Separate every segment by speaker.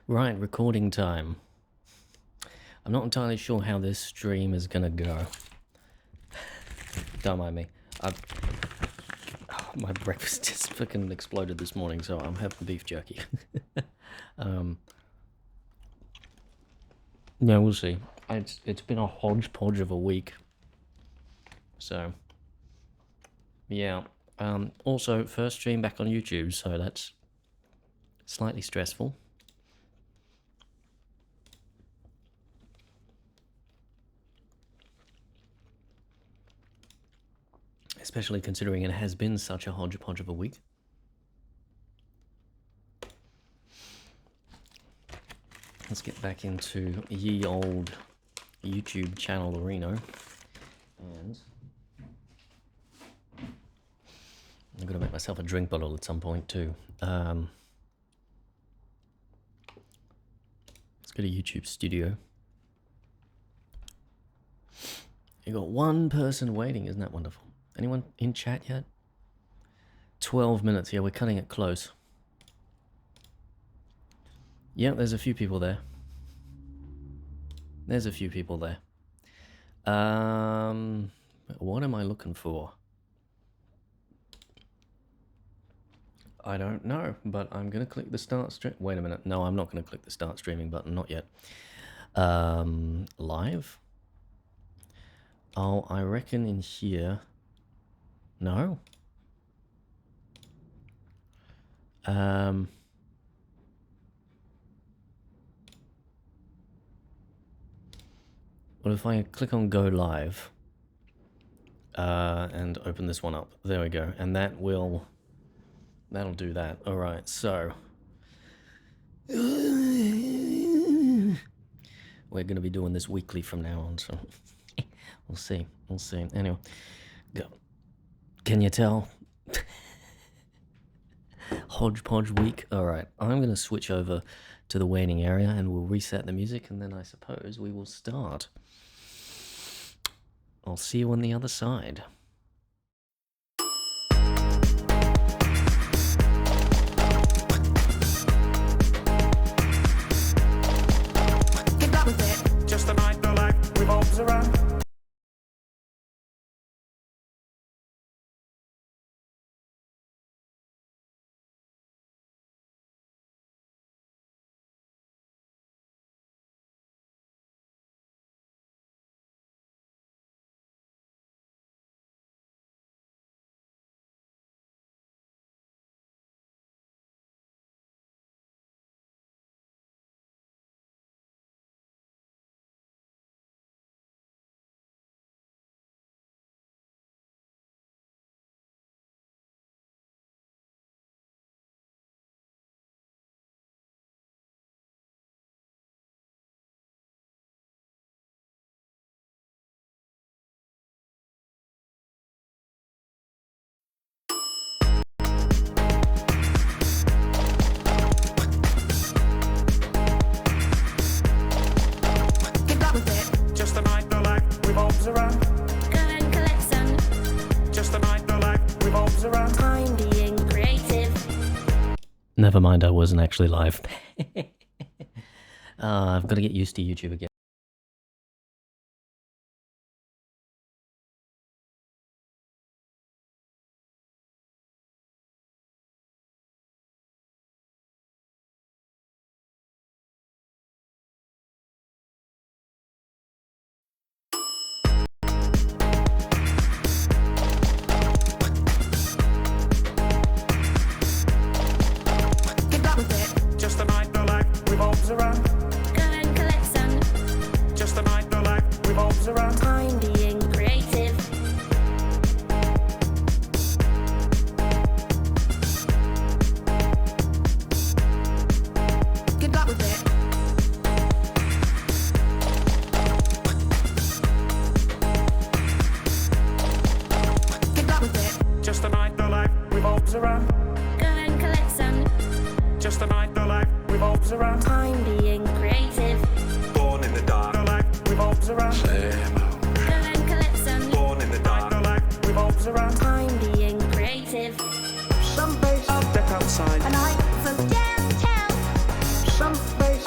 Speaker 1: Right, recording time. I'm not entirely sure how this stream is gonna go. Don't mind me. My breakfast just fucking exploded this morning, so I'm having beef jerky. Yeah, we'll see. It's been a hodgepodge of a week. So, yeah. Also, first stream back on YouTube, so that's slightly stressful. Especially considering it has been such a hodgepodge of a week. Let's get back into ye old YouTube channel arena. And I'm gonna make myself a drink bottle at some point too. Let's go to YouTube Studio. You got one person waiting, isn't that wonderful? Anyone in chat yet? 12 minutes, yeah, we're cutting it close. Yeah, there's a few people there. There's a few people there. What am I looking for? I don't know, but I'm gonna click the start stream. Wait a minute, no, I'm not gonna click the start streaming button, not yet. Live? Oh, I reckon in here. No? Well, if I click on go live, and open this one up, there we go, and that'll do that. All right, so we're gonna be doing this weekly from now on, so we'll see. Anyway, go. Can you tell? Hodgepodge week. All right, I'm gonna switch over to the waiting area and we'll reset the music, and then I suppose we will start. I'll see you on the other side.
Speaker 2: Get up with it. Just a night, no life, revolves around. Around.
Speaker 3: Go and collect some.
Speaker 2: Just a night, no life revolves around.
Speaker 3: I'm being creative.
Speaker 1: Never mind, I wasn't actually live. I've got to get used to YouTube again.
Speaker 2: Around.
Speaker 3: Go and collect some.
Speaker 2: Just a night, no life revolves around.
Speaker 3: I'm being creative.
Speaker 2: Get up with it. Get up with it. Just a night, no life revolves around.
Speaker 3: Go and collect some.
Speaker 2: Just a night, no life revolves around.
Speaker 3: I'm being creative.
Speaker 2: Born in the dark, no life revolves around.
Speaker 3: Go and collect some.
Speaker 2: Born in the dark, no life revolves around.
Speaker 3: I'm being creative.
Speaker 2: Some face I'll deck outside.
Speaker 3: And I for downtown.
Speaker 2: Some face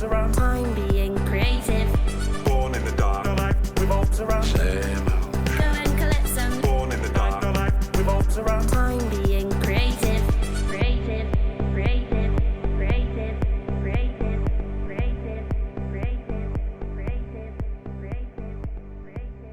Speaker 2: revolves around.
Speaker 3: Time being creative.
Speaker 2: Born in the dark, the life revolves around. Same old.
Speaker 3: Go and collect some.
Speaker 2: Born in the dark, the life revolves around.
Speaker 3: Time being creative. Creative. Creative. Creative. Creative. Creative. Creative. Creative. Creative. Creative.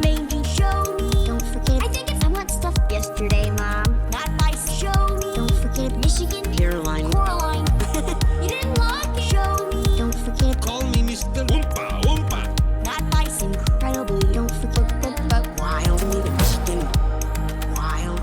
Speaker 4: Maybe show me. Don't forget. I think it's. I want stuff yesterday, Mom. Not nice. Show me. Don't forget Michigan. Caroline. Coraline. You didn't like it. Show me. Don't forget.
Speaker 5: Call me Mr. Oompa Oompa.
Speaker 4: Not nice. Incredibly. Don't forget the wild Michigan. Wild.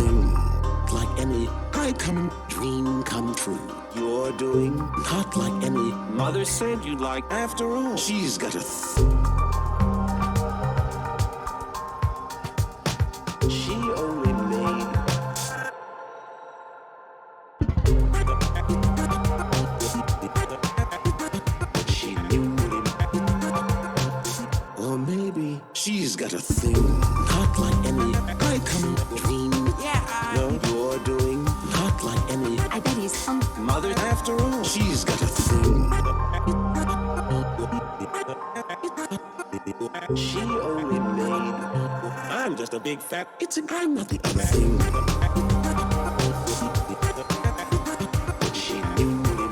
Speaker 6: thing. Like any high common dream come true. You're doing not like any mother said you'd like. After all, she's got a she only made she knew him. Or maybe she's got a thing. Not like any high common dream. Yeah. No, you're doing not like any.
Speaker 4: I bet he's
Speaker 6: Mother, after all, she's got a thing. She only made. I'm just a big fat. I'm not the other thing. She knew him.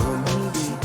Speaker 6: Or maybe.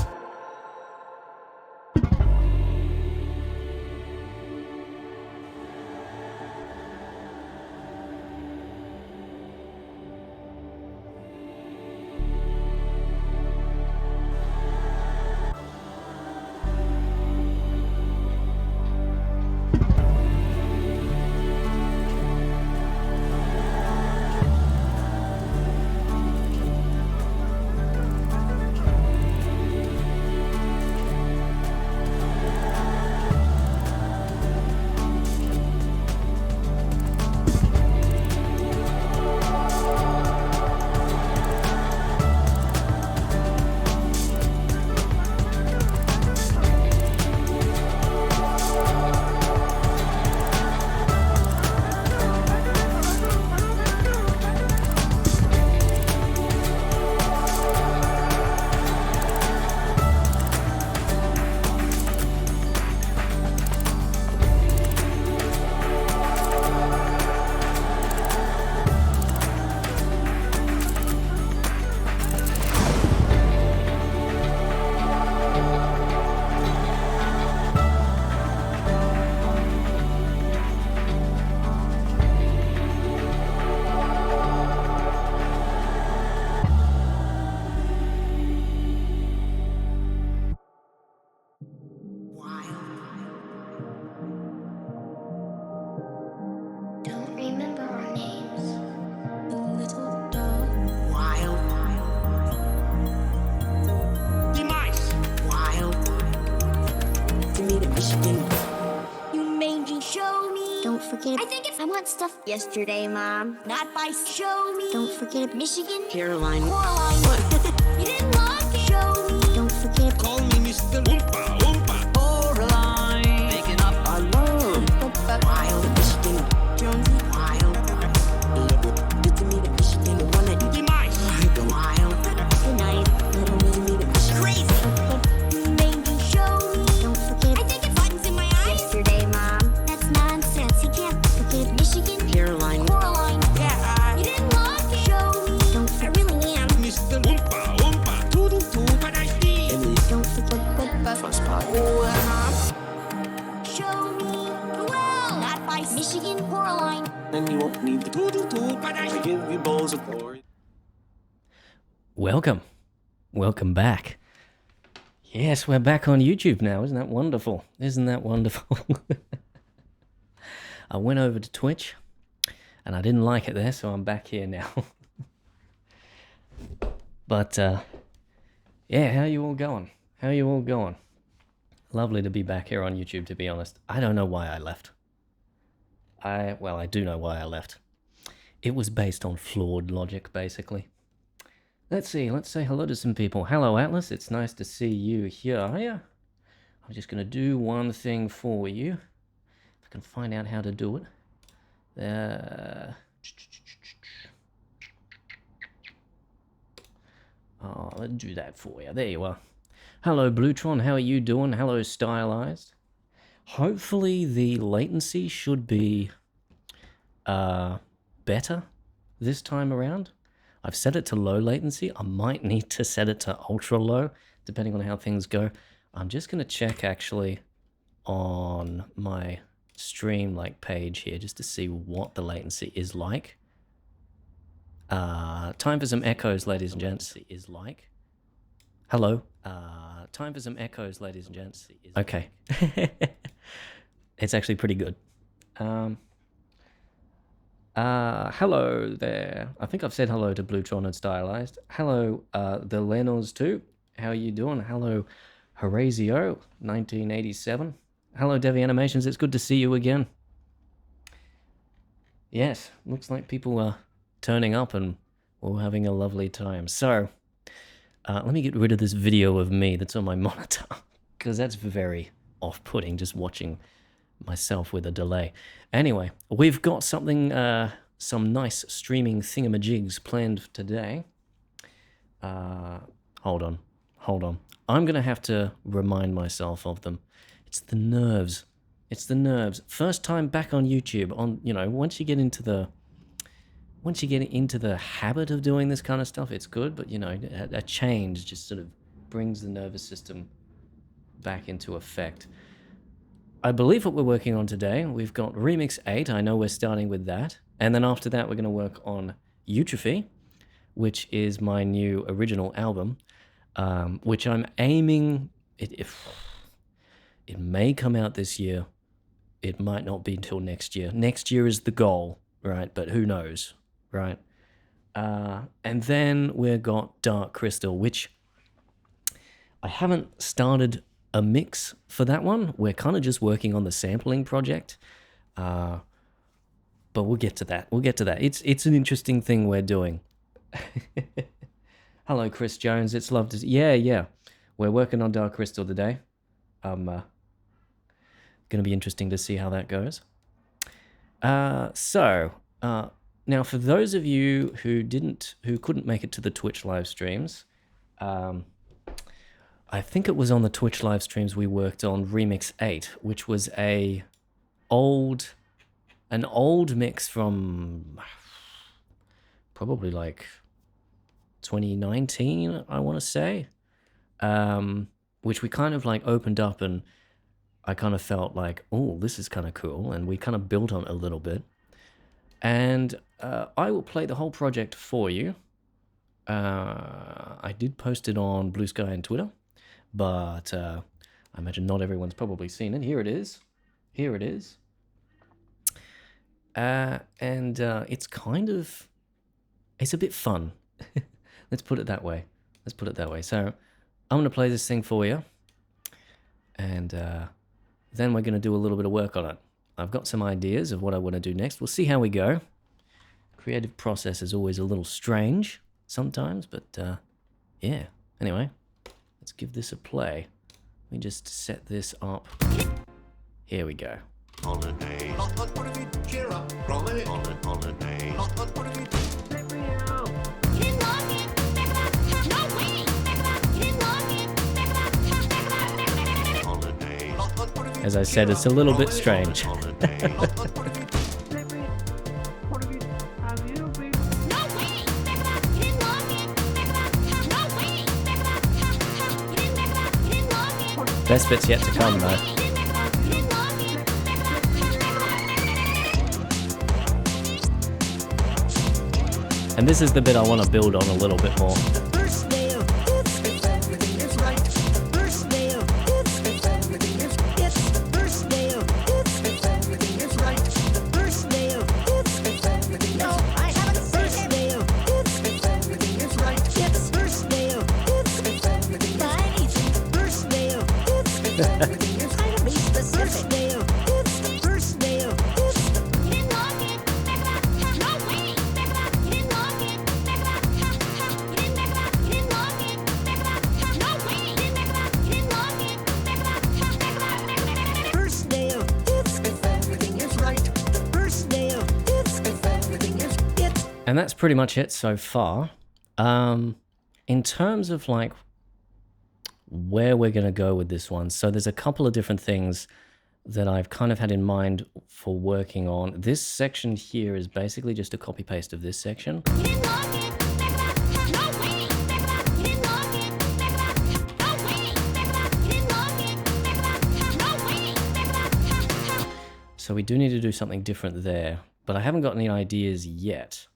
Speaker 4: Don't remember our names. The little dog. Wild.
Speaker 2: Demise.
Speaker 4: Wild. To me to Michigan. You mangy show me. Don't forget. I think it's. I want stuff yesterday, Mom. Not by show me. Don't forget Michigan.
Speaker 6: Caroline.
Speaker 4: Coraline. You didn't like it. Show me. Don't forget.
Speaker 5: Call me Mr. Oompa Oompa.
Speaker 6: Coraline. Making up our love. Wild Michigan. Jonesy. Wild. Good to meet a Michigan. One that you
Speaker 2: Demise.
Speaker 6: wild. Good night. Little me to Michigan. Crazy.
Speaker 4: You mangy show me. Don't forget. I think it's buttons in my eyes. Yesterday, Mom. That's nonsense. You can't forget Michigan.
Speaker 6: Caroline.
Speaker 4: Coraline.
Speaker 2: Yeah.
Speaker 4: You didn't like it. Show me. Don't. I really am.
Speaker 5: Mr. Oompa Oompa.
Speaker 2: Doodle doo, but I see.
Speaker 6: Emily.
Speaker 4: Don't forget.
Speaker 6: Frost pot.
Speaker 4: Show me. Well, not by Michigan. Coraline.
Speaker 6: Then you won't need to
Speaker 2: Doodle doo, but I see.
Speaker 6: give you bowls of glory.
Speaker 1: Welcome. Welcome back. Yes, we're back on YouTube now. Isn't that wonderful? Isn't that wonderful? I went over to Twitch and I didn't like it there, so I'm back here now. But, yeah, how you all going? How you all going? Lovely to be back here on YouTube, to be honest. I don't know why I left. Well, I do know why I left. It was based on flawed logic, basically. Let's see, let's say hello to some people. Hello, Atlas, it's nice to see you here. I'm just going to do one thing for you. If I can find out how to do it. Oh, let's do that for you. There you are. Hello, Bluetron, how are you doing? Hello, Stylized. Hopefully the latency should be better this time around. I've set it to low latency. I might need to set it to ultra low, depending on how things go. I'm just going to check actually on my stream page here just to see what the latency is like. Time for some echoes, ladies and gents. Is like. Hello. Time for some echoes, ladies and gents. Okay. It's actually pretty good. Hello there. I think I've said hello to Bluetron and Stylized. Hello, the Lenos too. How are you doing? Hello, Horazio, 1987. Hello, Devi Animations. It's good to see you again. Yes, looks like people are turning up and we're having a lovely time. So, let me get rid of this video of me that's on my monitor, because that's very off-putting, just watching myself with a delay. Anyway, we've got something, some nice streaming thingamajigs planned today. Hold on. I'm going to have to remind myself of them. It's the nerves. First time back on YouTube. Once you get into the habit of doing this kind of stuff, it's good, but a change just sort of brings the nervous system back into effect. I believe what we're working on today, we've got Remix8, I know we're starting with that, and then after that we're going to work on Eutrophy, which is my new original album, which I'm aiming, it may come out this year, it might not be until next year. Next year is the goal, right, but who knows, right? And then we've got Dark Crystal, which I haven't started a mix for that one. We're kind of just working on the sampling project, but we'll get to that. It's an interesting thing we're doing. Hello, Chris Jones. It's love to yeah. We're working on Dark Crystal today. Gonna be interesting to see how that goes. Now for those of you who couldn't make it to the Twitch live streams, I think it was on the Twitch live streams we worked on Remix8, which was an old mix from probably like 2019, I want to say, which we kind of like opened up, and I kind of felt like, oh, this is kind of cool, and we kind of built on it a little bit. And I will play the whole project for you. I did post it on Blue Sky and Twitter, but I imagine not everyone's probably seen it. Here it is. And it's a bit fun. Let's put it that way. So I'm going to play this thing for you, and then we're going to do a little bit of work on it. I've got some ideas of what I want to do next. We'll see how we go. Creative process is always a little strange sometimes, but yeah. Anyway, let's give this a play. Let me just set this up. Here we go.
Speaker 5: Holidays.
Speaker 2: Cheer up, roll it.
Speaker 5: Holidays. Holidays.
Speaker 1: As I said, it's a little bit strange. Best bit's yet to come, though. And this is the bit I want to build on a little bit more. And that's pretty much it so far. In terms of like where we're going to go with this one, so there's a couple of different things that I've kind of had in mind for working on. This section here is basically just a copy paste of this section. So we do need to do something different there, but I haven't got any ideas yet.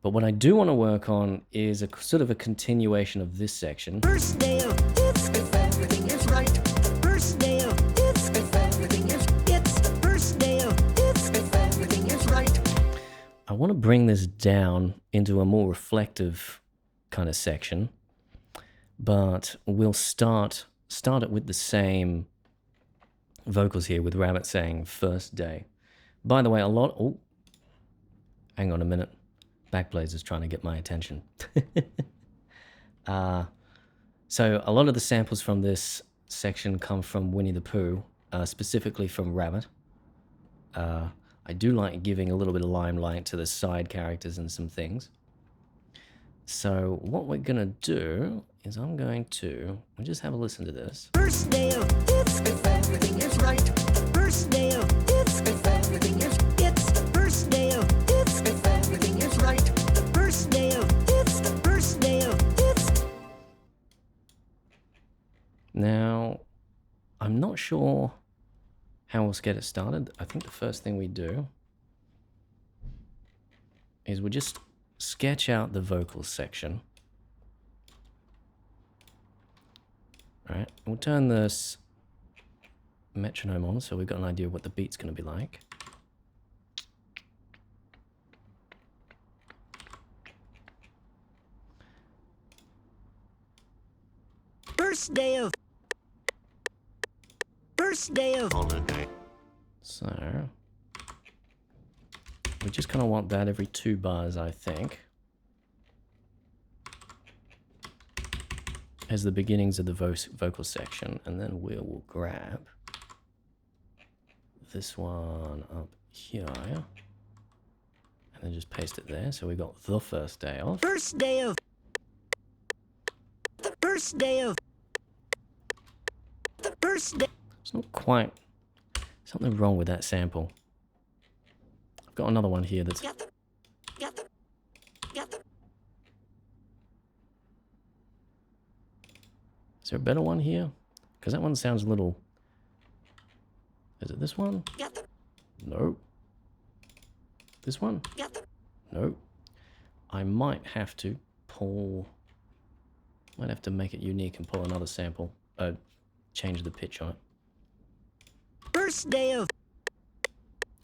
Speaker 1: But what I do want to work on is a sort of a continuation of this section.
Speaker 2: First day of it's if everything is right. First day of it's if everything is. It's the first day of it's if everything is right.
Speaker 1: want to bring this down into a more reflective kind of section, but we'll start it with the same vocals here, with Rabbit saying first day. By the way, oh, hang on a minute. Backblaze is trying to get my attention. So a lot of the samples from this section come from Winnie the Pooh, specifically from Rabbit. I do like giving a little bit of limelight to the side characters and some things. So what we're gonna do is we'll just have a listen to this.
Speaker 7: First day of it's if everything is right. The first day of it's if everything is it's the first day of it's if everything is right. The first day of it's the first day of it's.
Speaker 1: Now, I'm not sure how else get it started. I think the first thing we do is we just sketch out the vocals section. Right, we'll turn this metronome on so we've got an idea of what the beat's going to be like.
Speaker 7: First day of
Speaker 5: holiday,
Speaker 1: So we just kind of want that every 2 bars, I think, as the beginnings of the vocal section, and then we will grab this one up here and then just paste it there. So we got the first day of.
Speaker 7: first day of the first day of the first day.
Speaker 1: It's not quite, something wrong with that sample. I've got another one here that's
Speaker 7: Got the
Speaker 1: Is there a better one here? Because that one sounds a little... Is it this one? No. This one? No. I might have to pull... Might have to make it unique and pull another sample. Change the pitch on it.
Speaker 7: first day of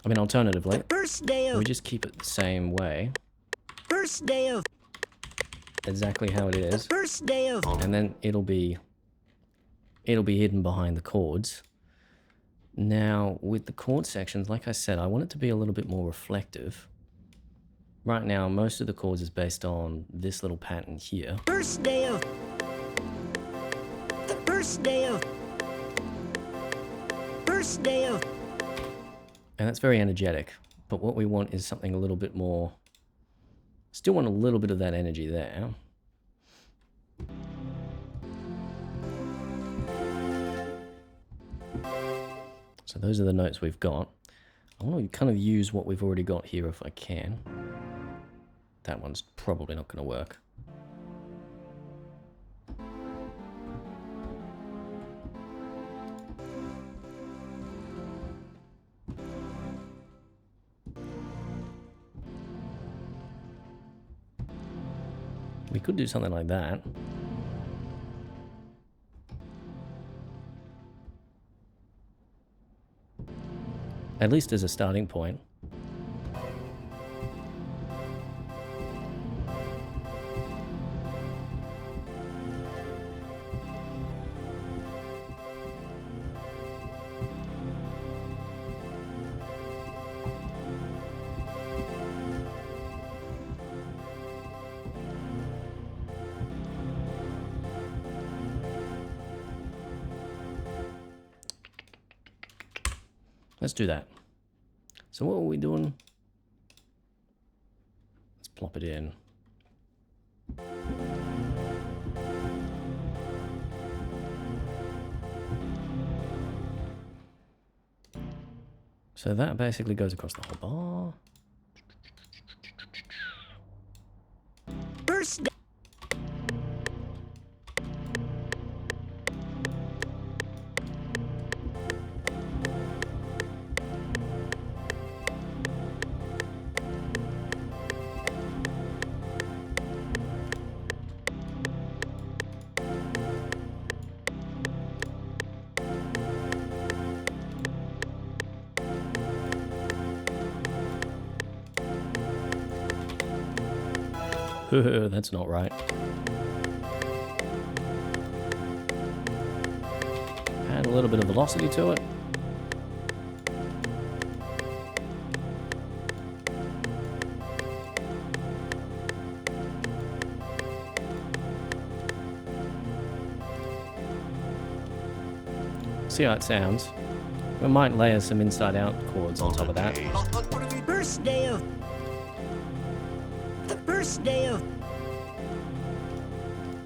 Speaker 1: I mean, alternatively,
Speaker 7: first day of
Speaker 1: we just keep it the same way.
Speaker 7: first day of
Speaker 1: Exactly how it is.
Speaker 7: first day of
Speaker 1: And then it'll be hidden behind the chords. Now, with the chord sections, like I said, I want it to be a little bit more reflective. Right now, most of the chords is based on this little pattern here.
Speaker 7: first day of the first day of first day of
Speaker 1: And that's very energetic. But what we want is something a little bit more... Still want a little bit of that energy there. So those are the notes we've got. I want to kind of use what we've already got here if I can. That one's probably not going to work. We could do something like that. At least as a starting point. Let's do that. So what are we doing? Let's plop it in. So that basically goes across the whole bar.
Speaker 7: first day
Speaker 1: That's not right. Add a little bit of velocity to it. See how it sounds. We might layer some inside out chords on top of that.
Speaker 7: First day of. The first day of.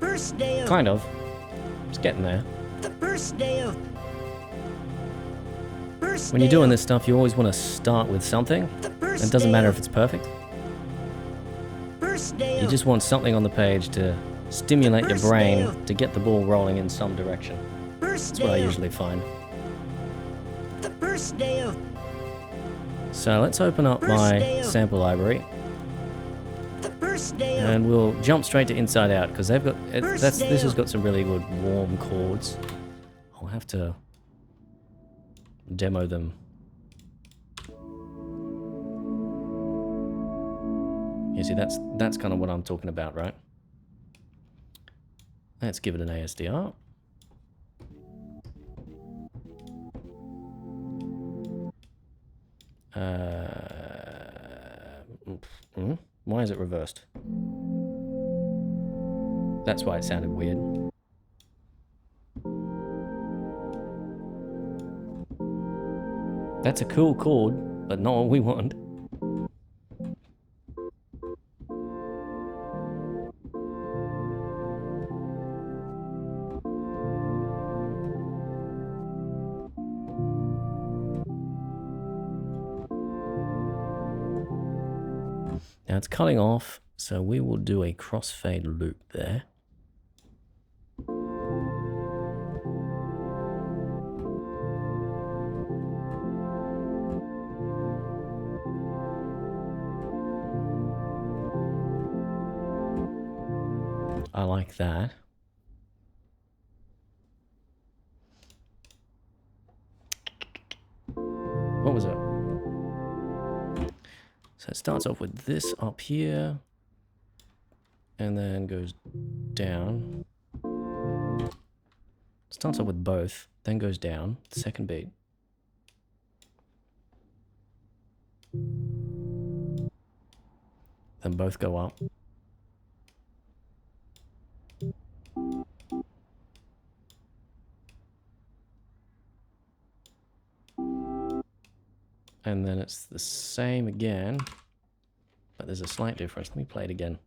Speaker 7: First day of.
Speaker 1: Kind of. It's getting there.
Speaker 7: The first day of. First
Speaker 1: When you're
Speaker 7: day
Speaker 1: doing
Speaker 7: of.
Speaker 1: this stuff, you always want to start with something.
Speaker 7: The first
Speaker 1: It doesn't
Speaker 7: day
Speaker 1: matter
Speaker 7: of.
Speaker 1: if it's perfect.
Speaker 7: First day
Speaker 1: You
Speaker 7: of.
Speaker 1: just want something on the page to stimulate your
Speaker 7: First day
Speaker 1: brain
Speaker 7: of.
Speaker 1: to get the ball rolling in some direction.
Speaker 7: First
Speaker 1: That's what I
Speaker 7: day of.
Speaker 1: usually find.
Speaker 7: The first day of.
Speaker 1: So let's open up
Speaker 7: First
Speaker 1: my
Speaker 7: day of.
Speaker 1: sample library
Speaker 7: The first day of.
Speaker 1: and we'll jump straight to Inside Out because they've got
Speaker 7: First
Speaker 1: this
Speaker 7: day
Speaker 1: has
Speaker 7: of.
Speaker 1: got some really good warm chords. I'll have to demo them. You see, that's kind of what I'm talking about, right? Let's give it an ASDR. Why is it reversed? That's why it sounded weird. That's a cool chord, but not what we want. Now it's cutting off, so we will do a crossfade loop there. I like that. What was it? So it starts off with this up here, and then goes down. Starts off with both, then goes down, the second beat. Then both go up. And then it's the same again, but there's a slight difference. Let me play it again.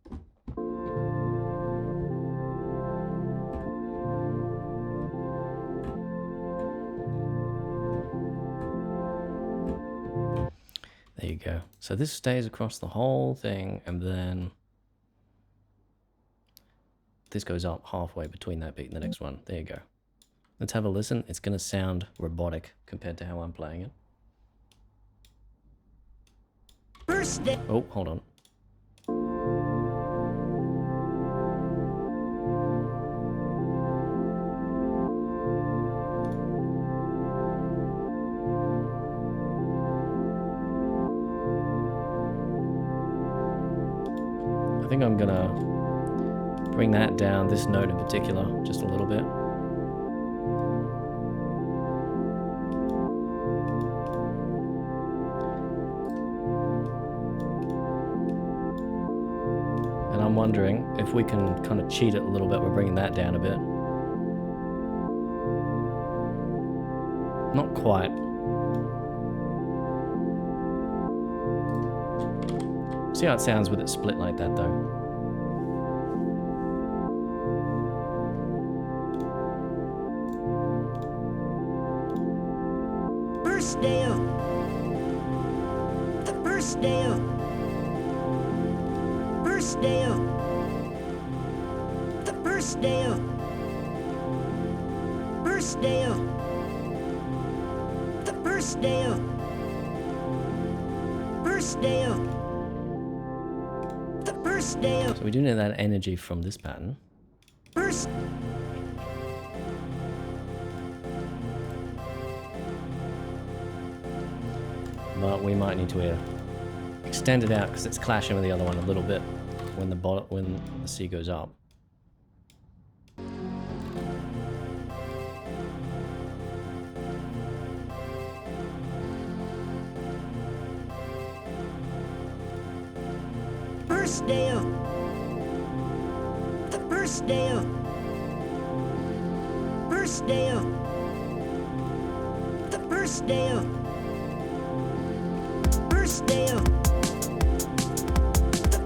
Speaker 1: There you go. So this stays across the whole thing, and then this goes up halfway between that beat and the next one. There you go. Let's have a listen. It's going to sound robotic compared to how I'm playing it.
Speaker 7: First day.
Speaker 1: Oh, hold on. I think I'm gonna bring that down, this note in particular, just a little bit. I'm wondering if we can kind of cheat it a little bit. We're bringing that down a bit. Not quite. See how it sounds with it split like that, though.
Speaker 7: First day of. The first day of. First day of. The first day of. First day of. The first day of. First day of. The first day of.
Speaker 1: So we do need that energy from this pattern.
Speaker 7: First.
Speaker 1: But we might need to extend it out because it's clashing with the other one a little bit. when the C goes up.
Speaker 7: First day of the first day of first day of the first day of first day of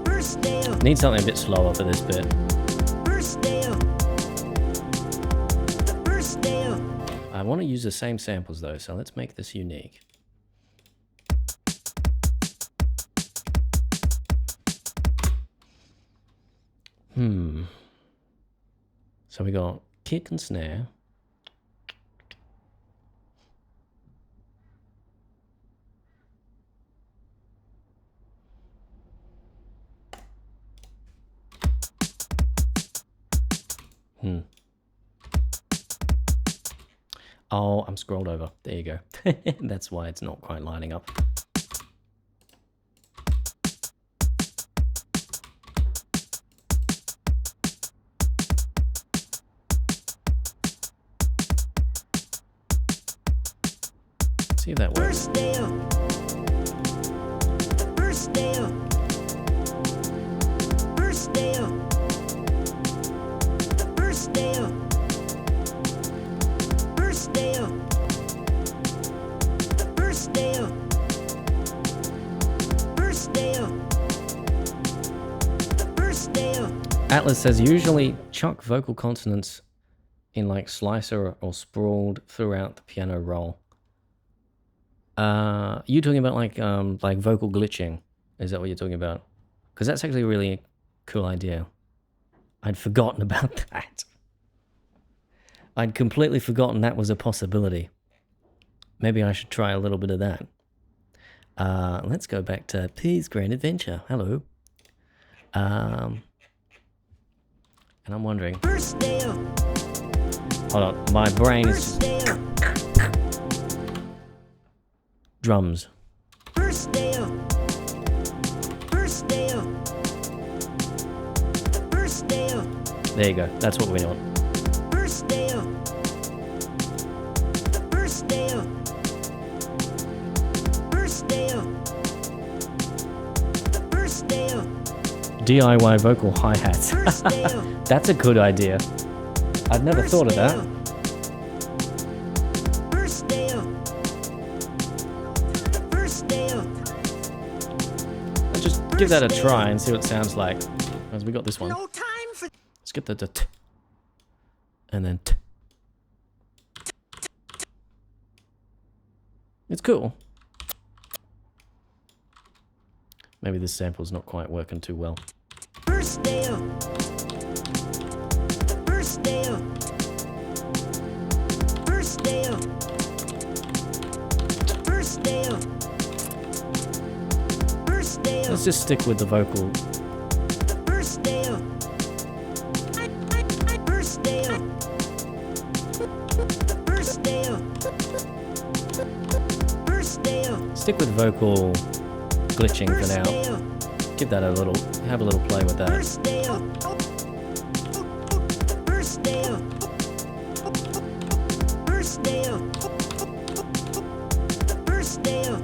Speaker 7: first day of
Speaker 1: Need something a bit slower for this bit.
Speaker 7: first day of first day of
Speaker 1: I want to use the same samples though, so let's make this unique. So we got kick and snare. Oh, I'm scrolled over. There you go. That's why it's not quite lining up. See if that works.
Speaker 7: first day of first day of first day of first day of first day of first day of first day of first day of
Speaker 1: Atlas says usually chuck vocal consonants in like slicer or sprawled throughout the piano roll. You talking about like vocal glitching? Is that what you're talking about? Because that's actually a really cool idea. I'd forgotten about that. I'd completely forgotten that was a possibility. Maybe I should try a little bit of that. Let's go back to P's Grand Adventure. Hello. And I'm wondering.
Speaker 7: first day of
Speaker 1: Hold on, my brain is
Speaker 7: first
Speaker 1: just
Speaker 7: day of
Speaker 1: drums.
Speaker 7: first day of first day of first day of
Speaker 1: There you go. That's what we want.
Speaker 7: first day of first day of first day of first day of
Speaker 1: DIY vocal hi-hats.
Speaker 7: first day of
Speaker 1: That's a good idea. I've never
Speaker 7: first
Speaker 1: thought of
Speaker 7: day
Speaker 1: that.
Speaker 7: first day of first day of
Speaker 1: Let's just give that a try and see what it sounds like. As we got this one.
Speaker 7: no time for
Speaker 1: Let's get the t and then t. It's cool. Maybe this sample's not quite working too well.
Speaker 7: first day of first day of first day of first day of first day of
Speaker 1: Let's just stick with the vocal.
Speaker 7: first day of first day of first day of first day of
Speaker 1: Stick with vocal glitching for
Speaker 7: first
Speaker 1: now.
Speaker 7: day of
Speaker 1: Give that a little, have a little play with that.
Speaker 7: first day of first day of first day of first day of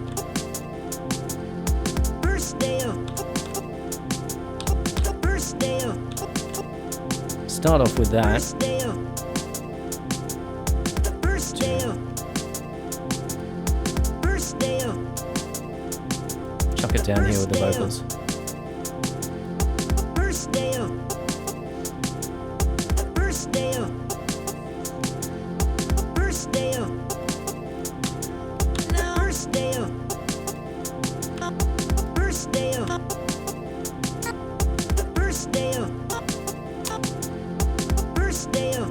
Speaker 7: first day of first day of
Speaker 1: Start off with that.
Speaker 7: first day of first day of first day of
Speaker 1: Chuck it down here with the vocals.
Speaker 7: first day of first day of first day of first day of first day of first day of first day of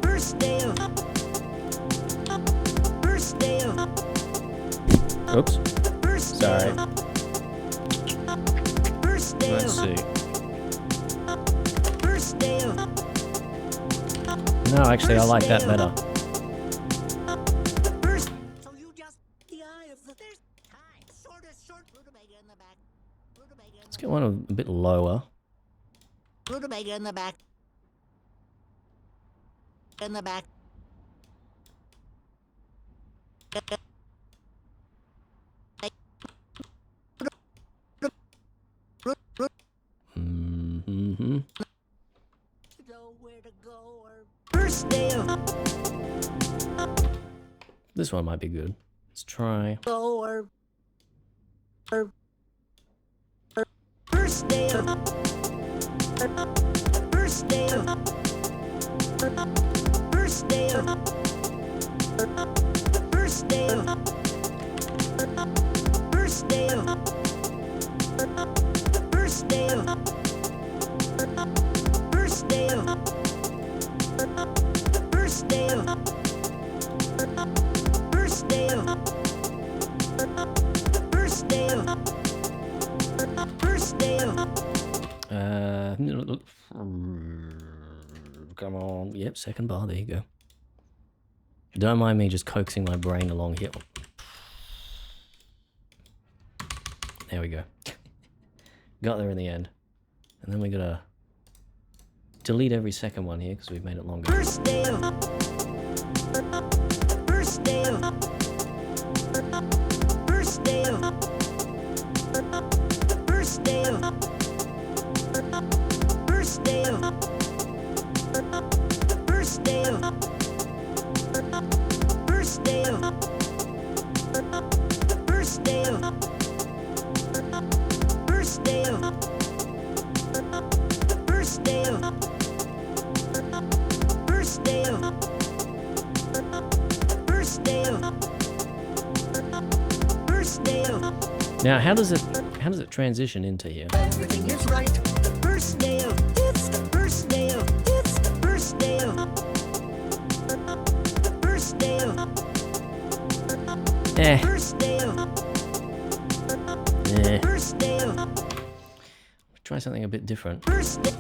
Speaker 7: first day of first day of
Speaker 1: Oops.
Speaker 7: first day
Speaker 1: Sorry.
Speaker 7: of first day
Speaker 1: Let's
Speaker 7: of
Speaker 1: see.
Speaker 7: first day of
Speaker 1: No, actually, I like that better.
Speaker 7: first. So you just the eye of the there's time. Short rutabaga in the back. Rutabaga in
Speaker 1: Let's get one a bit lower.
Speaker 7: Rutabaga in the back. In the back.
Speaker 1: Mm-hmm.
Speaker 7: Know where to go or first day of
Speaker 1: This one might be good. Let's try.
Speaker 7: go or first day of first day of first day of first day of first day of first day of first day of first day of first day of first day of first day of
Speaker 1: come on. Yep, second bar. There you go. Don't mind me just coaxing my brain along here. There we go. Got there in the end. And then we gotta delete every second one here because we've made it longer.
Speaker 7: first day of first day of first day of first day of first day of first day of first day of first day of first day of first day of first day of first day of first day of
Speaker 1: Now, how does it transition into here?
Speaker 7: everything is right. The first day of it's the first day of it's the first day of the first day of
Speaker 1: Eh.
Speaker 7: first day of
Speaker 1: Eh.
Speaker 7: first day of
Speaker 1: Try something a bit different.
Speaker 7: first day.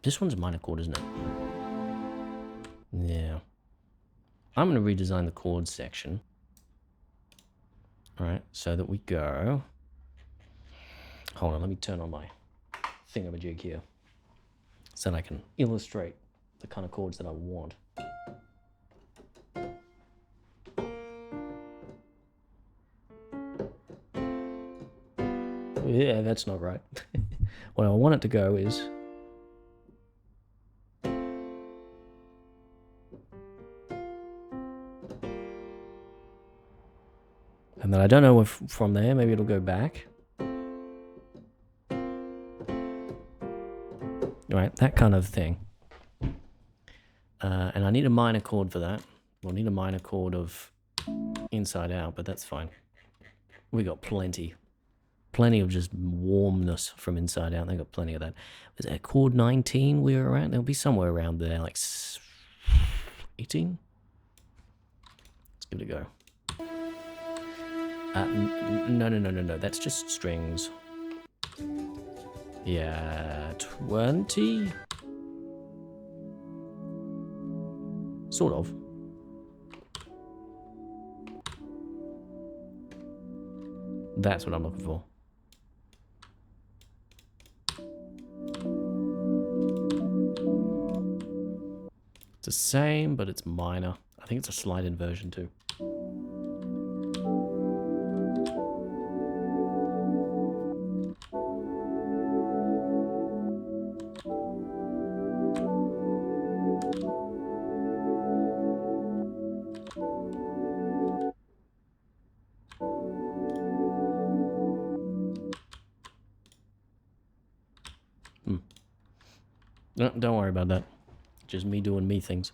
Speaker 1: This one's a minor chord, isn't it? Yeah. I'm going to redesign the chords section. Alright, so that we go... Hold on, let me turn on my thingamajig here. So that I can illustrate the kind of chords that I want. Yeah, that's not right. What I want it to go is... And then I don't know if from there, maybe it'll go back. Right, that kind of thing. And I need a minor chord for that. We'll need a minor chord of inside out, but that's fine. We got plenty. Plenty of just warmness from inside out. They got plenty of that. Was that chord 19 we were at? There'll be somewhere around there, like 18? Let's give it a go. No. That's just strings. Yeah, 20? Sort of. That's what I'm looking for. It's the same, but it's minor. I think it's a slight inversion too. No, don't worry about that. Just me doing me things.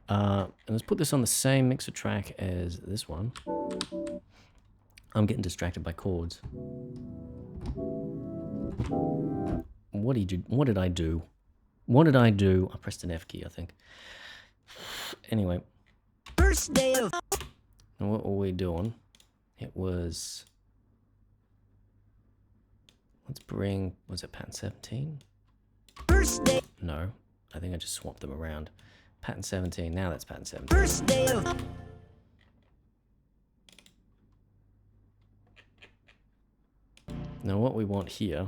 Speaker 1: And let's put this on the same mixer track as this one. I'm getting distracted by chords. What did I do? What did I do? I pressed an F key, I think. Anyway.
Speaker 7: First day of
Speaker 1: And what were we doing? It was... Let's bring... Was it pattern 17?
Speaker 7: first day.
Speaker 1: No. I think I just swapped them around. Pattern 17. Now that's pattern 17.
Speaker 7: First day of
Speaker 1: Now what we want here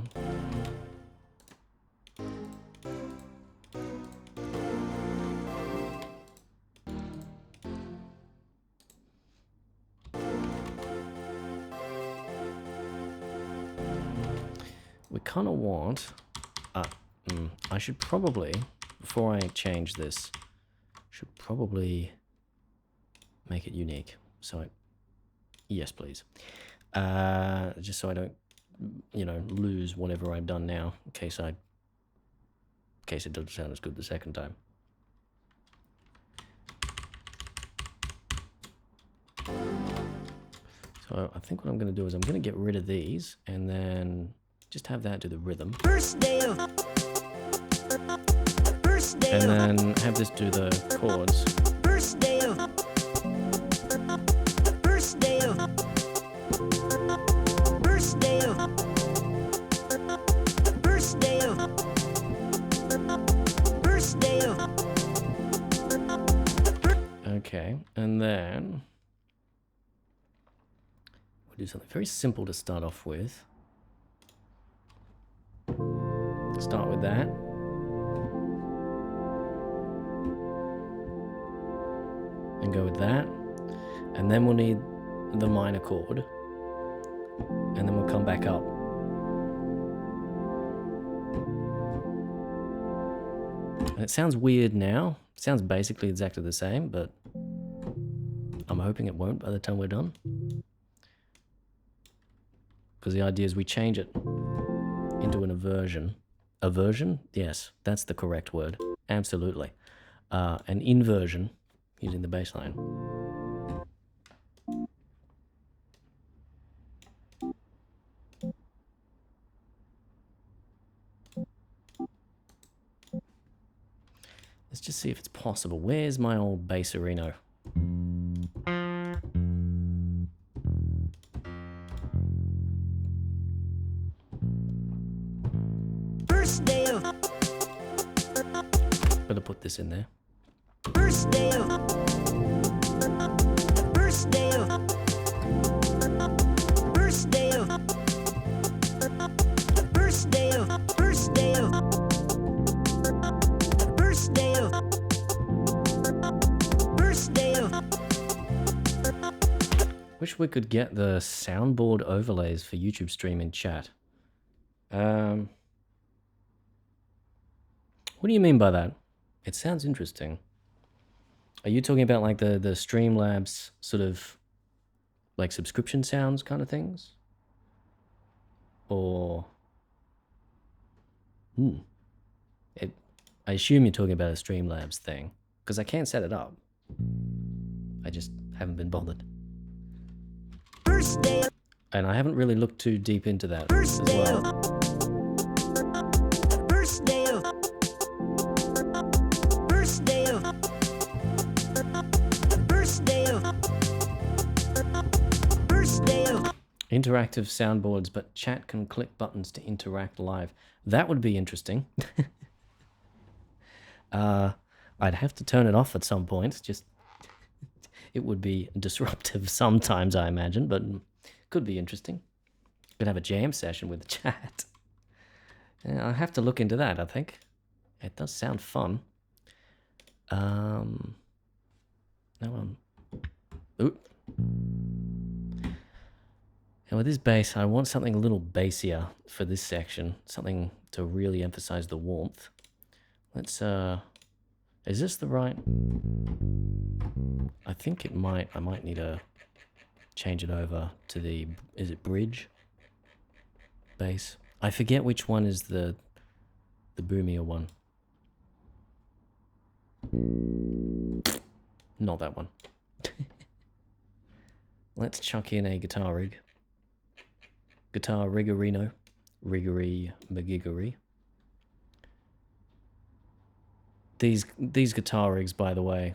Speaker 1: we kind of want I should probably, before I change this, should probably make it unique. So yes please, just so I don't, you know, lose whatever I've done now in case it doesn't sound as good the second time. So I think what I'm going to do is I'm going to get rid of these and then just have that do the rhythm.
Speaker 7: first day of
Speaker 1: And then have this do the chords.
Speaker 7: first day of first day of first day of first day of first day of
Speaker 1: Okay, and then we'll do something very simple to start off with. Start with that. And go with that. And then we'll need the minor chord. And then we'll come back up. And it sounds weird now. It sounds basically exactly the same, but I'm hoping it won't by the time we're done. Because the idea is we change it into an inversion. Aversion? Yes, that's the correct word. Absolutely. An inversion using the bass line. Let's just see if it's possible. Where's my old bassarino?
Speaker 7: first day of
Speaker 1: Better put this in there.
Speaker 7: first day of first day of first day of first day of first day of first day of first day of
Speaker 1: Wish we could get the soundboard overlays for YouTube stream in chat. What do you mean by that? It sounds interesting. Are you talking about like the Streamlabs sort of like subscription sounds kind of things? Or I assume you're talking about a Streamlabs thing, because I can't set it up. I just haven't been bothered.
Speaker 7: first day of
Speaker 1: And I haven't really looked too deep into that
Speaker 7: first
Speaker 1: as
Speaker 7: day of
Speaker 1: well.
Speaker 7: first day of first day of first day of first day of
Speaker 1: Interactive soundboards, but chat can click buttons to interact live. That would be interesting. I'd have to turn it off at some point. Just it would be disruptive sometimes, I imagine, but could be interesting. Could have a jam session with the chat. Yeah, I'll have to look into that, I think. It does sound fun. No one. Ooh. And with this bass, I want something a little bassier for this section. Something to really emphasize the warmth. Let's, is this the right? I think it might. I might need to change it over to the, is it bridge? Bass. I forget which one is the boomier one. Not that one. Let's chuck in a guitar rig. Guitar riggerino. Riggery magiggery. These guitar rigs, by the way,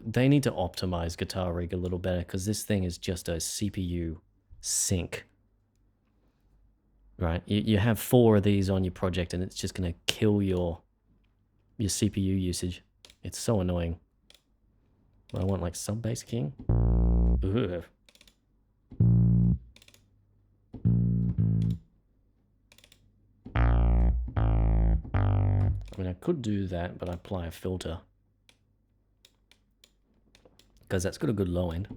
Speaker 1: they need to optimize guitar rig a little better, because this thing is just a CPU sink. Right? You have 4 of these on your project and it's just going to kill your CPU usage. It's so annoying. I want like sub bass king. Ugh. I mean, I could do that, but I apply a filter. Because that's got a good low end.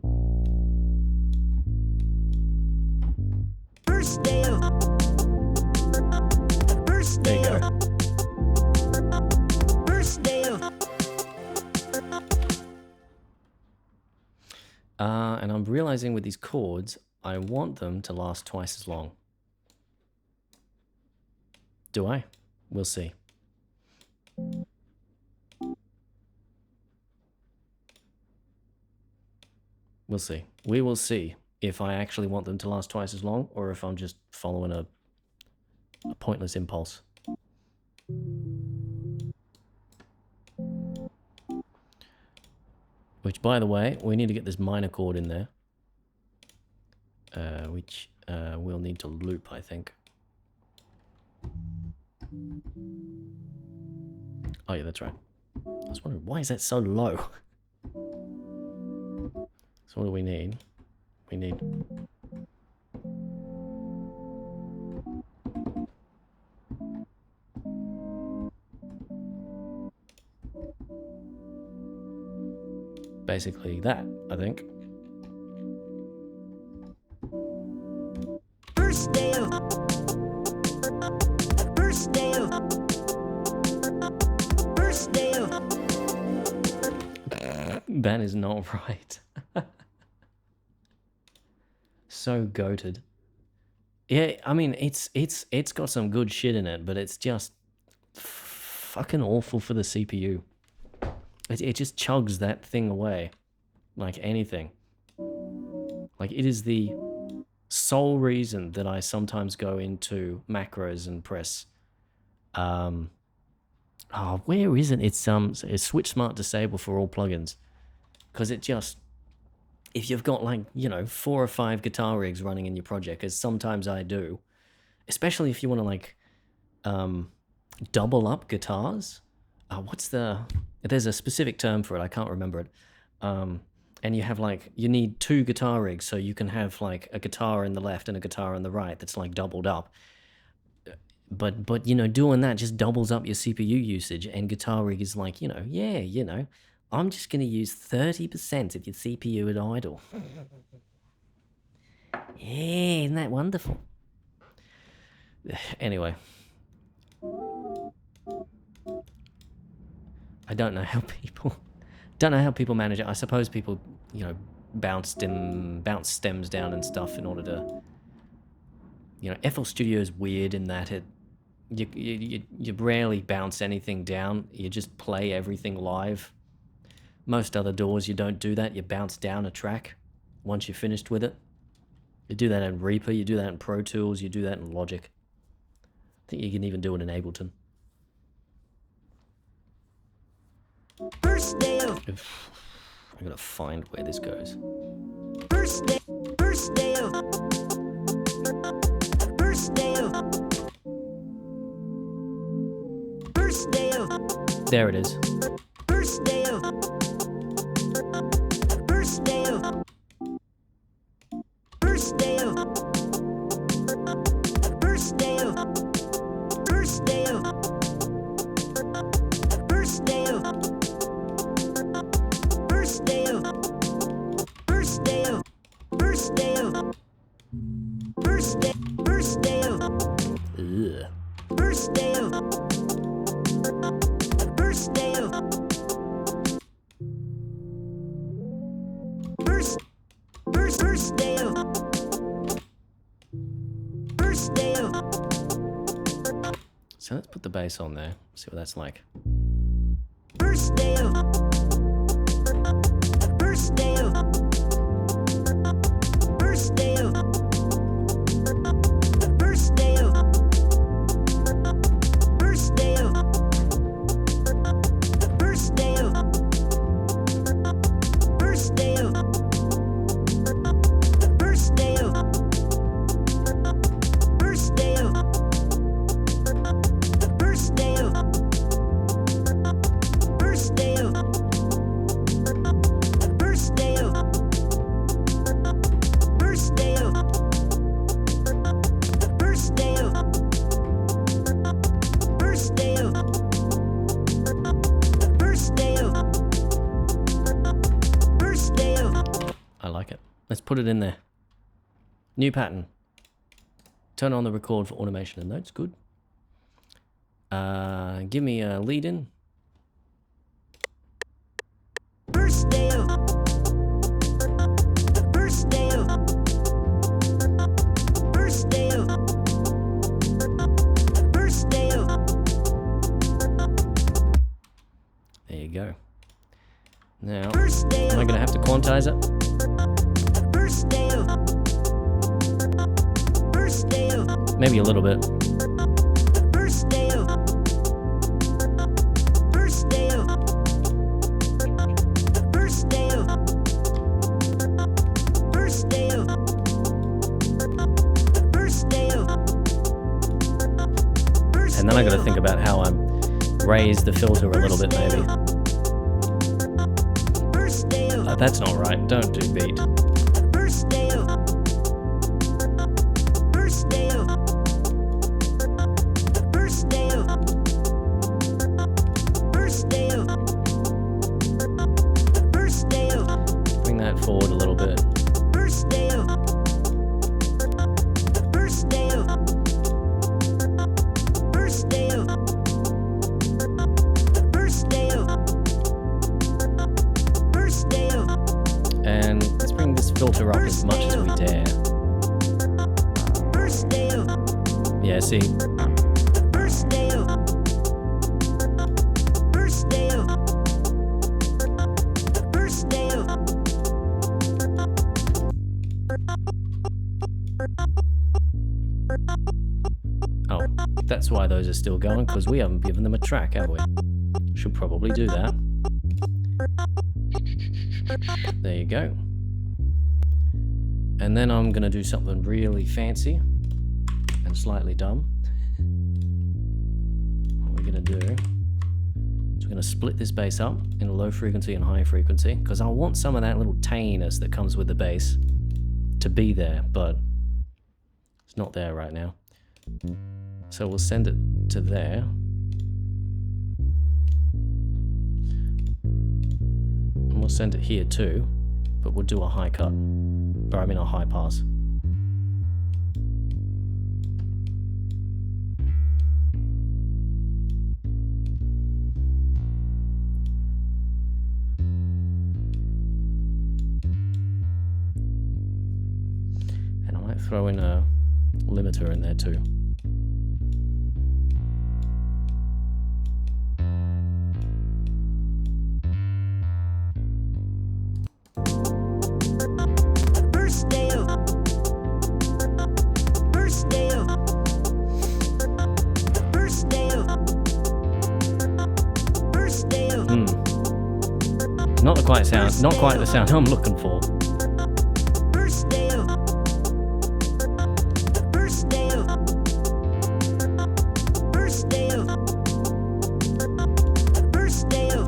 Speaker 7: First day of. First
Speaker 1: There
Speaker 7: day
Speaker 1: you
Speaker 7: of.
Speaker 1: go.
Speaker 7: First day of.
Speaker 1: And I'm realizing with these chords, I want them to last twice as long. Do I? We'll see. We'll see. We will see if I actually want them to last twice as long or if I'm just following a pointless impulse. Which, by the way, we need to get this minor chord in there. Which we'll need to loop, I think. Oh yeah, that's right. I was wondering, why is that so low? So what do we need? We need... basically that, I think.
Speaker 7: First day of. First day of. First day of.
Speaker 1: That is not right. So goated. Yeah, I mean, it's got some good shit in it, but it's just fucking awful for the CPU. It just chugs that thing away like anything. Like, it is the sole reason that I sometimes go into macros and press oh, where is it? It's switch smart disable for all plugins, because it just, if you've got like, you know, 4 or 5 guitar rigs running in your project, as sometimes I do, especially if you want to like double up guitars. There's a specific term for it, I can't remember it. And you have like, you need 2 guitar rigs, so you can have like a guitar in the left and a guitar on the right that's like doubled up. But you know, doing that just doubles up your CPU usage, and guitar rig is like, you know, yeah, you know, I'm just going to use 30% of your CPU at idle. Yeah, isn't that wonderful? Anyway. I don't know how people manage it. I suppose people, you know, bounce stems down and stuff in order to, you know, FL Studio is weird in that you rarely bounce anything down. You just play everything live. Most other DAWs, you don't do that. You bounce down a track once you're finished with it. You do that in Reaper, you do that in Pro Tools, you do that in Logic. I think you can even do it in Ableton.
Speaker 7: First day of.
Speaker 1: I'm gonna find where this goes.
Speaker 7: First day. First day of. First day of. First day of.
Speaker 1: There it is.
Speaker 7: First day of. First day of. First day of. First day of. First day of. First day of. First day of. First day of. First day of. First day. First day of.
Speaker 1: Ugh.
Speaker 7: First day of. First day of. First day of. First day of.
Speaker 1: So let's put the bass on there. See what that's like.
Speaker 7: First day of. First day of. First day of. First day of. First day of. First day of. First day of. First day of. First day of. First day of. First day of.
Speaker 1: like it. Let's put it in there. New pattern. Turn on the record for automation and notes. Good. Give me a lead in.
Speaker 7: First day of. First day of. First day of. First day of.
Speaker 1: There you go. Now,
Speaker 7: First day
Speaker 1: am I
Speaker 7: of.
Speaker 1: going to have to quantize it?
Speaker 7: First day of. First day of.
Speaker 1: Maybe a little bit.
Speaker 7: First day of. First day of. First day of. First day of. First day of.
Speaker 1: And then I got to think about how I raise the filter a little bit, maybe.
Speaker 7: First day of.
Speaker 1: That's not right. Don't do beat.
Speaker 7: First day of. First day of. First day of. First day of. First day of.
Speaker 1: Bring that forward a little bit.
Speaker 7: First day of. First day of. First day of. First day of. First day of.
Speaker 1: And let's bring this filter up as much as we dare.
Speaker 7: First day of.
Speaker 1: Yeah, see?
Speaker 7: First day of. First day of. First day of.
Speaker 1: Oh, that's why those are still going, because we haven't given them a track, have we? Should probably do that. There you go. And then I'm going to do something really fancy and slightly dumb. What we're going to do is we're going to split this bass up in a low frequency and high frequency, because I want some of that little taniness that comes with the bass to be there, but it's not there right now. So we'll send it to there. And we'll send it here too, but we'll do a high cut. Or I mean a high pass. And I might throw in a limiter in there too.
Speaker 7: First day of. First day of. First day of. First day of.
Speaker 1: Not quite the sound I'm looking for.
Speaker 7: First day of. First day of. First day of. First day of.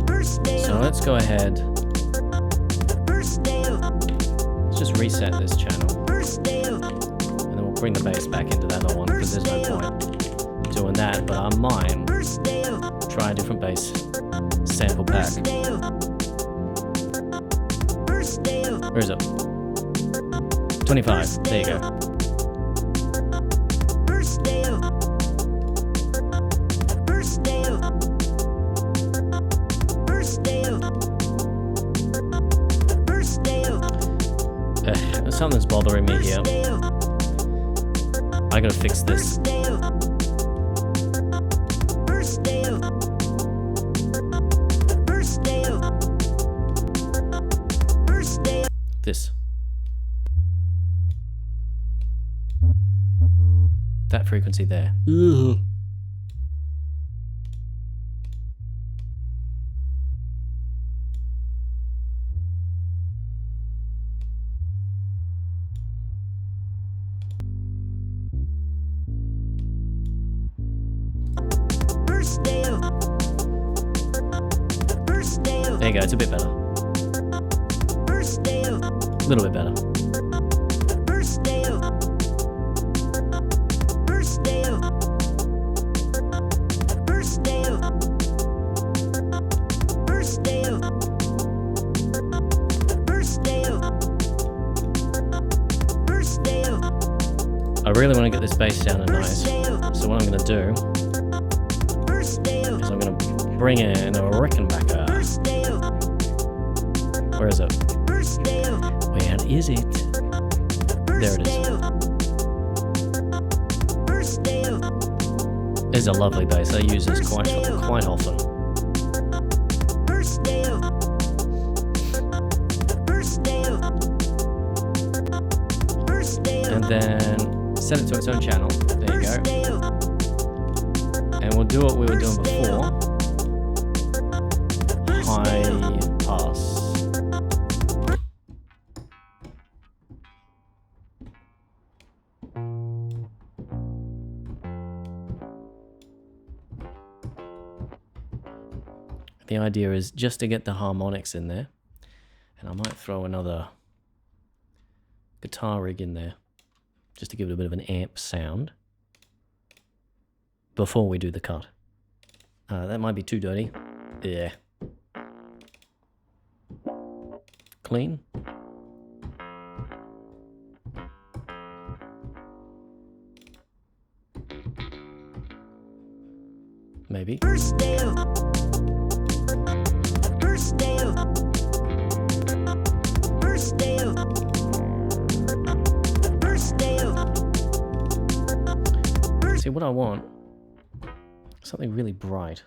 Speaker 7: First day
Speaker 1: So
Speaker 7: of.
Speaker 1: let's go ahead.
Speaker 7: First day of.
Speaker 1: Let's just reset this channel.
Speaker 7: First day of.
Speaker 1: And then we'll bring the bass back into that other one, because there's no point doing that. But I might
Speaker 7: First day of.
Speaker 1: try a different bass sample pack.
Speaker 7: First day of. First day of.
Speaker 1: Where is it? 25. There you go.
Speaker 7: First day of. First day of. First day of. First day of.
Speaker 1: Something's bothering me here.
Speaker 7: First day of.
Speaker 1: I gotta fix this.
Speaker 7: First day of. First day of. First day of. First day of.
Speaker 1: This. That frequency there. Ugh.
Speaker 7: First day of. First day of.
Speaker 1: There you go, it's a bit better.
Speaker 7: First day of.
Speaker 1: A little bit better.
Speaker 7: First day of. First day of. First day of. First day of.
Speaker 1: really want to get this bass sounding nice. So what I'm going to do is I'm going to bring in a Rickenbacker. Where is it? Where is it? There it is. It's a lovely bass. I use this quite often. And then set it to its own channel. There you go. And we'll do what we were doing before. High pass. The idea is just to get the harmonics in there. And I might throw another guitar rig in there, just to give it a bit of an amp sound before we do the cut. That might be too dirty. Yeah. Clean. Maybe. See, what I want, something really bright.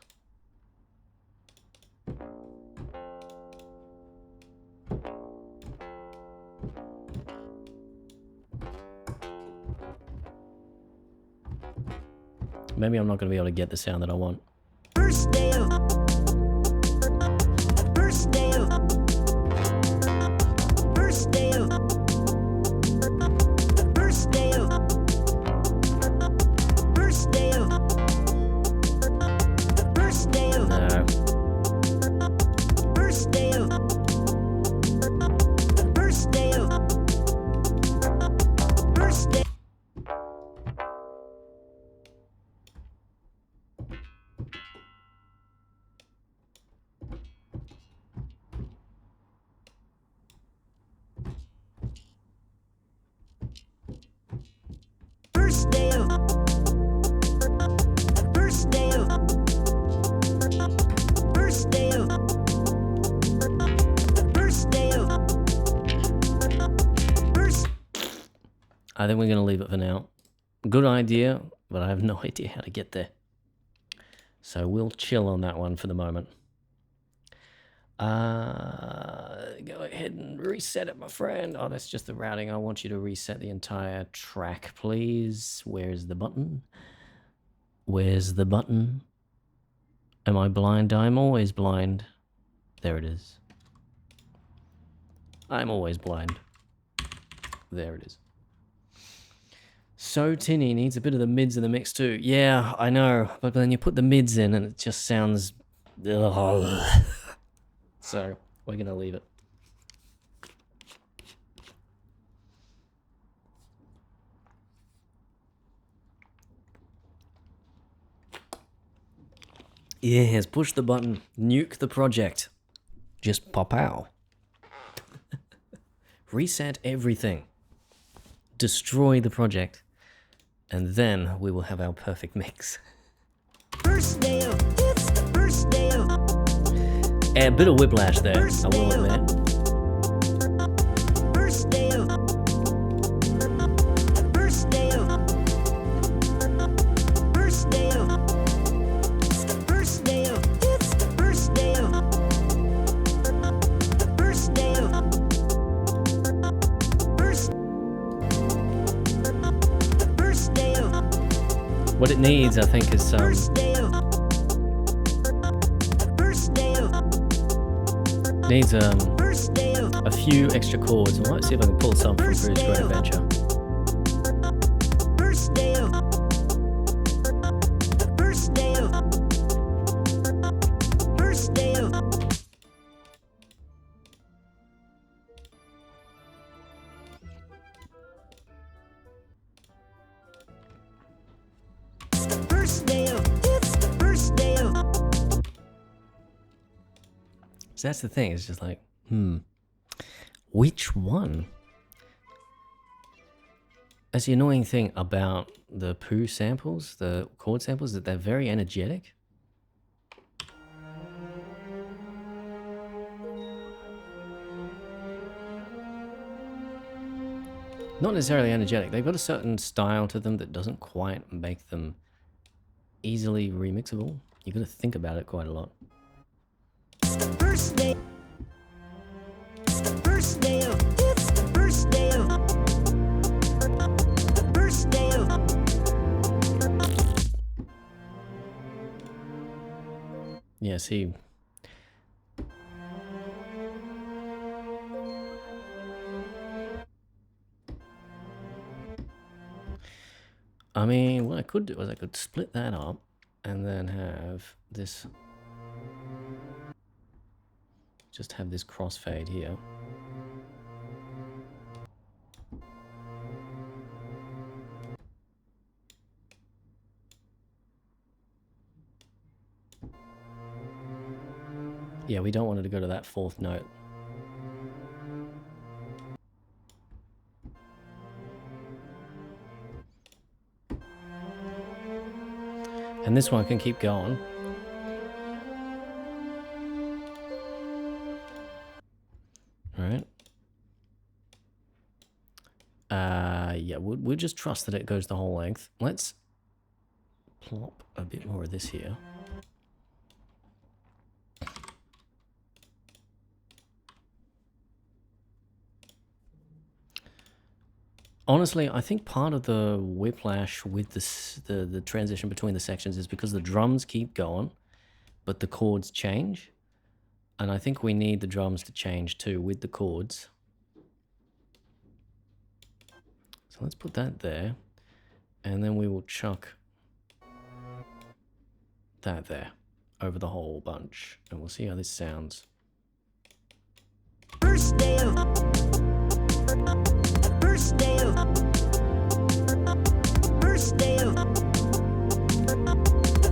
Speaker 1: Maybe I'm not going to be able to get the sound that I want. I think we're going to leave it for now. Good idea, but I have no idea how to get there. So we'll chill on that one for the moment. Go ahead and reset it, my friend. Oh, that's just the routing. I want you to reset the entire track, please. Where's the button? Where's the button? Am I blind? I'm always blind. There it is. I'm always blind. There it is. So tinny, needs a bit of the mids in the mix too. Yeah, I know, but then you put the mids in and it just sounds... Ugh. So, we're going to leave it. Yes, push the button, nuke the project. Just pop out. Reset everything. Destroy the project. And then we will have our perfect mix. A bit of whiplash there, I will admit. What it needs, I think, is some... needs a few extra chords. I might see if I can pull some from Bruce Great Adventure. So that's the thing, it's just like, which one? That's the annoying thing about the poo samples, the chord samples, that they're very energetic. Not necessarily energetic. They've got a certain style to them that doesn't quite make them easily remixable. You've got to think about it quite a lot.
Speaker 7: First day. First day of. It's the first day of. First day of.
Speaker 1: Yeah, see. I mean, what I could do is I could split that up and then have this, just have this crossfade here. Yeah, we don't want it to go to that fourth note. And this one can keep going. All right. Yeah, we'll just trust that it goes the whole length. Let's plop a bit more of this here. Honestly, I think part of the whiplash with the transition between the sections is because the drums keep going, but the chords change. And I think we need the drums to change too with the chords. So let's put that there. And then we will chuck that there over the whole bunch. And we'll see how this sounds.
Speaker 7: First day of. First day of. First day of.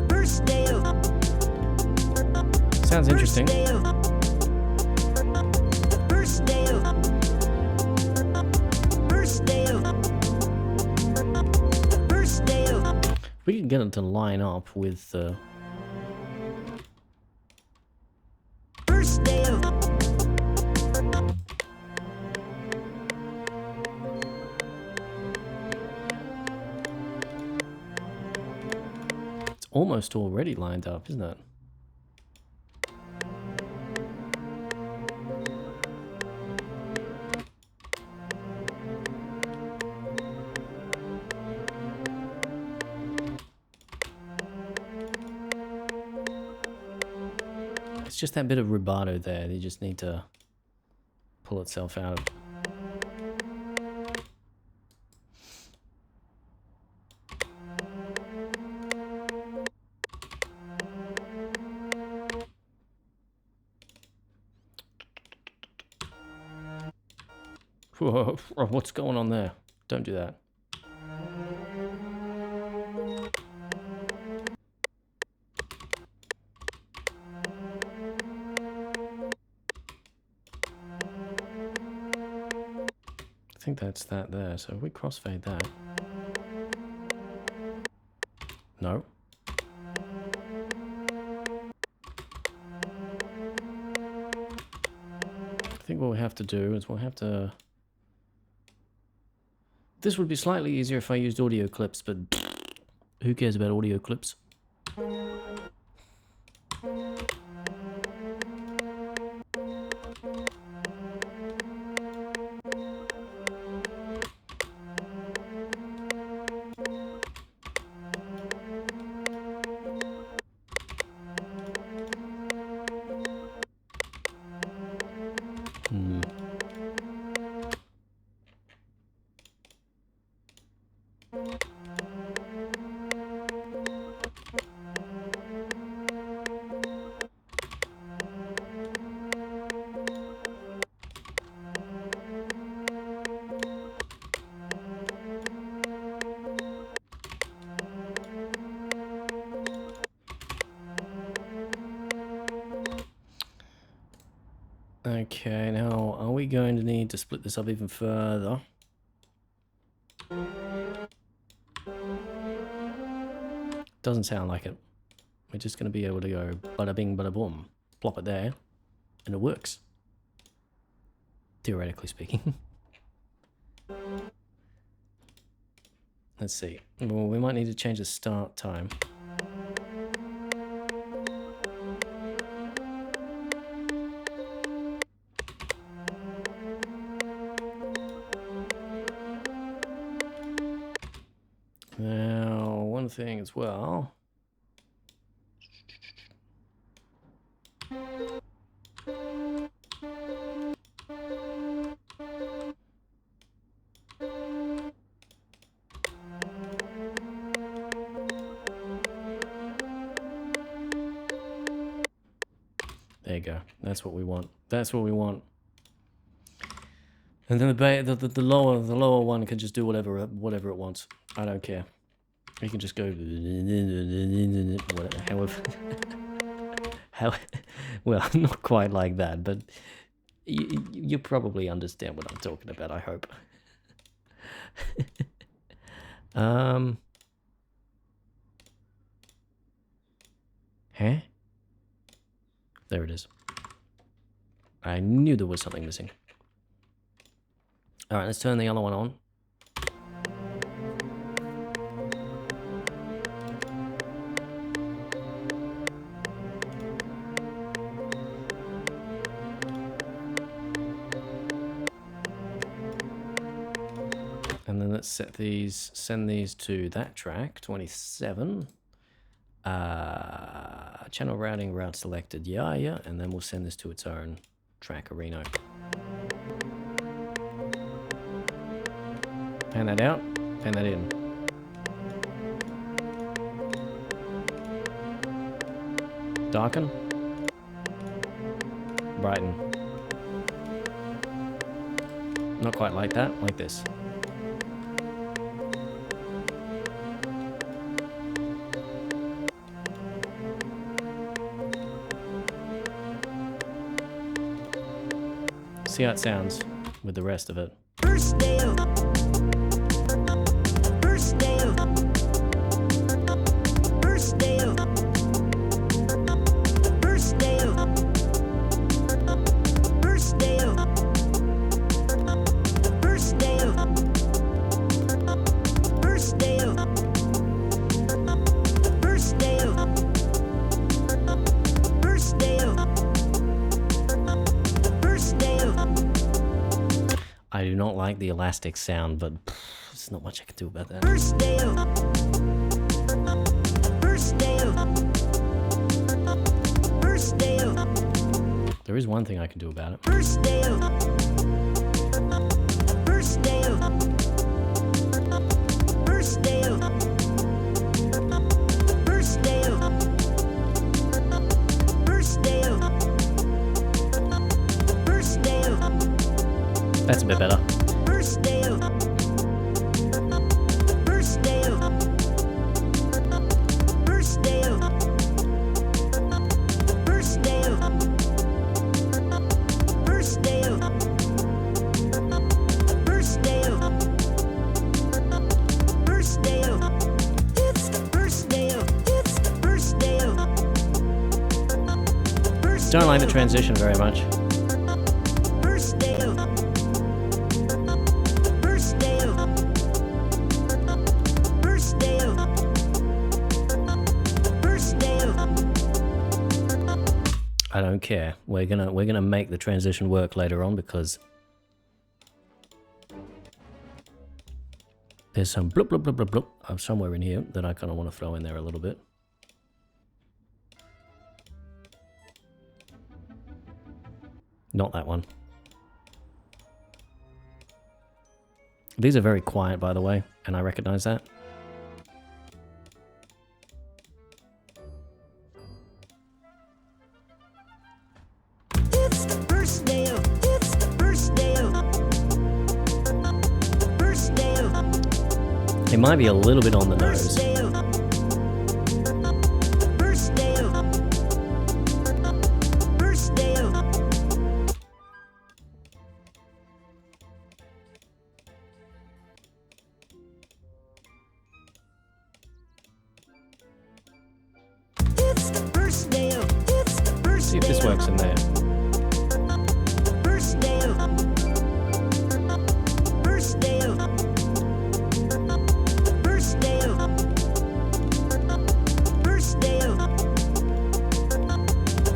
Speaker 7: First day of.
Speaker 1: Sounds interesting.
Speaker 7: First day of. First day of. First day of. First day of.
Speaker 1: We can get it to line up with the...
Speaker 7: First day of.
Speaker 1: It's almost already lined up, isn't it? It's just that bit of rubato there. They just need to pull itself out. Whoa, what's going on there? Don't do that. I think that's that there, so if we crossfade that. No. I think what we have to do is we'll have to... This would be slightly easier if I used audio clips, but who cares about audio clips? Okay, now are we going to need to split this up even further? doesn't sound like it. We're just going to be able to go bada bing, bada boom, plop it there, and it works. Theoretically speaking. Let's see. Well, we might need to change the start time. Now, one thing as well. There you go. That's what we want. That's what we want. And then the lower one can just do whatever it wants. I don't care. You can just go however. Well, not quite like that, but you probably understand what I'm talking about. I hope. Huh? There it is. I knew there was something missing. All right, let's turn the other one on. And then let's set these, send these to that track, 27. Channel routing, route selected, yeah, and then we'll send this to its own track arena. Pan that out, pan that in. Darken. Brighten. Not quite like that, like this. See how it sounds with the rest of it.
Speaker 7: First day of first day of first day of first day of first day of first day of first day of first day of first day of first day of.
Speaker 1: I do not like the elastic sound, but there's not much I can do about that.
Speaker 7: First day of first day of first day of
Speaker 1: There is one thing I can do about it.
Speaker 7: first day of first day of first day of first day of first day of first day of
Speaker 1: That's a bit better.
Speaker 7: first day of first day of first day of first day of first day of first day of first day of it's first day of it's first day of first
Speaker 1: Don't like
Speaker 7: day
Speaker 1: the
Speaker 7: of
Speaker 1: transition very much.
Speaker 7: first day of first day of first day of first day of
Speaker 1: I don't care. We're gonna make the transition work later on because there's some bloop bloop bloop bloop bloop somewhere in here that I kind of want to throw in there a little bit. Not that one. These are very quiet, by the way, and I recognize that.
Speaker 7: it's first day of it's first day of first day of
Speaker 1: It might be a little bit on the
Speaker 7: first
Speaker 1: nose.
Speaker 7: day of first day of first day of
Speaker 1: if this works in there.
Speaker 7: First day of. First day of. First day of. First day of.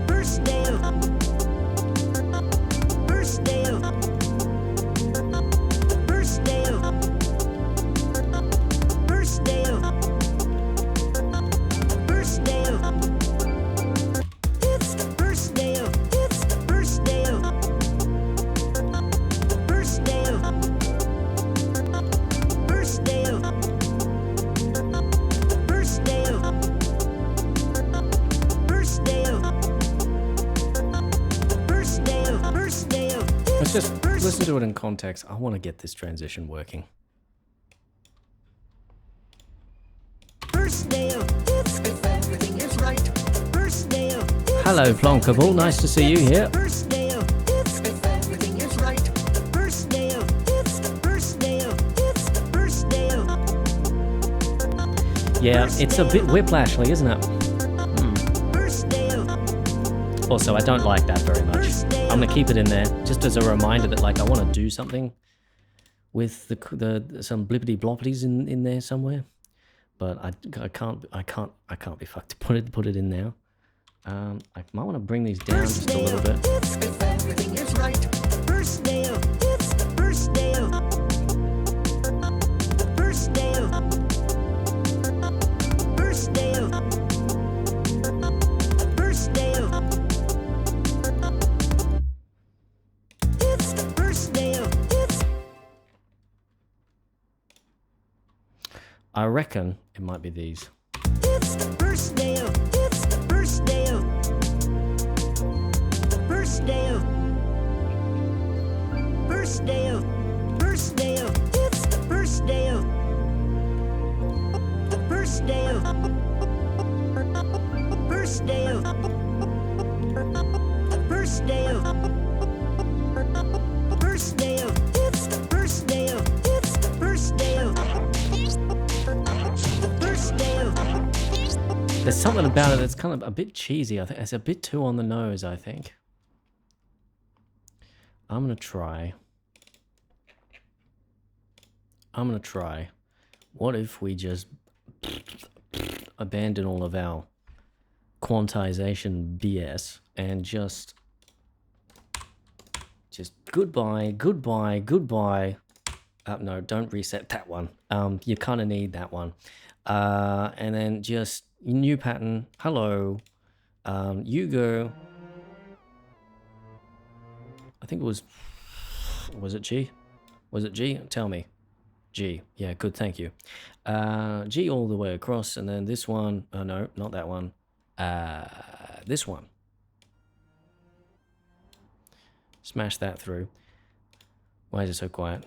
Speaker 7: First day of. First day of. First day of. First day of. First day of. It's the first day of. It's the first day of. First day of. First day of. First day of. First day of. First day of. First day of.
Speaker 1: Let's just listen to it in context. I want to get this transition working.
Speaker 7: First day of. It's if everything is right. First day of.
Speaker 1: Hello, Plonkable. Nice to see you here.
Speaker 7: First day of. It's if everything is right. First day of. It's the first day of. It's the first day of.
Speaker 1: Yeah, it's a bit whiplashly, isn't it?
Speaker 7: First day of.
Speaker 1: Also, I don't like that very much. I'm gonna keep it in there just as a reminder that, like, I want to do something with the some blippity bloppities in there somewhere, but I can't be fucked to put it in now. I might want to bring these down just a little bit.
Speaker 7: It's if everything is right. First day of. It's the first day of. First day of. First day of. First day of. It's the first day of. It's
Speaker 1: I reckon it might be these.
Speaker 7: It's the first day of. It's the first day of. First day of. First day of. First day of. It's the first day of. The first day of. First day of. The first day of. First day of. It's the first day of. It's the first day of. The first day of.
Speaker 1: There's something about it that's kind of a bit cheesy. I think it's a bit too on the nose, I think. I'm gonna try. What if we just abandon all of our quantization BS and just goodbye. No, don't reset that one. You kind of need that one. And then just new pattern. Hello. You go. I think it was it G? Was it G? Tell me. G. Yeah, good, thank you. G all the way across, and then this one. Oh no, not that one. This one. Smash that through. Why is it so quiet?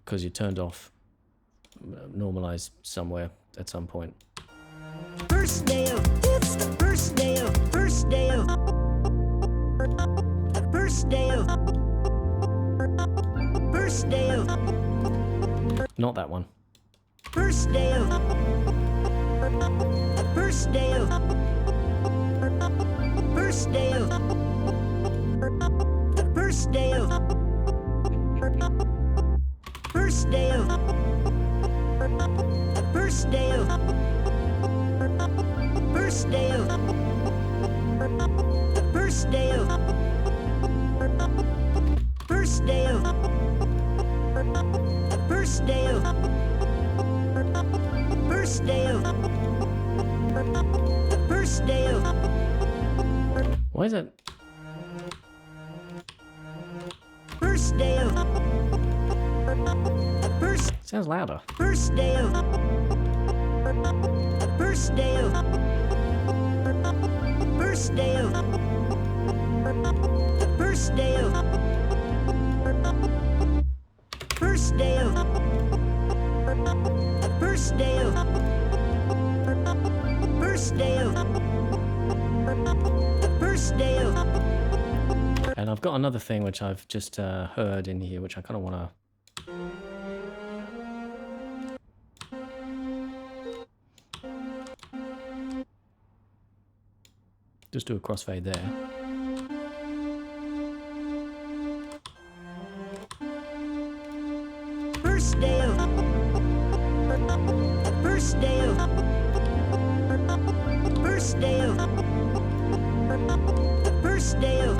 Speaker 1: Because you turned off normalize somewhere at some point.
Speaker 7: First day of. It's the first day of. First day of. First day of. First day of.
Speaker 1: Not that one.
Speaker 7: First day of. First day of. First day of. First day of. First day of. First day of. First day of. First day of. First day of. First day of. First day of. First day of.
Speaker 1: Why is it?
Speaker 7: First day of. First.
Speaker 1: Sounds louder.
Speaker 7: First day of. First day of. First day of. First day of. First day of. First day of. First day of. First day of.
Speaker 1: And I've got another thing which I've just heard in here, which I kind of want to. Just do a crossfade there.
Speaker 7: First day of. First day of. First day of. First day of.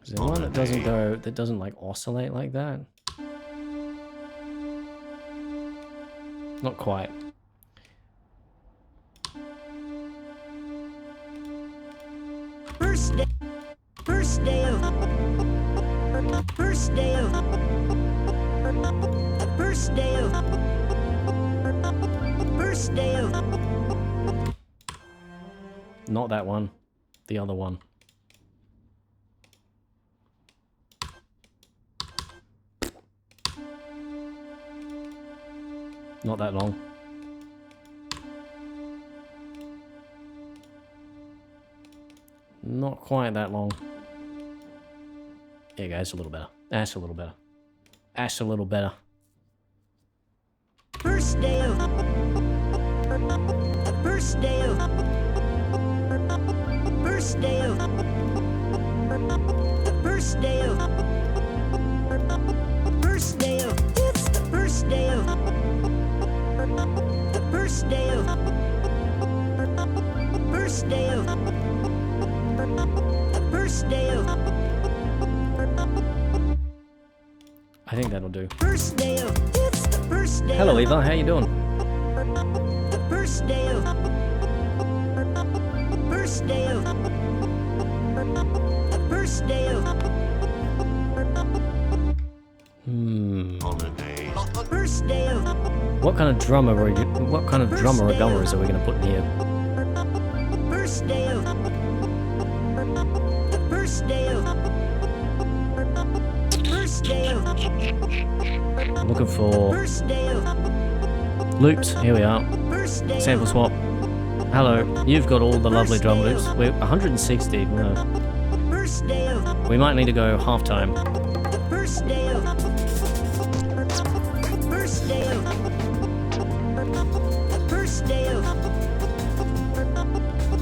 Speaker 1: Is there one that doesn't go, that doesn't like oscillate like that? Not quite.
Speaker 7: First day. First day of. First day of. First day of. First day of.
Speaker 1: Not that one. The other one. Not that long. Not quite that long. There you go, it's a little better. That's a little better. That's a little better.
Speaker 7: First day of. First day of. First day of. First day of. First day of. It's the first day of. The first day of. First day of. The first day of.
Speaker 1: I think that'll do.
Speaker 7: First day of. It's the first day.
Speaker 1: Hello
Speaker 7: of.
Speaker 1: Eva, how you doing?
Speaker 7: The first day of. First day of. The first day of.
Speaker 5: Holidays.
Speaker 7: First day of.
Speaker 1: What kind of drummer are you, what kind of drummer or gummers are we gonna put in here?
Speaker 7: First day of. The first day of. First day of.
Speaker 1: I'm looking for
Speaker 7: First day of.
Speaker 1: loops. Here we are.
Speaker 7: First day
Speaker 1: Sample
Speaker 7: of.
Speaker 1: swap. Hello, you've got all the lovely drum loops. We're 160. No.
Speaker 7: First day of.
Speaker 1: We might need to go half time.
Speaker 7: First day of. First day of. First day of.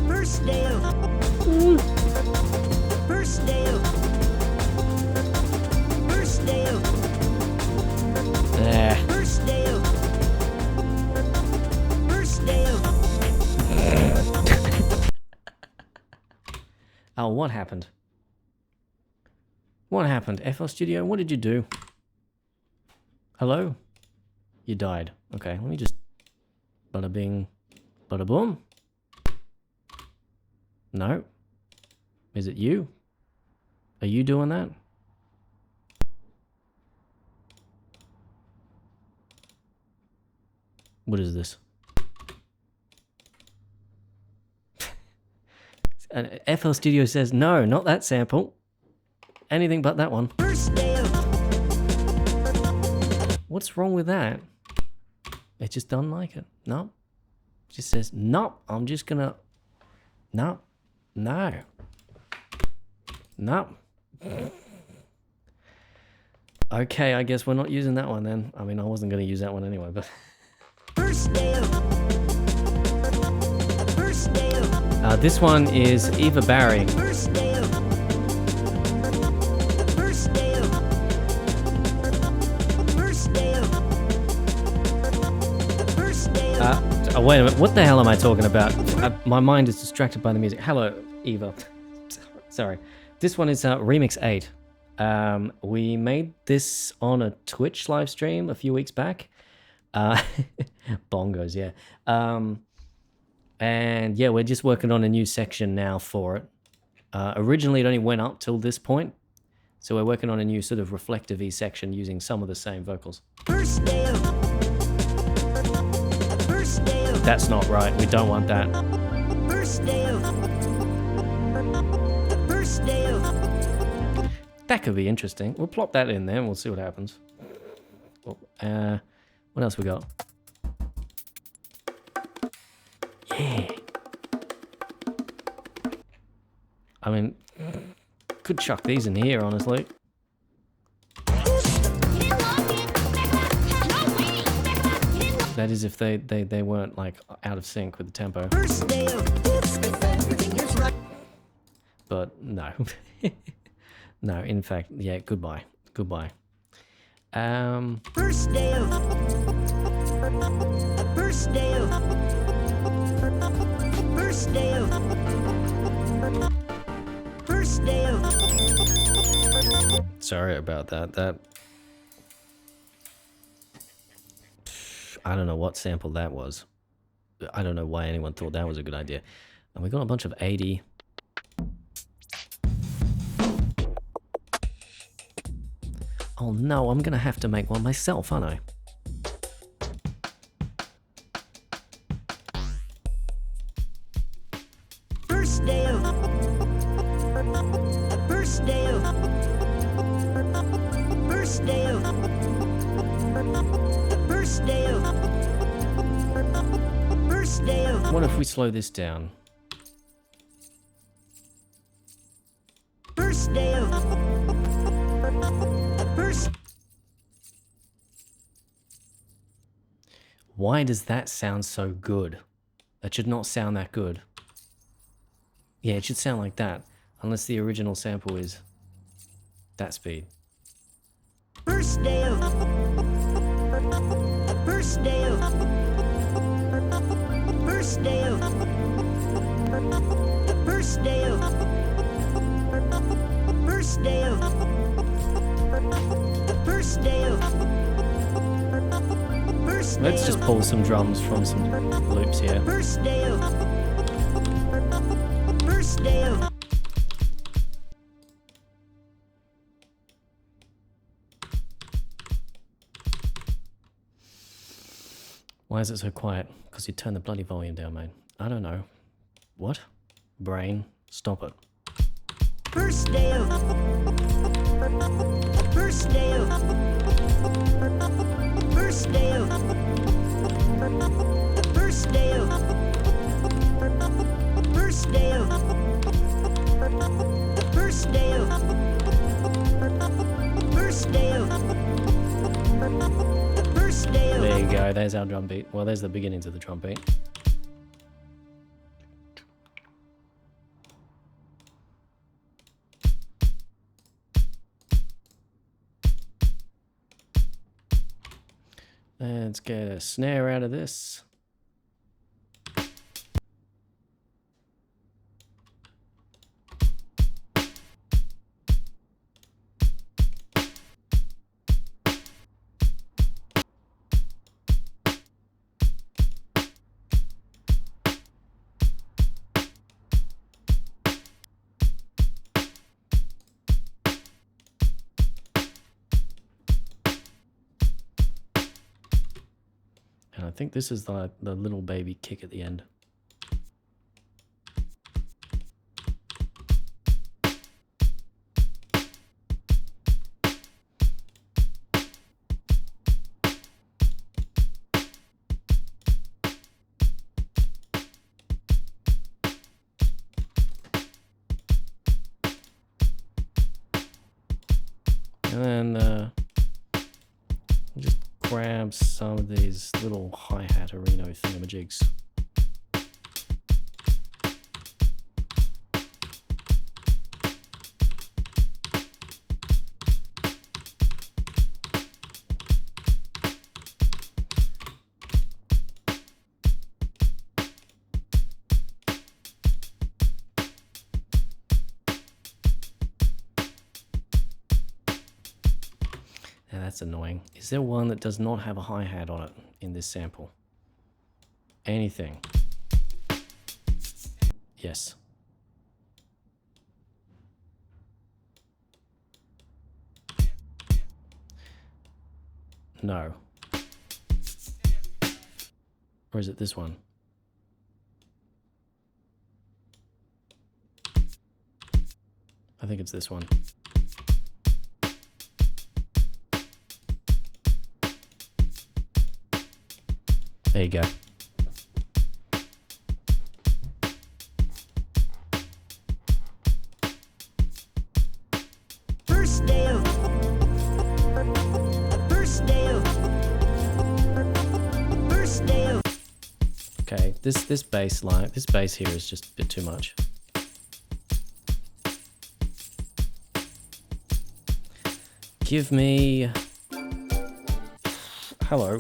Speaker 7: First day of. First day of. First day of.
Speaker 1: There.
Speaker 7: First day of. First day of.
Speaker 1: Oh, what happened? What happened? FL Studio, what did you do? Hello? You died. Okay, let me just... Bada bing, bada boom. No. Is it you? Are you doing that? What is this? And FL Studio says, no, not that sample. Anything but that one.
Speaker 7: First day of.
Speaker 1: What's wrong with that? It just doesn't like it. No. It just says, no, I'm just gonna... No. No. No. Okay, I guess we're not using that one then. I mean, I wasn't gonna use that one anyway, but...
Speaker 7: First day of. First day of.
Speaker 1: this one is Eva Barry.
Speaker 7: First day of. First day of. First day of. First day of.
Speaker 1: Wait a minute, what the hell am I talking about? My mind is distracted by the music. Hello, Eva. Sorry. This one is Remix8. We made this on a Twitch live stream a few weeks back. Bongos, yeah. And yeah, we're just working on a new section now for it. Originally, it only went up till this point. So we're working on a new sort of reflective-y section using some of the same vocals.
Speaker 7: First day of. First day of.
Speaker 1: That's not right. We don't want that.
Speaker 7: First day of. First day of.
Speaker 1: That could be interesting. We'll plop that in there and we'll see what happens. Oh, what else we got? Yeah. I mean, could chuck these in here, honestly. That is if they weren't like out of sync with the tempo.
Speaker 7: First day of hits, if everything is right.
Speaker 1: But no. No, in fact, yeah, goodbye. Goodbye.
Speaker 7: First day of. First day of. First day of. First day of.
Speaker 1: Sorry about that. I don't know what sample that was. I don't know why anyone thought that was a good idea. And we got a bunch of 80. Oh no, I'm gonna have to make one myself, aren't I?
Speaker 7: First day of. First day of. First day of. First day of. First day of.
Speaker 1: What if we slow this down?
Speaker 7: First day of. First.
Speaker 1: Why does that sound so good? That should not sound that good. Yeah, it should sound like that, unless the original sample is that speed.
Speaker 7: First day of. First day of. First day of. First day of. First day of. First day of. First day
Speaker 1: Let's just pull some drums from some loops here.
Speaker 7: First day of. First day of.
Speaker 1: Why is it so quiet? Because you turn the bloody volume down, mate. I don't know. What? Brain, stop it.
Speaker 7: First day of. First day of. First day of. First day of. First day of. First day of. First day of. First day of.
Speaker 1: There you go, there's our drum beat. Well, there's the beginnings of the drum beat. Let's get a snare out of this. And I think this is the little baby kick at the end. And then just grab some of these little hi-hat Areno thingamajigs. Now that's annoying. Is there one that does not have a hi-hat on it in this sample? Anything? Yes. No. Or is it this one? I think it's this one. There you go.
Speaker 7: First day of. First day of. First
Speaker 1: this bass line, this bass here is just a bit too much. Give me... Hello.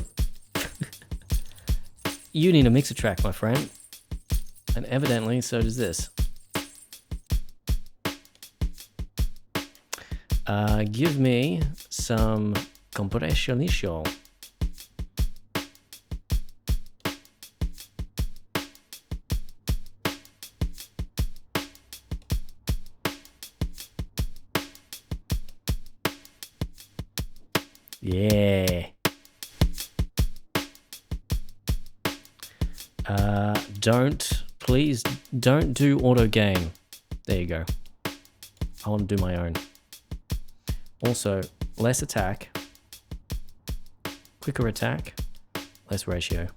Speaker 1: You need a mixer track, my friend. And evidently, so does this. Give me some compressionation. Yeah. Please don't do auto gain. There you go. I want to do my own. Also, less attack, quicker attack, less ratio.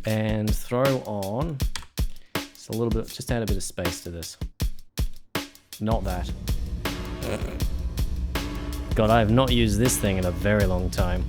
Speaker 1: And throw on just a little bit, just add a bit of space to this. Not that. God, I have not used this thing in a very long time.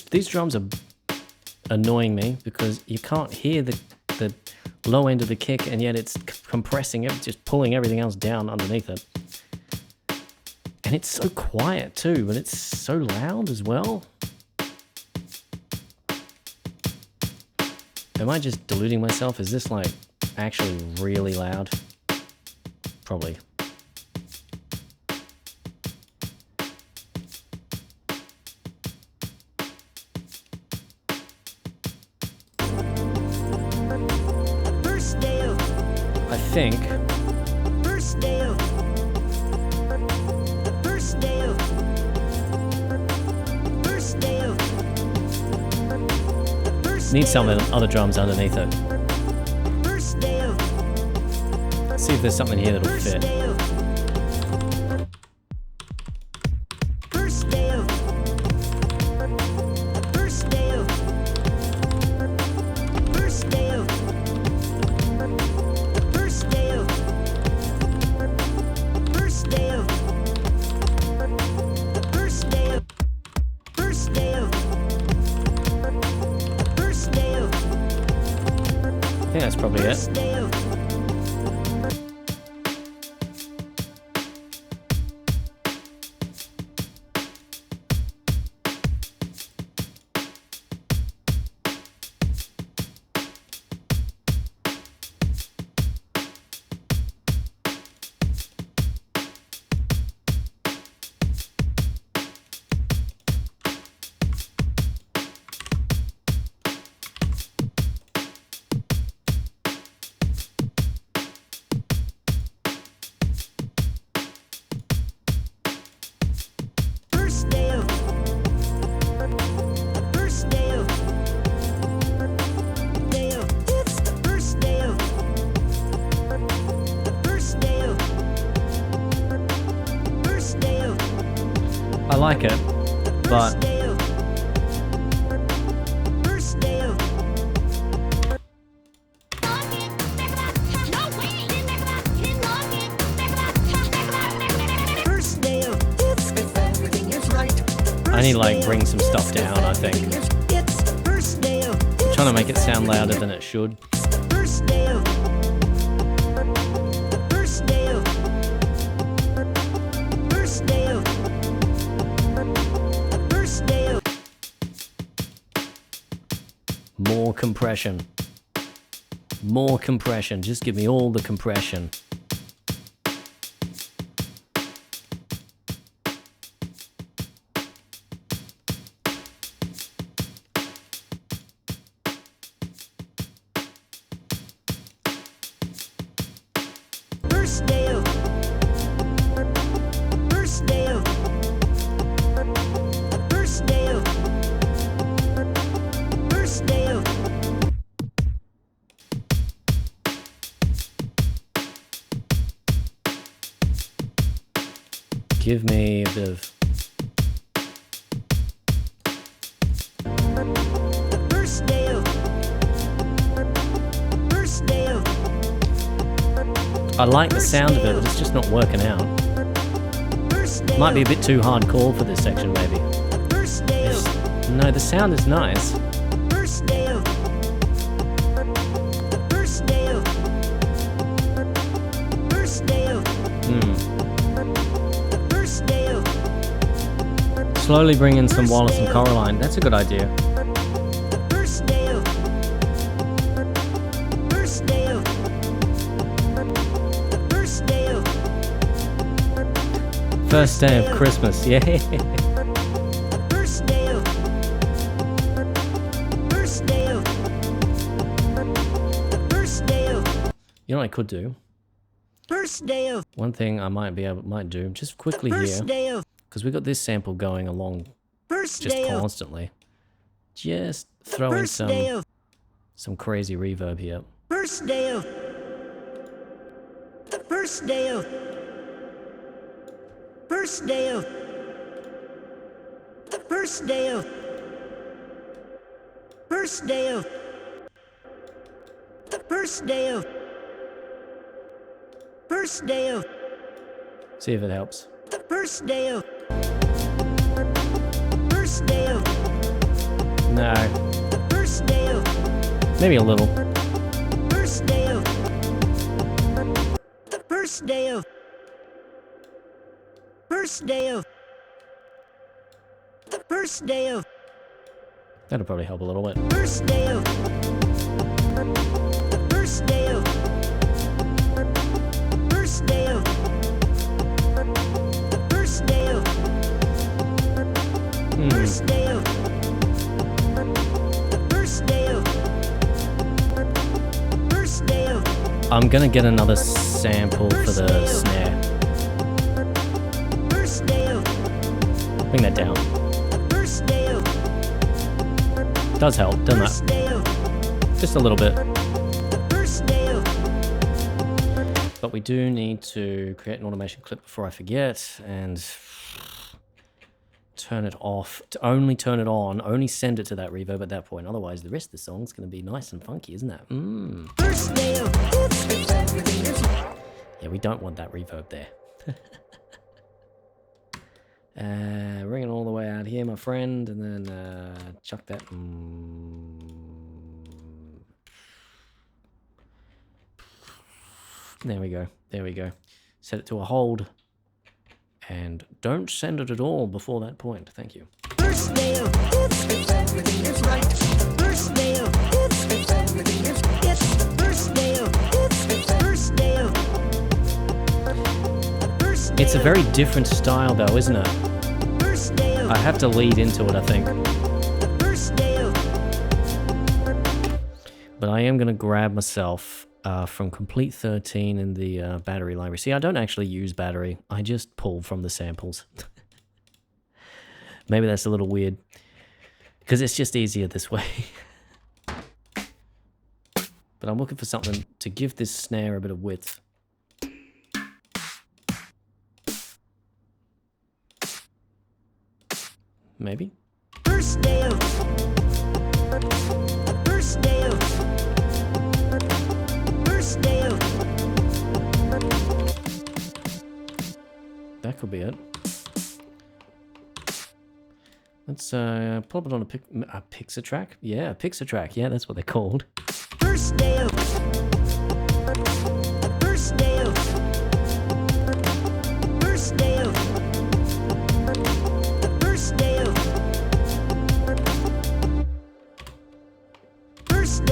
Speaker 1: These drums are annoying me because you can't hear the low end of the kick, and yet it's compressing it, just pulling everything else down underneath it. And it's so quiet too, but it's so loud as well. Am I just deluding myself? Is this like actually really loud? Probably. I think need some other drums underneath it. Let's see if there's something here that'll fit. I think that's probably it. I like it, but I need to like bring some stuff down, I think. I'm trying to make it sound louder than it should. compression. More compression. Just give me all the compression.
Speaker 7: First day of first day of first day of first day of
Speaker 1: Give me a bit of...
Speaker 7: first day of first day of
Speaker 1: I like the sound of it, but it's just not working out.
Speaker 7: first day
Speaker 1: Might be a
Speaker 7: of
Speaker 1: bit too hardcore for this section, maybe.
Speaker 7: first day of
Speaker 1: No, the sound is nice.
Speaker 7: first day of first day of first day of first day of
Speaker 1: Slowly bring in some Wallace and Coraline. That's a good idea.
Speaker 7: first day of first day of first day of
Speaker 1: First day of Christmas, yeah.
Speaker 7: first day of first day of first day of
Speaker 1: You know what I could do?
Speaker 7: first day of
Speaker 1: One thing I might do, just quickly
Speaker 7: first
Speaker 1: here,
Speaker 7: day of
Speaker 1: because we got this sample going along
Speaker 7: first
Speaker 1: just
Speaker 7: day of
Speaker 1: constantly. Just throw in
Speaker 7: first day of
Speaker 1: some crazy reverb here.
Speaker 7: first day of the first day of first day of the first day of first day of the first day of first day of
Speaker 1: See if it helps.
Speaker 7: the first day of first day of
Speaker 1: No,
Speaker 7: the first day of
Speaker 1: maybe a little.
Speaker 7: first day of the first day of first day of the first day of
Speaker 1: That'll probably help a little bit.
Speaker 7: first day of the first day of first day of the first day of first day of the first day of first day of
Speaker 1: I'm gonna get another sample for the snare.
Speaker 7: first day of
Speaker 1: Bring that down.
Speaker 7: the first day of
Speaker 1: Does help, doesn't
Speaker 7: first
Speaker 1: it?
Speaker 7: day of
Speaker 1: Just a little bit.
Speaker 7: the first day of
Speaker 1: But we do need to create an automation clip before I forget and turn it off. To only turn it on, only send it to that reverb at that point. Otherwise, the rest of the song's going to be nice and funky, isn't it?
Speaker 7: first day of
Speaker 1: Yeah, we don't want that reverb there. Bring it all the way out here, my friend, and then chuck that. There we go. There we go. Set it to a hold. And don't send it at all before that point. Thank you.
Speaker 7: first day of everything is right. First day of everything is yes. First day of first day of first day
Speaker 1: It's a very different style, though, isn't it?
Speaker 7: first day of
Speaker 1: I have to lead into it, I think.
Speaker 7: first day of
Speaker 1: But I am going to grab myself from Complete 13 in the battery library. See, I don't actually use battery. I just pull from the samples. Maybe that's a little weird. Because it's just easier this way. But I'm looking for something to give this snare a bit of width. Maybe?
Speaker 7: first day of first day of first day of
Speaker 1: That could be it. Let's pull it on a Pixar track. Yeah, a Pixar track. Yeah, that's what they're called.
Speaker 7: first day of first day of first day of first day of first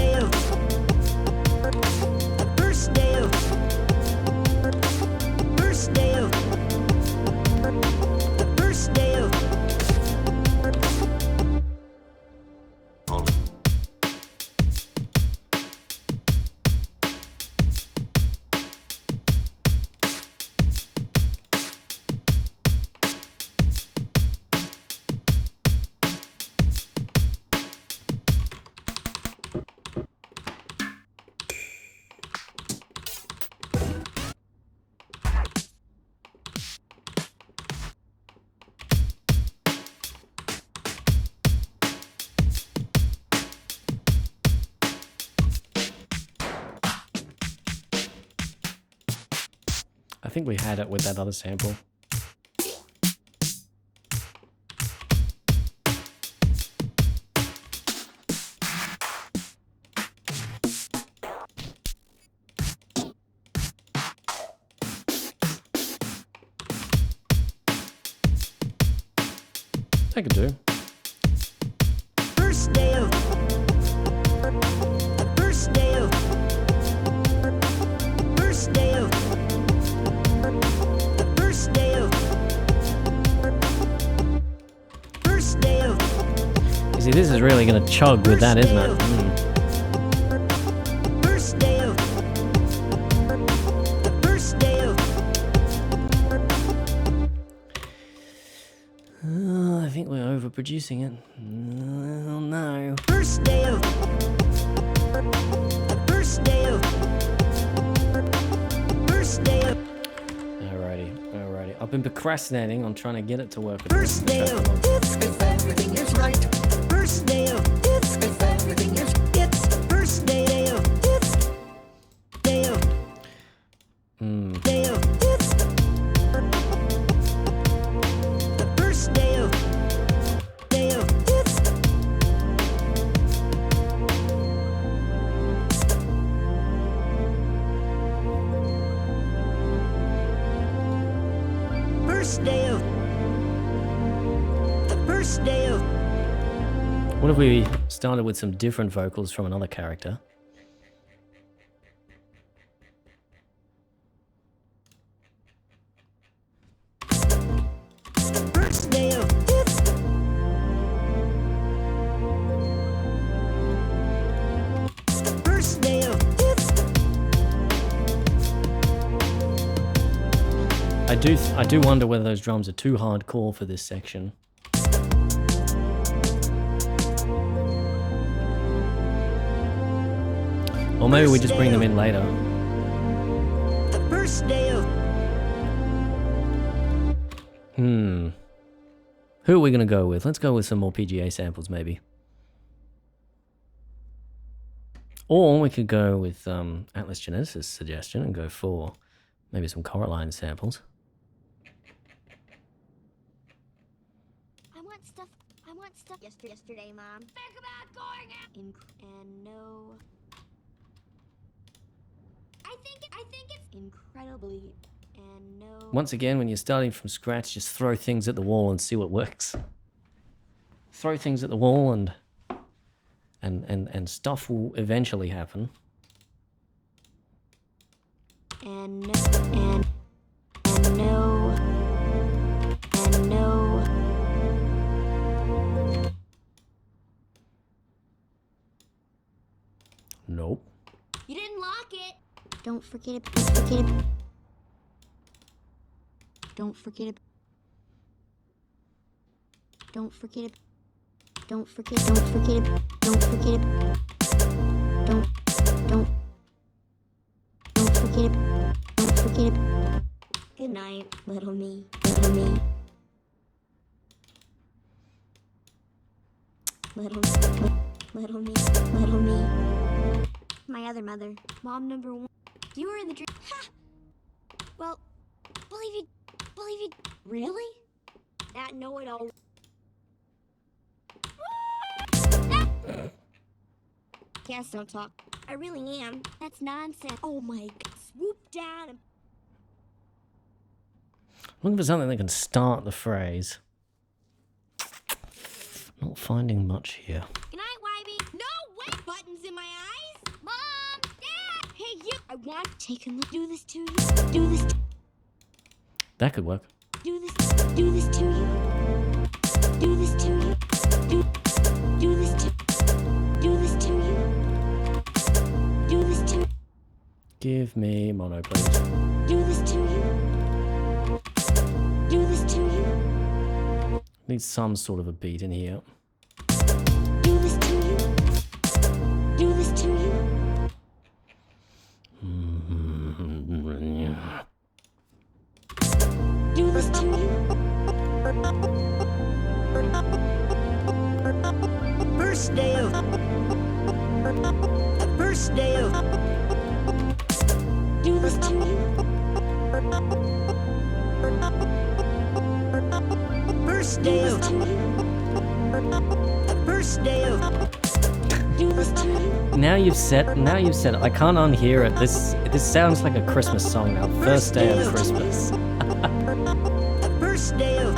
Speaker 1: I think we had it with that other sample. I could do.
Speaker 7: First day of. The first day of. First day of. The first day of. First day of.
Speaker 1: You see, this is really going to chug with that, isn't it?
Speaker 7: First day of. The first day of.
Speaker 1: I think we're overproducing it. Oh no.
Speaker 7: First day of. The first day of. First day of.
Speaker 1: Alrighty. I've been procrastinating on trying to get it to work.
Speaker 7: First day of. It's if everything is right. First day of. It's if everything is. It's first day of. It's day of. Day of. It's the first day of. Day of. It's first day of. The first day of.
Speaker 1: What if we started with some different vocals from another character?
Speaker 7: First day of. It's first day of. It's
Speaker 1: I do wonder whether those drums are too hardcore for this section. Or maybe we just bring them in later.
Speaker 7: the first day of.
Speaker 1: Who are we going to go with? Let's go with some more PGA samples, maybe. Or we could go with Atlas Genesis' suggestion and go for maybe some Coraline samples.
Speaker 4: I want stuff yesterday, Mom. Think about going out. And no. I think it's incredibly and no.
Speaker 1: Once again, when you're starting from scratch, just throw things at the wall and see what works. Throw things at the wall and stuff will eventually happen.
Speaker 4: And no. And no. And no.
Speaker 1: Nope.
Speaker 4: You didn't lock it. Don't forget it. Don't forget it. Don't forget it. Don't forget it. Don't forget. Don't forget it. Don't forget it. Don't forget it. Don't forget it. Good night, little me. Little me. Little me. Little me. My other mother. Mom number one. You were in the dream. Ha! Well, believe you. Really? That know-it-all. Yes, don't talk. I really am. That's nonsense. Oh my God. Swoop down and...
Speaker 1: Looking for something that can start the phrase. Not finding much here.
Speaker 4: Good night, Wybie. No way! Buttons in my eyes? Mom! Dad! Hey, you! I want to take a look. Do this to you. Do this to...
Speaker 1: That could work.
Speaker 4: Do this to you. Do this to you. Do this to... Do this to you. Do this to...
Speaker 1: Give me mono, please.
Speaker 4: Do this to you. Do this to you.
Speaker 1: Need some sort of a beat in here.
Speaker 4: Do this to you. Do this to you. Do this to you.
Speaker 7: First day of. The first day of.
Speaker 4: Do this to you.
Speaker 7: day of. The first day of.
Speaker 1: Now you've said it. I can't unhear it. This sounds like a Christmas song now. First day of Christmas.
Speaker 7: The first day of.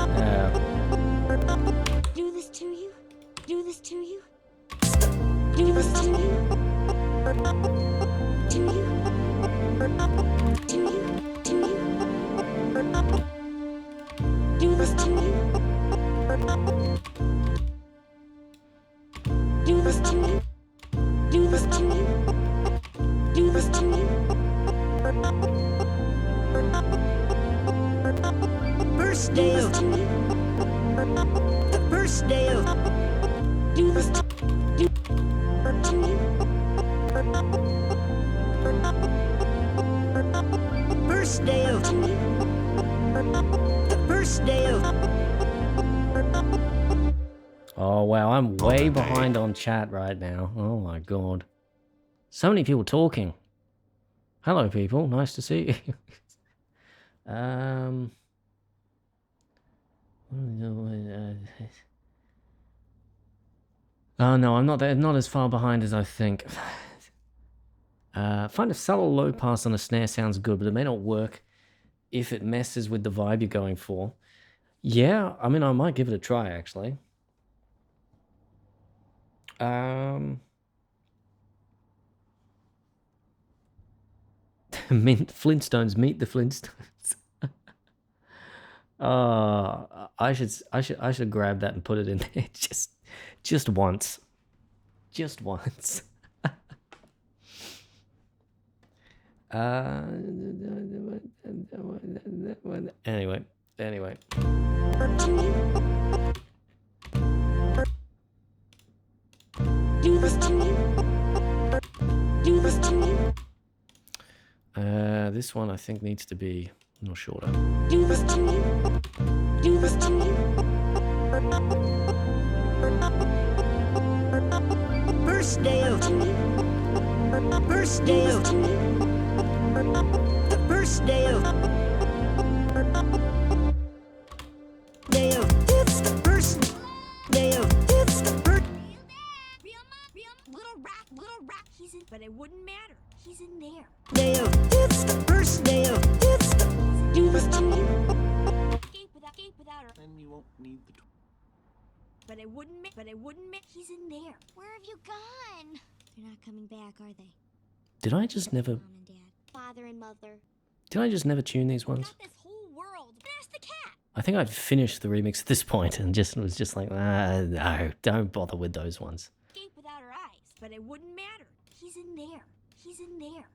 Speaker 4: Do this to you? Do this to you? Do this to you? To you? To you? To you? Do this to you? Do this to you? Do this to you? Do this to you?
Speaker 7: First day of. The first day of.
Speaker 4: Do this to you?
Speaker 7: First day of. The first day of.
Speaker 1: Oh wow, I'm way behind on chat right now. Oh my god. So many people talking. Hello people, nice to see you. Oh no, I'm not as far behind as I think. Find a subtle low pass on a snare sounds good, but it may not work if it messes with the vibe you're going for. Yeah, I mean I might give it a try actually. Flintstones, meet the Flintstones. I should grab that and put it in there just once. Just once. Anyway.
Speaker 4: Do this to you? Do this to you?
Speaker 1: This one I think needs to be no shorter.
Speaker 4: Do this to you? Do this to you?
Speaker 7: First day of. First day of. The first day of. Day of. It's the first day of. It's the first.
Speaker 4: Little rat, he's in, but it wouldn't matter. He's in there.
Speaker 7: Day of. It's the first day of. It's the.
Speaker 4: Do this to you? Escape without her.
Speaker 5: Then you won't need the
Speaker 4: But it wouldn't he's in there.
Speaker 3: Where have you gone?
Speaker 4: They're not coming back, are they?
Speaker 1: Did I just never
Speaker 4: Mom and Dad.
Speaker 3: Father and mother.
Speaker 1: tune these ones?
Speaker 4: Got this whole world. Ask the cat.
Speaker 1: I think I'd finished the remix at this point and was just like, no, don't bother with those ones.
Speaker 4: Escape without her eyes, but it wouldn't matter. He's in there. He's in there.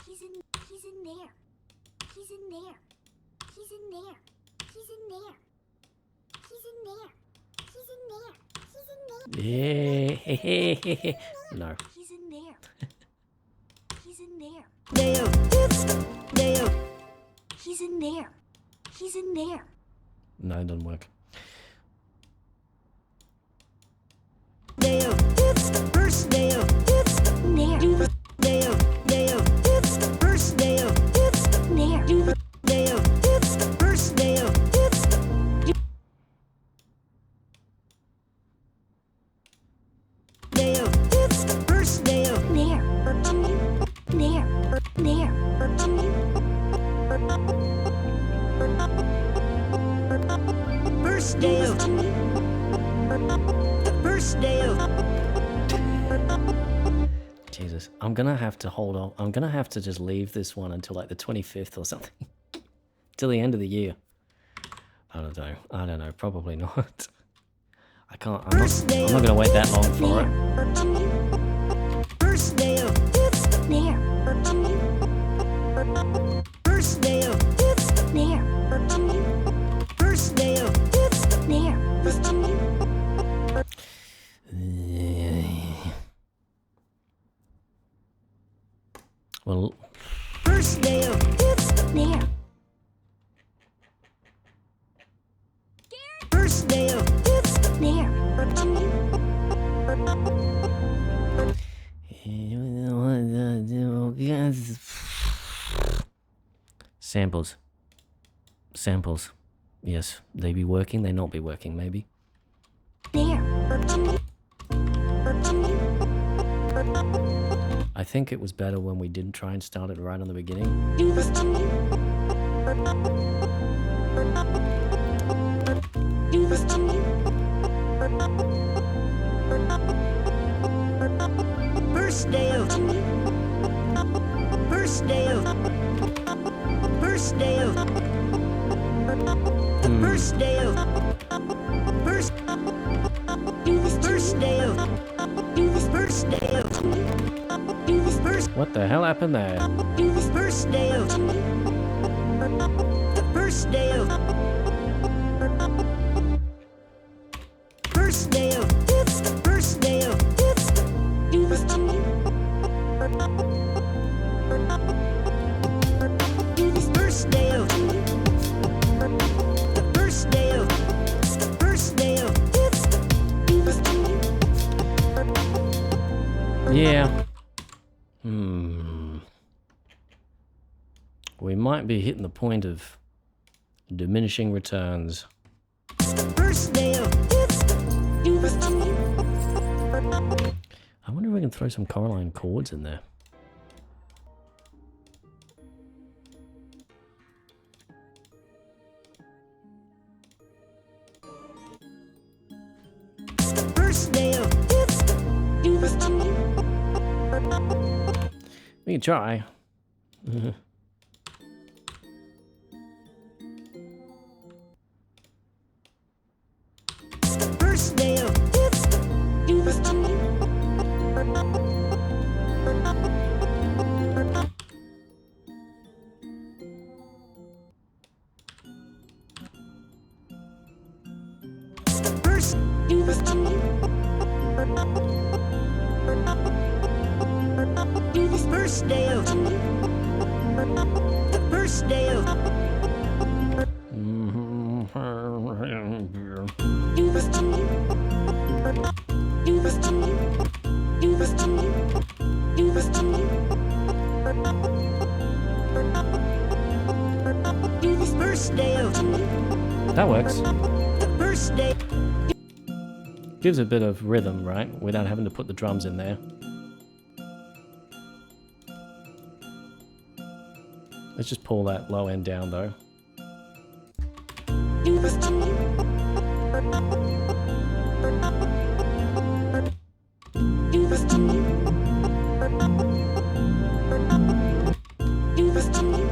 Speaker 4: He's in there. He's in there. He's in there. He's in there. He's in there. He's in there. He's in there.
Speaker 1: Yeah. No.
Speaker 4: He's in there. He's in there.
Speaker 7: Day of. It's the day of.
Speaker 4: He's in there. He's in there.
Speaker 1: No, it doesn't work.
Speaker 7: Day of. It's the first day of. It's the
Speaker 4: In there. Do the
Speaker 7: day of. Day of. It's the first day of. It's the
Speaker 4: there. Do the
Speaker 7: day of. It's the first day of. It's the day of. It's the first day of.
Speaker 4: there. There. There.
Speaker 7: First day of. The first day of.
Speaker 1: Jesus, I'm gonna have to hold on. I'm gonna have to just leave this one until like the 25th or something. Till the end of the year. I don't know. Probably not. I can't. I'm not gonna wait that long for it.
Speaker 7: First day of. It's the
Speaker 4: There.
Speaker 7: first day of. It's the
Speaker 4: There.
Speaker 7: first day of. It's the
Speaker 4: There.
Speaker 1: Well,
Speaker 7: first day of. It's the
Speaker 4: There.
Speaker 7: first day of. It's the
Speaker 4: There.
Speaker 1: samples. samples. Yes, they be working, they not be working, maybe.
Speaker 4: There.
Speaker 1: I think it was better when we didn't try and start it right on the beginning.
Speaker 4: Do this to me. Do this to me.
Speaker 7: First day of. First day of. First day of. The first day of. First.
Speaker 4: Do this to
Speaker 7: First
Speaker 4: me.
Speaker 7: day of.
Speaker 4: Do this
Speaker 7: First day of.
Speaker 4: Do this
Speaker 7: First.
Speaker 1: What the hell happened there?
Speaker 4: Do this
Speaker 7: First day of.
Speaker 4: to me.
Speaker 7: The first day of. First day of. It's the first day of. It's
Speaker 4: Do this to me. Do this
Speaker 7: first day of. The first day of. It's the first day of. It's
Speaker 4: Do this to me.
Speaker 1: Yeah. We might be hitting the point of diminishing returns.
Speaker 7: the first day of. It's
Speaker 4: Do this to me.
Speaker 1: I wonder if we can throw some Coraline chords in there.
Speaker 7: the first day of. It's
Speaker 4: Do this to me.
Speaker 1: We can try.
Speaker 7: the first day of. It's
Speaker 4: Do this to me.
Speaker 7: the first.
Speaker 4: Do this to me. Do this
Speaker 7: First day of. The first day of.
Speaker 4: Do this to me. Do this to me. Do this to me. Do this to me. Do this
Speaker 7: First day of.
Speaker 1: That works.
Speaker 7: The first day.
Speaker 1: Gives a bit of rhythm, right? Without having to put the drums in there. Let's just pull that low end down though.
Speaker 4: Do this to me. Do this to me. Do this to me.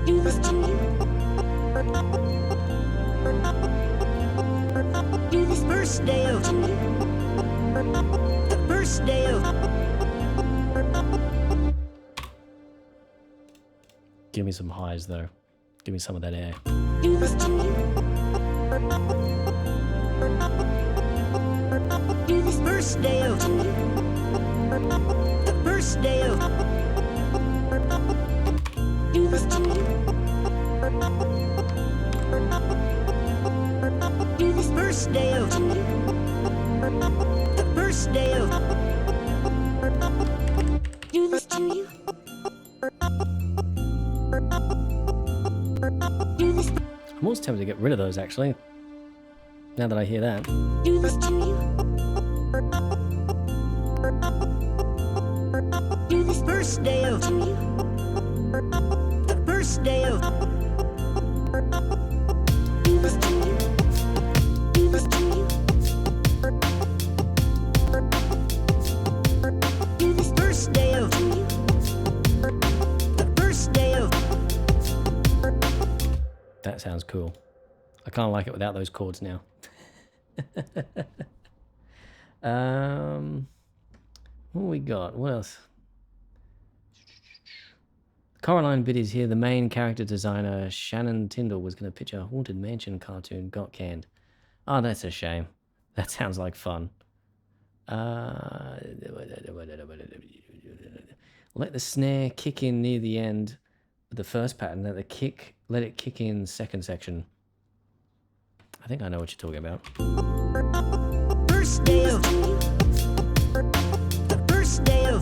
Speaker 4: Do this to me. Do this
Speaker 7: First day of. The first day of.
Speaker 1: Give me some highs though. Give me some of that air.
Speaker 4: Do this to me. Do this
Speaker 7: First day of. The first day of.
Speaker 4: Do this to me. Do this
Speaker 7: First day of. The first day of.
Speaker 4: do this to you. Do this
Speaker 1: I'm almost tempted to get rid of those actually. Now that I hear that.
Speaker 4: do this to you. Do this
Speaker 7: First day of.
Speaker 4: to you.
Speaker 7: The first day of.
Speaker 4: Do this to you. Do this to you. Do this
Speaker 7: First day of.
Speaker 4: to you.
Speaker 7: The first day of.
Speaker 1: That sounds cool. I kind of like it without those chords now. What we got? What else? Coraline bit is here. The main character designer, Shannon Tyndall, was going to pitch a Haunted Mansion cartoon. Got canned. Oh, that's a shame. That sounds like fun. Let the snare kick in near the end of the first pattern. Let it kick in second section. I think I know what you're talking about.
Speaker 7: First day of. The first day of.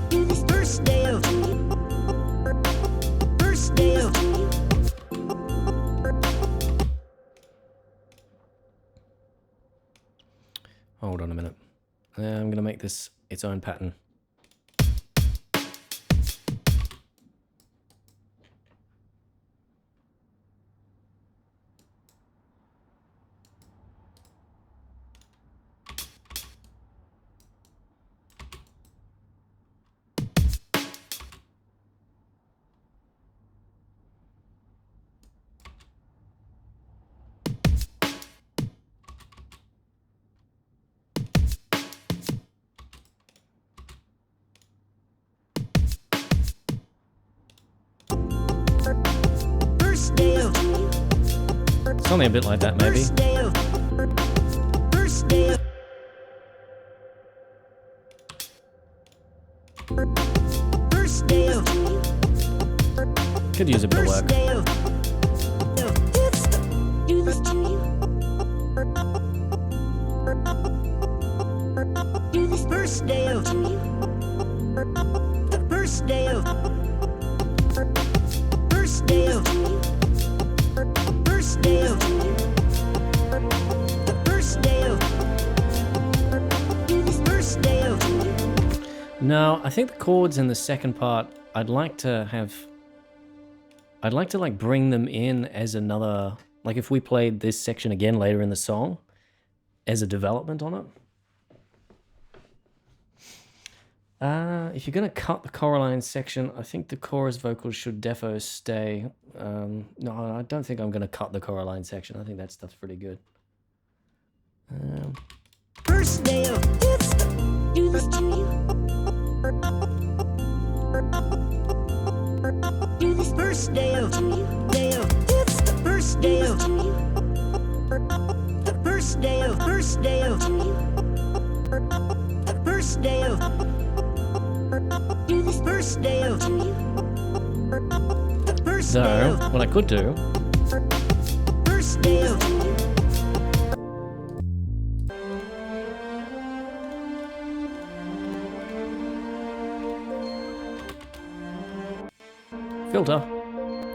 Speaker 4: Do this
Speaker 7: First day of. First day
Speaker 1: I'm gonna make this its own pattern.
Speaker 7: First day of,
Speaker 1: Something a bit like that, maybe.
Speaker 7: first day of, first day of, first day of,
Speaker 1: Could use a bit of
Speaker 7: first
Speaker 1: work.
Speaker 7: day of, it's
Speaker 4: Do this to you. Do this
Speaker 7: first day of,
Speaker 4: to you.
Speaker 7: first day of, first day of, first day of, first day of,
Speaker 4: Do this
Speaker 7: first day of,
Speaker 1: No, I think the chords in the second part, I'd like to like bring them in as another, like if we played this section again later in the song as a development on it. If you're gonna cut the Coraline section, I think the chorus vocals should defo stay. No, I don't think I'm gonna cut the Coraline section. I think that stuff's pretty good.
Speaker 7: first day of, it's
Speaker 4: Do this to you. Do this
Speaker 7: first day of,
Speaker 4: to you.
Speaker 7: it's first day of,
Speaker 4: To you.
Speaker 7: first day of, first day of, first day of,
Speaker 4: Do this
Speaker 7: first day of,
Speaker 4: to you.
Speaker 7: first day
Speaker 1: So,
Speaker 7: of,
Speaker 1: what I could do,
Speaker 7: first day of,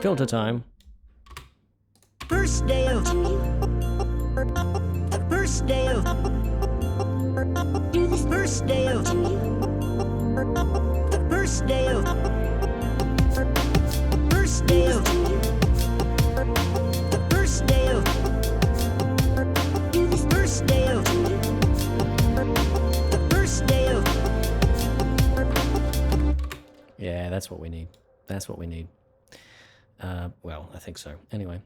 Speaker 1: filter time.
Speaker 7: first day of, first day of,
Speaker 4: Do this
Speaker 7: first day of,
Speaker 4: to you.
Speaker 7: first day of, first day of, first day of,
Speaker 4: Do this
Speaker 7: first day of, first day of,
Speaker 1: Yeah, that's what we need. That's what we need. Well, I think so. Anyway,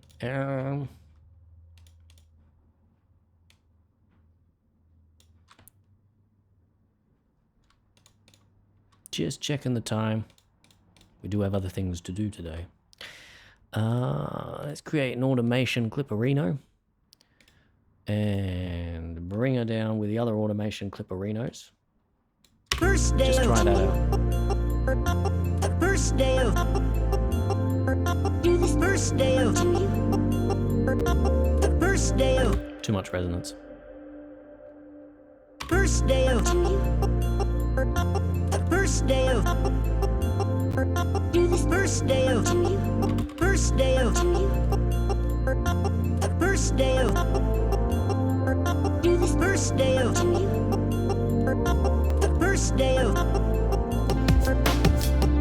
Speaker 1: just checking the time. We do have other things to do today. Let's create an automation clipperino and bring her down with the other automation clipperinos.
Speaker 7: first day
Speaker 1: Just
Speaker 7: of,
Speaker 1: try that out.
Speaker 7: first day of,
Speaker 4: Do this
Speaker 7: first day of,
Speaker 4: to you.
Speaker 7: first day of,
Speaker 1: Too much resonance.
Speaker 7: first day of,
Speaker 4: To you.
Speaker 7: first day of,
Speaker 4: Do this
Speaker 7: first day of,
Speaker 4: to you.
Speaker 7: first day of,
Speaker 4: To you.
Speaker 7: first day of,
Speaker 4: Do this
Speaker 7: first day of,
Speaker 4: to you.
Speaker 7: first day of,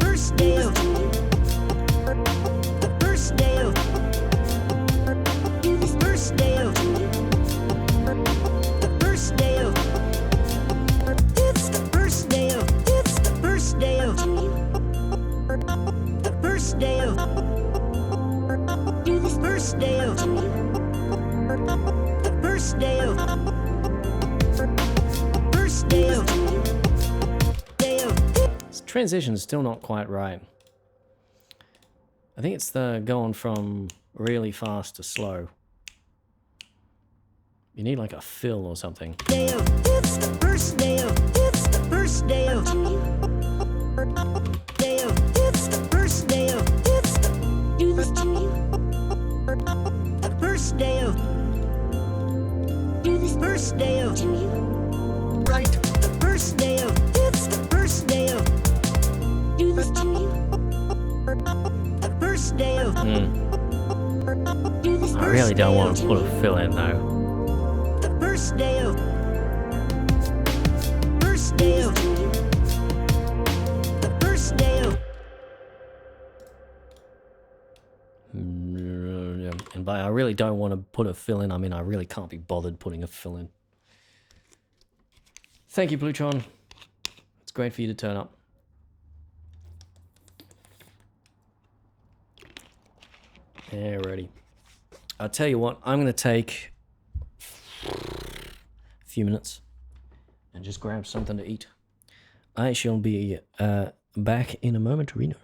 Speaker 7: first day of, first day of,
Speaker 4: Do this
Speaker 7: first day of, first day of, it's first day of, it's first day of,
Speaker 4: to you.
Speaker 7: first day of,
Speaker 4: Do this
Speaker 7: first day of,
Speaker 4: to you.
Speaker 7: first day of, first day of, day of,
Speaker 1: This transition's still not quite right. I think it's the going from really fast to slow. You need like a fill or something.
Speaker 7: day of, it's first day of, it's first day of, day of, it's first day of, it's
Speaker 4: Do this to you.
Speaker 7: first day of,
Speaker 4: Do this
Speaker 7: first day of,
Speaker 4: to you.
Speaker 7: right, first day of, it's first day of,
Speaker 4: Do this to you.
Speaker 7: first day of,
Speaker 4: Do this
Speaker 1: I really don't want to put a fill in though.
Speaker 7: first day of,
Speaker 1: in, but I really don't want to put a fill in. I mean, I really can't be bothered putting a fill in. Thank you, Plutron. It's great for you to turn up. Alrighty. I'll tell you what, I'm going to take a few minutes and just grab something to eat. I shall be back in a moment, Reno.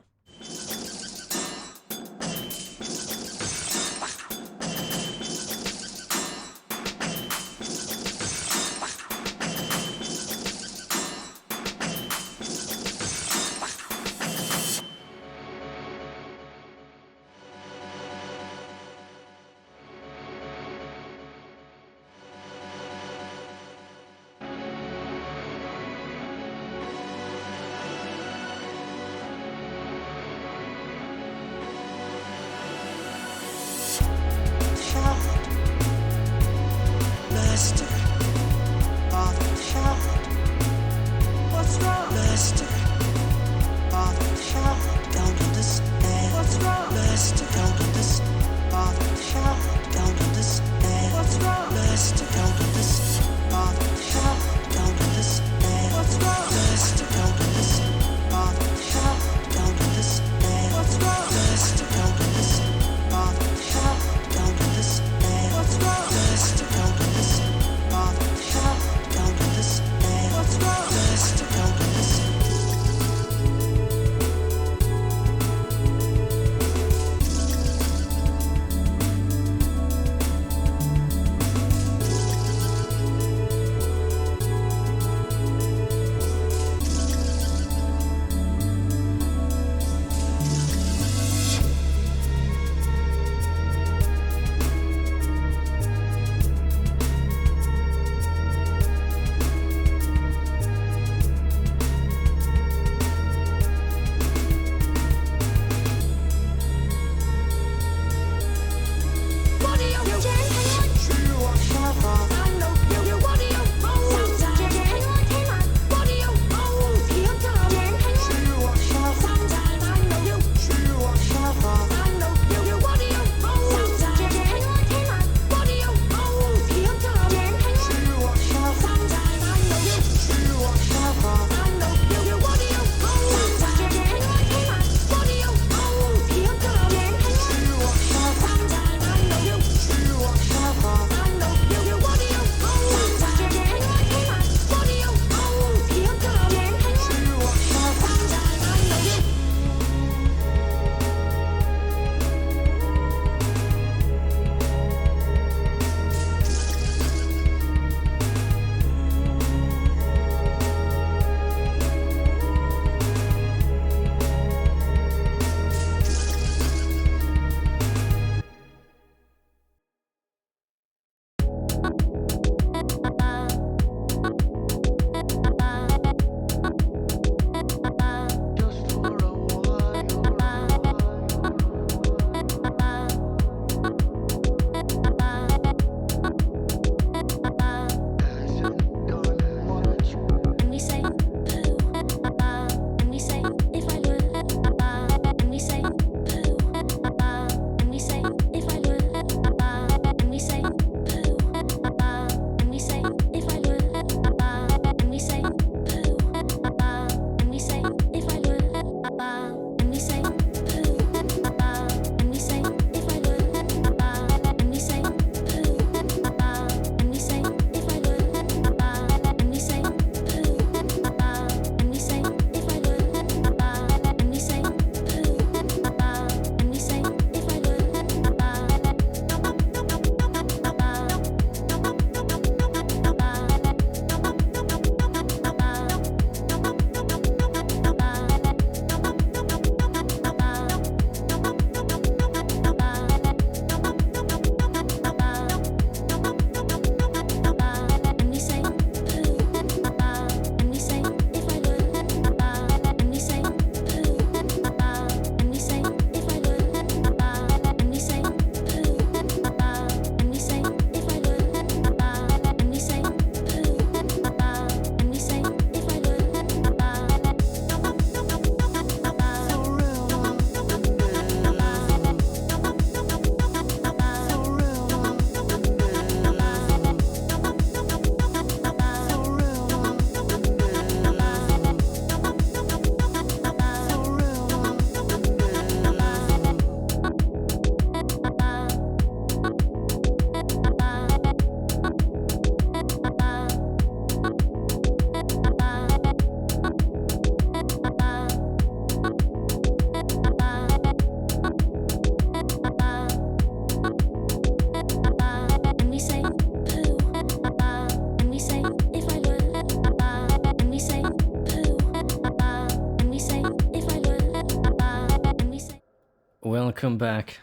Speaker 1: Welcome back.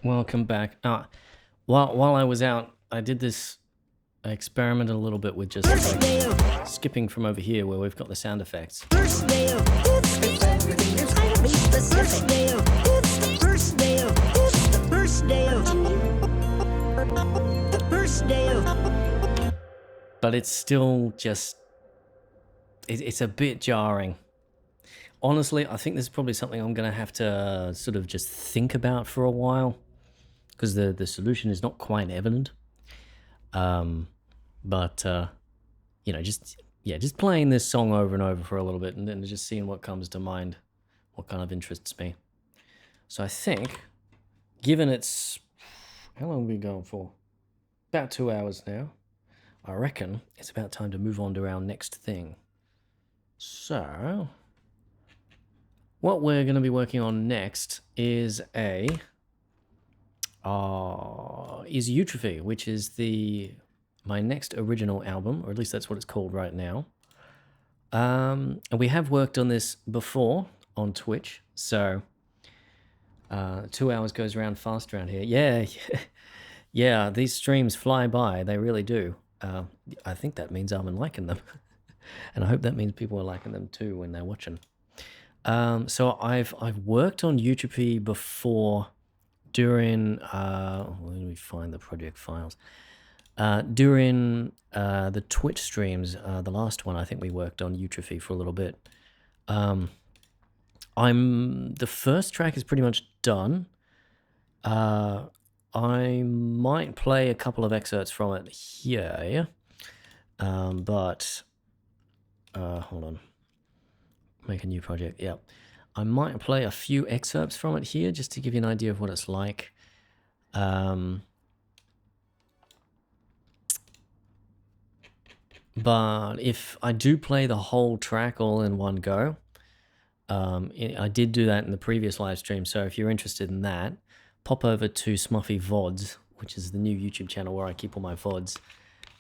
Speaker 1: Welcome back. While I was out, I did this. I experimented a little bit with just like, skipping from over here where we've got the sound effects.
Speaker 7: First day of it's if everything is right. Be specific. First day of it's the first day of it's the first day of the first day of.
Speaker 1: But it's still just, it's a bit jarring. Honestly, I think this is probably something I'm going to have to sort of just think about for a while, because the solution is not quite evident. But you know, just playing this song over and over for a little bit, and then just seeing what comes to mind, what kind of interests me. So I think, given it's, how long have we been going for? About 2 hours now. I reckon it's about time to move on to our next thing. So, what we're going to be working on next is Eutrophy, which is my next original album, or at least that's what it's called right now. And we have worked on this before on Twitch, so 2 hours goes around fast around here. Yeah, these streams fly by, they really do. I think that means I'm liking them. And I hope that means people are liking them too when they're watching. So I've worked on Eutrophy before during let me find the project files. During the Twitch streams, the last one I think we worked on Eutrophy for a little bit. The first track is pretty much done. I might play a couple of excerpts from it here, but hold on. Make a new project. Yep. I might play a few excerpts from it here just to give you an idea of what it's like. But if I do play the whole track all in one go, I did do that in the previous live stream, so if you're interested in that, pop over to Smuffy VODs, which is the new YouTube channel where I keep all my VODs,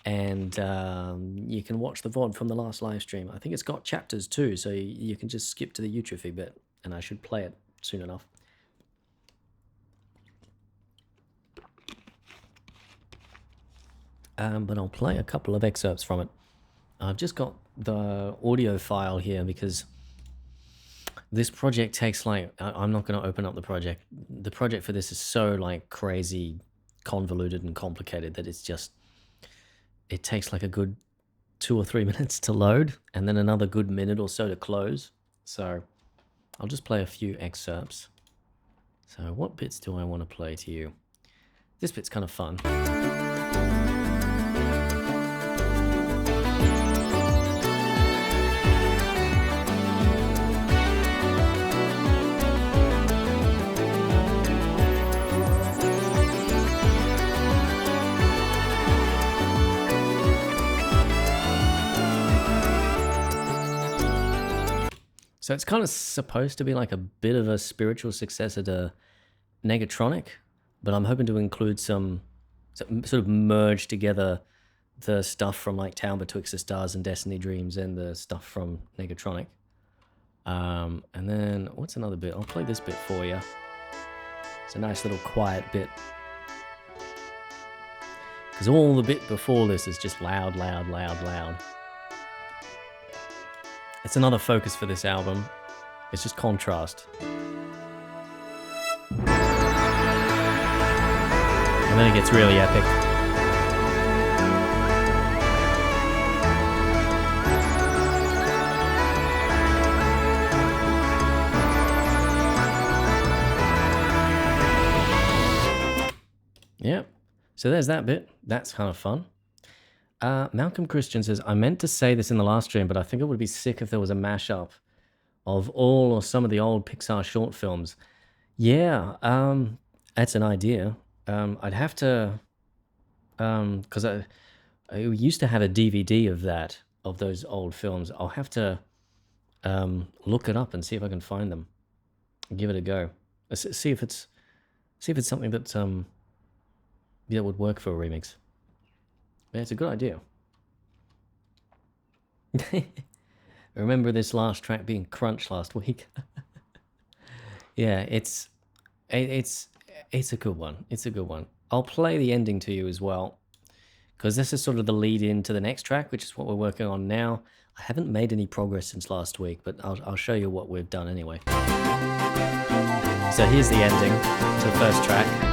Speaker 1: and you can watch the VOD from the last live stream. I think it's got chapters too, so you can just skip to the Eutrophy bit, and I should play it soon enough. But I'll play a couple of excerpts from it. I've just got the audio file here because this project takes like, I'm not going to open up the project. The project for this is so like crazy convoluted and complicated that it's just, it takes like a good 2 or 3 minutes to load and then another good minute or so to close. So I'll just play a few excerpts. So what bits do I want to play to you? This bit's kind of fun. So it's kind of supposed to be like a bit of a spiritual successor to Negatronic, but I'm hoping to include some sort of merge together the stuff from like Town Betwixt the Stars and Destiny Dreams and the stuff from Negatronic. And then what's another bit? I'll play this bit for you. It's a nice little quiet bit. Because all the bit before this is just loud, loud, loud, loud. It's another focus for this album. It's just contrast. And then it gets really epic. Yep. So there's that bit. That's kind of fun. Malcolm Christian says, I meant to say this in the last stream, but I think it would be sick if there was a mashup of all or some of the old Pixar short films. Yeah, that's an idea. I'd have to, because I used to have a DVD of that, of those old films. I'll have to look it up and see if I can find them. Give it a go. See if it's something that that would work for a remix. Yeah, it's a good idea. Remember this last track being crunched last week? Yeah, it's It's a good one. It's a good one. I'll play the ending to you as well, because this is sort of the lead into the next track, which is what we're working on now. I haven't made any progress since last week, but I'll show you what we've done anyway. So here's the ending to the first track.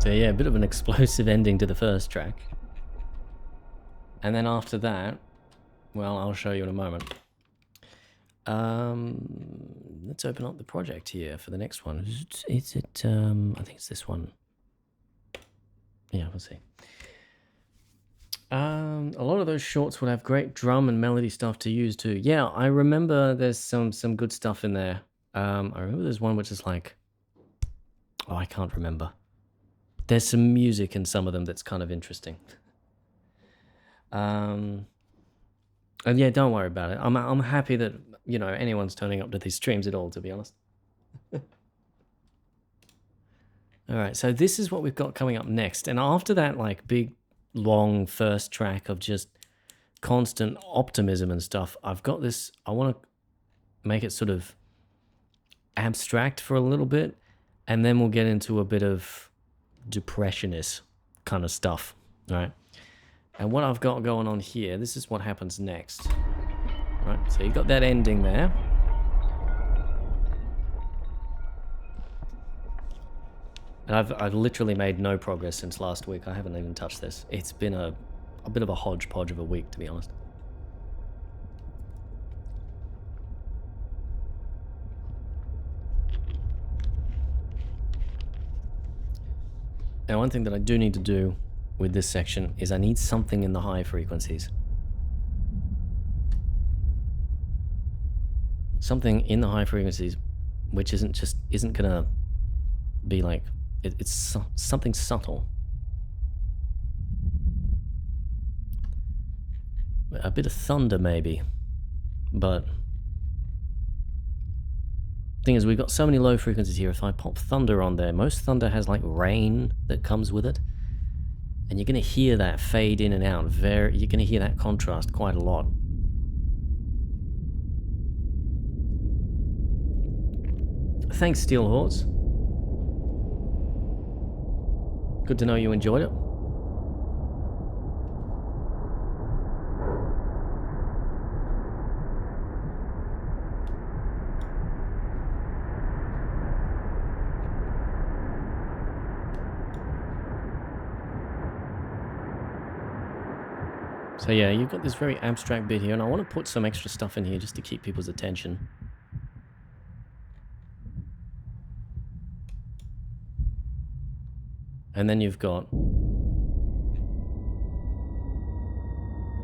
Speaker 1: So yeah, a bit of an explosive ending to the first track. And then after that, well, I'll show you in a moment. Let's open up the project here for the next one. Is it, I think it's this one. Yeah, we'll see. A lot of those shorts would have great drum and melody stuff to use too. Yeah, I remember there's some good stuff in there. I remember there's one which is like, oh, I can't remember. There's some music in some of them that's kind of interesting. And yeah, don't worry about it. I'm happy that, you know, anyone's turning up to these streams at all, to be honest. All right, so this is what we've got coming up next. And after that, like, big, long first track of just constant optimism and stuff, I've got this, I want to make it sort of abstract for a little bit, and then we'll get into a bit of depressionist kind of stuff, right? And what I've got going on here, this is what happens next, right? So you've got that ending there. And I've literally made no progress since last week. I haven't even touched this. It's been a bit of a hodgepodge of a week, to be honest. Now, one thing that I do need to do with this section is I need something in the high frequencies. Something in the high frequencies which isn't gonna be like, it's something subtle. A bit of thunder maybe, but thing is, we've got so many low frequencies here. If I pop thunder on there, most thunder has like rain that comes with it, and you're gonna hear that fade in and out. You're gonna hear that contrast quite a lot. Thanks, Steel Horse. Good to know you enjoyed it. So yeah, you've got this very abstract bit here, and I want to put some extra stuff in here just to keep people's attention. And then you've got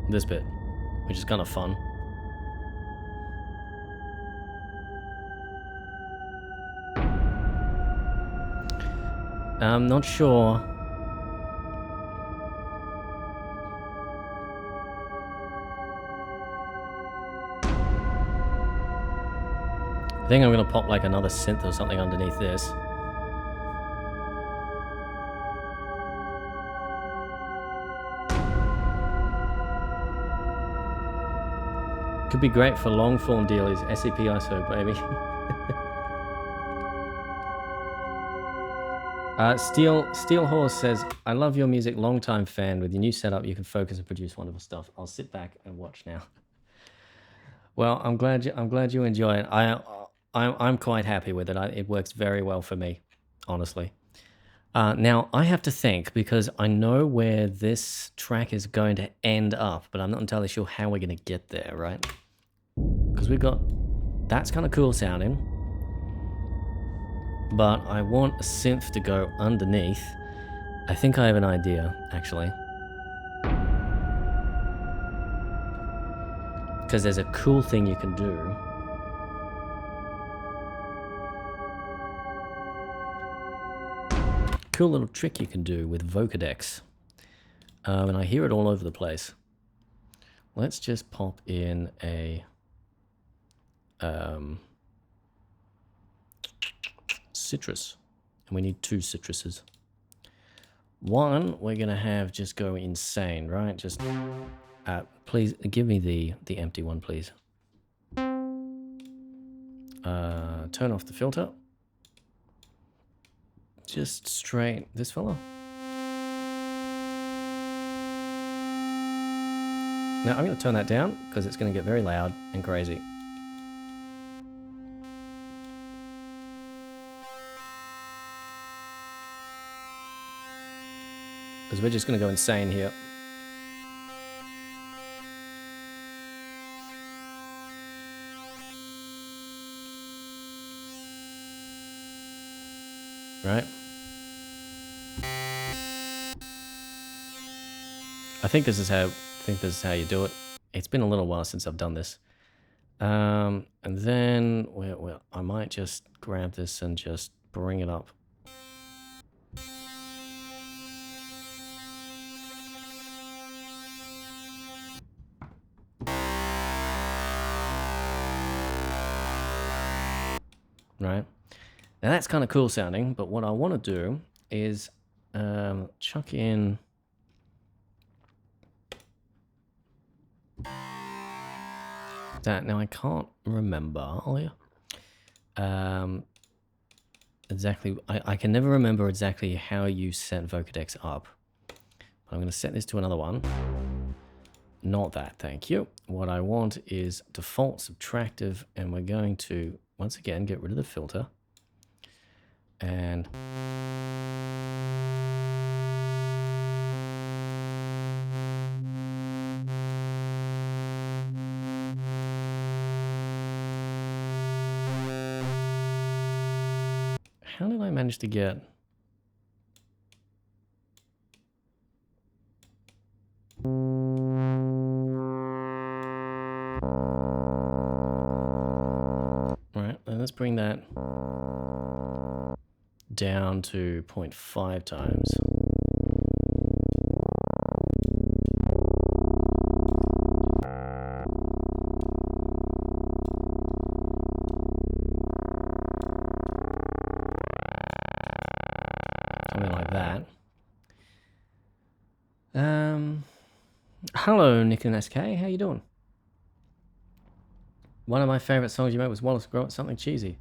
Speaker 1: this bit, which is kind of fun. I'm not sure. I think I'm going to pop like another synth or something underneath this. Could be great for long form dealies. SCP ISO, baby. Steel Horse says, I love your music, long-time fan. With your new setup, you can focus and produce wonderful stuff. I'll sit back and watch now. Well, I'm glad you enjoy it. I'm quite happy with it. It works very well for me, honestly. Now, I have to think, because I know where this track is going to end up, but I'm not entirely sure how we're going to get there, right? Because we've got... That's kind of cool sounding. But I want a synth to go underneath. I think I have an idea, actually. Because there's a cool thing you can do. Cool little trick you can do with Vocodex. And I hear it all over the place. Let's just pop in a citrus. And we need 2 citruses. One, we're going to have just go insane, right? Just, please give me the empty one, please. Turn off the filter. Just straight this fella. Now I'm going to turn that down because it's going to get very loud and crazy. Because we're just going to go insane here. Right? I think this is how you do it. It's been a little while since I've done this. And then I might just grab this and just bring it up. Right? Now that's kind of cool sounding, but what I want to do is chuck in that. Now I can't remember exactly. I can never remember exactly how you set Vocodex up. But I'm going to set this to another one. Not that, thank you. What I want is default subtractive, and we're going to once again get rid of the filter. And how did I manage to get right? And let's bring that down to 0.5 times. Something like that. Hello, Nick and SK. How you doing? One of my favorite songs you made was Wallace Gromit, something cheesy.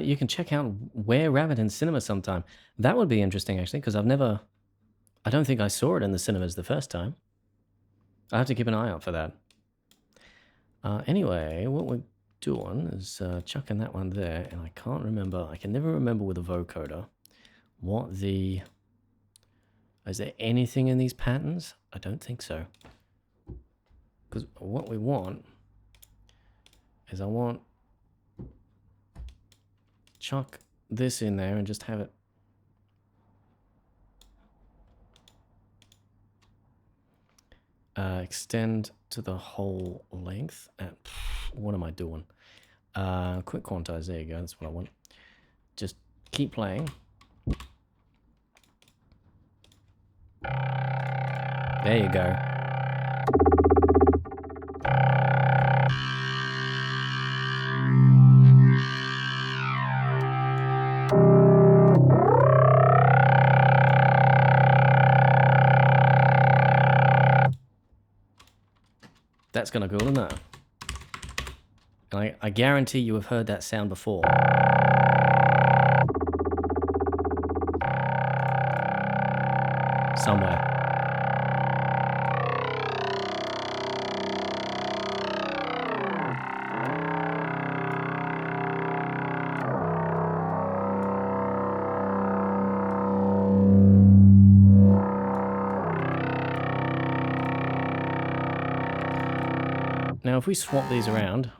Speaker 1: You can check out Were Rabbit in cinema sometime. That would be interesting, actually, because I don't think I saw it in the cinemas the first time. I have to keep an eye out for that. Anyway, what we're doing is chucking that one there, and I can't remember. I can never remember with a vocoder what the... Is there anything in these patterns? I don't think so. Because what we want is I want chuck this in there and just have it extend to the whole length. What am I doing? Quick quantize, there you go, that's what I want. Just keep playing. There you go. That's kind of cool, isn't it? And I guarantee you have heard that sound before. Somewhere. Now if we swap these around,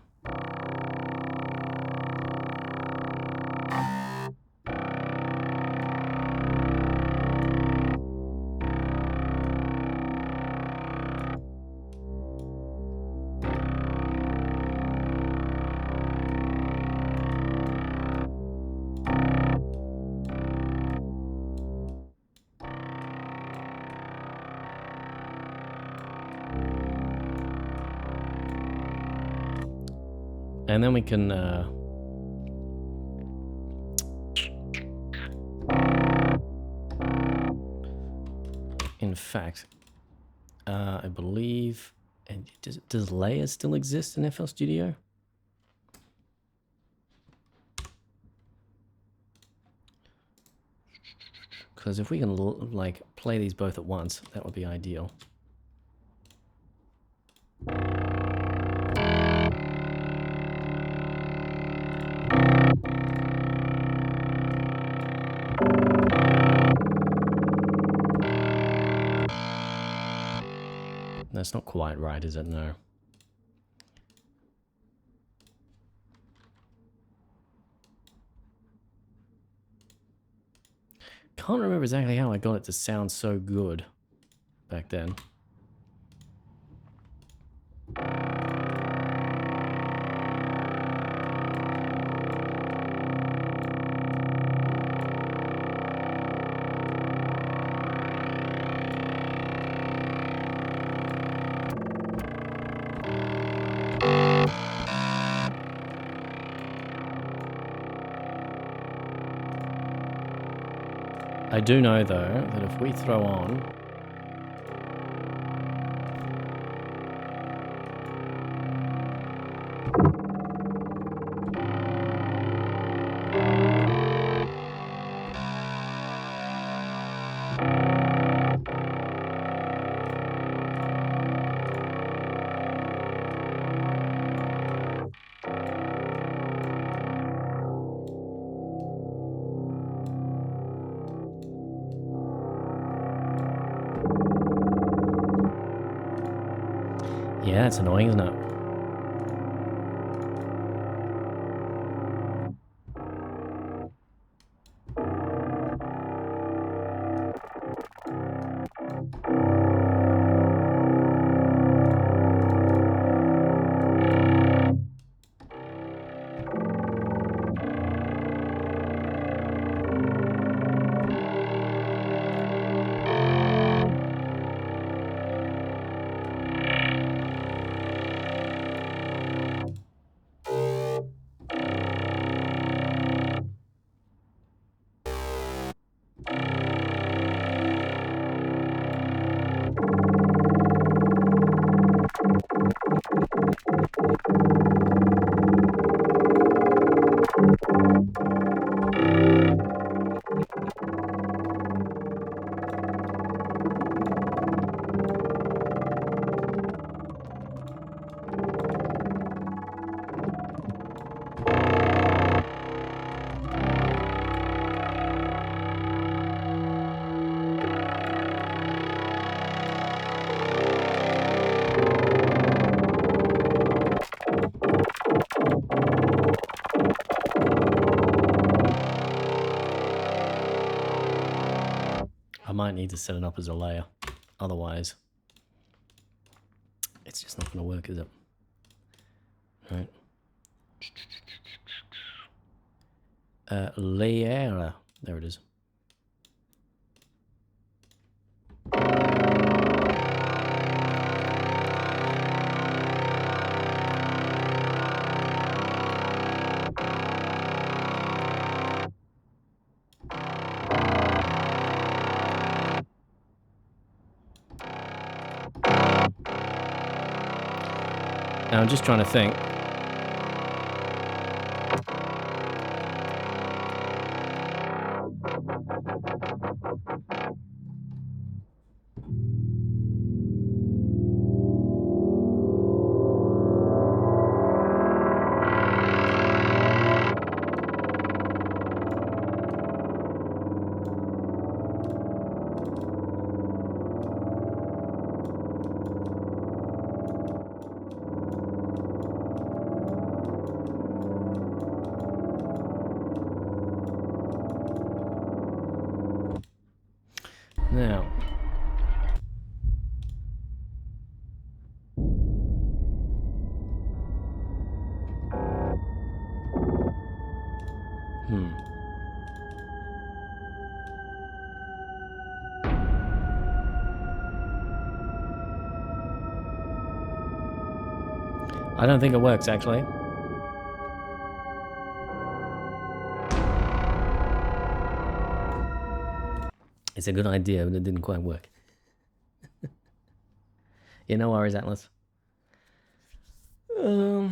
Speaker 1: and then we can in fact, I believe, and does layers still exist in FL Studio? Because if we can like play these both at once, that would be ideal. That's not quite right, is it? No. Can't remember exactly how I got it to sound so good back then. I do know, though, that if we throw on... Yeah, it's annoying, isn't it? I might need to set it up as a layer. Otherwise, it's just not going to work, is it? Right. Layer. There it is. Now I'm just trying to think. Now. I don't think it works, actually. It's a good idea, but it didn't quite work. Yeah, no worries, Atlas. Oh,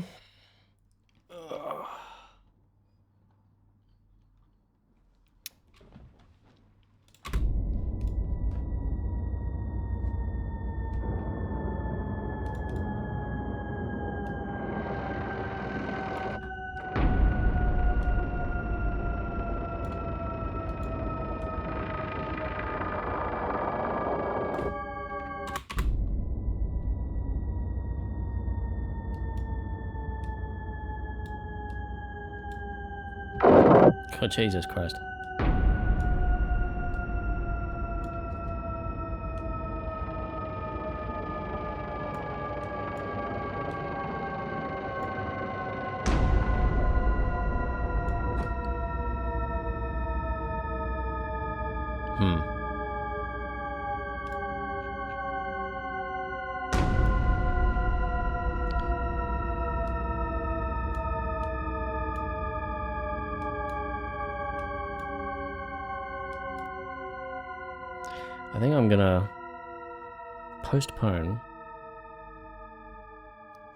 Speaker 1: Jesus Christ. I think I'm gonna postpone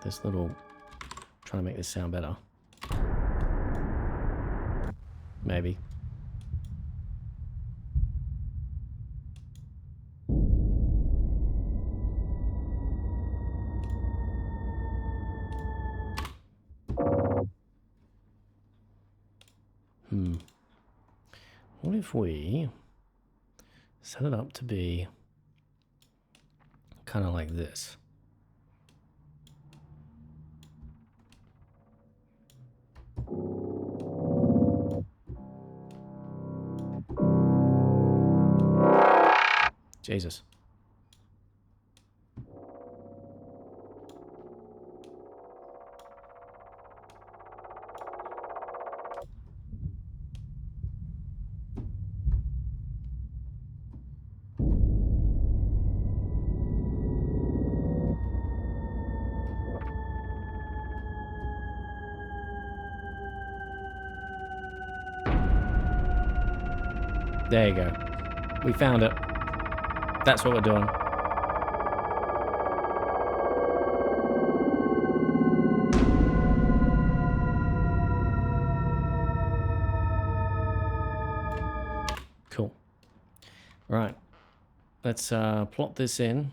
Speaker 1: this little, trying to make this sound better. Maybe. What if we set it up to be kind of like this? Jesus. There you go. We found it. That's what we're doing. Cool. Right. Let's plot this in.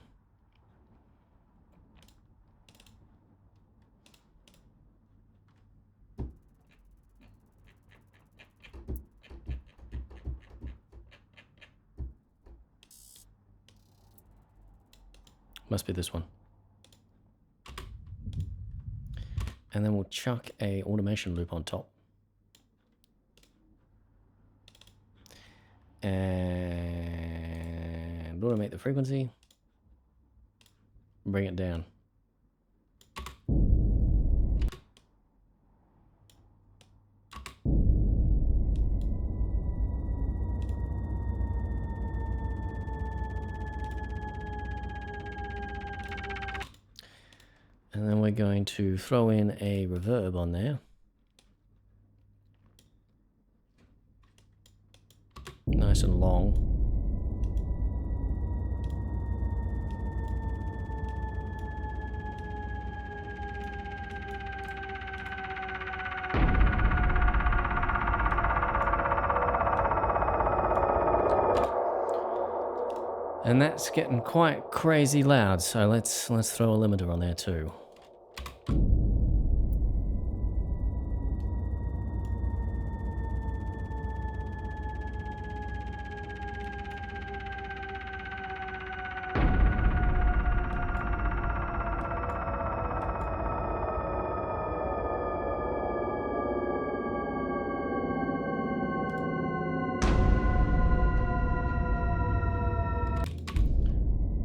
Speaker 1: Must be this one. And then we'll chuck a automation loop on top. And automate the frequency. Bring it down. And then we're going to throw in a reverb on there. Nice and long. And that's getting quite crazy loud, so let's throw a limiter on there too.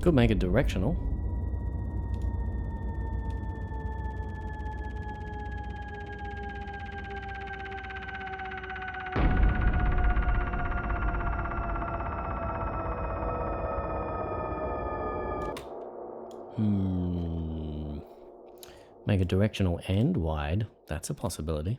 Speaker 1: Could make it directional. Make it directional and wide. That's a possibility.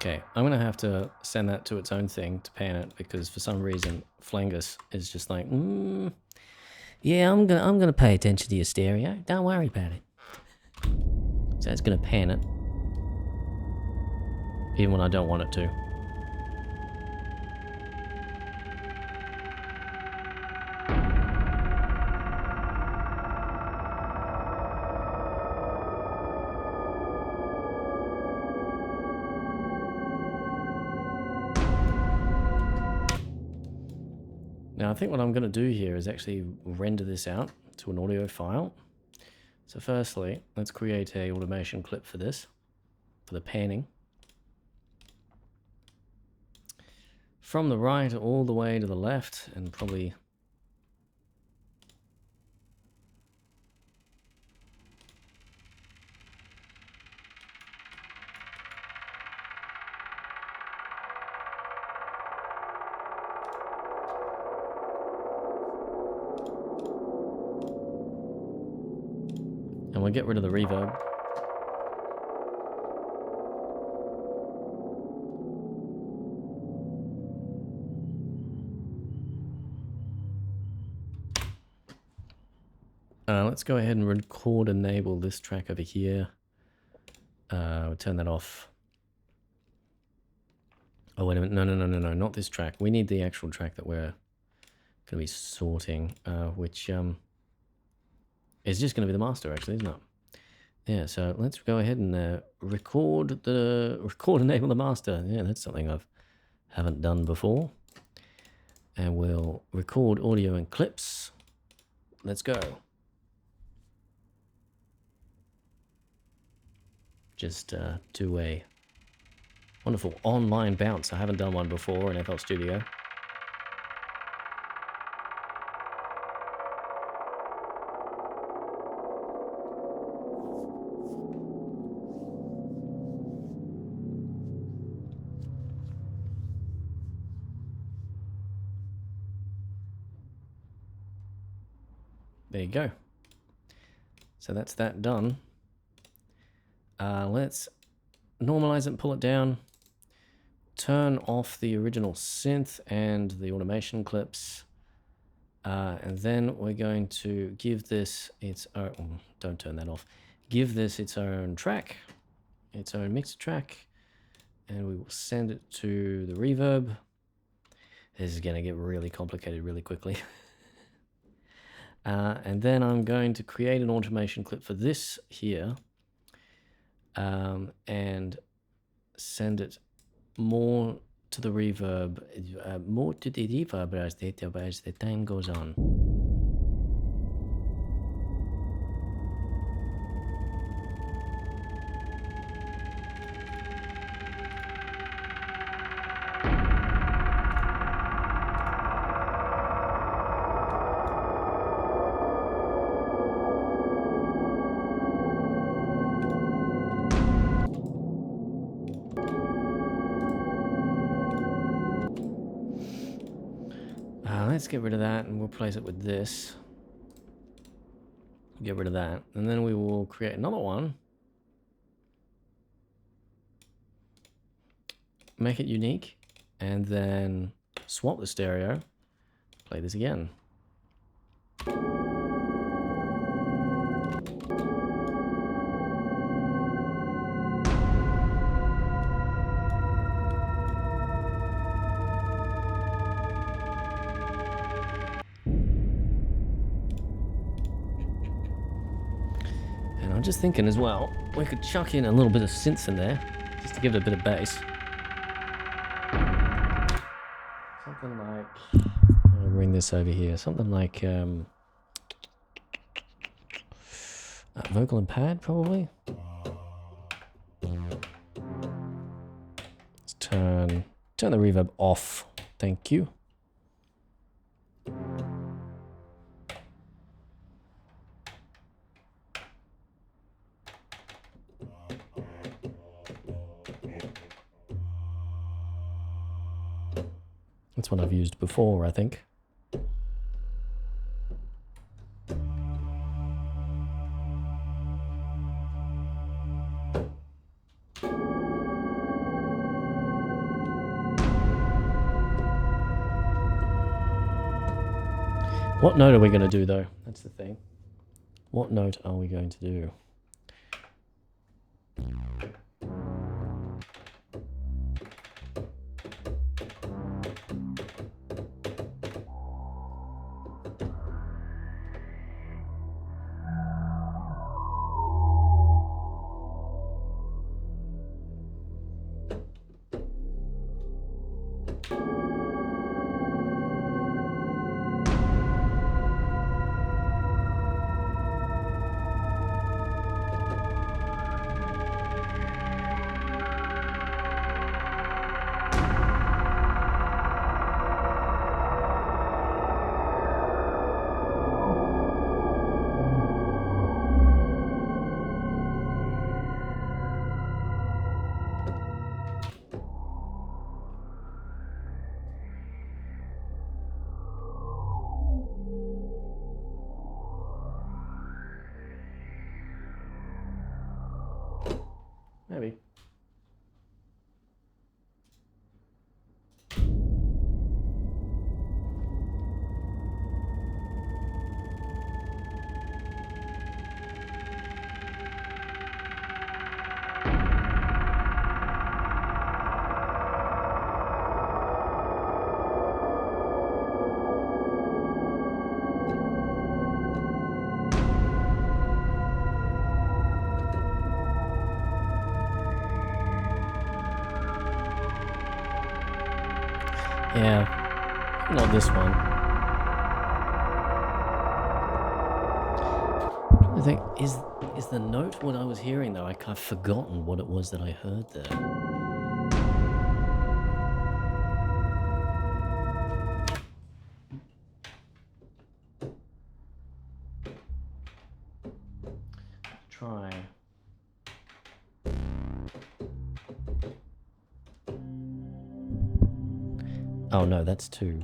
Speaker 1: Okay, I'm gonna have to send that to its own thing to pan it because for some reason Flangus is just like, yeah, I'm gonna pay attention to your stereo. Don't worry about it. So it's gonna pan it, even when I don't want it to. Now I think what I'm going to do here is actually render this out to an audio file. So firstly, let's create a automation clip for this, for the panning. From the right all the way to the left, and probably and we'll get rid of the reverb. Let's go ahead and record enable this track over here. We'll turn that off. Oh, wait a minute. No, not this track. We need the actual track that we're going to be sorting, which is just going to be the master, actually, isn't it? Yeah, so let's go ahead and record enable the master. Yeah, that's something I haven't done before. And we'll record audio and clips. Let's go. Just do a wonderful online bounce. I haven't done one before in FL Studio. There you go. So that's that done. Let's normalize it and pull it down. Turn off the original synth and the automation clips. And then we're going to give this its own, don't turn that off. Give this its own track, its own mixer track. And we will send it to the reverb. This is going to get really complicated really quickly. And then I'm going to create an automation clip for this here. And send it more to the reverb, as the time goes on. Let's get rid of that and we'll replace it with this. Get rid of that. And then we will create another one. Make it unique. And then swap the stereo. Play this again. Just thinking as well, we could chuck in a little bit of synth in there, just to give it a bit of bass. Something like, I'll bring this over here. Something like vocal and pad, probably. Let's turn the reverb off. Thank you. That's one I've used before, I think. What note are we going to do, though? That's the thing. What note are we going to do? Maybe. Yeah, not this one. I think is the note what I was hearing though? I've forgotten what it was that I heard there. Try. Oh no, that's 2.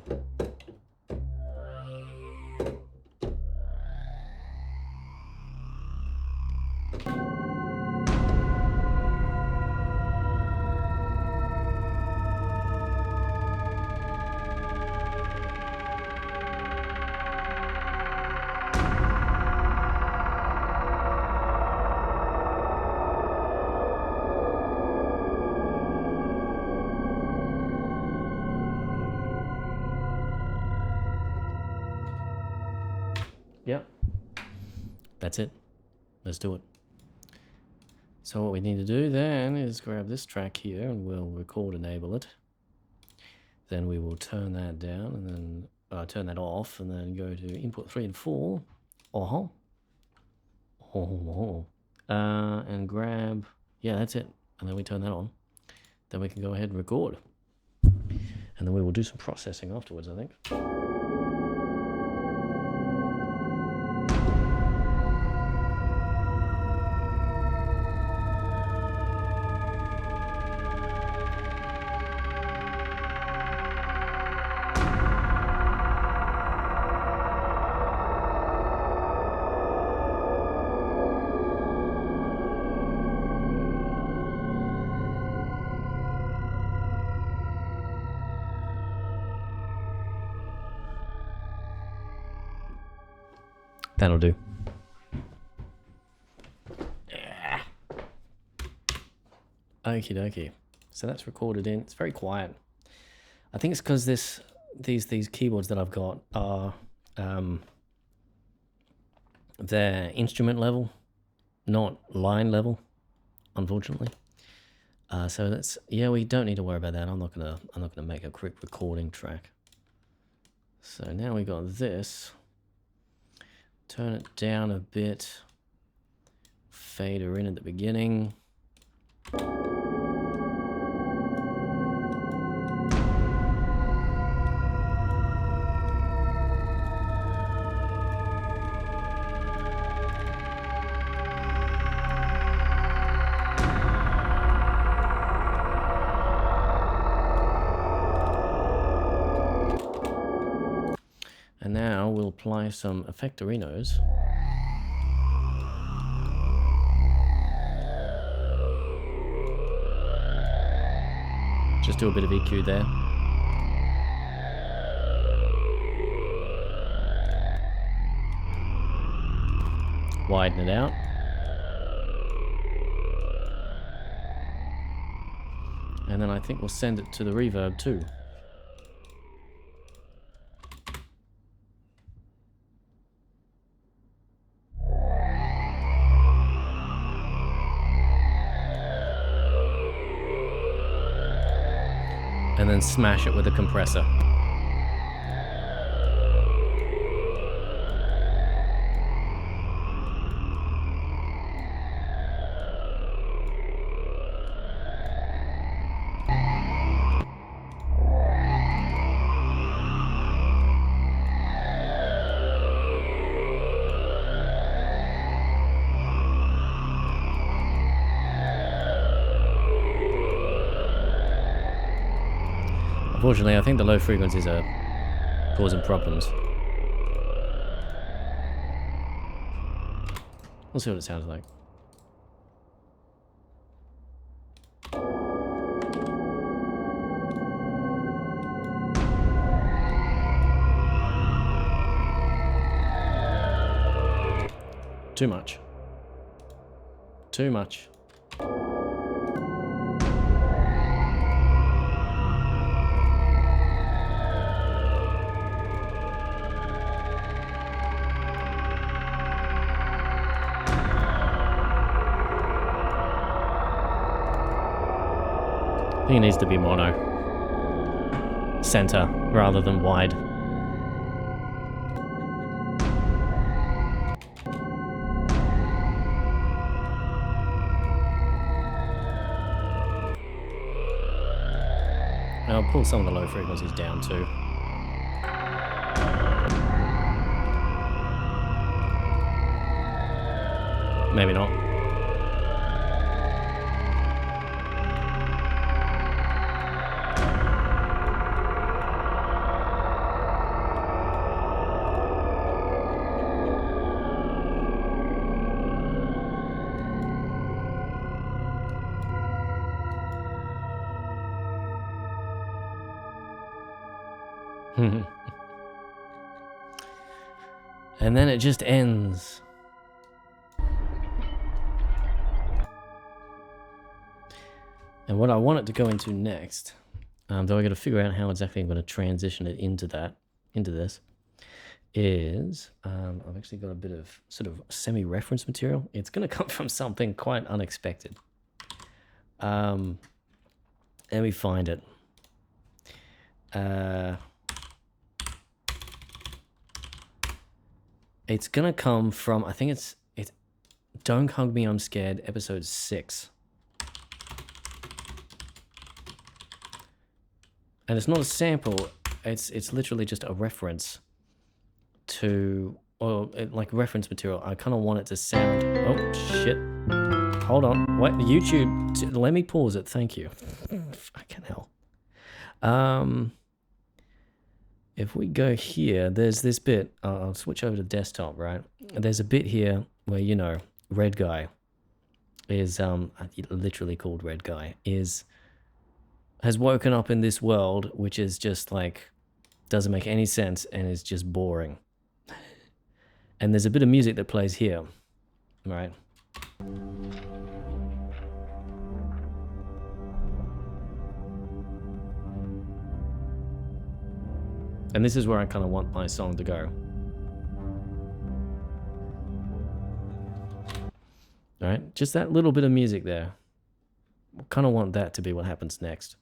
Speaker 1: Yep, that's it. Let's do it. So what we need to do then is grab this track here and we'll record enable it. Then we will turn that down and then turn that off and then go to input 3 and 4. And grab, yeah, that's it. And then we turn that on. Then we can go ahead and record. And then we will do some processing afterwards, I think. That'll do. Yeah. Okie dokie. So that's recorded in. It's very quiet. I think it's because these keyboards that I've got are they're instrument level, not line level, unfortunately. So that's, yeah, we don't need to worry about that. I'm not gonna make a quick recording track. So now we got this. Turn it down a bit. Fade her in at the beginning. And now we'll apply some effectorinos. Just do a bit of EQ there. Widen it out. And then I think we'll send it to the reverb too. And then smash it with a compressor. Unfortunately, I think the low frequencies are causing problems. We'll see what it sounds like. Too much. Too much. I think it needs to be mono. Center rather than wide. I'll pull some of the low frequencies down too. Maybe not. And then it just ends. And what I want it to go into next, though I got to figure out how exactly I'm going to transition it into this, is I've actually got a bit of sort of semi-reference material. It's going to come from something quite unexpected. Let me find it. It's gonna come from, I think it's Don't Hug Me, I'm Scared, episode 6. And it's not a sample, it's literally just a reference to, or like reference material. I kind of want it to sound, oh shit. Hold on, wait, YouTube, let me pause it, thank you. Fucking hell. If we go here, there's this bit, I'll switch over to desktop, right? There's a bit here where, you know, Red Guy is, literally called Red Guy, has woken up in this world, which is just like, doesn't make any sense and is just boring. And there's a bit of music that plays here, right? And this is where I kind of want my song to go. All right, just that little bit of music there. I kind of want that to be what happens next.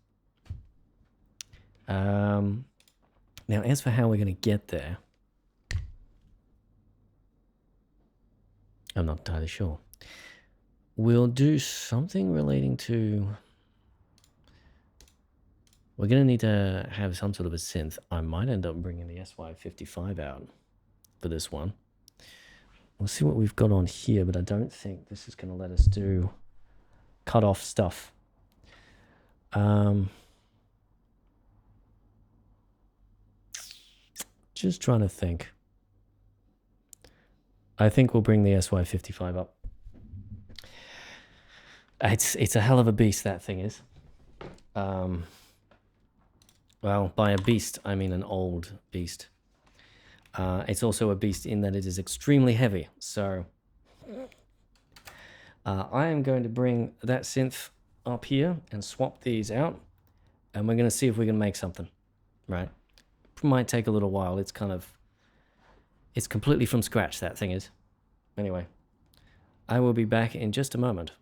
Speaker 1: Now, as for how we're going to get there, I'm not entirely sure. We'll do something relating to... We're going to need to have some sort of a synth. I might end up bringing the SY55 out for this one. We'll see what we've got on here, but I don't think this is going to let us do cut off stuff. Just trying to think. I think we'll bring the SY55 up. It's a hell of a beast, that thing is. Well, by a beast, I mean an old beast. It's also a beast in that it is extremely heavy. So I am going to bring that synth up here and swap these out. And we're going to see if we can make something, right? Might take a little while. It's completely from scratch, that thing is. Anyway, I will be back in just a moment.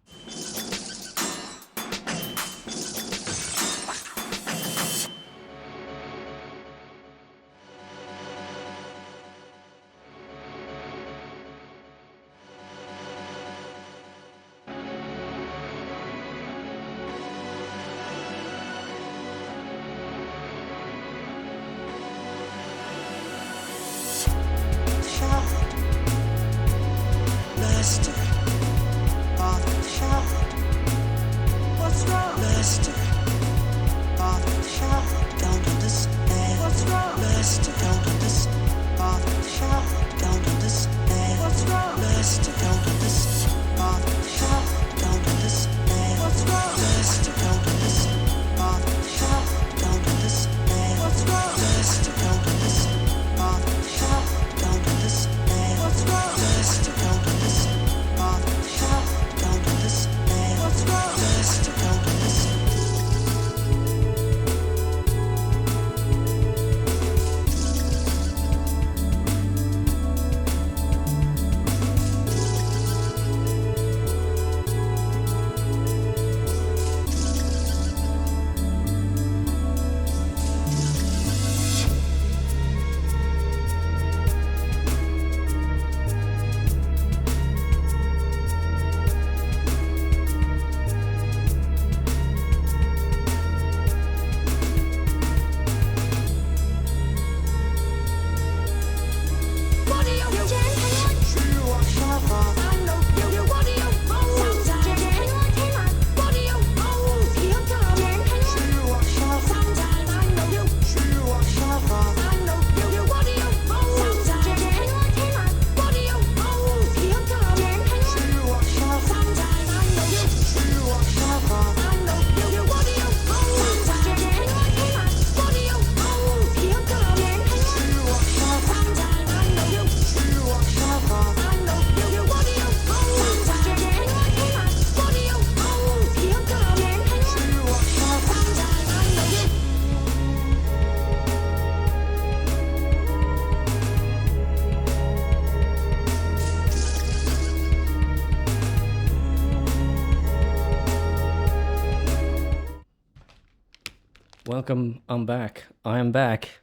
Speaker 1: Welcome, I'm back. I am back.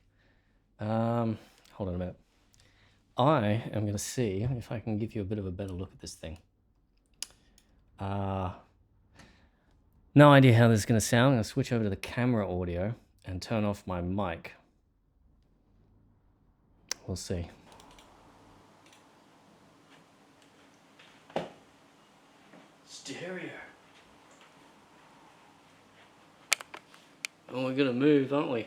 Speaker 1: Hold on a minute. I am going to see if I can give you a bit of a better look at this thing. No idea how this is going to sound. I'm going to switch over to the camera audio and turn off my mic. We'll see. Stereo. Oh, we're going to move, aren't we?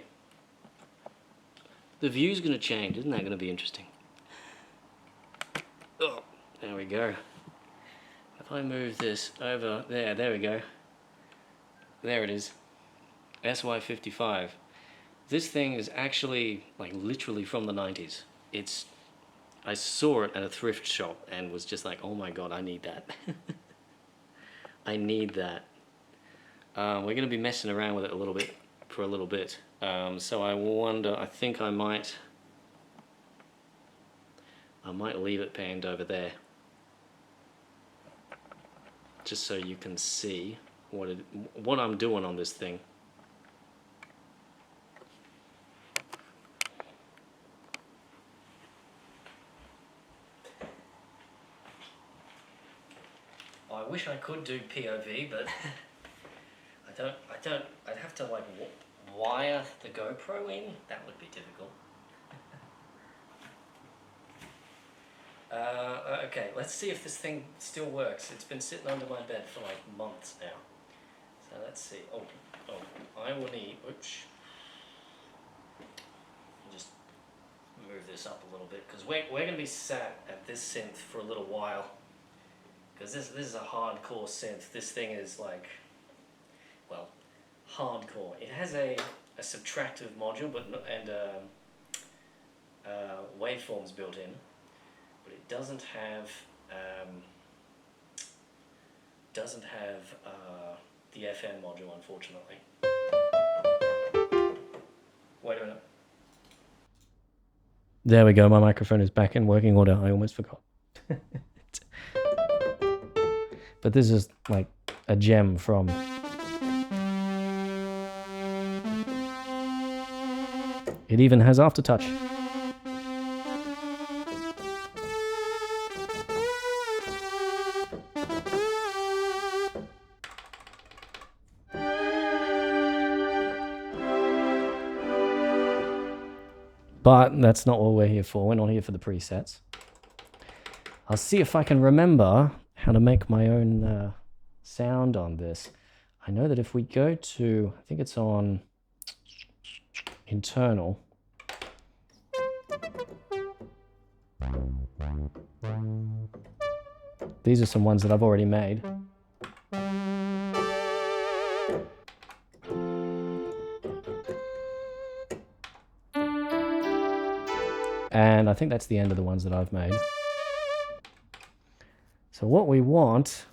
Speaker 1: The view's going to change. Isn't that going to be interesting? Oh, there we go. If I move this over there we go. There it is. SY55. This thing is actually, like, literally from the 90s. I saw it at a thrift shop and was just like, oh my god, I need that. I need that. We're going to be messing around with it for a little bit. So I wonder, I think I might leave it panned over there. Just so you can see what I'm doing on this thing. wish I could do POV, but I'd have to like wire the GoPro in. That would be difficult. Okay, let's see if this thing still works. It's been sitting under my bed for like months now. So let's see. Oh, I will need, oops. Just move this up a little bit, because we're going to be sat at this synth for a little while. Because this is a hardcore synth. This thing is like, well, hardcore. It has a subtractive module, and waveforms built in. But it doesn't have the FM module, unfortunately. Wait a minute. There we go. My microphone is back in working order. I almost forgot. But this is like a gem from. It even has aftertouch. But that's not what we're here for. We're not here for the presets. I'll see if I can remember how to make my own sound on this. I know that if we go to, I think it's on internal. These are some ones that I've already made. And I think that's the end of the ones that I've made. So what we want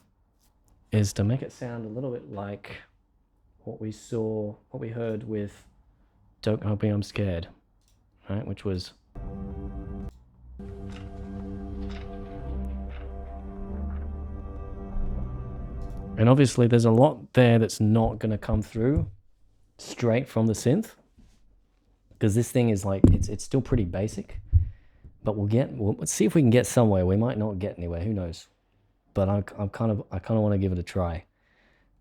Speaker 1: is to make it sound a little bit like what we heard with Don't Hug Me, I'm Scared, right? Which was... And obviously there's a lot there that's not going to come through straight from the synth, because this thing is like, it's still pretty basic, but we'll see if we can get somewhere. We might not get anywhere, who knows? But I kind of want to give it a try.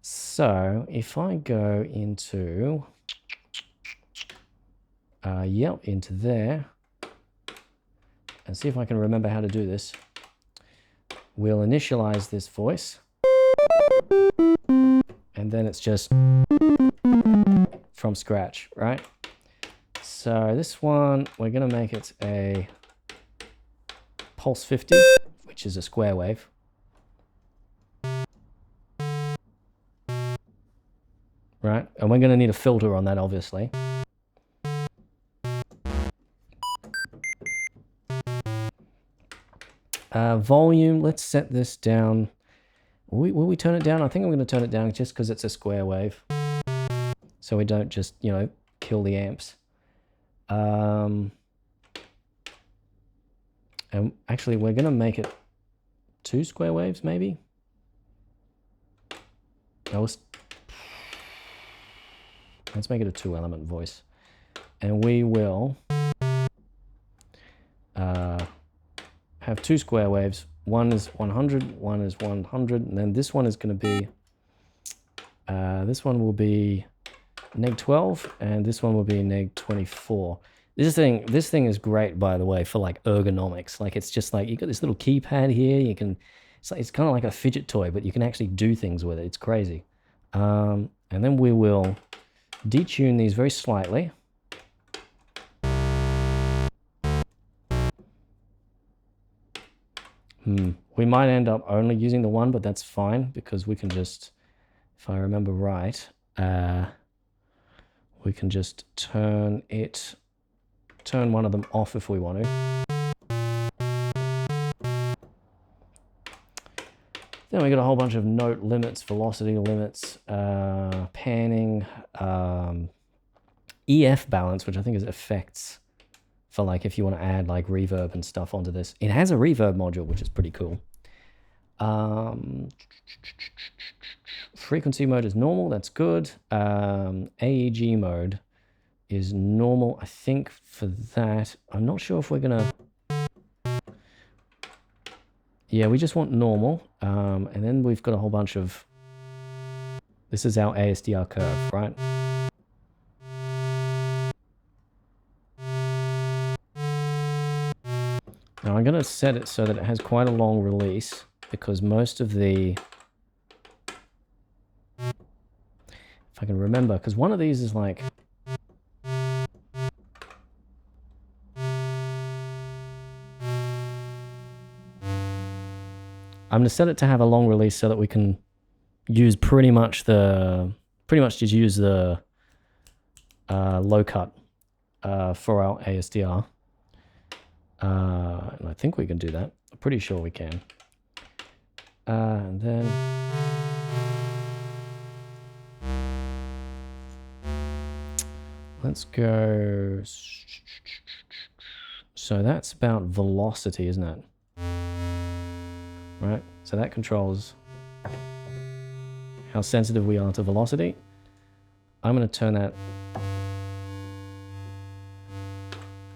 Speaker 1: So if I go into, into there, and see if I can remember how to do this. We'll initialize this voice, and then it's just from scratch, right? So this one, we're going to make it a pulse 50, which is a square wave. Right, and we're going to need a filter on that, obviously. Volume, let's set this down. Will we turn it down? I think I'm going to turn it down just because it's a square wave. So we don't just, kill the amps. And actually, we're going to make it 2 square waves, maybe? Let's make it a 2-element voice. And we will have 2 square waves. One is 100, one is 100, and then this one is going to be, this one will be neg 12, and this one will be neg 24. This thing is great, by the way, for like ergonomics. Like, it's just like, you got this little keypad here. You can, it's kind of like a fidget toy, but you can actually do things with it. It's crazy. And then we will detune these very slightly. We might end up only using the one, but that's fine, because we can just, if I remember right, we can just turn one of them off if we want to. Then we got a whole bunch of note limits, velocity limits, panning, EF balance, which I think is effects for like if you want to add like reverb and stuff onto this. It has a reverb module, which is pretty cool. Frequency mode is normal, that's good. AEG mode is normal, I think, for that. I'm not sure if we're gonna... Yeah, we just want normal. And then we've got a whole bunch of, this is our ASDR curve, right? Now I'm going to set it so that it has quite a long release, because most of the, if I can remember, because one of these is like, I'm going to set it to have a long release so that we can use pretty much just use the low cut for our ASDR. And I think we can do that. I'm pretty sure we can. And then let's go. So that's about velocity, isn't it? Right. So that controls how sensitive we are to velocity. I'm going to turn that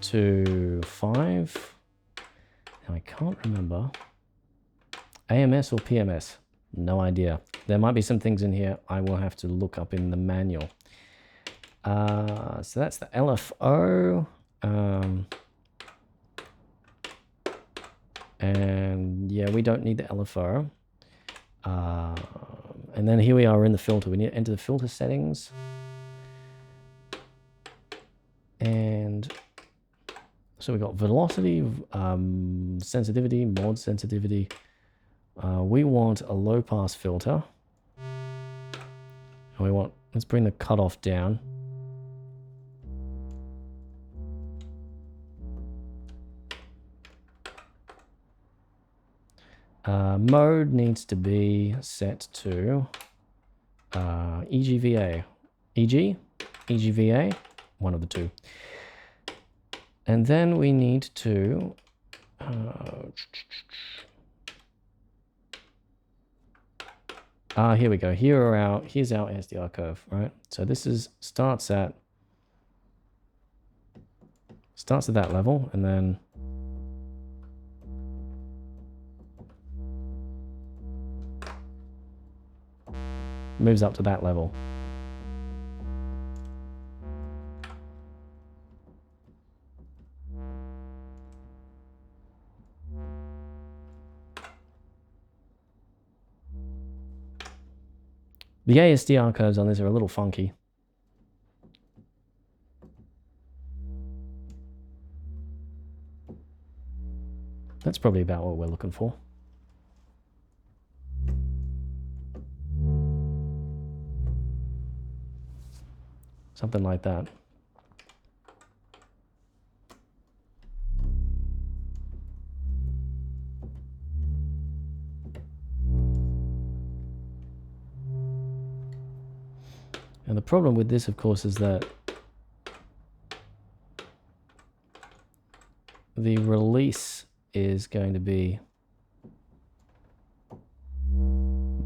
Speaker 1: to 5. Now I can't remember. AMS or PMS? No idea. There might be some things in here I will have to look up in the manual. So that's the LFO. And yeah, we don't need the LFO. And then here we are in the filter. We need to enter the filter settings. And so we got velocity, sensitivity, mod sensitivity. We want a low pass filter. And we want, let's bring the cutoff down. Mode needs to be set to EGVA. EGVA, one of the two. And then we need to here we go. Here's our SDR curve, right? So this is starts at that level, and then moves up to that level. The ASDR curves on this are a little funky. That's probably about what we're looking for. Something like that. And the problem with this, of course, is that the release is going to be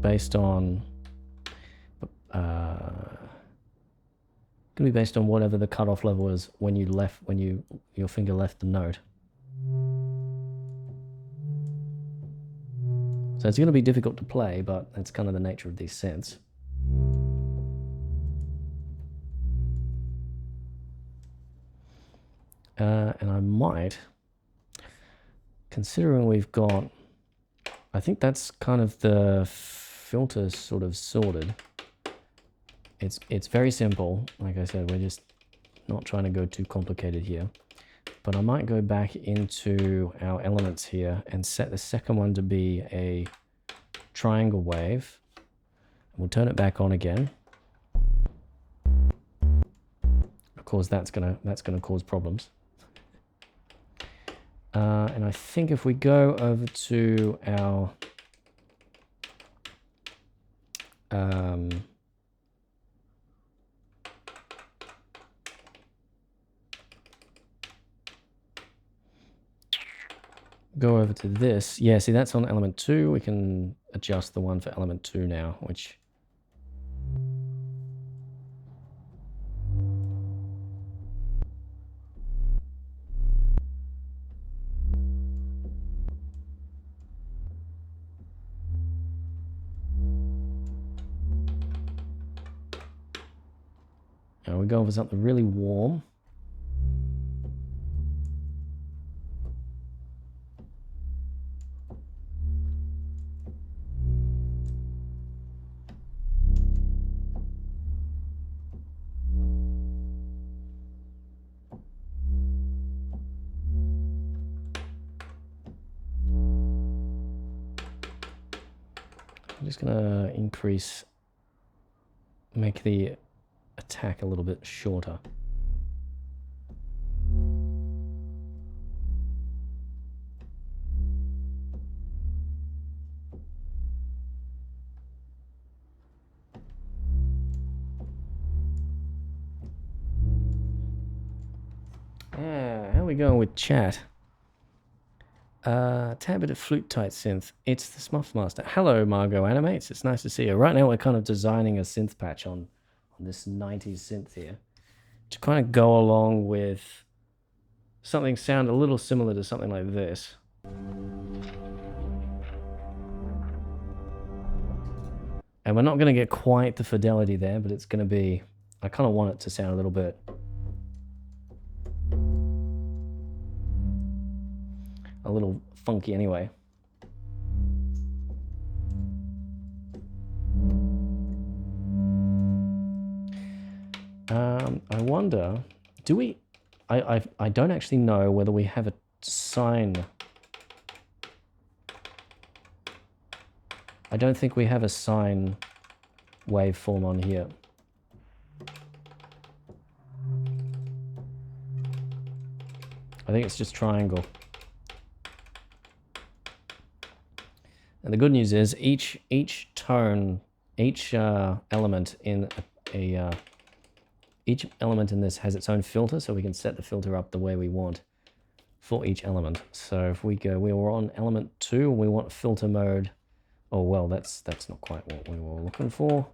Speaker 1: based on whatever the cutoff level is when your finger left the note. So it's going to be difficult to play, but that's kind of the nature of these synths. And I might, considering we've got, I think that's kind of the filter sort of sorted. It's very simple. Like I said, we're just not trying to go too complicated here. But I might go back into our elements here and set the second one to be a triangle wave. We'll turn it back on again. Of course, that's gonna cause problems. And I think if we go over to our go over to this. Yeah, see, that's on element 2. We can adjust the one for element 2 now, which we're going for something really warm. I'm just gonna make the attack a little bit shorter. Yeah, how are we going with chat? Tab at Flute Tight Synth. It's the Smuff Master. Hello, Margot Animates. It's nice to see you. Right now, we're kind of designing a synth patch on this 90s synth here to kind of go along with something sound a little similar to something like this. And we're not going to get quite the fidelity there, but it's going to be... I kind of want it to sound a little bit... a little funky anyway. I wonder, do we... I don't actually know whether we have a sine... I don't think we have a sine waveform on here. I think it's just triangle. And the good news is each tone, each element in each element in this has its own filter, so we can set the filter up the way we want for each element. So if we were on element 2 and we want filter mode, oh well, that's not quite what we were looking for.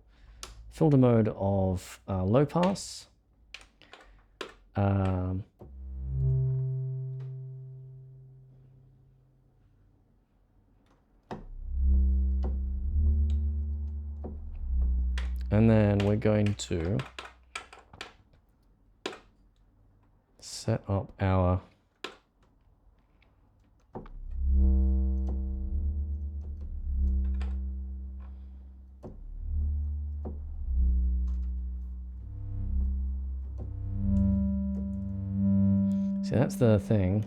Speaker 1: Filter mode of low pass. And then we're going to set up our see, that's the thing.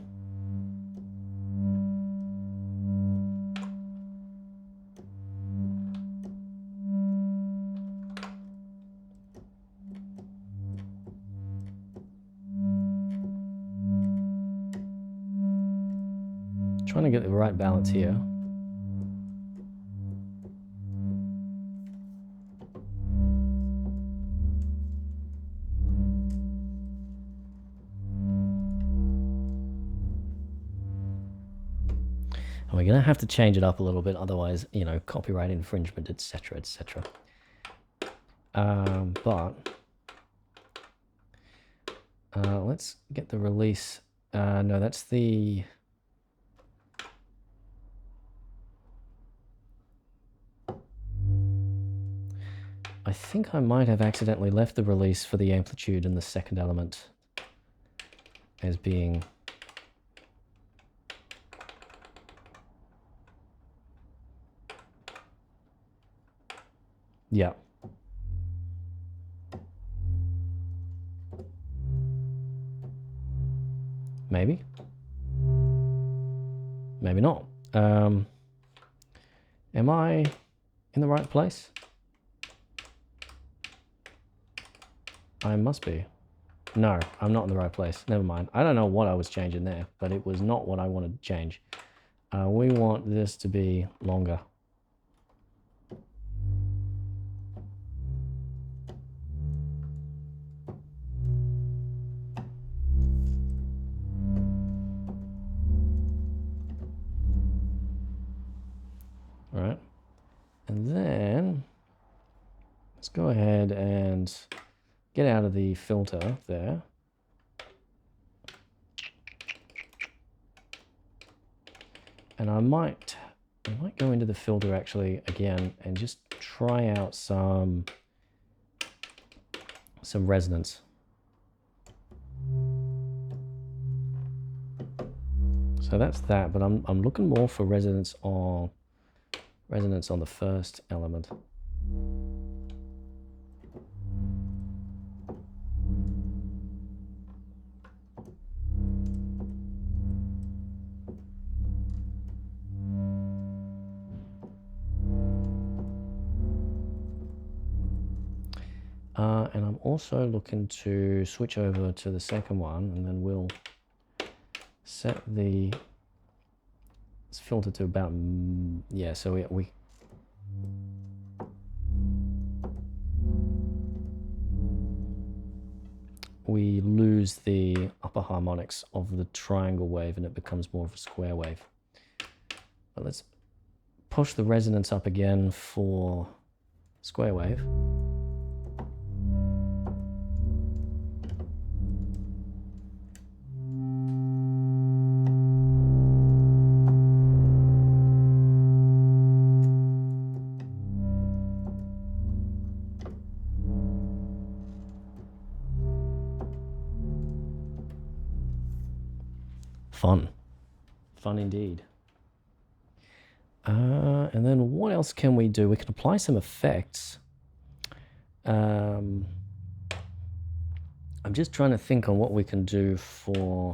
Speaker 1: Trying to get the right balance here. And we're going to have to change it up a little bit, otherwise, you know, copyright infringement, etc., etc. Let's get the release. No, that's the... I think I might have accidentally left the release for the amplitude and the second element as being... Yeah. Maybe. Maybe not. Am I in the right place? I must be. No, I'm not in the right place. Never mind. I don't know what I was changing there, but it was not what I wanted to change. We want this to be longer. All right. And then let's go ahead and get out of the filter there. And I might go into the filter actually again and just try out some resonance. So that's that, but I'm looking more for resonance on the first element. And I'm also looking to switch over to the second one, and then we'll set the filter to about, yeah, so we lose the upper harmonics of the triangle wave and it becomes more of a square wave. But let's push the resonance up again for square wave. Fun indeed. And then what else can we do? We can apply some effects. I'm just trying to think on what we can do for,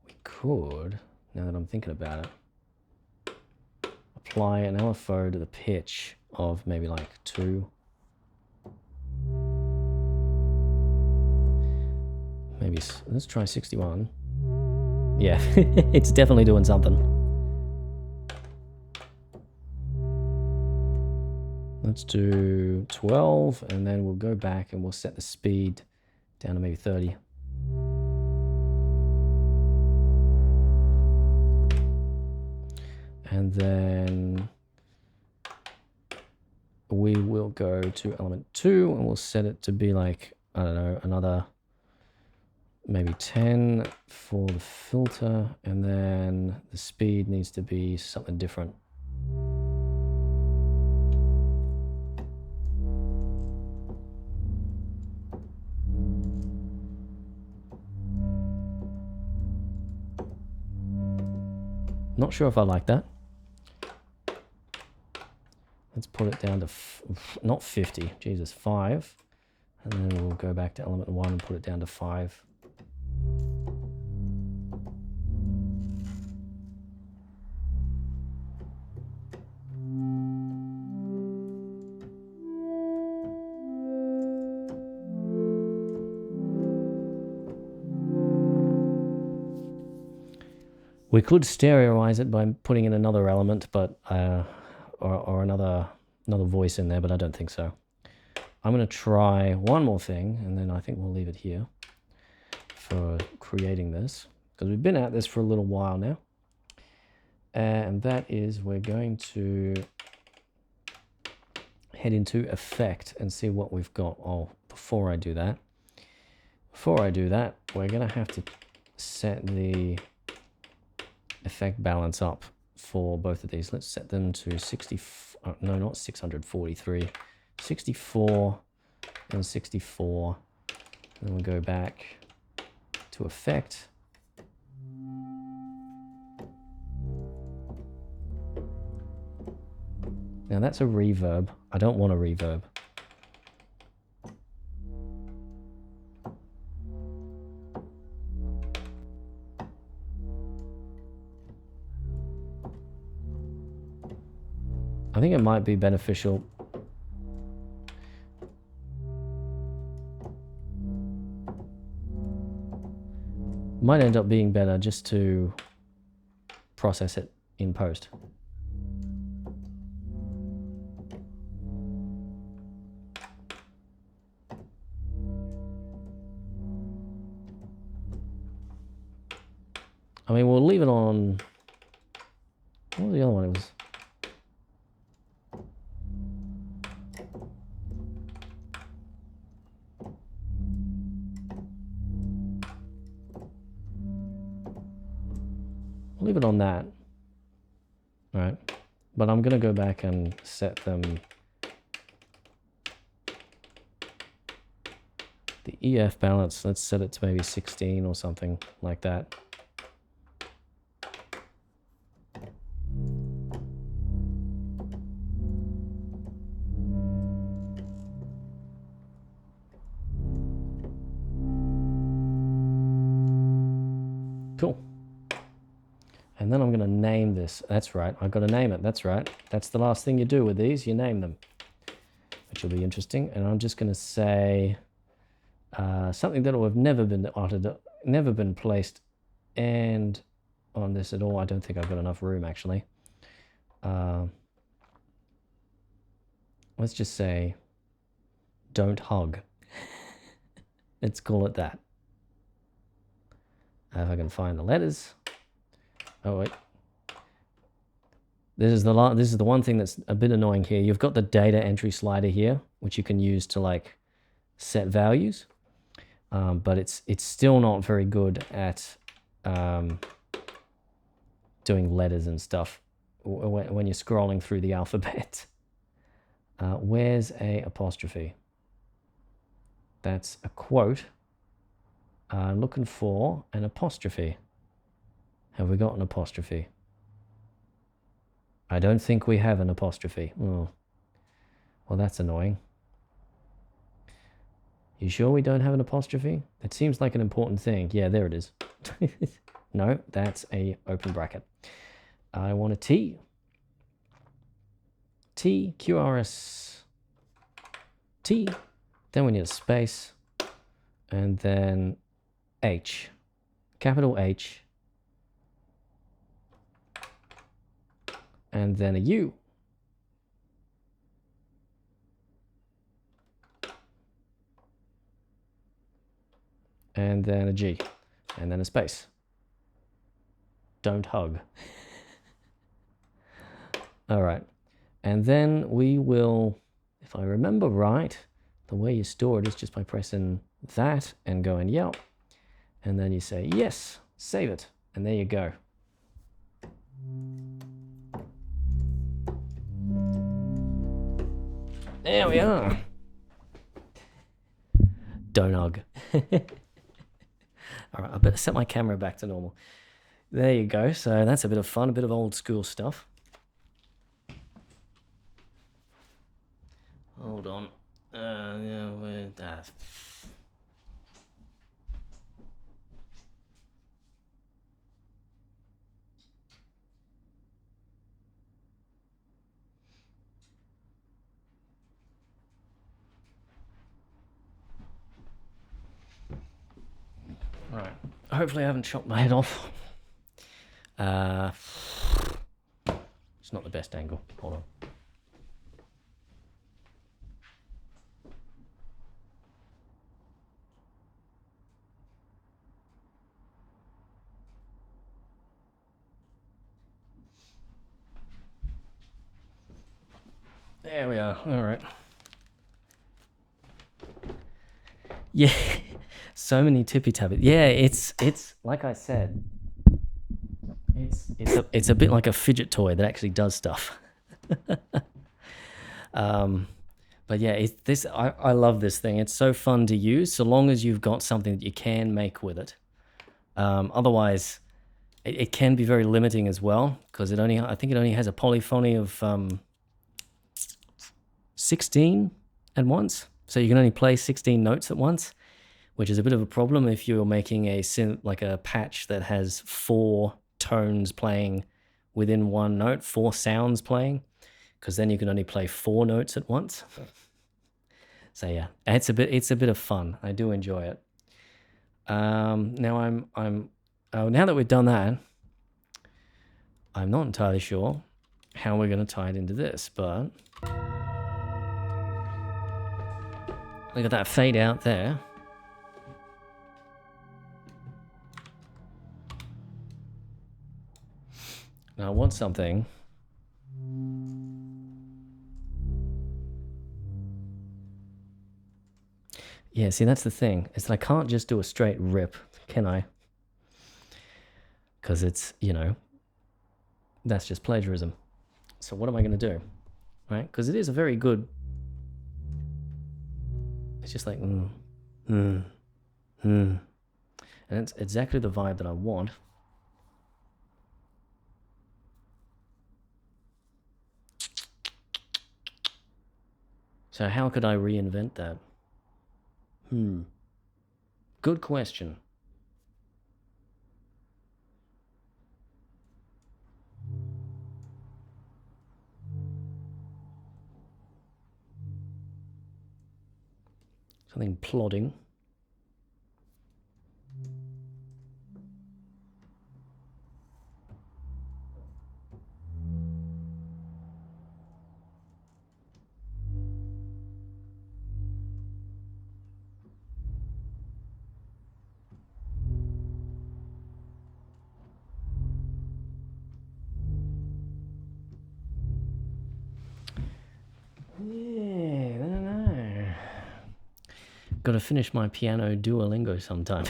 Speaker 1: we could, now that I'm thinking about it, apply an LFO to the pitch of maybe like 2. Maybe, let's try 61. Yeah, it's definitely doing something. Let's do 12, and then we'll go back and we'll set the speed down to maybe 30. And then we will go to element 2 and we'll set it to be like, I don't know, another maybe 10 for the filter, and then the speed needs to be something different. Not sure if I like that. Let's put it down to, not 50, Jesus, 5. And then we'll go back to element 1 and put it down to 5. We could stereoize it by putting in another element, but or another voice in there, but I don't think so. I'm going to try one more thing, and then I think we'll leave it here for creating this, because we've been at this for a little while now. And that is, we're going to head into Effect and see what we've got. Oh, before I do that, we're going to have to set the effect balance up for both of these. Let's set them to 60, no, not 643, 64 and 64. And then we'll go back to Effect. Now that's a reverb. I don't want a reverb. I think it might be beneficial. Might end up being better just to process it in post. I mean, we'll leave it on. What was the other one? It was. Leave it on that. All right, but I'm gonna go back and set them. The EF balance, let's set it to maybe 16 or something like that. Cool. And then I'm going to name this. That's right. I've got to name it. That's right. That's the last thing you do with these. You name them, which will be interesting. And I'm just going to say something that will have never been uttered, never been placed and on this at all. I don't think I've got enough room, actually. Let's just say, don't hug. Let's call it that. If I can find the letters. Oh wait. This is the one thing that's a bit annoying here. You've got the data entry slider here, which you can use to like set values, but it's still not very good at doing letters and stuff when you're scrolling through the alphabet. Where's a apostrophe? That's a quote. I'm looking for an apostrophe. Have we got an apostrophe? I don't think we have an apostrophe. Oh. Well, that's annoying. You sure we don't have an apostrophe? It seems like an important thing. Yeah, there it is. No, that's a open bracket. I want a T. T, QRS, T. Then we need a space. And then H. Capital H. And then a U. And then a G. And then a space. Don't hug. All right. And then we will, if I remember right, the way you store it is just by pressing that and going, yep. And then you say, yes, save it. And there you go. There we are. Don't hug. All right, I better set my camera back to normal. There you go. So that's a bit of fun, a bit of old school stuff. Hold on. Yeah, where's that? All right. Hopefully I haven't chopped my head off. It's not the best angle. Hold on. There we are. All right. Yeah. So many tippy tappy. Yeah, it's like I said. It's a bit like a fidget toy that actually does stuff. But yeah, I love this thing. It's so fun to use, so long as you've got something that you can make with it. Otherwise, it can be very limiting as well, because I think it only has a polyphony of 16 at once. So you can only play 16 notes at once, which is a bit of a problem if you're making a patch that has 4 tones playing within one note, 4 sounds playing, because then you can only play 4 notes at once. So yeah, it's a bit of fun. I do enjoy it. Now now that we've done that, I'm not entirely sure how we're going to tie it into this, but look at that fade out there. Now I want something. Yeah, see, that's the thing. Is that I can't just do a straight rip, can I? Because it's, that's just plagiarism. So what am I going to do? Right? Because it is a very good... It's just like, And it's exactly the vibe that I want. So how could I reinvent that? Good question. Something plodding. Yeah, I don't know. Gotta finish my piano Duolingo sometime.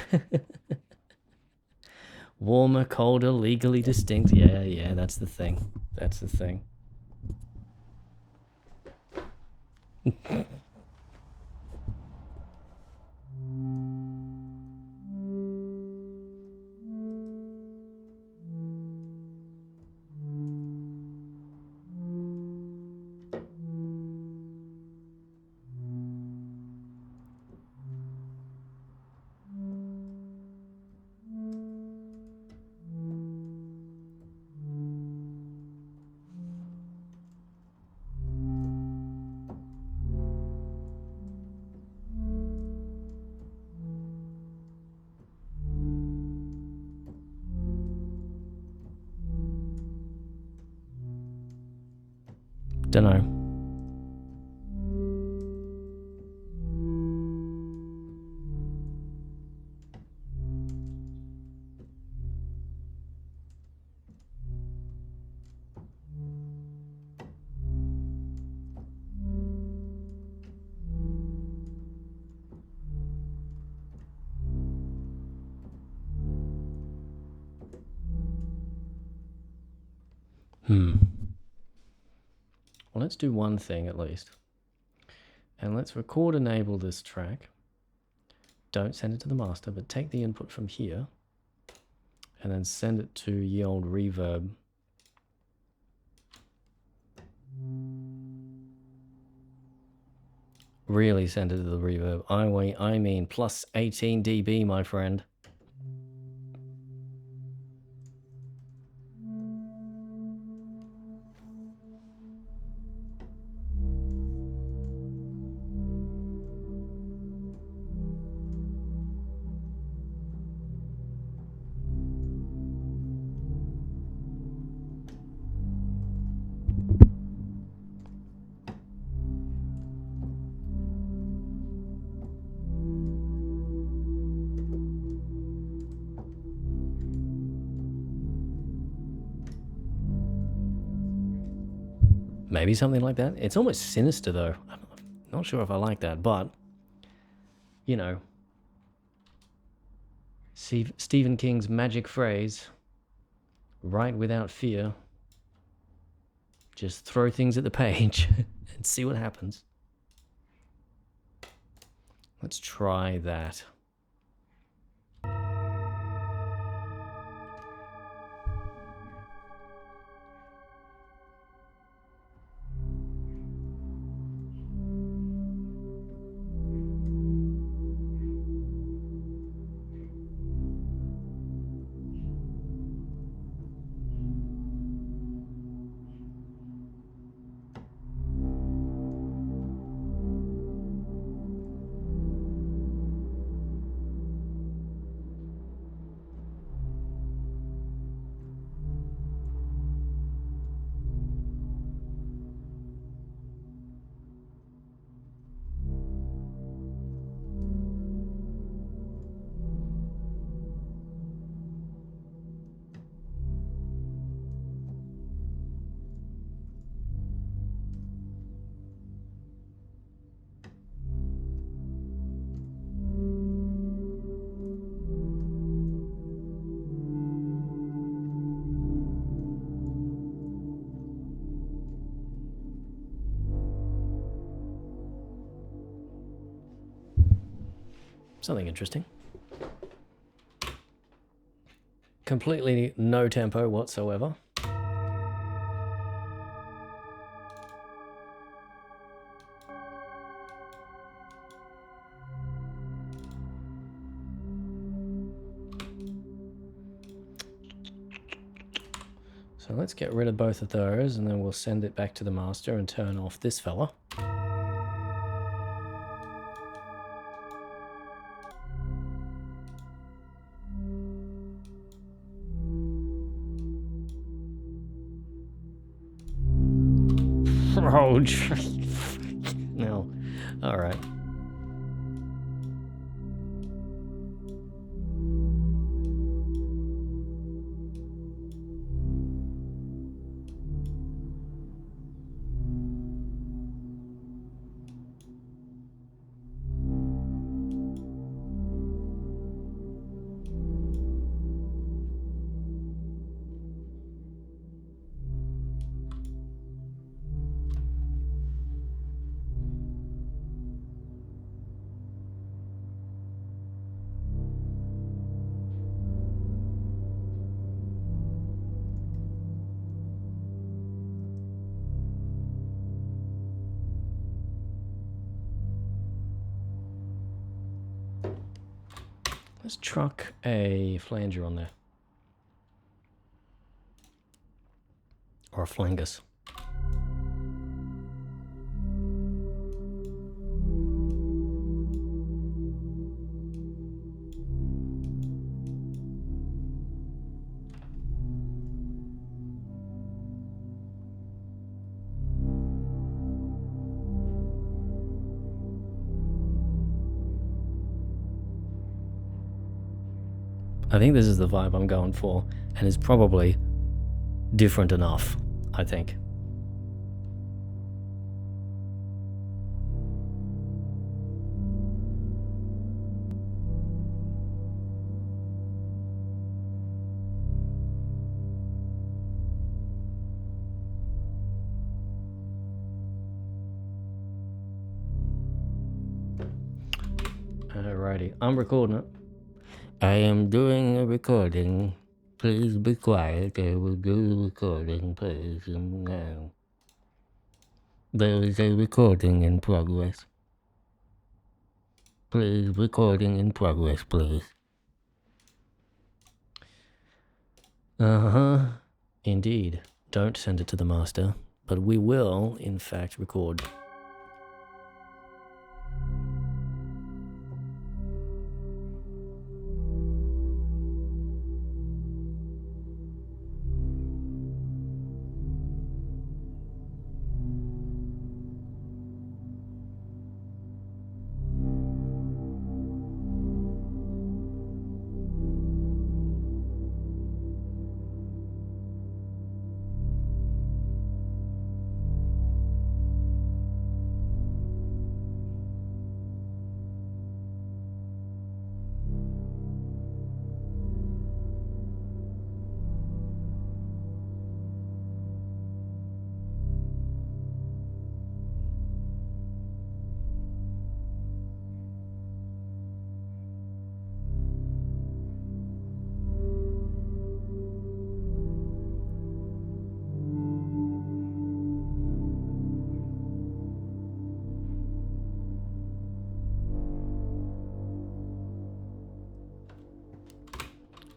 Speaker 1: Warmer, colder, legally distinct. Yeah, that's the thing. That's the thing. Dunno. Well, let's do one thing at least. And let's record enable this track. Don't send it to the master, but take the input from here and then send it to ye old reverb. Really send it to the reverb. I mean plus 18 dB, my friend. Maybe something like that. It's almost sinister though. I'm not sure if I like that, but you know, Stephen King's magic phrase, write without fear. Just throw things at the page and see what happens. Let's try that. Something interesting. Completely no tempo whatsoever. So let's get rid of both of those and then we'll send it back to the master and turn off this fella. Roach. No. Alright. Let's truck a flanger on there. Or a flangus. I think this is the vibe I'm going for, and it's probably different enough, I think. Alrighty, I'm recording it. I am doing a recording. Please be quiet. I will do the recording, please. No. There is a recording in progress. Please, recording in progress, please. Uh-huh. Indeed. Don't send it to the master, but we will, in fact, record.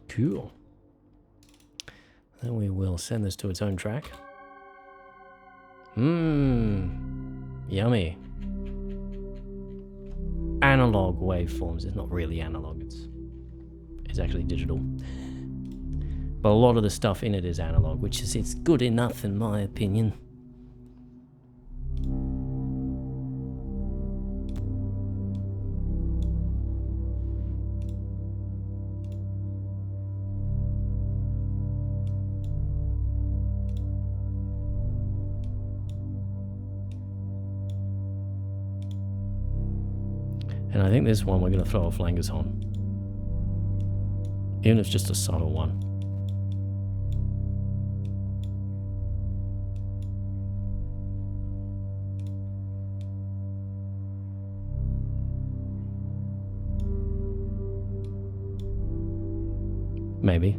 Speaker 1: Cool. Then we will send this to its own track. Yummy. Analog waveforms. It's not really analog, it's actually digital. But a lot of the stuff in it is analog, which is it's good enough in my opinion. And I think this one we're going to throw a flangus on. Even if it's just a subtle one. Maybe.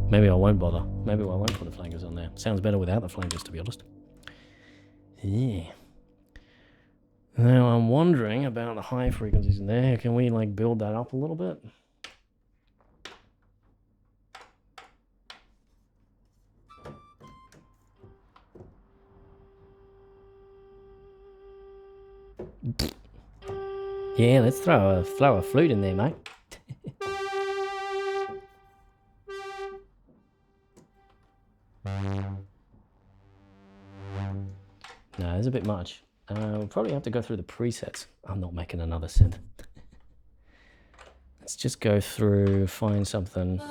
Speaker 1: Maybe I won't bother. Maybe I won't put the flankers on there. Sounds better without the flankers, to be honest. Yeah. Now I'm wondering about the high frequencies in there. Can we like build that up a little bit? Yeah, let's throw a flute in there, mate. bit much. We'll probably have to go through the presets. I'm not making another synth. Let's just go through, find something.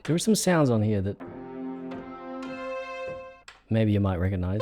Speaker 1: There are some sounds on here that maybe you might recognize.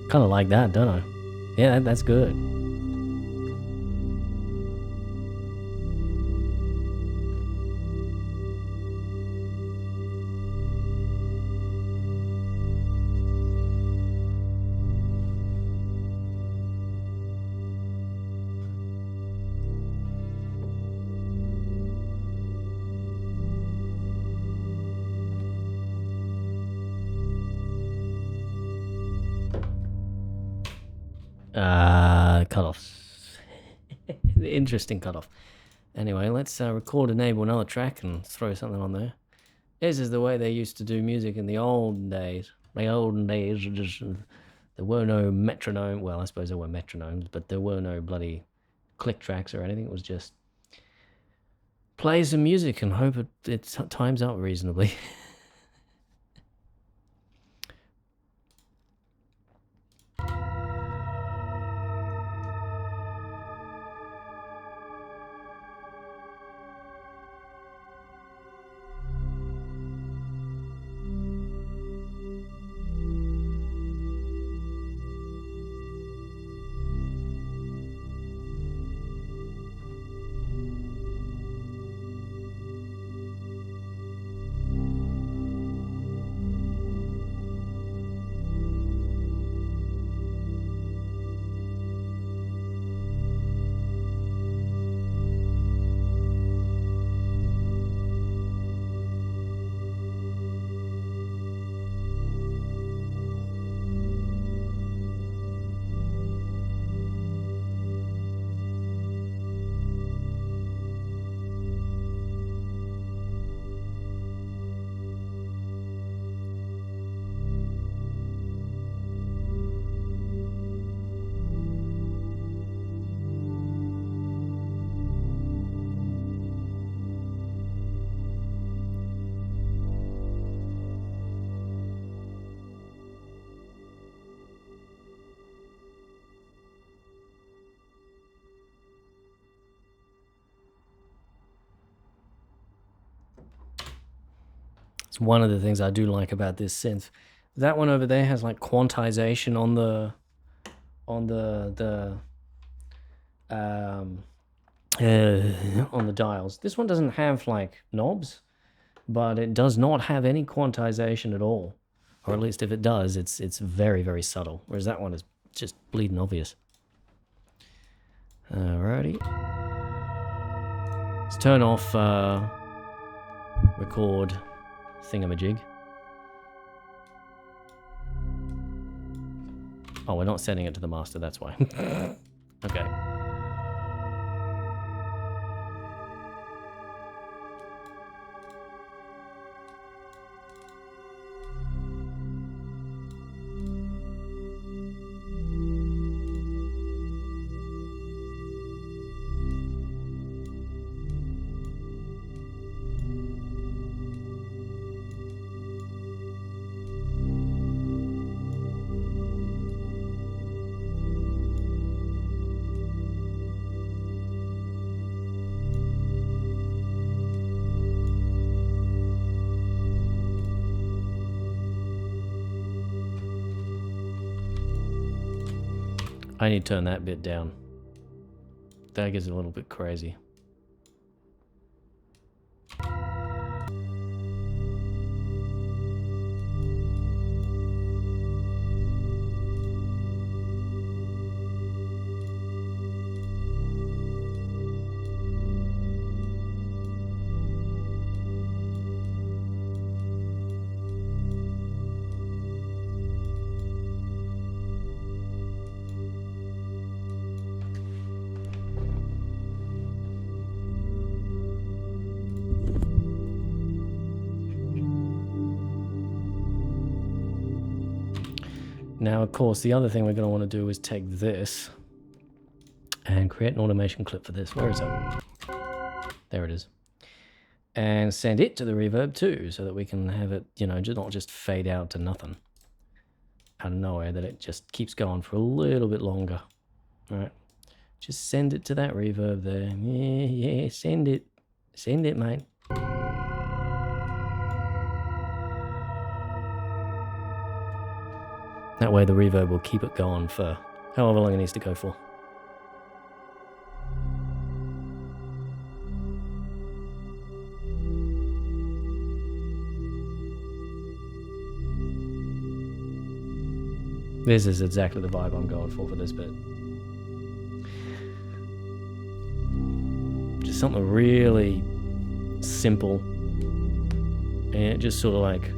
Speaker 1: Kind of like that, don't I? Yeah, that's good. Cutoffs. Interesting cutoff. Anyway, let's record, enable another track and throw something on there. This is the way they used to do music in the olden days. The olden days, just there were no metronome. Well, I suppose there were metronomes, but there were no bloody click tracks or anything. It was just play some music and hope it times out reasonably. It's one of the things I do like about this synth. That one over there has like quantization on the dials. This one doesn't have like knobs, but it does not have any quantization at all. Or at least if it does, it's very, very subtle. Whereas that one is just bleeding obvious. Alrighty. Let's turn off record thingamajig. Oh, we're not sending it to the master, that's why. Okay. I need to turn that bit down. That gets a little bit crazy. Now, of course, the other thing we're going to want to do is take this and create an automation clip for this. Where is it? There it is. And send it to the reverb too, so that we can have it, you know, just not just fade out to nothing out of nowhere, that it just keeps going for a little bit longer. All right. Just send it to that reverb there. Yeah, send it. Send it, mate. That way the reverb will keep it going for however long it needs to go for. This is exactly the vibe I'm going for this bit. Just something really simple. And just sort of like,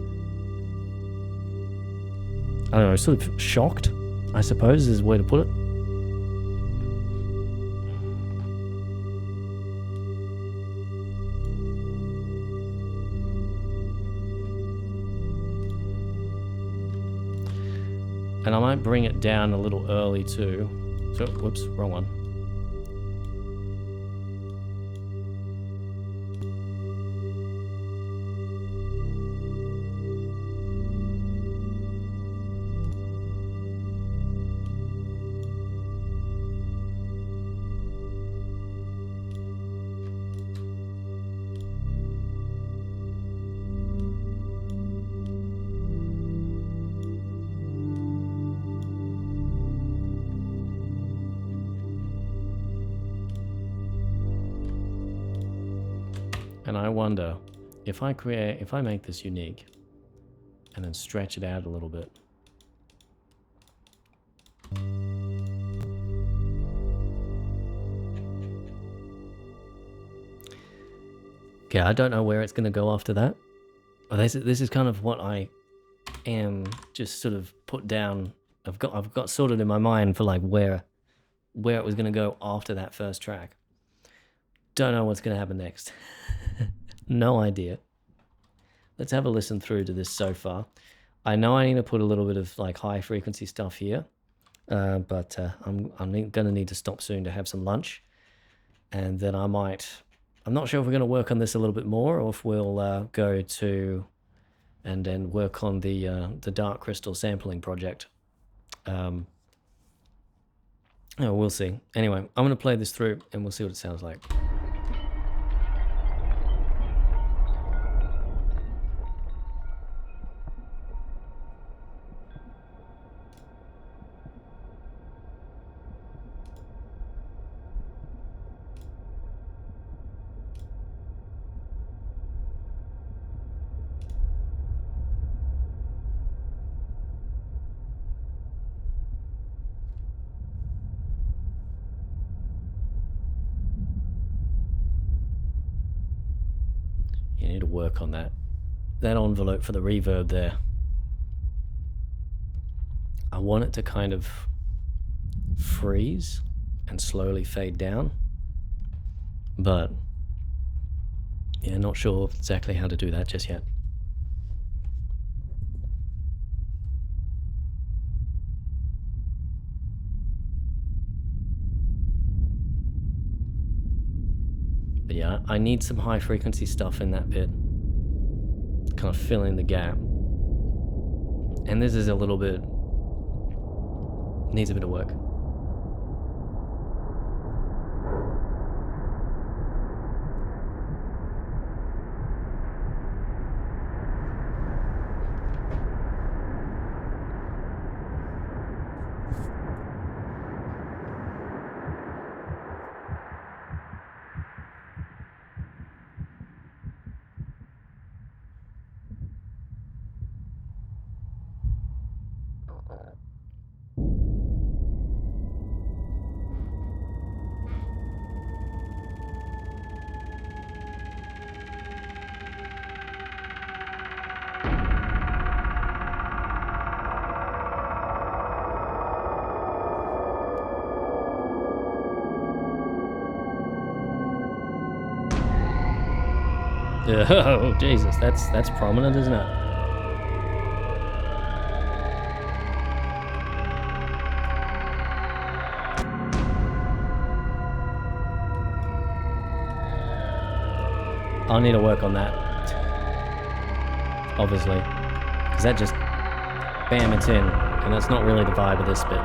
Speaker 1: I don't know, sort of shocked, I suppose is the way to put it. And I might bring it down a little early too. So, whoops, wrong one. And I wonder if I make this unique and then stretch it out a little bit. Okay, I don't know where it's going to go after that. But this is kind of what I am just sort of put down. I've got sorted in my mind for like where it was going to go after that first track. Don't know what's going to happen next. No idea. Let's have a listen through to this so far. I know I need to put a little bit of like high frequency stuff here, but I'm going to need to stop soon to have some lunch, and then I'm not sure if we're going to work on this a little bit more, or if we'll go to and then work on the Dark Crystal sampling project. Oh, we'll see. Anyway, I'm going to play this through and we'll see what it sounds like. You need to work on that envelope for the reverb there. I want it to kind of freeze and slowly fade down, but yeah, not sure exactly how to do that just yet. But yeah, I need some high frequency stuff in that bit, kind of fill in the gap. And this is a little bit, needs a bit of work. Oh, Jesus, that's prominent, isn't it? I'll need to work on that, obviously, because that just, bam, it's in, and that's not really the vibe of this bit.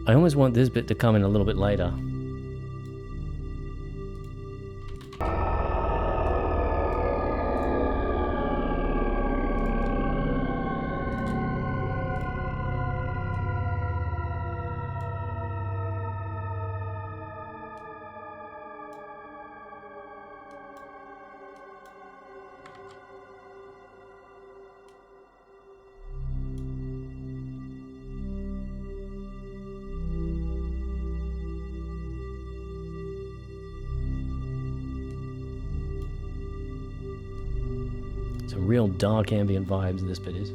Speaker 1: I always want this bit to come in a little bit later. Some real dark ambient vibes this bit is.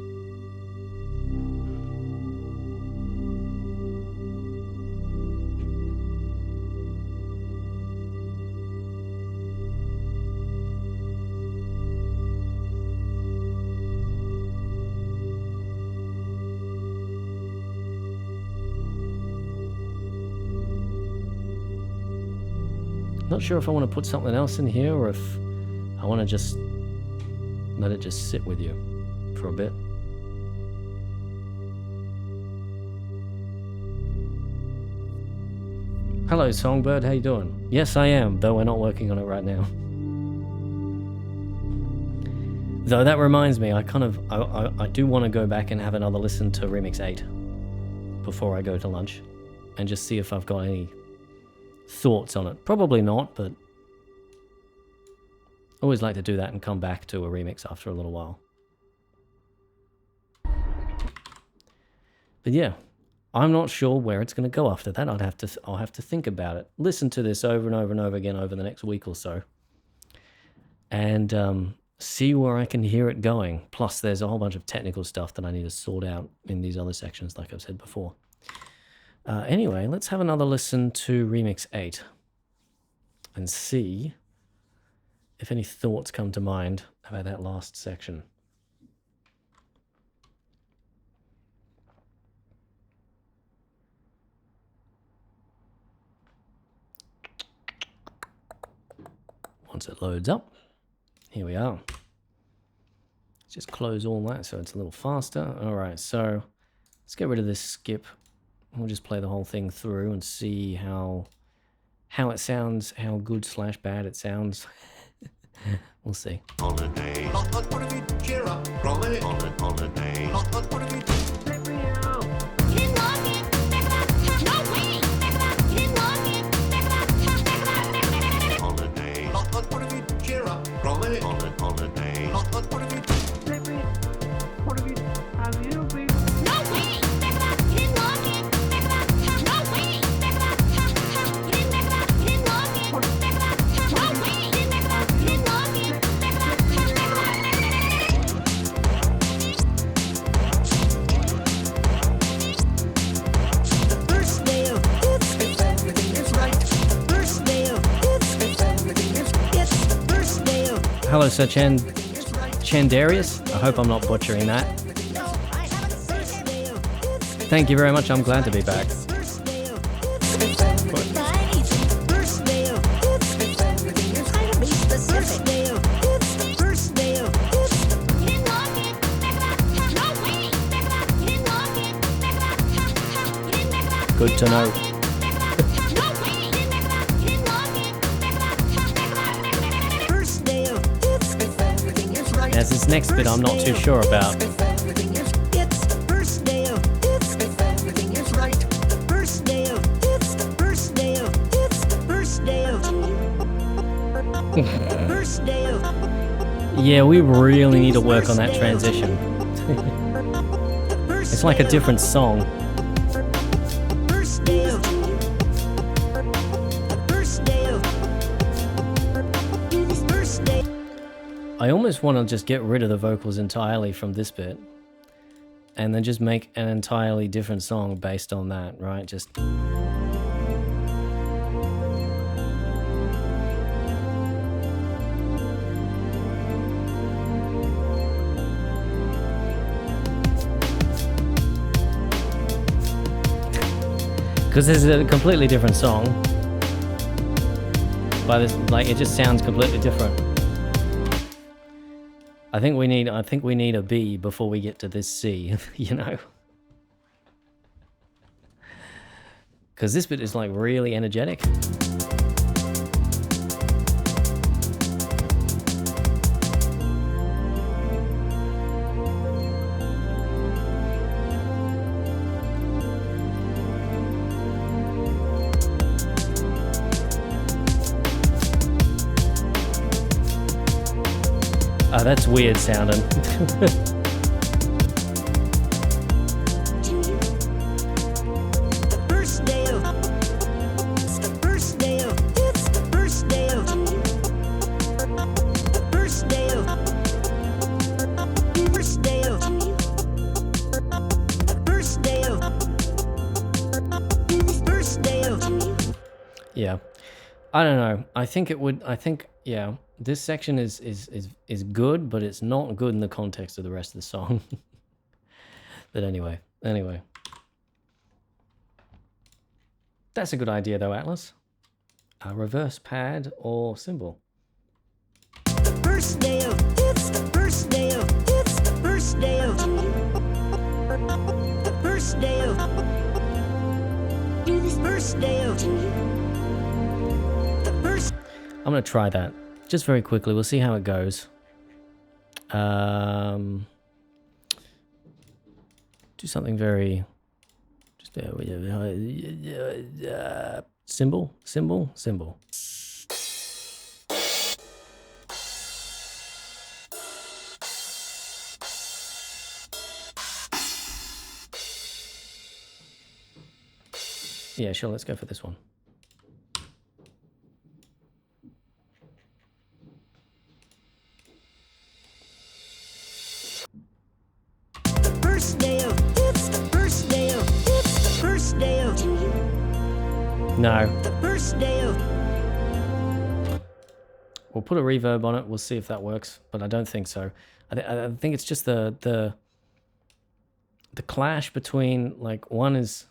Speaker 1: Not sure if I want to put something else in here or if I want to just let it just sit with you for a bit. Hello Songbird, how you doing? Yes I am, though we're not working on it right now. Though that reminds me, I do want to go back and have another listen to Remix8 before I go to lunch and just see if I've got any thoughts on it. Probably not, but I always like to do that and come back to a remix after a little while. But yeah, I'm not sure where it's going to go after that. I'll have to think about it. Listen to this over and over and over again over the next week or so, and see where I can hear it going. Plus, there's a whole bunch of technical stuff that I need to sort out in these other sections, like I've said before. Anyway, let's have another listen to Remix8 and see if any thoughts come to mind about that last section. Once it loads up, here we are. Let's just close all that so it's a little faster. All right, so let's get rid of this skip. We'll just play the whole thing through and see how it sounds, how good / bad it sounds. We'll see.
Speaker 5: Holidays.
Speaker 6: Cheer up, holiday.
Speaker 5: Holidays.
Speaker 6: Let me out.
Speaker 4: You didn't log in. No way. You didn't log in.
Speaker 5: Holidays.
Speaker 6: Cheer up, holiday.
Speaker 5: Holidays.
Speaker 6: Let me. What have you? Have you been?
Speaker 4: No way. You didn't log in. No way. You didn't log in. No way. You didn't log in.
Speaker 7: The first day of if everything is right. The first day of if everything is it's the first day of
Speaker 1: Hello, Sir Chandarius. I hope I'm not butchering that.
Speaker 7: first day of
Speaker 1: Thank you very much. I'm glad to be back.
Speaker 7: first day of if everything the first day of if everything is trying to be specific. First day of it's the first day of it's the
Speaker 4: You didn't log in. No way. You didn't log in. You didn't
Speaker 1: Good to know.
Speaker 4: No way. You didn't
Speaker 1: As this next bit I'm not too sure about.
Speaker 7: If everything is, it's the first day of, it's if everything is right. The first day of, it's the first day of, it's the first day of. The first day of.
Speaker 1: Yeah, we really need to work on that transition. It's like a different song.
Speaker 7: First day of. First day of. First day.
Speaker 1: I almost want to just get rid of the vocals entirely from this bit and then just make an entirely different song based on that, right? Just because this is a completely different song. By this, like, it just sounds completely different. I think we need a B before we get to this C, you know? Because this bit is like really energetic. Oh, that's weird sounding.
Speaker 7: First day of. It's the first day of. It's the first day of. First day of. First day of. First day of. First day of.
Speaker 1: Yeah. I don't know. I think it would, yeah. This section is good, but it's not good in the context of the rest of the song. But anyway. That's a good idea though, Atlas. A reverse pad or symbol.
Speaker 7: First day of. It's the first day of. It's the first day of. The first day of. First day of. The first.
Speaker 1: I'm gonna try that. Just very quickly, we'll see how it goes. Do something very... Just symbol. Yeah, sure, let's go for this one.
Speaker 7: First day of. It's the first day of. It's the first day of.
Speaker 1: No.
Speaker 7: The first day of.
Speaker 1: We'll put a reverb on it. We'll see if that works, but I don't think so. I think it's just the clash between, like, one is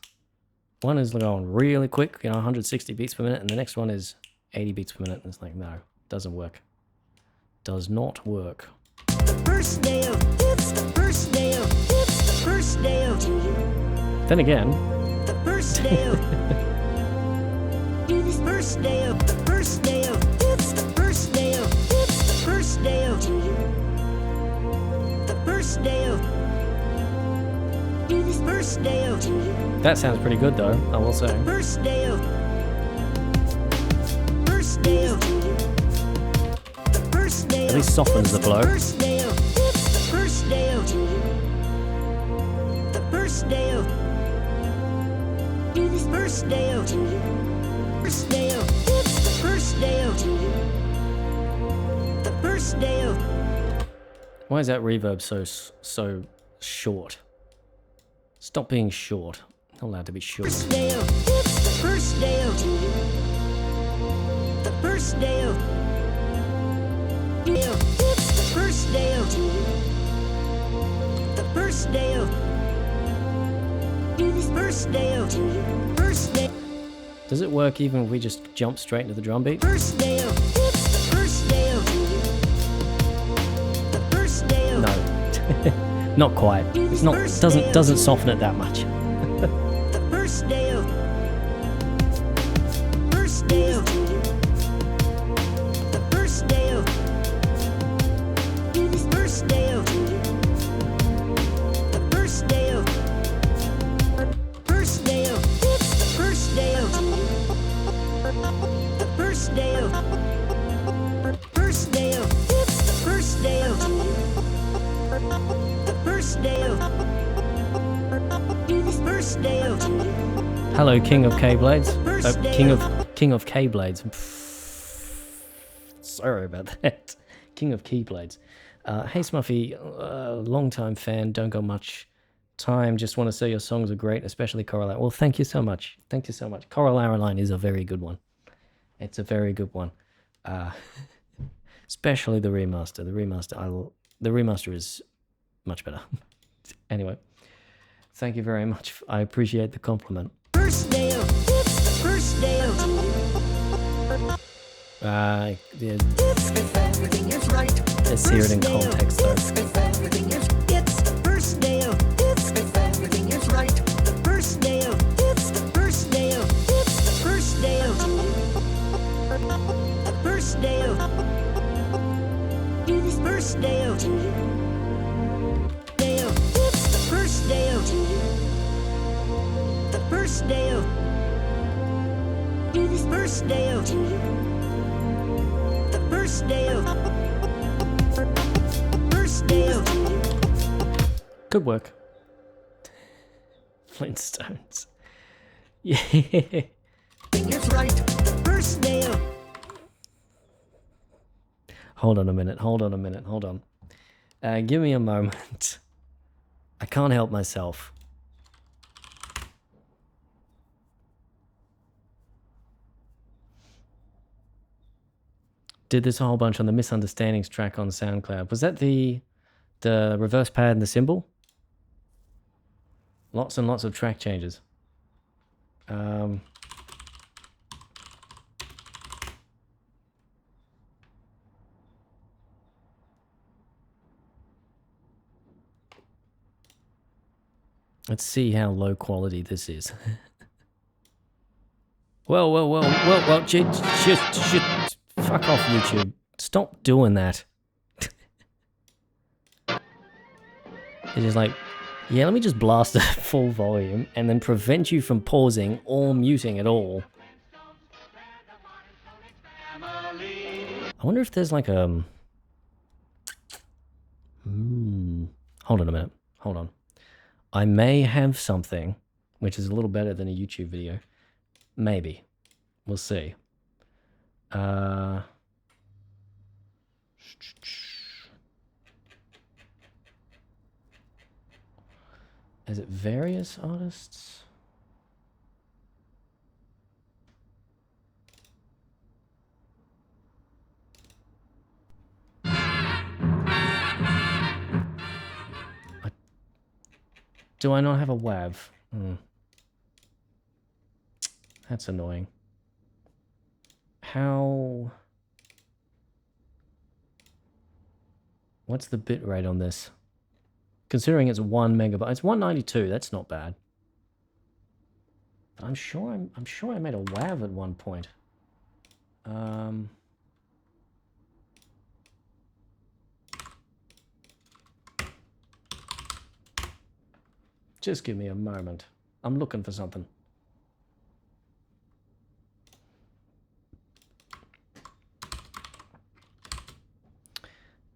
Speaker 1: going really quick, you know, 160 beats per minute, and the next one is 80 beats per minute. And it's like, no, doesn't work. Does not work.
Speaker 7: First day of. It's the first day of. It's the first day of.
Speaker 1: Then again,
Speaker 7: The first day of. First day of. First day of. It's the first day of. It's the first day of. The first day of. First day of.
Speaker 1: that sounds pretty good though, I will say.
Speaker 7: First day of. First day of. First day
Speaker 1: At
Speaker 7: of.
Speaker 1: least softens the blow.
Speaker 7: First day of. It's the first day of. The first day of. First day of. First day of. It's the first day of. The first day of.
Speaker 1: Why is that reverb so short? Stop being short. Not allowed to be short.
Speaker 7: First day of. It's the first day of. The first day of. It's the first day of. The first day of. First day of. First day.
Speaker 1: Does it work even if we just jump straight into the drum beat?
Speaker 7: First day of. It's the first day of. The first day of.
Speaker 1: No. Not quite. It's not doesn't soften it that much.
Speaker 7: The first day of. First day of. The first day of. First first day of
Speaker 1: Hello, King of K-Blades.
Speaker 7: First day
Speaker 1: King of K-Blades. Sorry about that. King of Keyblades. Hey Smuffy, long-time fan, don't got much time, just want to say your songs are great, especially Coraline. Well, thank you so much. Thank you so much. Coraline is a very good one. It's a very good one. Especially the remaster. The remaster is much better. Anyway, thank you very much. I appreciate the compliment.
Speaker 7: first day of it's the first day of
Speaker 1: Yeah,
Speaker 7: it's if everything is right.
Speaker 1: let's hear it in
Speaker 7: First day of
Speaker 1: context though.
Speaker 7: it's if everything is it's the first day of it's if everything is right. The first day of it's the first day of it's the first day of the first day of do this first day of day of it's the first day of the first day of do this first day of the first day of first day of
Speaker 1: Good work. Flintstones. Yeah.
Speaker 7: it's right. The first day of
Speaker 1: Hold on a minute. Hold on. Give me a moment. I can't help myself. Did this a whole bunch on the Misunderstandings track on SoundCloud. Was that the reverse pad and the symbol? Lots and lots of track changes. Let's see how low quality this is. Well, shit. Fuck off, YouTube. Stop doing that. It's just like, yeah, let me just blast it at full volume and then prevent you from pausing or muting at all. I wonder if there's like a... Hold on a minute. Hold on. I may have something which is a little better than a YouTube video. Maybe. We'll see. Is it various artists? Do I not have a WAV? That's annoying. How... What's the bit rate on this? Considering it's 1 megabyte, it's 192. That's not bad. But I'm sure I made a WAV at one point. Just give me a moment. I'm looking for something.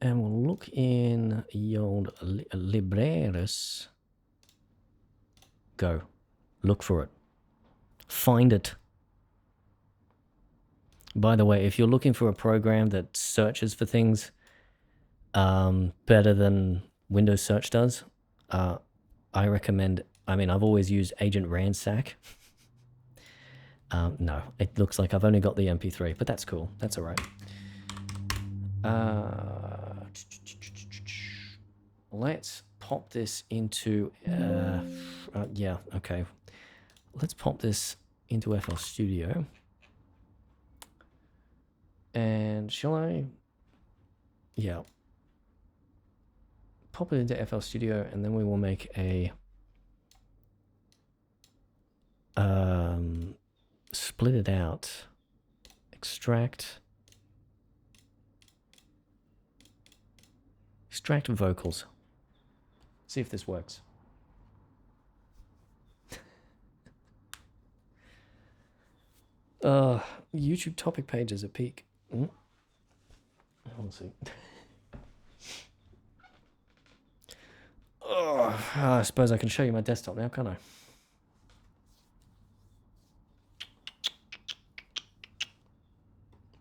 Speaker 1: And we'll look in your libreros. Go. Look for it. Find it. By the way, if you're looking for a program that searches for things better than Windows Search does, I recommend, I mean, I've always used Agent Ransack. No, it looks like I've only got the MP3, but that's cool. That's all right. Let's pop this into, yeah, okay. Let's pop this into FL Studio. And shall I? Yeah. Pop it into FL Studio, and then we will make a split it out, extract vocals. See if this works. YouTube topic pages at peak. Let's see. I suppose I can show you my desktop now, can't I?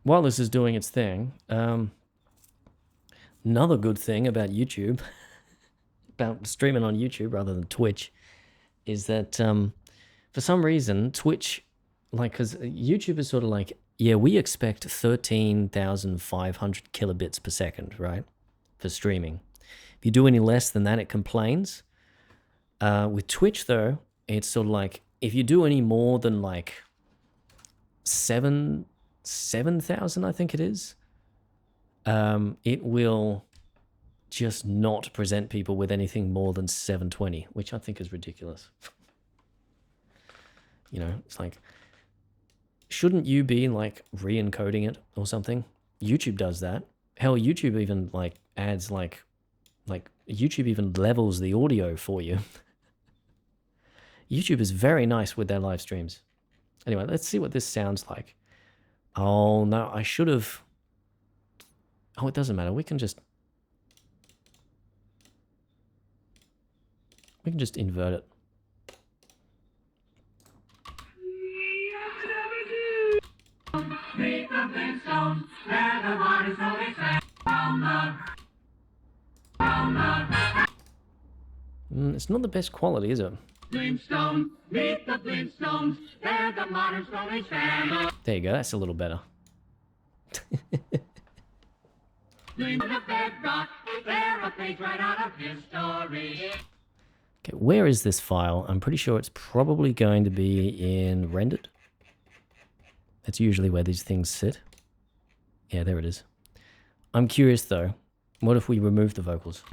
Speaker 1: while this is doing its thing, another good thing about YouTube, about streaming on YouTube rather than Twitch, is that for some reason Twitch, like, because YouTube is sort of like, yeah, we expect 13,500 kilobits per second, right, for streaming. If you do any less than that, it complains. With Twitch, though, it's sort of like, if you do any more than like 7,000, I think it is, it will just not present people with anything more than 720, which I think is ridiculous. You know, it's like, shouldn't you be like re-encoding it or something? YouTube does that. Hell, YouTube even like adds like YouTube even levels the audio for you. YouTube is very nice with their live streams. Anyway, let's see what this sounds like. Oh no, I should have. Oh, it doesn't matter. We can just invert it.
Speaker 2: Meet the Flintstones, they're the ones who they say,
Speaker 1: It's not the best quality, is it?
Speaker 2: Flintstones, meet the Flintstones, they're the modern Stone Age family.
Speaker 1: There you go. That's a little better.
Speaker 2: Flint the bedrock, they're a page right out of history.
Speaker 1: Okay, where is this file? I'm pretty sure it's probably going to be in rendered. That's usually where these things sit. Yeah, there it is. I'm curious though, what if we remove the vocals?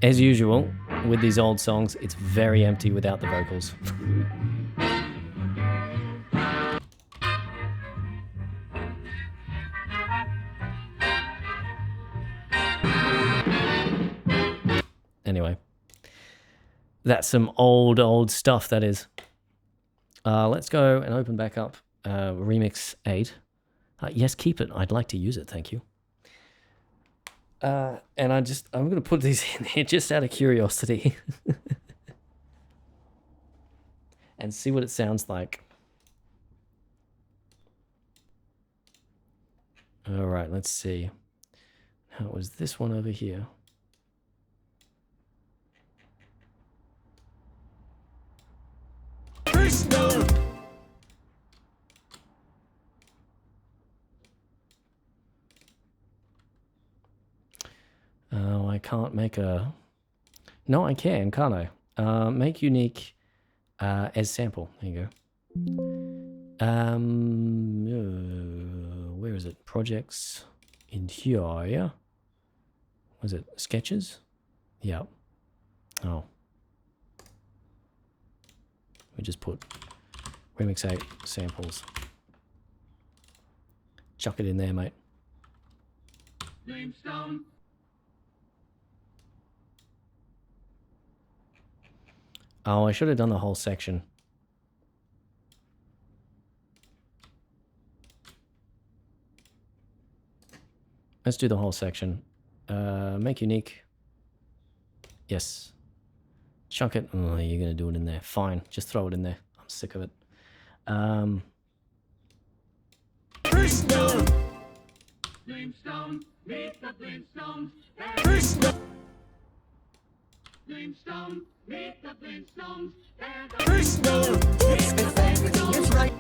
Speaker 1: As usual, with these old songs, it's very empty without the vocals. Anyway, that's some old stuff, that is. Let's go and open back up Remix8. Yes, keep it. I'd like to use it, thank you. And I'm going to put these in here just out of curiosity. And see what it sounds like. All right, let's see. Now it was this one over here. Oh, I can't make a... No, I can, can't I? Make unique as sample. There you go. Where is it? Projects in here, yeah? Was it sketches? Yeah. Oh. We just put Remix8 samples. Chuck it in there, mate.
Speaker 2: Flintstone.
Speaker 1: Oh, I should have done the whole section. Let's do the whole section. Make unique. Yes. Chuck it. Oh, you're going to do it in there. Fine. Just throw it in there. I'm sick of it.
Speaker 2: Flintstone. Flintstone. Meet the Flintstones. Flintstone. Flintstone. Meet the Flintstones.
Speaker 7: Flintstone. If everything is right.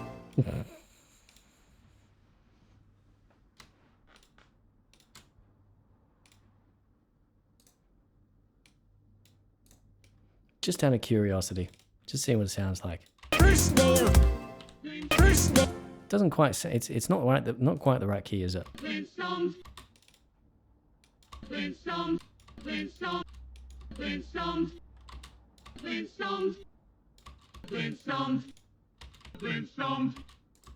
Speaker 1: Just out of curiosity. Just seeing what it sounds like. Doesn't quite say, it's not right, not quite the right key, is it?
Speaker 2: Flintstones. Flintstones. Flintstones. Flintstones. Flintstones. Flintstones.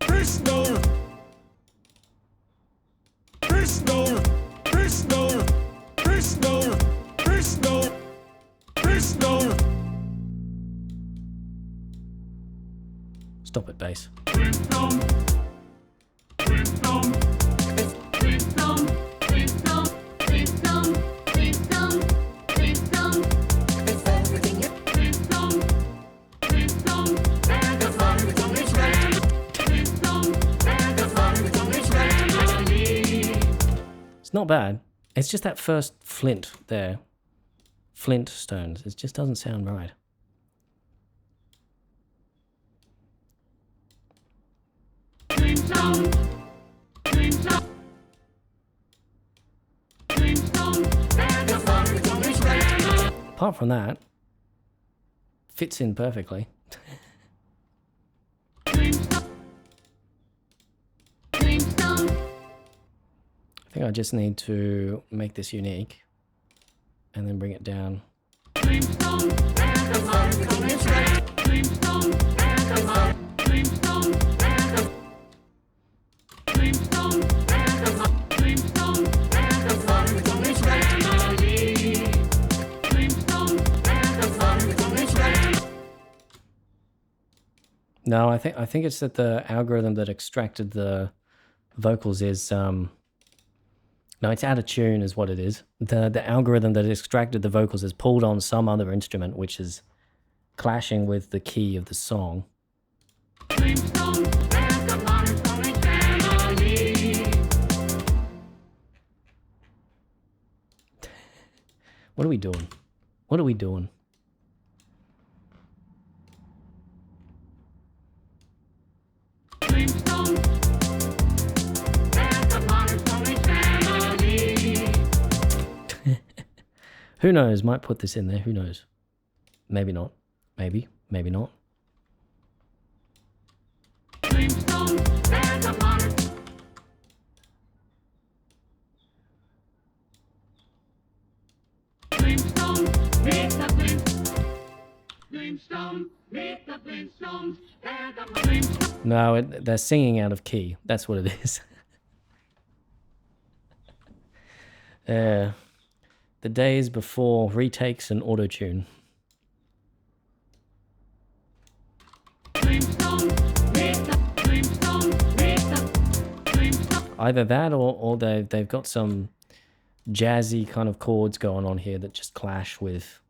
Speaker 2: Flintstones.
Speaker 6: Flintstone. Flintstone. Flintstone. Flintstone. Flintstone. Flintstone.
Speaker 1: Stop it, bass.
Speaker 2: Flintstone. Flintstone. Flintstone. Flintstone. Flintstone.
Speaker 1: not bad. It's just that first Flint there. Flintstones. It just doesn't sound right.
Speaker 2: Flintstones. Flintstones. Flintstones. And the motorcycle is right.
Speaker 1: Apart from that, fits in perfectly.
Speaker 2: Flintstones. Flintstones.
Speaker 1: I think I just need to make this unique and then bring it down.
Speaker 2: Flintstones. And the motorcycle is right. Flintstones. And the motorcycle. Flintstones. And the Flintstones. And the Flintstones. And the motorcycle is right. Flintstones. And the motorcycle is right.
Speaker 1: No, I think it's that the algorithm that extracted the vocals is no, it's out of tune is what it is. The algorithm that extracted the vocals has pulled on some other instrument which is clashing with the key of the song.
Speaker 2: Flintstones and the motorcycle family.
Speaker 1: What are we doing? What are we doing?
Speaker 2: Flintstones and the motorcycle family.
Speaker 1: Who knows? Might put this in there. Who knows? Maybe not. Maybe. Maybe not.
Speaker 2: Flintstones and the motorcycle. Flintstones, meet the Flintstones. Flintstones, meet the Flintstones and the Flintstones.
Speaker 1: No, they're singing out of key. That's what it is. The days before retakes and auto-tune.
Speaker 2: Flintstones, meet the Flintstones, meet the Flintstones.
Speaker 1: Either that or they've got some jazzy kind of chords going on here that just clash with.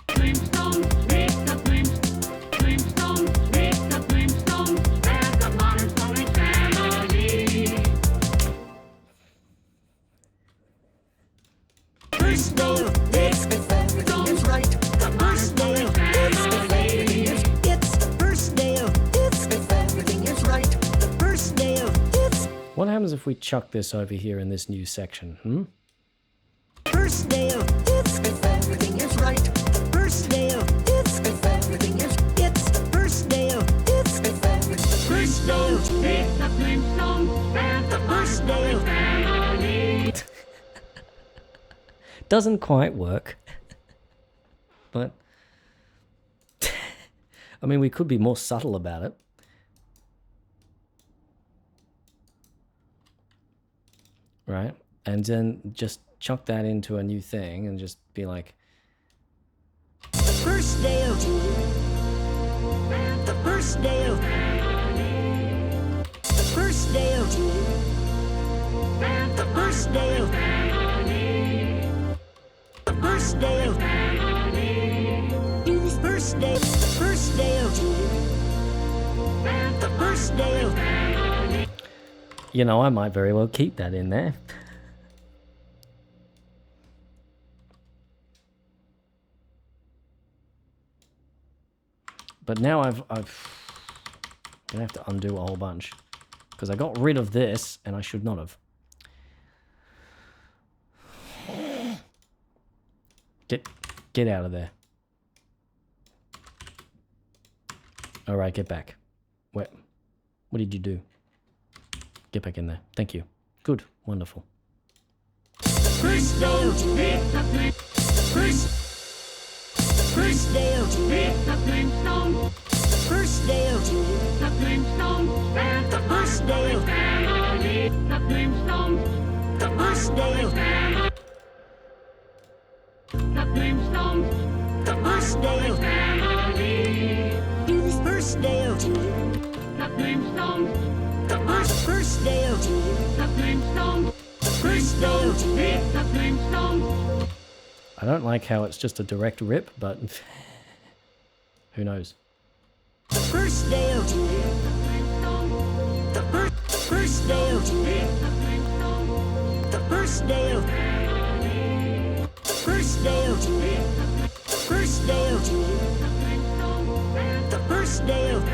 Speaker 2: Flintstones, meet the Flintstones. Flintstones, meet the Flintstones and the motorcycle family.
Speaker 7: First day of this, if everything is right. The first day of this, if everything is. It's the first day of this, if everything is right. The first day of this.
Speaker 1: What happens if we chuck this over here in this new section?
Speaker 7: First day of this, if everything is right. The first day of this, if everything is. It's the first day of this, if everything. First day of
Speaker 2: Flintstones, meet the Flintstones and the
Speaker 7: first day
Speaker 2: motorcycle
Speaker 7: of.
Speaker 2: family.
Speaker 1: Doesn't quite work. But I mean, we could be more subtle about it. Right? And then just chuck that into a new thing and just be like,
Speaker 7: First day of. The first day of. The first day of. The first day of. The first day of. Do this first day. First day of. The first day of.
Speaker 1: you know, I might very well keep that in there. But now I'm gonna have to undo a whole bunch because I got rid of this and I should not have. Get out of there. All right, get back. What did you do? Get back in there. Thank you. Good. Wonderful.
Speaker 7: First day of. First day of.
Speaker 2: Meet the Flintstones.
Speaker 7: First day of.
Speaker 2: The Flintstones and the
Speaker 7: First day of.
Speaker 2: family. The Flintstones.
Speaker 7: The first day of.
Speaker 2: The Flintstones.
Speaker 7: The first day of.
Speaker 2: Family.
Speaker 7: Do this first day of.
Speaker 2: The Flintstones.
Speaker 7: The first day of.
Speaker 2: The Flintstones.
Speaker 7: First day of.
Speaker 2: Meet the Flintstones.
Speaker 1: I don't like how it's just a direct rip, but who knows?
Speaker 7: First day of. The first day of.
Speaker 2: Meet the Flintstones.
Speaker 7: The first day of first day of first day of the first day of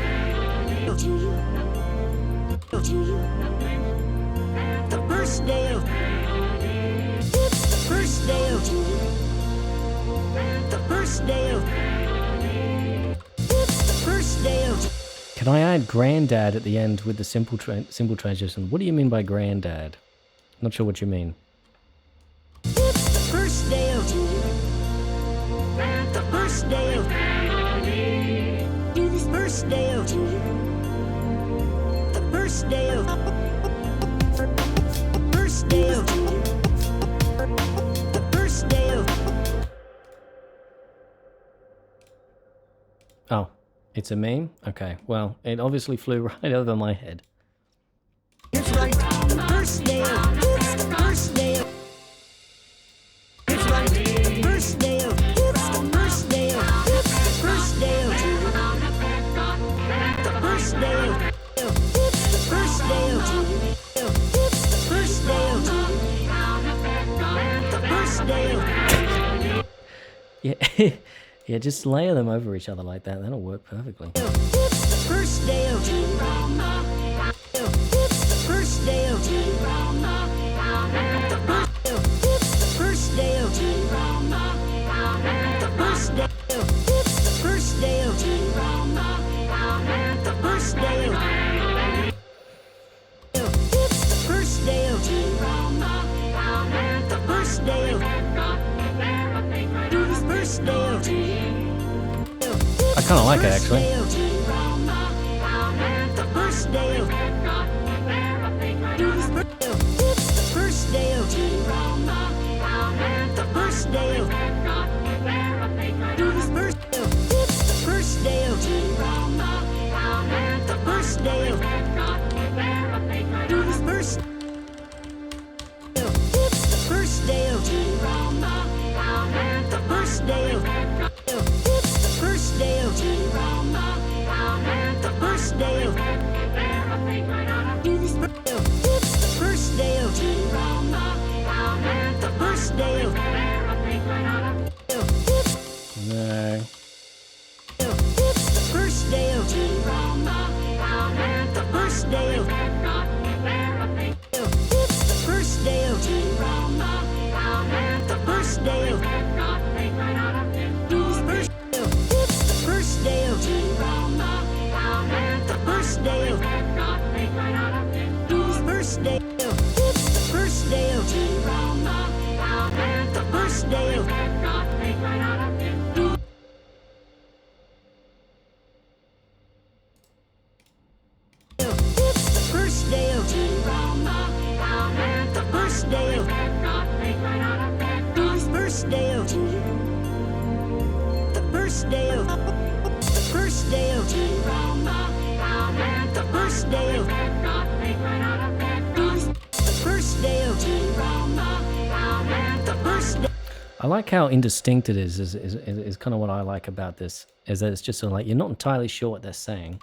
Speaker 7: the first day of first day of the first day of first day of.
Speaker 1: Can I add granddad at the end with the simple transition? What do you mean by granddad? Not sure what you mean.
Speaker 7: First day of the first day of do this first day of the first day of first day of the first day of.
Speaker 1: Oh, it's a meme? Okay, well, it obviously flew right over my head.
Speaker 7: It's right. First day of it's first day of it's right. First day of it's first day of first day of the first day of it's first day of first day of the first day of.
Speaker 1: Yeah, yeah, just layer them over each other like that. That'll work perfectly.
Speaker 7: First day of first day of the first day of the first day of first day of the first day of first day of the first day of first day of.
Speaker 1: I kind of like it actually.
Speaker 7: The first day of first day of the first day of first day of the first day of first first day of the first day of first day of the first day of first day of the first day of
Speaker 1: No.
Speaker 7: first day of the first day of first day of the first day of first day of the first day of first day of first day of the first day of first day of the first day of first day of the first day of first day of the first day of first day of the first day.
Speaker 1: I like how indistinct it is kind of what I like about this, is that it's just sort of like, you're not entirely sure what they're saying.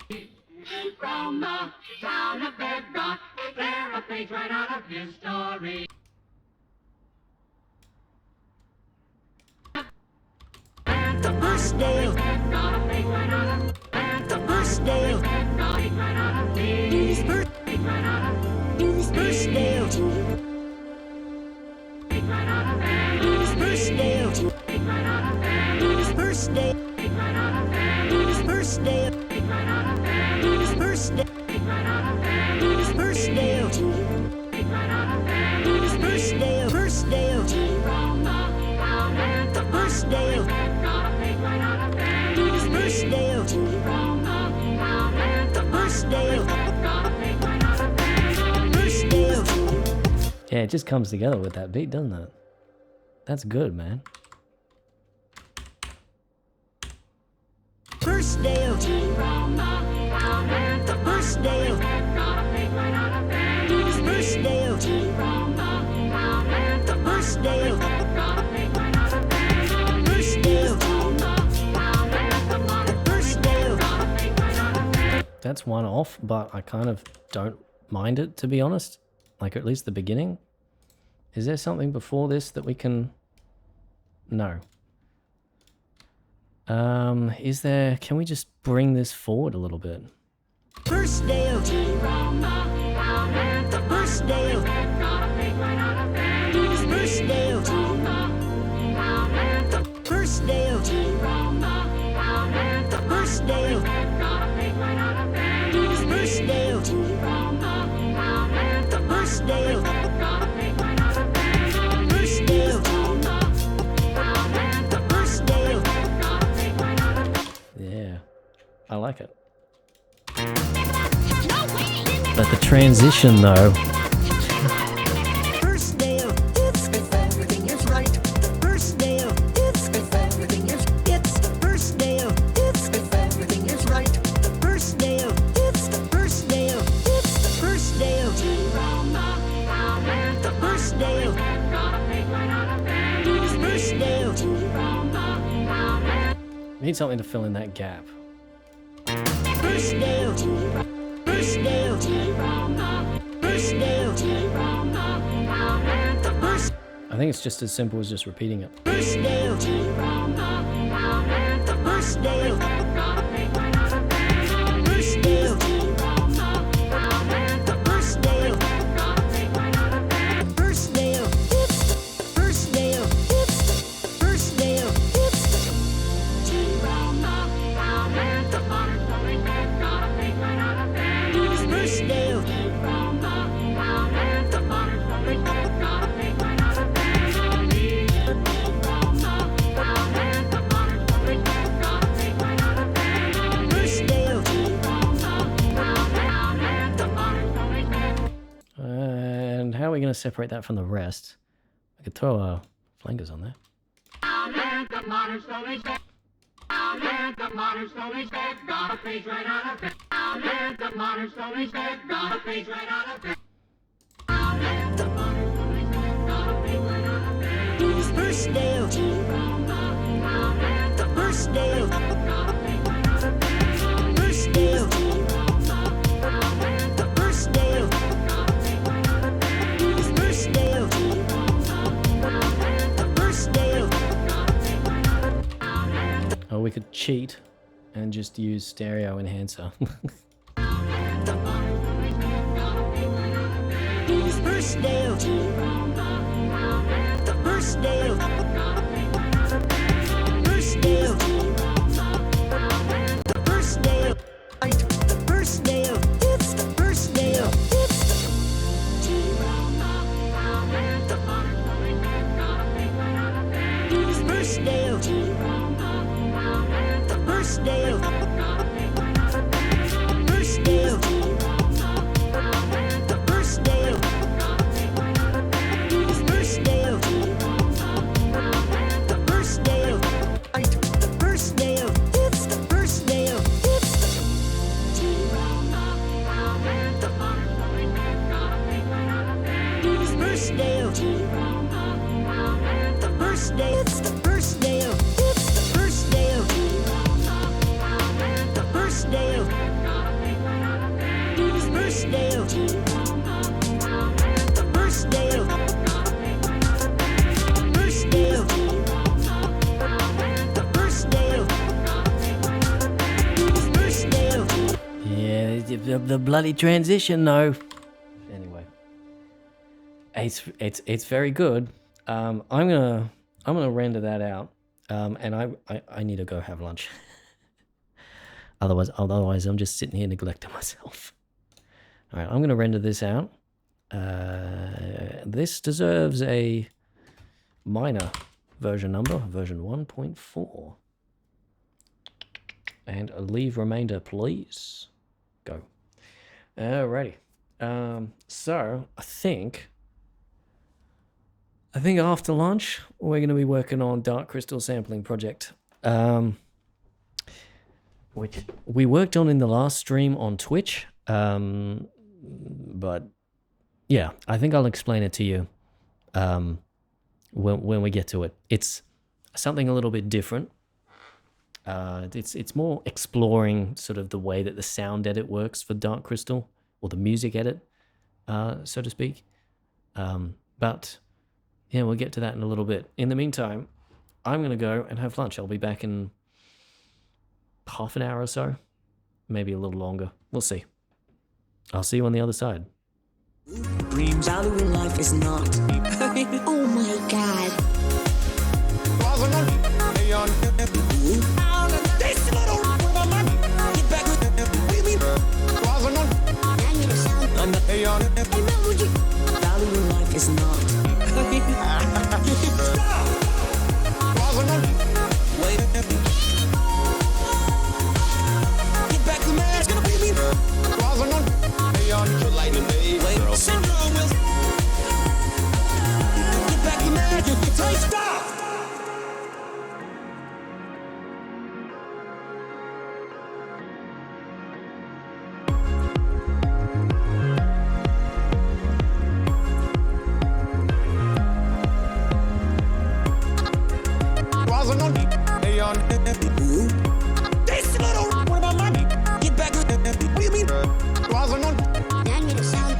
Speaker 2: From the town of Bedrock, they're a page right out of history.
Speaker 7: The first day of the first day of do this first day of do this first day of do this first day do this first day do this first day do this first day of do this first day of first day of the first day of do this first day of the first day of first day of.
Speaker 1: Yeah, it just comes together with that beat, doesn't it? That's good, man.
Speaker 7: First day of the first day of do this first day of the first day of first day of the first day of.
Speaker 1: That's one off, but I kind of don't mind it, to be honest. Like, at least the beginning. Is there something before this that we can... No. Is there... Can we just bring this forward a little bit?
Speaker 7: First day of the first day of the first day of the first day of the first day of the first day of the first day of first day of the first day of
Speaker 1: Yeah. I like it. But the transition, though...
Speaker 7: first day of it's if everything is right. The first day of it's if everything is it's the first day of it's if everything is right. The first day of it's the first day of it's the first day of the first day of the first day of
Speaker 1: We need something to fill in that gap.
Speaker 7: first day of first day of first day of the first
Speaker 1: I think it's just as simple as just repeating it.
Speaker 7: first day of the first day of first day of the first day of first day of first day of first day of first day of first day of
Speaker 1: And how are we going to separate that from the rest? I could throw our flankers on there.
Speaker 7: first day of the first day of first day of the first day of first day of the first day of
Speaker 1: Or we could cheat and just use stereo enhancer.
Speaker 7: first day of the first day of first day of the first day of the first day of it's the first day of first day of the first day of first day of the first day of first day of the first day of the first day of it's the first day of first day of the first day it's the first day of it's the first day of the first day of first day of the first day of first day of the first day of first day of
Speaker 1: Yeah, the bloody transition, though. Anyway, it's very good. I'm gonna render that out. And I need to go have lunch. Otherwise I'm just sitting here neglecting myself. All right, I'm gonna render this out. This deserves a minor version number, version 1.4. And a leave remainder, please. Go. Alrighty. So I think after lunch we're going to be working on Dark Crystal sampling project, which we worked on in the last stream on Twitch. But yeah, I think I'll explain it to you when we get to it. It's something a little bit different. It's more exploring sort of the way that the sound edit works for Dark Crystal, or the music edit, so to speak. But yeah, we'll get to that in a little bit. In the meantime, I'm going to go and have lunch. I'll be back in half an hour or so. Maybe a little longer. We'll see. I'll see you on the other side.
Speaker 7: Dreams value in life is not.
Speaker 4: Oh my god.
Speaker 7: This little woman, get back with me.
Speaker 4: I need a sound.
Speaker 7: I'm not.
Speaker 4: Hey, man, would you?
Speaker 7: Value in life is not. Wait. Get back to me. It's gonna be me. Wait. Syndrome will. Get back to me. Tell you stop. This little what about money? Get back. What do you mean?
Speaker 4: I need a sound.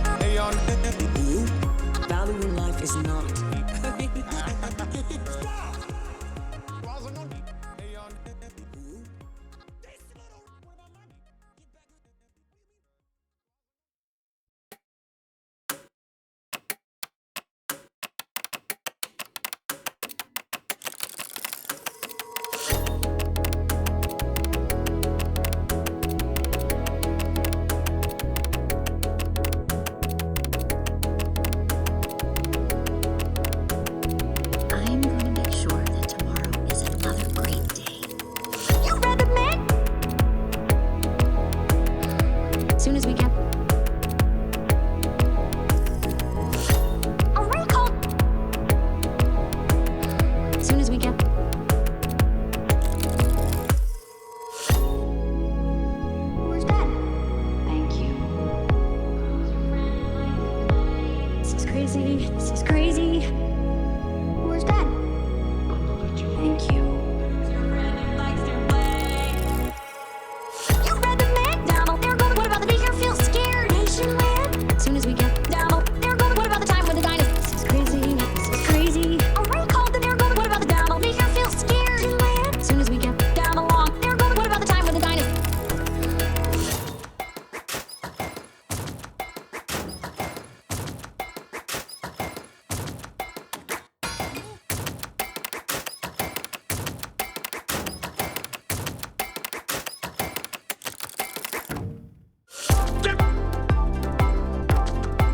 Speaker 7: Value in life is not.
Speaker 4: I'm gonna make sure that tomorrow is another great day. You ready, man? As soon as we get. A recall. As soon as we get. Where's Dad? Thank you. This is crazy. This is crazy. Where's Dad? Thank you. You read the man down there going. What about the day you feel scared? Nation land. As soon as we get down there going. What about the time when the dinosaurs? This is crazy. This is crazy. A recall that they're going. What about the down day you feel scared? Nation land. As soon as we get down along there going. What about the time when the dinosaurs?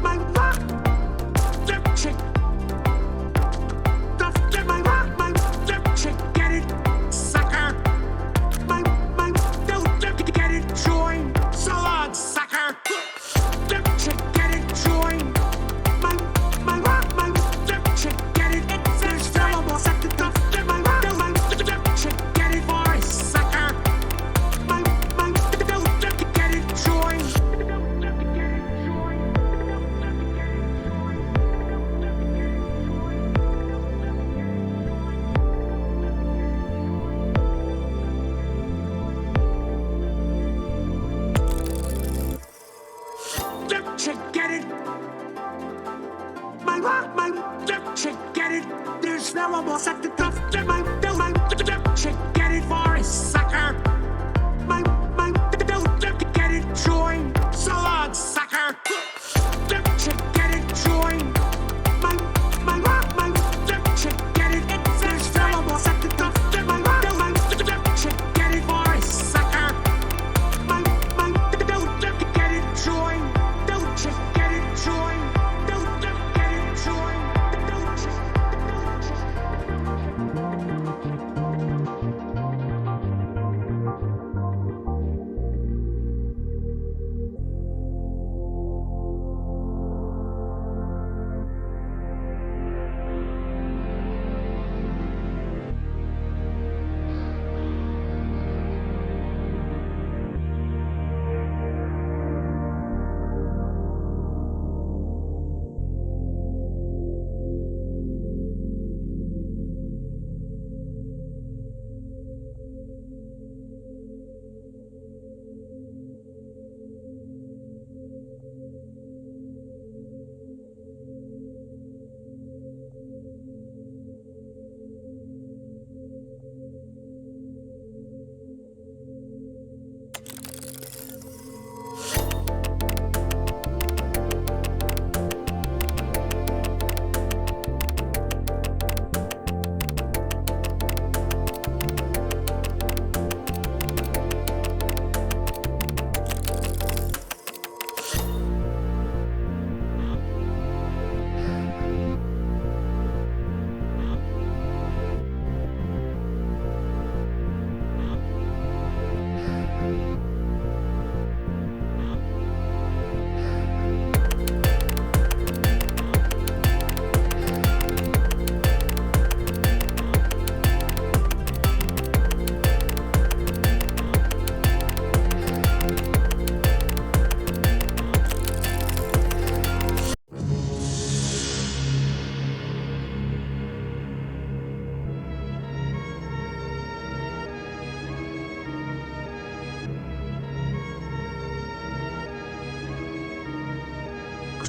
Speaker 6: My rock, dip chick. Get my rock, my dip chick. Get it, sucker. My dip, get it, join. So long, sucker. Dip chick, get it, join. My rock, my dip chick. Get it, there's terrible sucker. Get my rock, my dip chick. Get it, boy, sucker. My dip, get it, join. Dip chick, get it. My rock, my dip chick, get it. There's no one more suck the cuff. Get my dip chick, get it, Boris, sucker. My dip, get it, join. So long, sucker. Dip chick, get it, join. My rock, my dip chick, get it. There's no one more suck the cuff. Get my dip chick, get it, Boris, sucker. My dip, get it, join. Don't chick, get it, join. Don't dip, get it, join. Don't chick.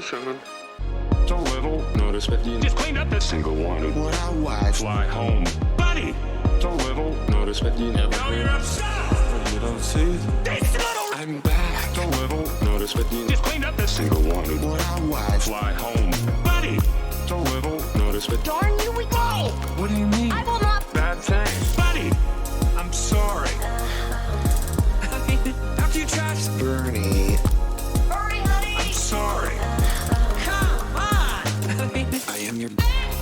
Speaker 6: 7. So little, notice 15. Just cleaned up this single one.
Speaker 5: What I watch.
Speaker 6: Fly home. Buddy! So little, notice 15. Now you're upset!
Speaker 5: You don't see.
Speaker 6: This little!
Speaker 5: I'm back.
Speaker 6: So little, notice 15. Just cleaned up this single one.
Speaker 5: What I watch.
Speaker 6: Fly home. Buddy! So little, notice 15.
Speaker 4: Darn you, we go!
Speaker 5: What do you mean?
Speaker 4: I will not.
Speaker 6: Bad thing. Buddy! I'm sorry. After you trust.
Speaker 5: Bernie.
Speaker 4: Hurry, honey!
Speaker 6: I'm sorry.
Speaker 7: Come on!
Speaker 5: I am your.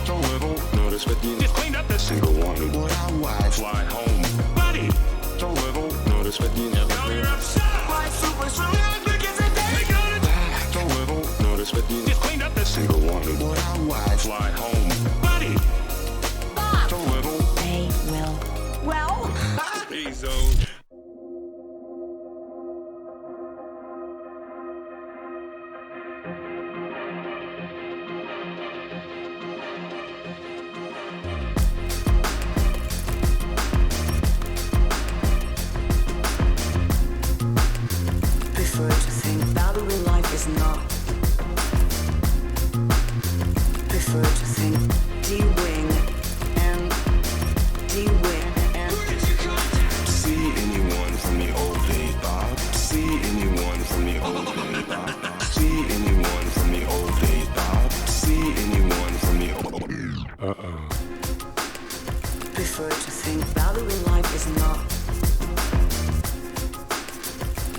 Speaker 6: So little, notice 15. Just cleaned up this single one.
Speaker 5: What I watch.
Speaker 6: Fly home. Buddy! So little, notice 15. Now you're upset!
Speaker 5: My super sleuth begins a day.
Speaker 6: We got it back! So little, notice 15. Just cleaned up this single one.
Speaker 5: What I watch.
Speaker 6: Fly home. Buddy!
Speaker 4: Bob!
Speaker 6: So little.
Speaker 4: They will. Well?
Speaker 6: Hey, Zone.
Speaker 7: Prefer to think value in life is not. Prefer to think D-wing and D-wing and.
Speaker 5: See anyone from the old days, Bob? See anyone from the old days, Bob? See anyone from the old days, Bob? See anyone from the old.
Speaker 7: Prefer to think value in life is not.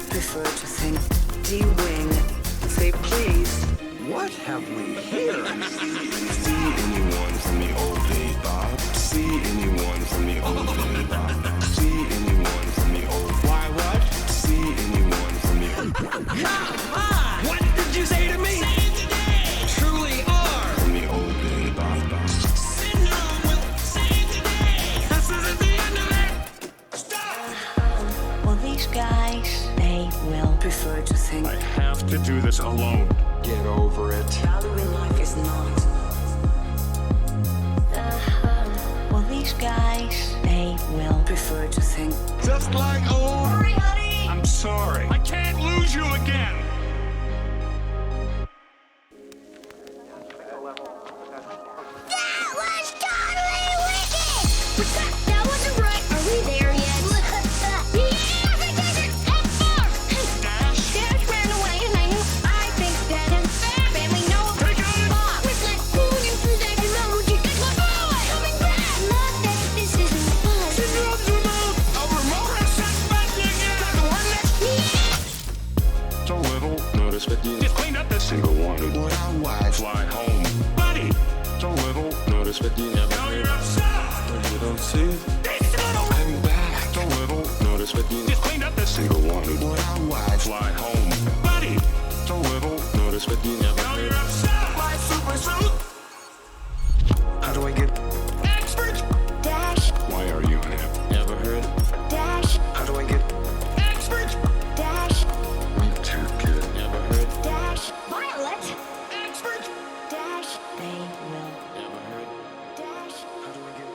Speaker 7: Prefer to think D-wing. Say please.
Speaker 5: What have we here? See anyone from the old days, Bob? See anyone from the old days, Bob? See anyone from the old. Why what? See anyone from the old.
Speaker 7: Come on! What did you say to me? Say it today! Truly are!
Speaker 5: From the old days, Bob.
Speaker 7: Syndrome will say it today! This isn't the end of it! Stop! Well, these guys, they will prefer to think
Speaker 6: I have to do this alone.
Speaker 5: Get over it.
Speaker 7: value in life is not. Well, these guys, they will prefer to think
Speaker 5: Just like old.
Speaker 4: Hurry, honey!
Speaker 6: I'm sorry. I can't lose you again.
Speaker 3: That was totally wicked! What's that? That wasn't right. Are we there yet? Yeah, we did it! F4! Dash ran away and I think that is fair. Family knows.
Speaker 6: Take it!
Speaker 3: Bob, we're like fooling through that emoji. It's my boy! Coming back! Not that this isn't fun.
Speaker 6: Syndrome's removed. A remote reset button again. Got the one next.
Speaker 3: Yeah!
Speaker 6: So little, notice 15. Just cleaned up this single one.
Speaker 5: What I watch.
Speaker 6: Fly home. Buddy! So little, notice 15. Now you're upset!
Speaker 5: You don't see.
Speaker 6: This little!
Speaker 5: I'm back.
Speaker 6: So little, notice 15. Just cleaned up this single one.
Speaker 5: What I watch.
Speaker 6: Fly home. Buddy! So little, notice 15. Now you're upset!
Speaker 5: My super suit. How do I get?
Speaker 6: Expert!
Speaker 3: Dash,
Speaker 6: Why are you here? Never heard?
Speaker 3: dash,
Speaker 5: How do I get?
Speaker 6: Expert!
Speaker 3: dash,
Speaker 5: Me too, kid.
Speaker 6: Never heard?
Speaker 3: dash, Violet,
Speaker 6: Expert!
Speaker 3: dash,
Speaker 7: they will.
Speaker 6: Never heard?
Speaker 3: dash.
Speaker 5: How do I get?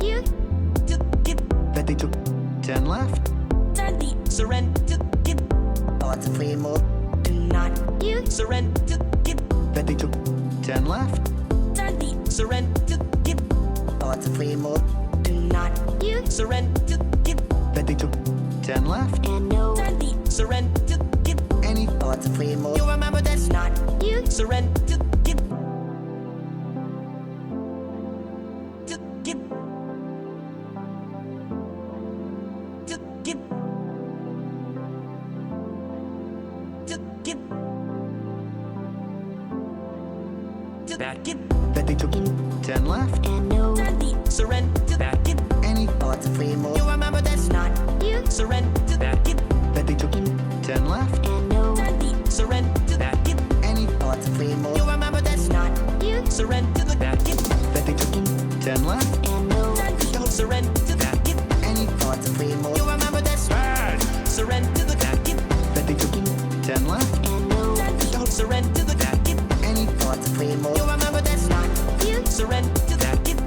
Speaker 3: You
Speaker 8: Bet they took 10 left.
Speaker 7: Surrender.
Speaker 8: Oh, that's a free move.
Speaker 7: Do not
Speaker 3: You
Speaker 7: surrender.
Speaker 8: Bet they took 10 left.
Speaker 7: Surrender.
Speaker 8: Oh, that's a free move.
Speaker 7: Do not
Speaker 3: You
Speaker 7: surrender.
Speaker 8: Bet they took 10 left.
Speaker 3: and no
Speaker 7: Surrender.
Speaker 8: Any. Oh, that's a free move.
Speaker 7: You remember this? Not
Speaker 3: You
Speaker 7: surrender.
Speaker 8: Bet they took 10 left.
Speaker 3: and no
Speaker 7: Surrender.
Speaker 8: Any. Oh, that's a free move.
Speaker 7: You remember this? Not
Speaker 3: You
Speaker 7: surrender.
Speaker 8: Bet they took 10 left.
Speaker 3: and no
Speaker 7: Surrender. thought to play more. You remember this? Surrender the jacket.
Speaker 8: That they took 10 left.
Speaker 7: And no, don't surrender the jacket. Any thought to play more. You remember this? Not you. Surrender the jacket.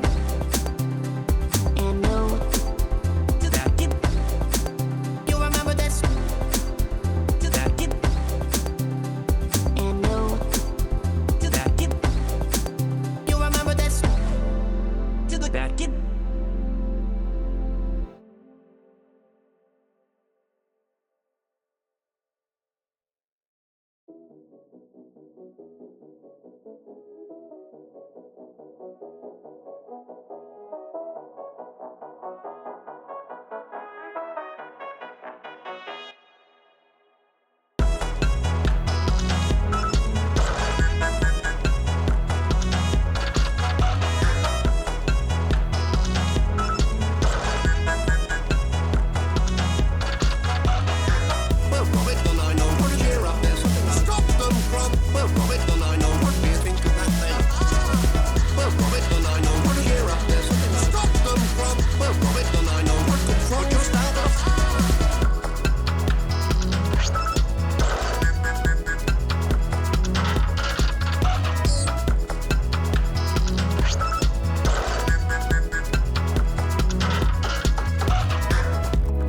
Speaker 7: And no, the jacket. You remember this? The jacket. And no, the jacket. You remember this? To the jacket.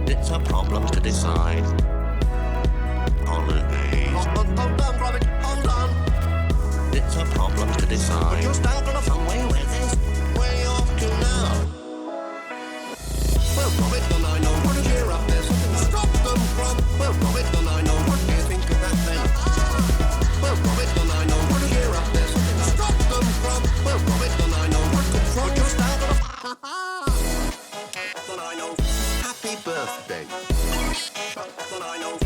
Speaker 9: It's a problem to decide. Holidays.
Speaker 6: Hold on, Robert, hold on.
Speaker 9: It's a problem to decide.
Speaker 6: You're standing somewhere with this. Way off to now. Well, Robert, and I know what to hear up this. Stop them from. Well, Robert, and I know what do you think of that then? Well, Robert, and I know what to hear up this. Stop them from. Well, Robert, and I know what to throw. You're standing up. And I know. Happy birthday. And I know.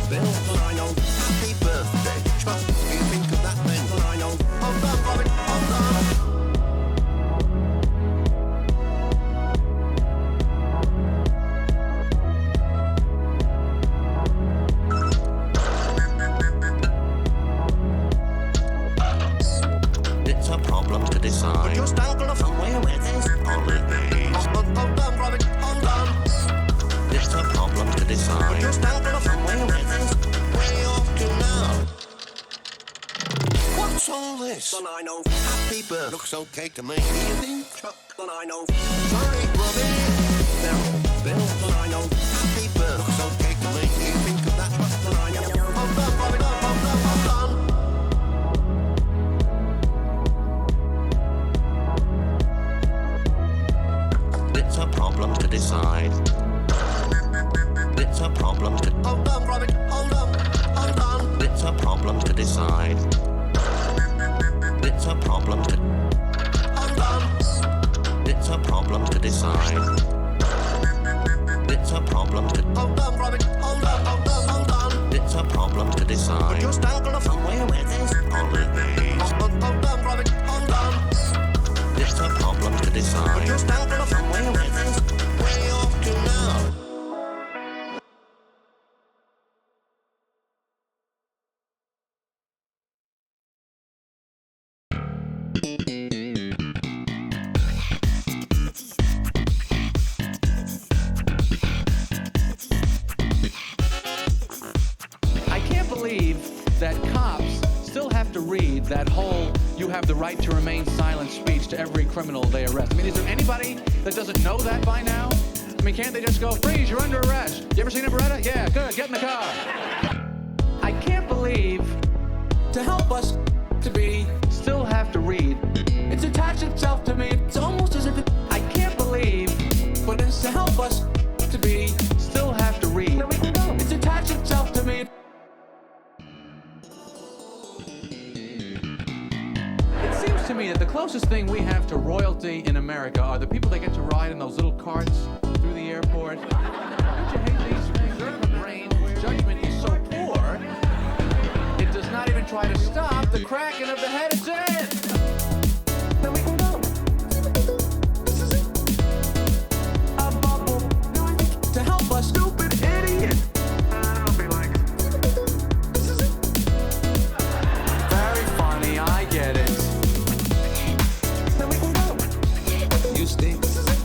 Speaker 6: Bill, and I know. Happy birthday. What do you think of that then? And I know. Hold on, Robert, hold on.
Speaker 9: It's a problem to decide.
Speaker 6: You're standing somewhere with this.
Speaker 9: Holidays.
Speaker 6: Hold on, Robert, hold on.
Speaker 9: It's a problem to decide.
Speaker 6: You're standing somewhere with this. Way off to now. What's all this? And I know. Happy birthday. Looks okay to me. You think? And I know. Sorry, Robbie. Bill, and I know. Happy birthday. Looks okay to me. You think of that? And I know. Hold on, Robbie. Hold on.
Speaker 9: It's a problem to decide. It's a problem to.
Speaker 6: Hold on, Robert. Hold on. Hold on.
Speaker 9: It's a problem to decide. It's a problem to.
Speaker 6: Hold on.
Speaker 9: It's a problem to decide. It's a problem to.
Speaker 6: Hold on, Robert. Hold on. Hold on. Hold on.
Speaker 9: It's a problem to decide.
Speaker 6: You're standing somewhere with this.
Speaker 9: Holidays.
Speaker 6: Hold on, Robert. Hold on.
Speaker 9: It's a problem to decide.
Speaker 6: You're standing somewhere with this. Way off to now.
Speaker 10: I can't believe that cops still have to read that whole "you have the right to remain silent" speech to every criminal they arrest. I mean, is there anybody that doesn't know that by now? I mean, can't they just go, "Freeze, you're under arrest"? You ever seen a Beretta? Yeah, good, get in the car. I can't believe to help us to be still have to read. It's attached itself to me. It's almost as if it, I can't believe, but it's to help us to be still have to read. It's attached itself to me. It seems to me that the closest thing we have to royalty in America are the people that get to ride in those little carts through the airport. Don't you hate these things? Their brain judgment is so poor, it does not even try to stop the cracking of the head it's in. Then we can go. This is it. A bubble to help us, stupid idiot. I'll be like, this is it. Very funny, I get it. Then we can go. You stink. This is it.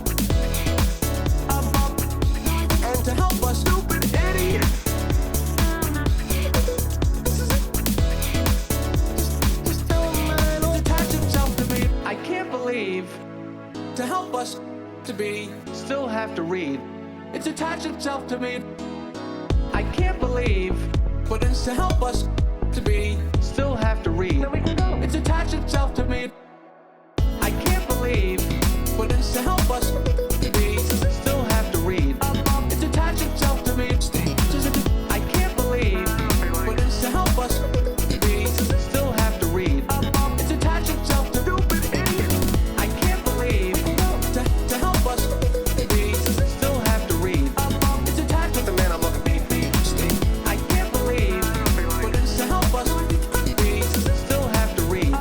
Speaker 10: to help us to be, still have to read. It's attached itself to me. I can't believe, but it's to help us to be, still have to read. It's attached itself to me. I can't believe, but it's to help us to be, still have to read. It's attached itself to me. I can't believe, but it's to help us to be, still have to read. It's attached itself to stupid idiot. I can't believe, to help us to be, still have to read. It's attached with the man I'm looking beep beep. I can't believe, but it's to help us to be, still have to read.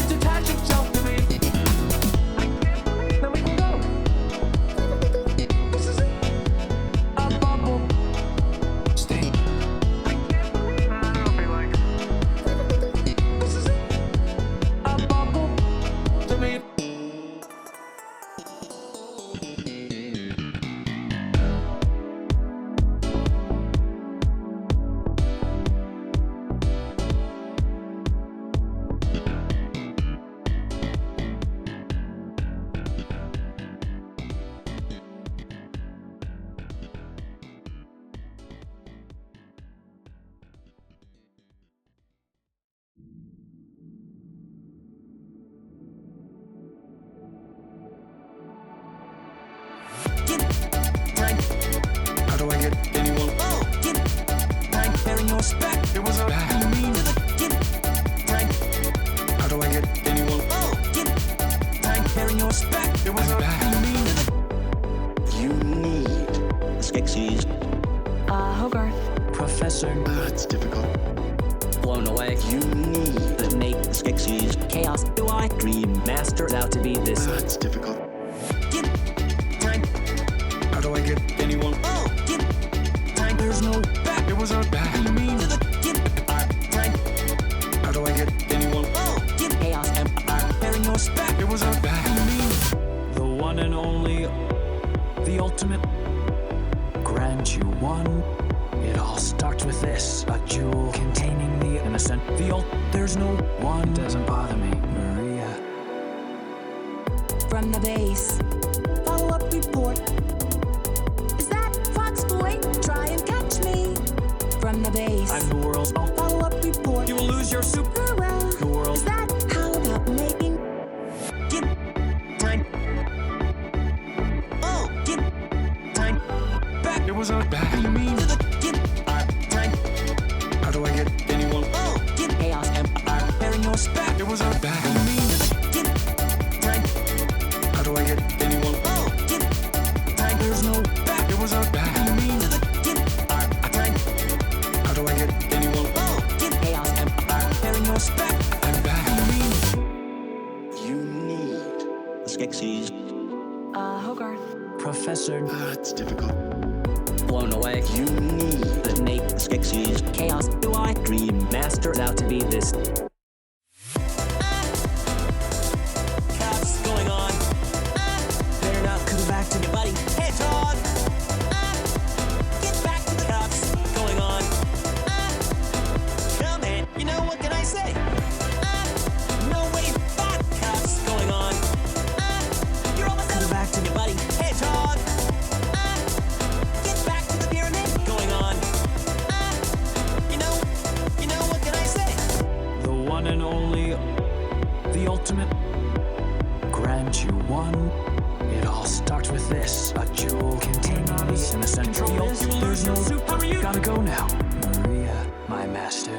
Speaker 10: It's attached itself to me. I can't believe. Now we can go. This is it. A bubble. Stay. I can't believe. I'll be like. This is it. A bubble. To me.
Speaker 5: How do I get anyone?
Speaker 7: Bearing your spec.
Speaker 5: It was a bad. How do I get anyone?
Speaker 7: Bearing your spec.
Speaker 5: It was a bad.
Speaker 9: You need Skeksis.
Speaker 7: Hogarth. Professor.
Speaker 5: That's difficult.
Speaker 11: Blown away.
Speaker 9: You need the make Skeksis.
Speaker 11: Chaos. Do I? Dream Master out to be this.
Speaker 5: That's difficult. How do I get anyone?
Speaker 7: There's no back.
Speaker 5: It was a bad. How do I get anyone?
Speaker 11: Chaos.
Speaker 7: Bearing your spec.
Speaker 5: It was a bad.
Speaker 7: The one and only, the ultimate. Grant you one. It all starts with this. A jewel containing the innocent. There's no one. It doesn't bother me, Maria.
Speaker 4: From the base. Follow-up report. Is that Fox Boy? Try and catch me. From the base.
Speaker 7: I'm the world's
Speaker 4: Follow-up report.
Speaker 7: You will lose your super.
Speaker 4: Well,
Speaker 7: The world.
Speaker 4: is that how about making?
Speaker 7: Back.
Speaker 5: It was a bad. How do I get anyone?
Speaker 11: Chaos.
Speaker 7: Bearing your spec.
Speaker 5: It was a bad. How do I get anyone?
Speaker 7: There's no back.
Speaker 5: It was a bad. How do I get anyone?
Speaker 11: Chaos.
Speaker 7: Bearing your spec.
Speaker 5: I'm bad.
Speaker 9: You need Skeksis.
Speaker 11: Hogarth.
Speaker 7: Professor.
Speaker 5: That's difficult.
Speaker 11: Blown away.
Speaker 9: You need the make Skeksis.
Speaker 11: Chaos. Do I? Dream Master out to be this.
Speaker 7: Caps going on. Better not come back to me, buddy. Hey, Todd. Get back to the caps going on. Come in. You know, what can I say? No way back, caps going on. You're almost coming back to me, buddy. Hey, Todd. Get back to the pyramid going on. You know, what can I say? The one and only, the ultimate. Grant you one. It all starts with this. A jewel containing the innocent. There's no super. Gotta go now. Maria, my master.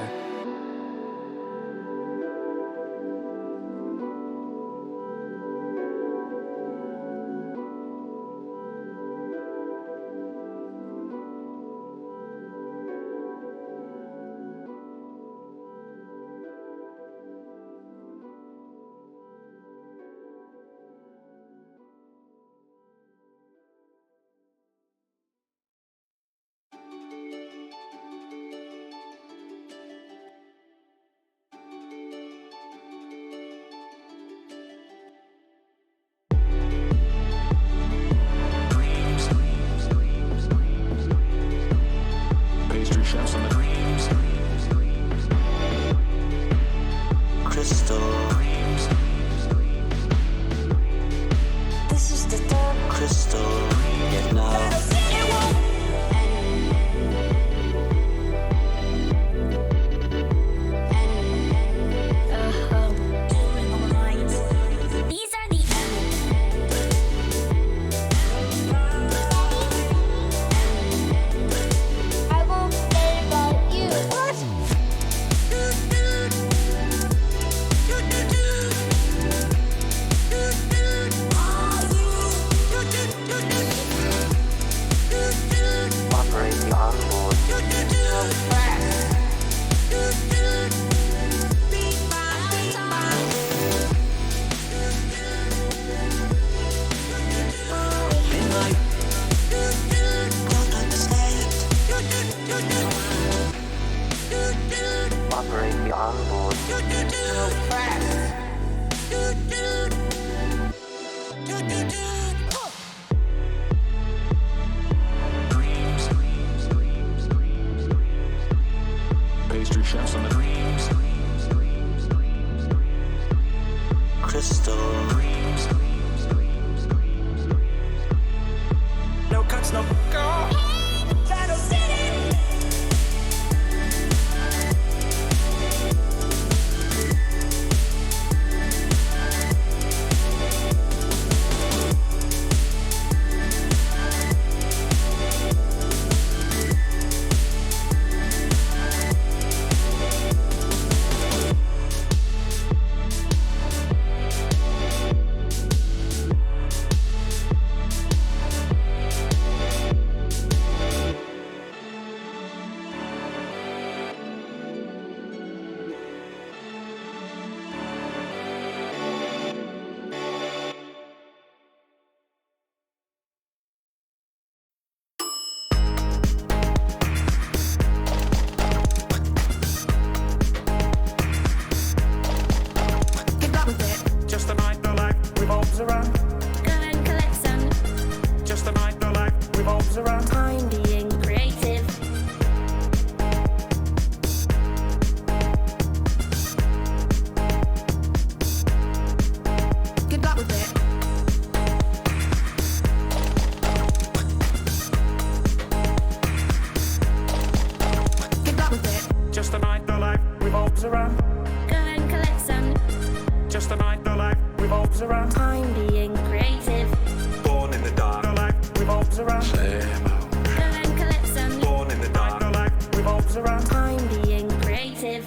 Speaker 5: around.
Speaker 4: and collect some
Speaker 5: Born in the dark, no life revolves around.
Speaker 4: time being creative.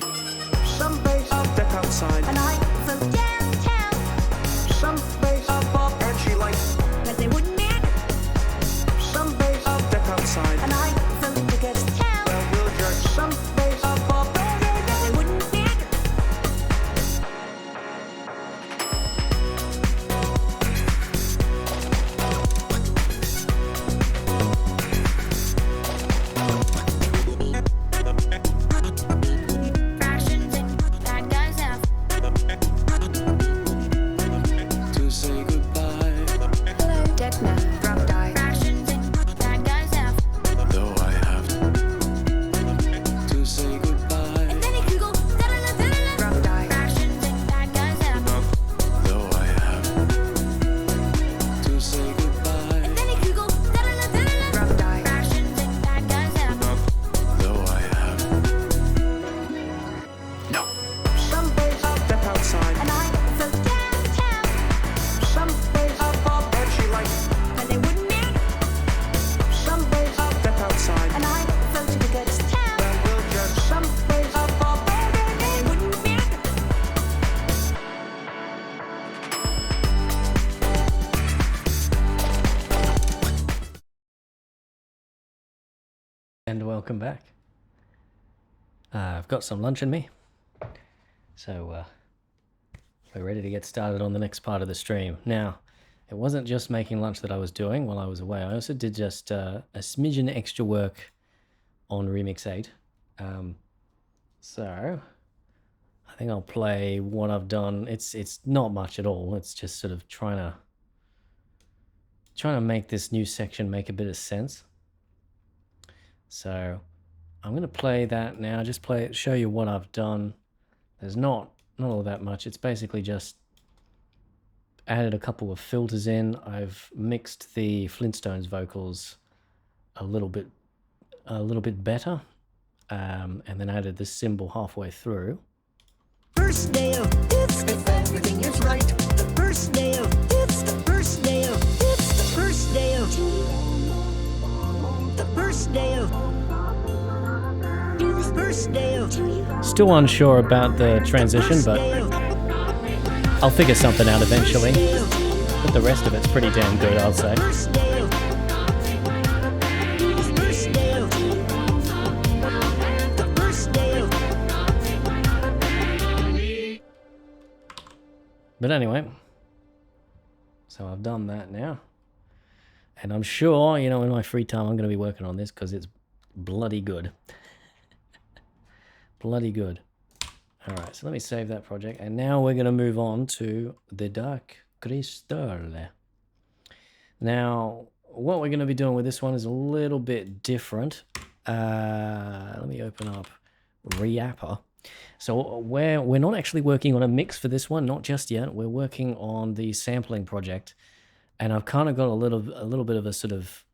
Speaker 6: Some base up deck outside.
Speaker 4: And I flew downtown,
Speaker 6: Some base above and she likes.
Speaker 4: but they wouldn't matter.
Speaker 6: Some base up deck outside.
Speaker 4: And I flew to get to town,
Speaker 6: Well, we'll judge. Some base above.
Speaker 4: but they wouldn't matter. Fractions and bad guys out.
Speaker 10: To say goodbye,
Speaker 4: Hello, dead man, drop die. Fractions and bad guys out.
Speaker 10: though I have to say goodbye,
Speaker 4: Then he could go da-da-da-da-da. Drop die. Fractions and bad guys out.
Speaker 10: though I have to say goodbye,
Speaker 4: Then he could go da-da-da-da-da. Drop die. Fractions and bad guys out.
Speaker 10: though I have
Speaker 6: Some base up deck outside.
Speaker 4: And I flew downtown,
Speaker 6: Some base above and she likes.
Speaker 4: but they wouldn't matter.
Speaker 6: Some base up deck outside.
Speaker 4: And I flew to the good town,
Speaker 6: Well, we'll judge. Some base above.
Speaker 4: they wouldn't matter.
Speaker 1: And welcome back. I've got some lunch in me, so we're ready to get started on the next part of the stream. Now, it wasn't just making lunch that I was doing while I was away. I also did just a smidgen extra work on Remix8. So I think I'll play what I've done. It's not much at all. It's just sort of trying to make this new section make a bit of sense. So I'm going to play that now, just play it, show you what I've done. There's not all that much. It's basically just added a couple of filters in. I've mixed the Flintstones vocals a little bit better, and then added this cymbal halfway through.
Speaker 7: First day of it's if everything is right. The first day of it's the first day of it's the first day of the first day of the first day of
Speaker 1: Still unsure about the transition, but I'll figure something out eventually. But the rest of it's pretty damn good, I'll say.
Speaker 7: first day of the first day of the first day of
Speaker 1: But anyway, so I've done that now. And I'm sure, you know, in my free time I'm going to be working on this because it's bloody good. Bloody good. Alright, so let me save that project. And now we're going to move on to the Dark Crystal. Now, what we're going to be doing with this one is a little bit different. Let me open up Reapper. So we're not actually working on a mix for this one, not just yet. We're working on the sampling project, and I've kind of got a little bit of a sort of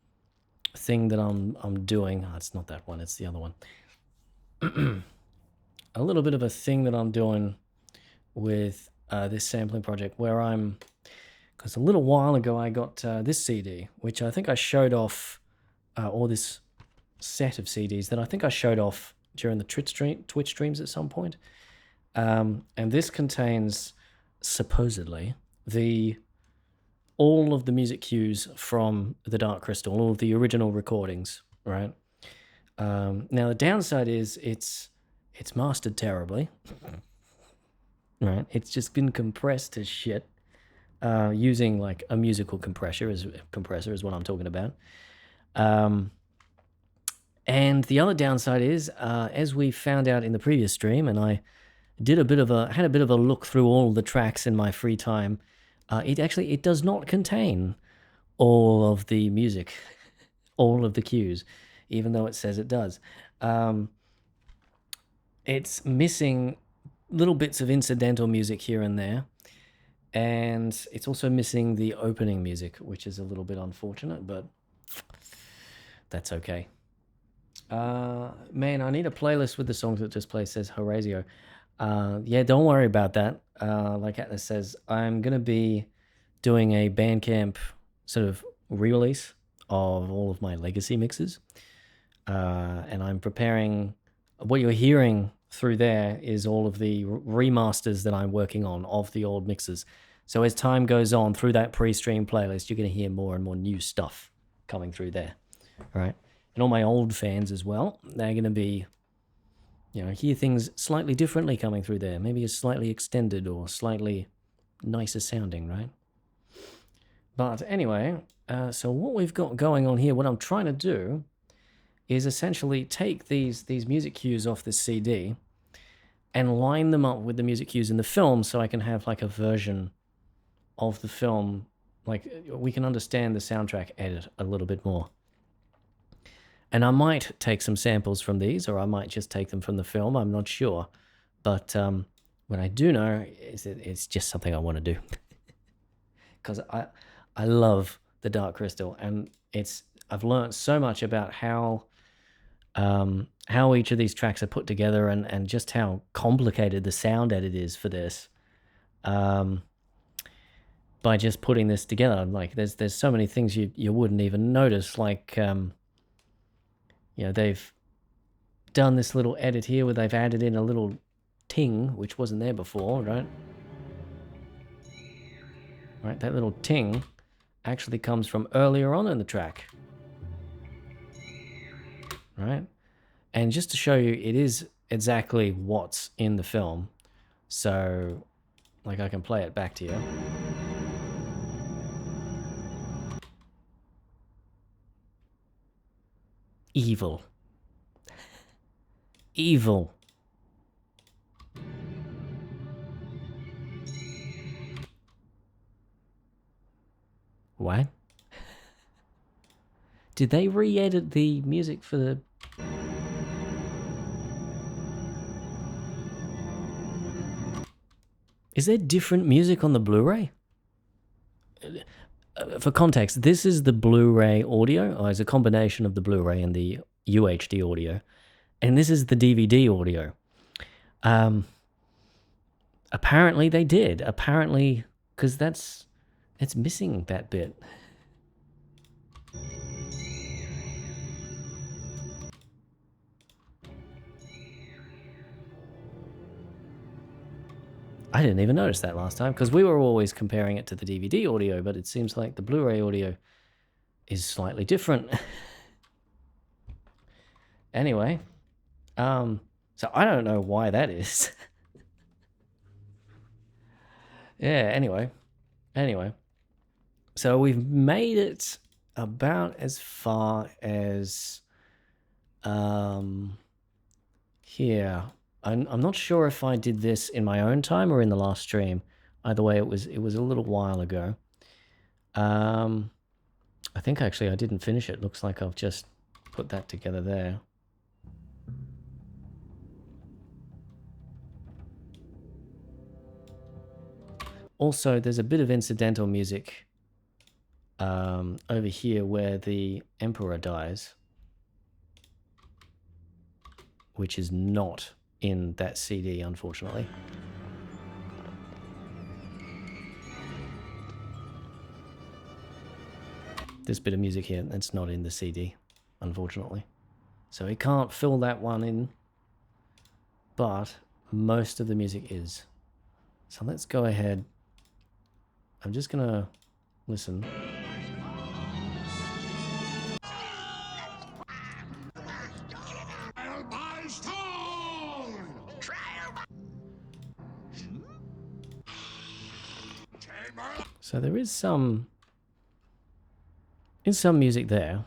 Speaker 1: thing that I'm doing. Oh, it's not that one; it's the other one. A little bit of a thing that I'm doing with this sampling project, where because a little while ago I got this CD, which I think I showed off, or this set of CDs that I think I showed off during the Twitch streams at some point. And this contains, supposedly, all of the music cues from The Dark Crystal, all of the original recordings, right? Now, the downside is it's mastered terribly, right? It's just been compressed to shit, using like a musical compressor is what I'm talking about. And the other downside is, as we found out in the previous stream, and I had a bit of a look through all the tracks in my free time, it does not contain all of the music, all of the cues, even though it says it does. It's missing little bits of incidental music here and there, and it's also missing the opening music, which is a little bit unfortunate, but that's okay. Man, I need a playlist with the songs that just play, says Horatio. Yeah, don't worry about that. Like Atlas says, I'm going to be doing a Bandcamp sort of re-release of all of my legacy mixes. And I'm preparing, what you're hearing through there is all of the remasters that I'm working on of the old mixes. So as time goes on through that pre-stream playlist, you're going to hear more and more new stuff coming through there, right? And all my old fans as well, they're going to be, you know, hear things slightly differently coming through there. Maybe a slightly extended or slightly nicer sounding, right? But anyway, so what we've got going on here, what I'm trying to do is essentially take these music cues off this CD and line them up with the music cues in the film so I can have like a version of the film, like we can understand the soundtrack edit a little bit more. And I might take some samples from these, or I might just take them from the film, I'm not sure. But what I do know is that it's just something I want to do. Because I love the Dark Crystal, and I've learned so much about how each of these tracks are put together and just how complicated the sound edit is for this. By just putting this together, like there's so many things you wouldn't even notice, like you know, they've done this little edit here where they've added in a little ting which wasn't there before, right? Right, that little ting actually comes from earlier on in the track, right? And just to show you, it is exactly what's in the film. So, like, I can play it back to you. Evil. Evil. What? Did they re-edit the music for the... Is there different music on the Blu-ray? For context, this is the Blu-ray audio. Oh, it's a combination of the Blu-ray and the UHD audio. And this is the DVD audio. Apparently they did. Apparently, because it's missing that bit. I didn't even notice that last time, because we were always comparing it to the DVD audio, but it seems like the Blu-ray audio is slightly different. Anyway, so I don't know why that is. Yeah, anyway. So we've made it about as far as here. I'm not sure if I did this in my own time or in the last stream. Either way, it was a little while ago. I think actually I didn't finish it. Looks like I've just put that together there. Also, there's a bit of incidental music over here where the Emperor dies, which is not in that CD, unfortunately. This bit of music here, that's not in the CD, unfortunately. So we can't fill that one in, but most of the music is. So let's go ahead. I'm just gonna listen. So there is some music there.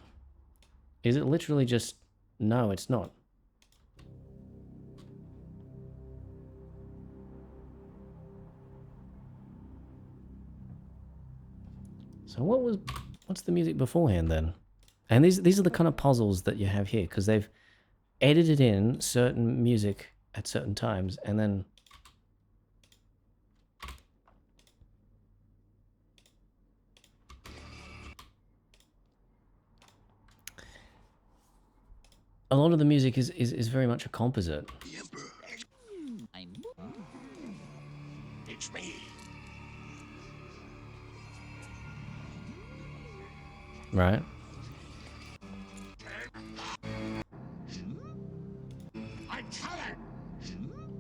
Speaker 1: Is it literally just... No, it's not. So what's the music beforehand then? And these are the kind of puzzles that you have here, because they've edited in certain music at certain times, and then a lot of the music is very much a composite.
Speaker 6: The Emperor. It's me.
Speaker 1: Right?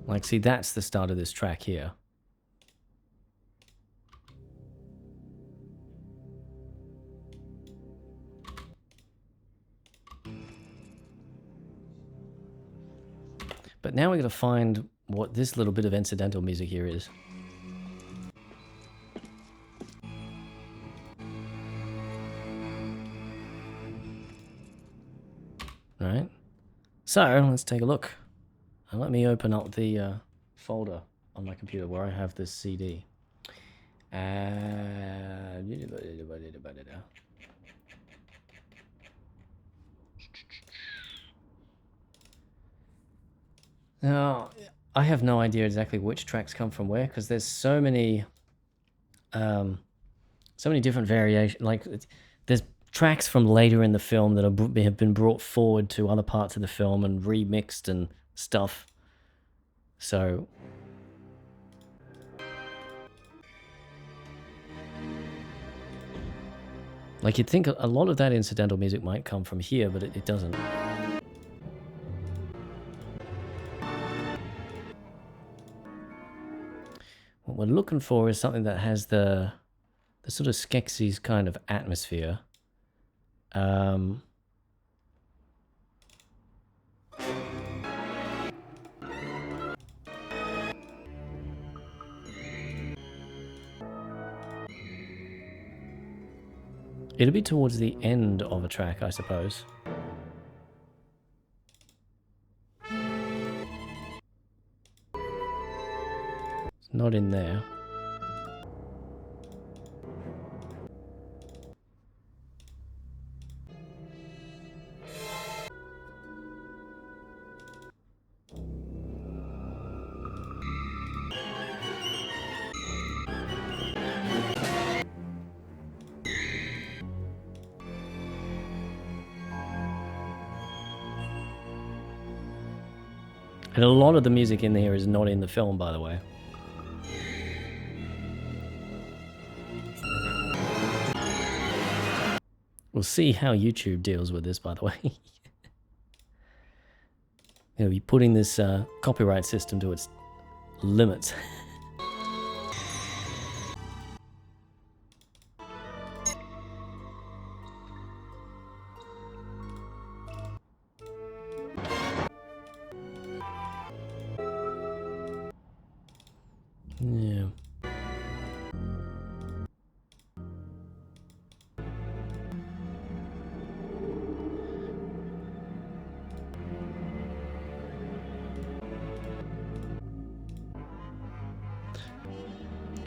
Speaker 1: Like, see, that's the start of this track here. But now we're going to find what this little bit of incidental music here is. Right. So, let's take a look. And let me open up the folder on my computer where I have this CD. Now, I have no idea exactly which tracks come from where, because there's so many different variations. Like, there's tracks from later in the film that have been brought forward to other parts of the film and remixed and stuff. So, like, you'd think a lot of that incidental music might come from here, but it doesn't. What we're looking for is something that has the sort of Skeksis kind of atmosphere. It'll be towards the end of a track, I suppose. It's not in there. And a lot of the music in here is not in the film, by the way. We'll see how YouTube deals with this, by the way. They'll be putting this copyright system to its limits. Yeah.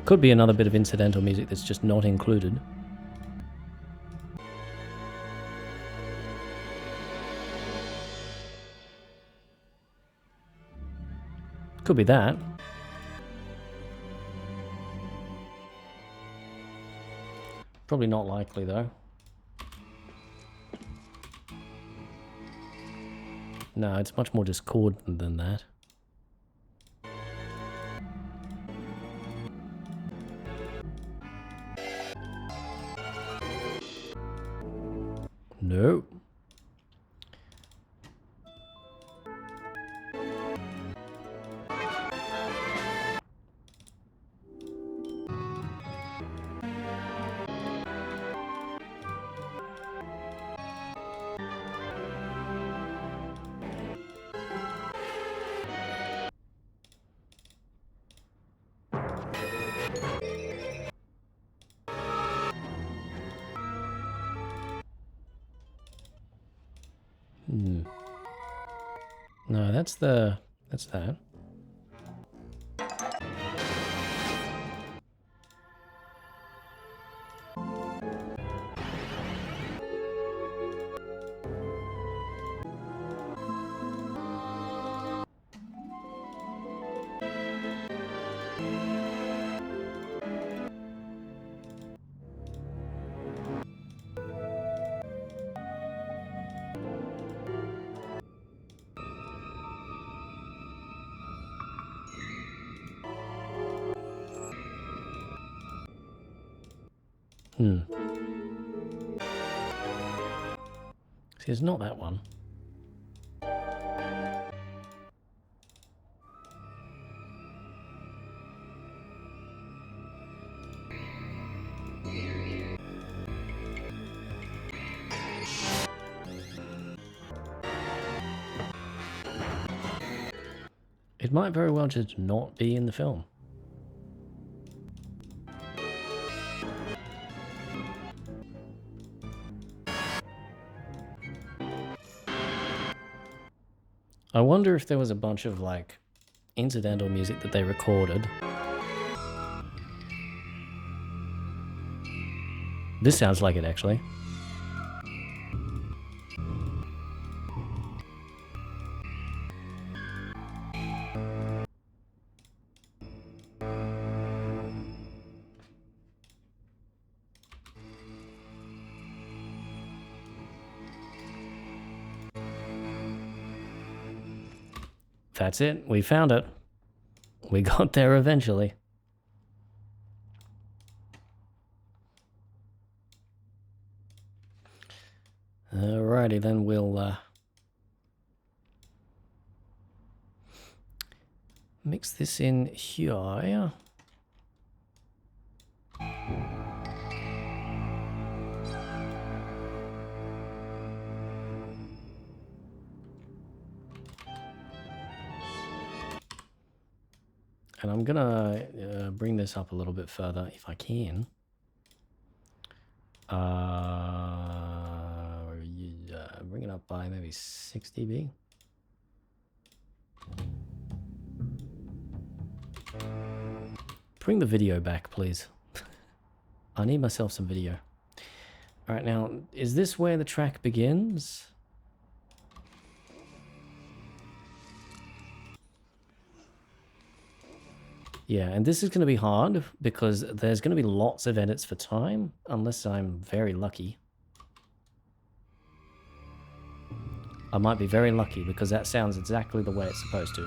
Speaker 1: Could be another bit of incidental music that's just not included. Could be that. Probably not likely, though. No, it's much more discordant than that. No. No, that's that. See, it's not that one. It might very well just not be in the film. I wonder if there was a bunch of like incidental music that they recorded. This sounds like it actually. That's it. We found it. We got there eventually. Alrighty, then we'll mix this in here. And I'm gonna bring this up a little bit further if I can. Bring it up by maybe 6 dB. Bring the video back, please. I need myself some video. All right, now, is this where the track begins? Yeah, and this is going to be hard because there's going to be lots of edits for time, unless I'm very lucky. I might be very lucky because that sounds exactly the way it's supposed to.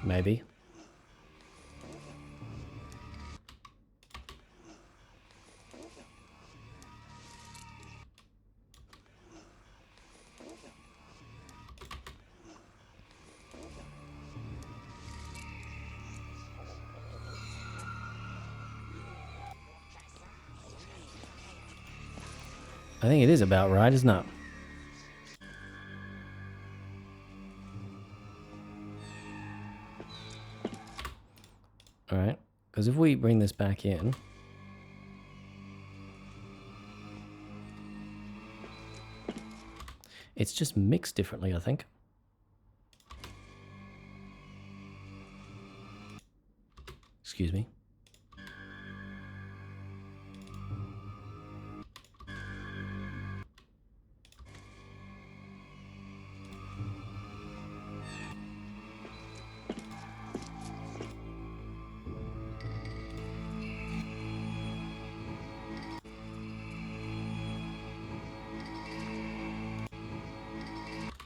Speaker 1: Maybe. I think it is about right, isn't it? Alright, because if we bring this back in, it's just mixed differently, I think. Excuse me.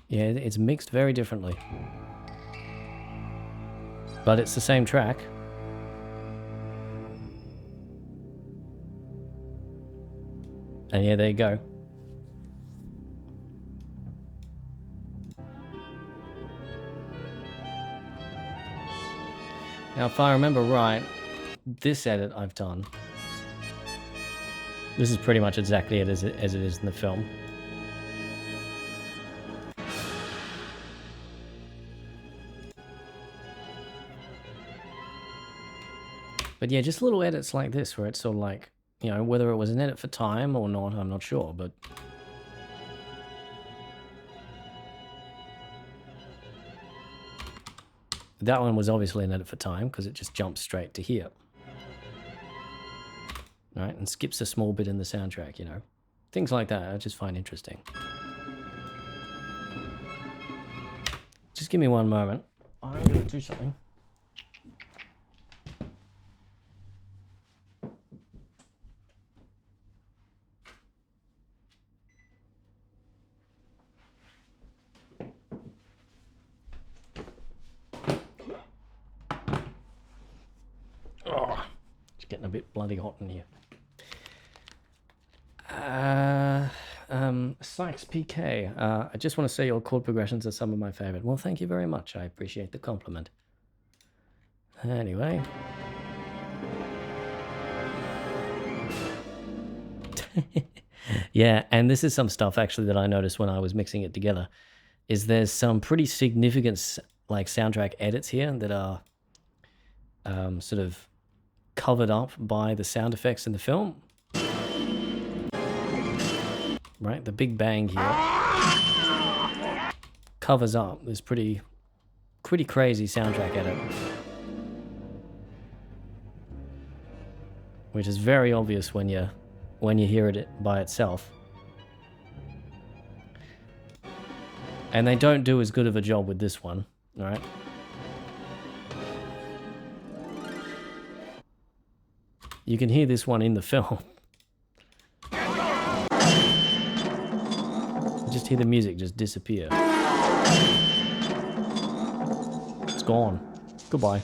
Speaker 1: Yeah, it's mixed very differently. But it's the same track. And yeah, there you go. Now, if I remember right, this edit I've done, this is pretty much exactly as it is in the film. But yeah, just little edits like this where it's sort of like, you know, whether it was an edit for time or not, I'm not sure, but... that one was obviously an edit for time because it just jumps straight to here. Right, and skips a small bit in the soundtrack, you know. Things like that I just find interesting. Just give me one moment. I'm going to do something. It's getting a bit bloody hot in here. Sykes PK. I just want to say your chord progressions are some of my favorite. Well, thank you very much. I appreciate the compliment. Anyway. Yeah, and this is some stuff actually that I noticed when I was mixing it together. Is there's some pretty significant like soundtrack edits here that are sort of covered up by the sound effects in the film. Right, the big bang here covers up this pretty crazy soundtrack edit, which is very obvious when you hear it by itself. And they don't do as good of a job with this one, all right? You can hear this one in the film. Just hear the music just disappear. It's gone. Goodbye.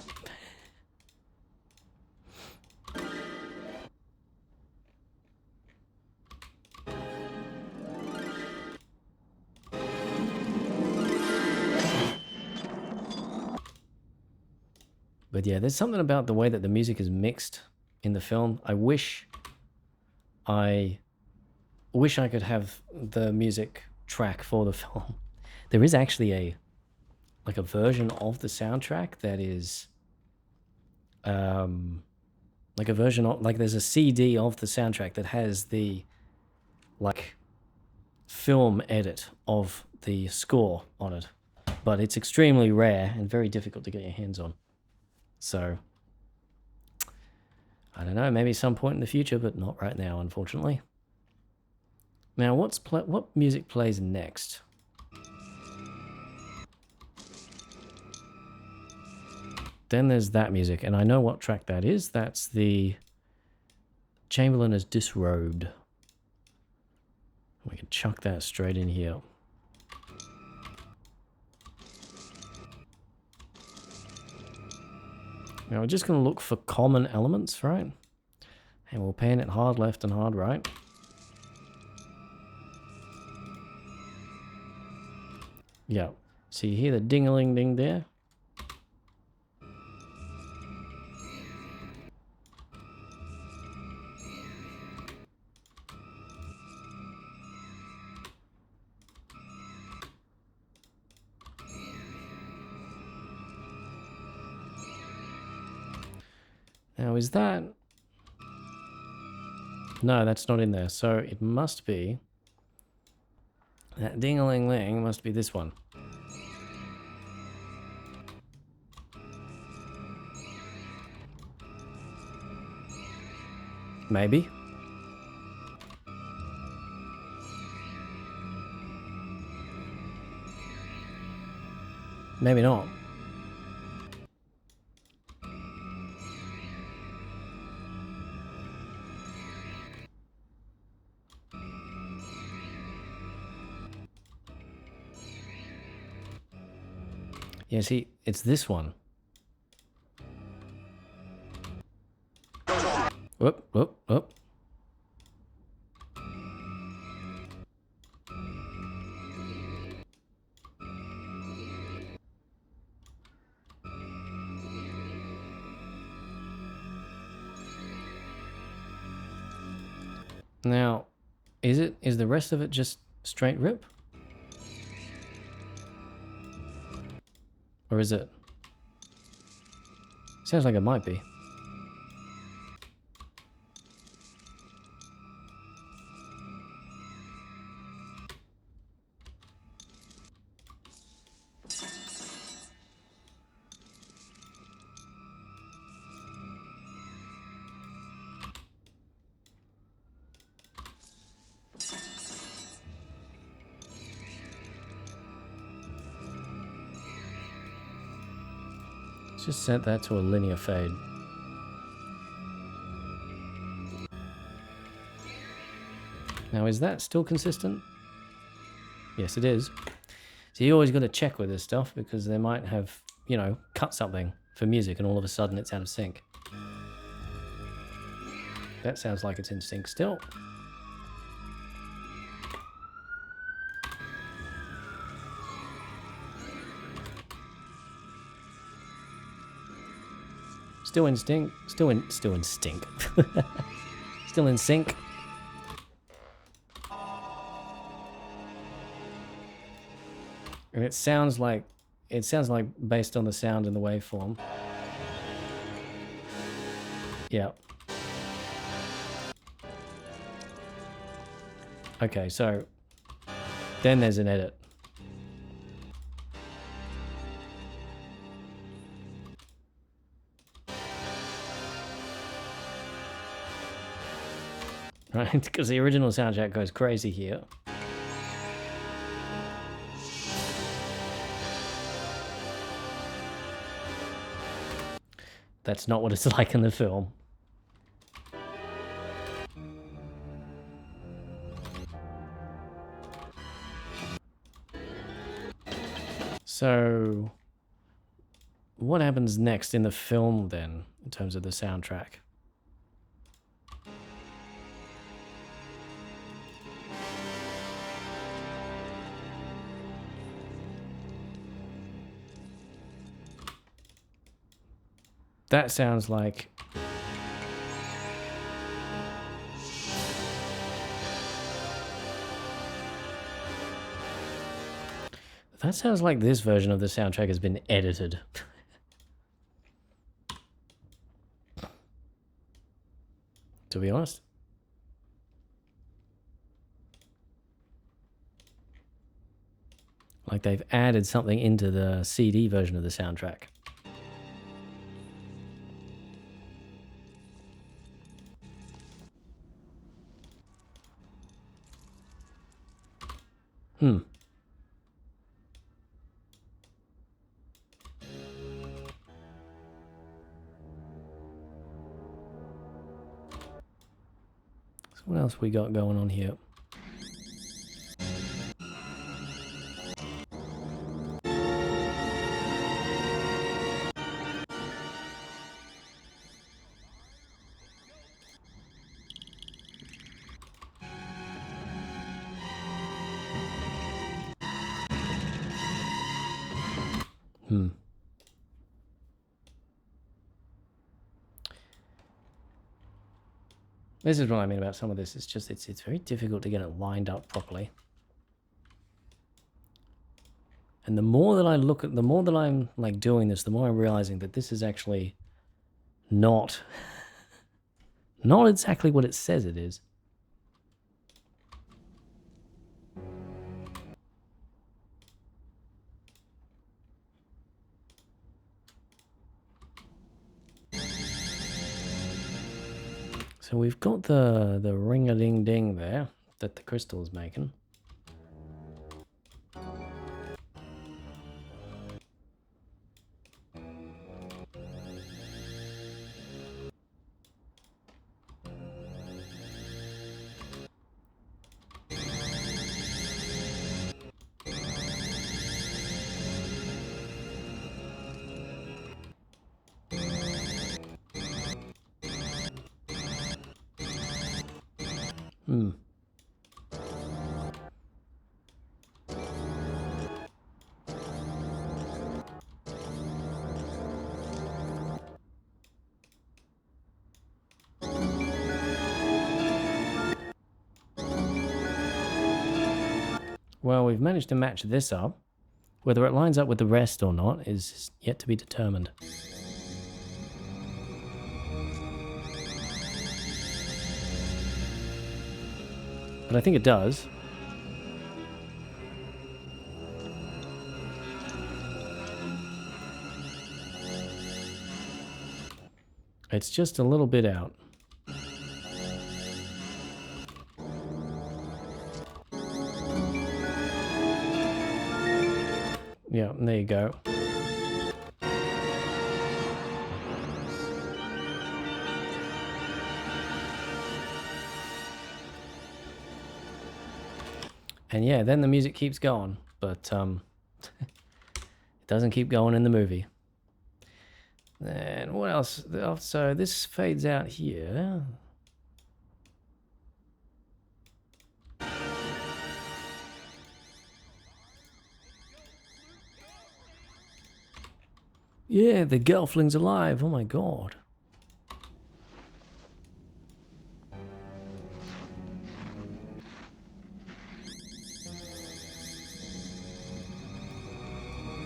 Speaker 1: But yeah, there's something about the way that the music is mixed in the film. I wish I could have the music track for the film. There is actually a version of the soundtrack that is like a version of, like there's a CD of the soundtrack that has the like film edit of the score on it, but it's extremely rare and very difficult to get your hands on. So I don't know, maybe some point in the future, but not right now, unfortunately. Now, what music plays next? Then there's that music, and I know what track that is. That's the Chamberlain is Disrobed. We can chuck that straight in here. Now we're just going to look for common elements, right? And we'll pan it hard left and hard right. Yeah, so you hear the ding-a-ling-ding there? Now, is that... No, that's not in there. So it must be... That ding-a-ling-ling must be this one. Maybe. Maybe not. Yeah, see, it's this one. Whoop, whoop, whoop. Now, is the rest of it just straight rip? Or is it? Sounds like it might be. Just set that to a linear fade. Now, is that still consistent? Yes, it is. So you always got to check with this stuff because they might have, you know, cut something for music and all of a sudden it's out of sync. That sounds like it's in sync still. Still in sync. Still in stink. Still in sync. And it sounds like based on the sound and the waveform. Yeah. Okay, so then there's an edit. Right, because the original soundtrack goes crazy here. That's not what it's like in the film. So, what happens next in the film then, in terms of the soundtrack? That sounds like... That sounds like this version of the soundtrack has been edited. To be honest. Like they've added something into the CD version of the soundtrack. Hmm. So what else we got going on here? Hmm. This is what I mean about some of this. It's just, it's very difficult to get it lined up properly. And the more that I look at, the more that I'm like doing this, the more I'm realizing that this is actually not exactly what it says it is. So we've got the ring-a-ding-ding there that the crystal is making. Hmm. Well, we've managed to match this up. Whether it lines up with the rest or not is yet to be determined. But I think it does. It's just a little bit out. Yeah, there you go. And yeah, then the music keeps going, but it doesn't keep going in the movie. And what else? So this fades out here. Yeah, the Gelfling's alive. Oh my god.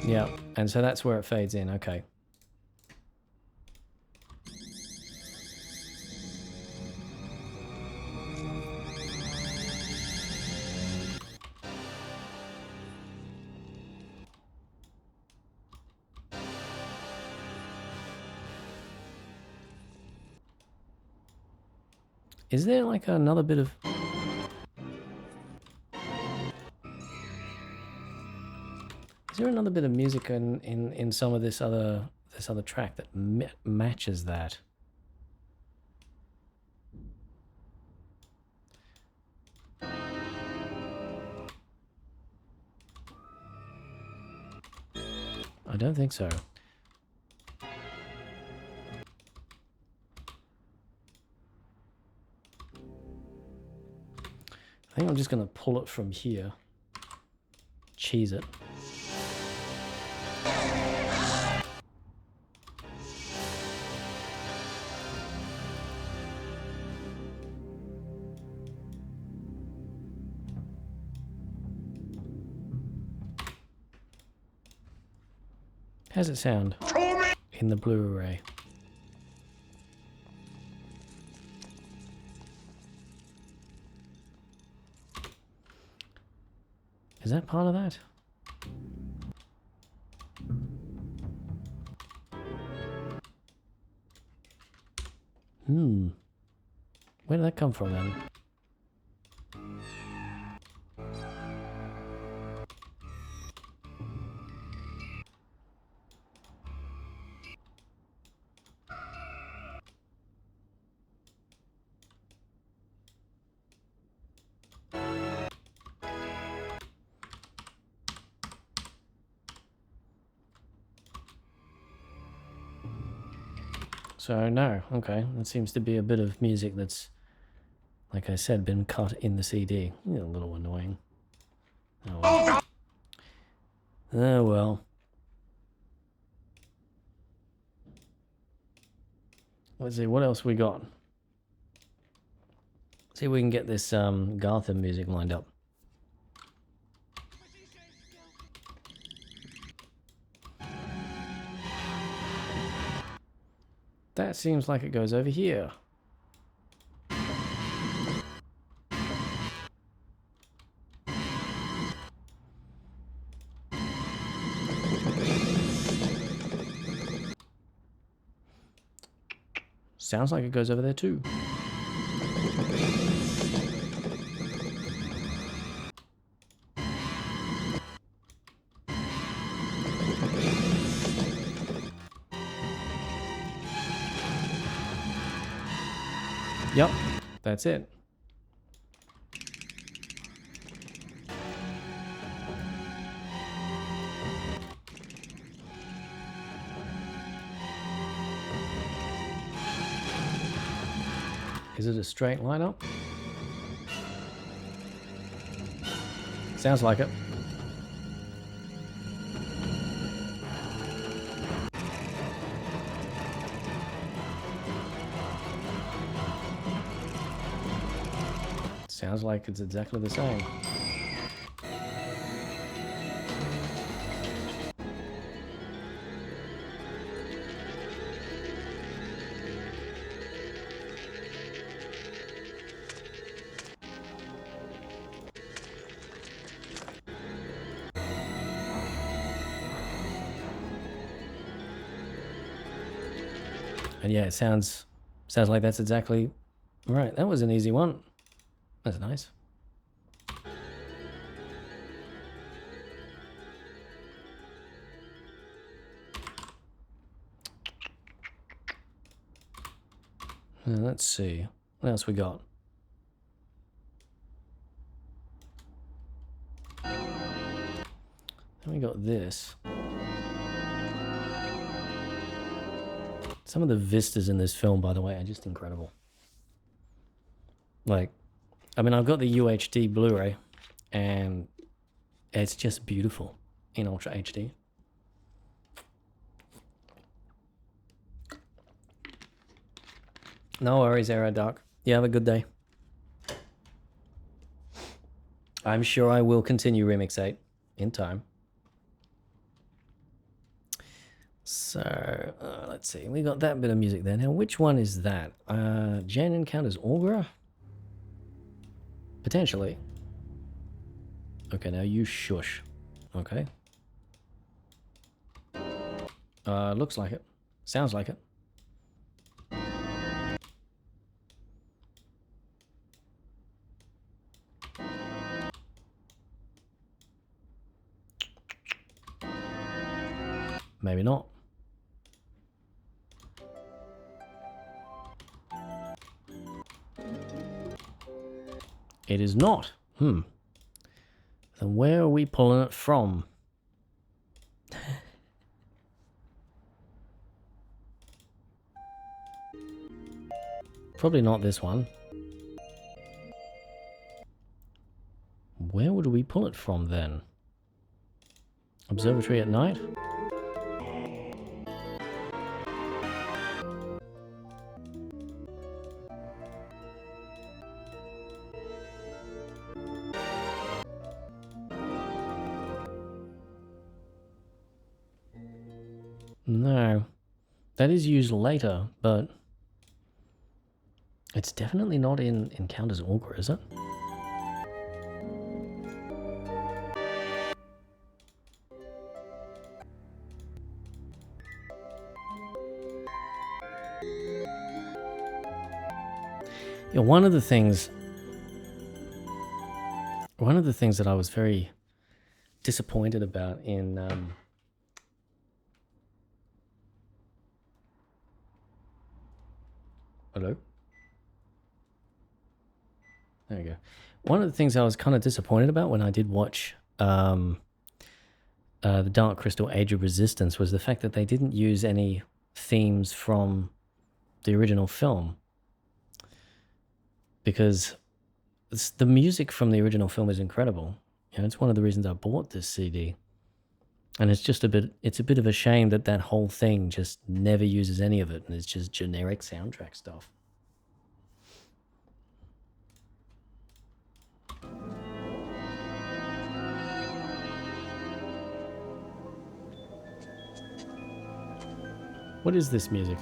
Speaker 1: Yeah, and so that's where it fades in. Okay. Is there like another bit of... Is there another bit of music in some of this other track that matches that? I don't think so. I think I'm just going to pull it from here, cheese it. How's it sound in the Blu-ray? Is that part of that? Where did that come from then? So no, okay, that seems to be a bit of music that's, like I said, been cut in the CD. Yeah, a little annoying. Oh well. Oh well. Let's see, what else we got? See if we can get this Gotham music lined up. That seems like it goes over here. Sounds like it goes over there too. Yep, that's it. Is it a straight line up? Sounds like it. Sounds like it's exactly the same. And yeah, it sounds like that's exactly right. That was an easy one. That's nice. Now, let's see. What else we got? Then we got this. Some of the vistas in this film, by the way, are just incredible. Like, I mean, I've got the UHD Blu-ray, and it's just beautiful in Ultra HD. No worries, Aero Dark. You have a good day. I'm sure I will continue Remix8 in time. So, let's see. We got that bit of music there. Now, which one is that? Jan encounters Augur? Potentially. Okay, now you shush. Okay. Looks like it. Sounds like it. Maybe not. It is not. Then where are we pulling it from? Probably not this one. Where would we pull it from then? Observatory at night? No. That is used later, but it's definitely not in Encounters Augur, is it? Yeah, one of the things that I was very disappointed about in hello? There we go. One of the things I was kind of disappointed about when I did watch the Dark Crystal Age of Resistance was the fact that they didn't use any themes from the original film. Because the music from the original film is incredible. You know, it's one of the reasons I bought this CD. And it's just a bit of a shame that that whole thing just never uses any of it, and it's just generic soundtrack stuff. What is this music?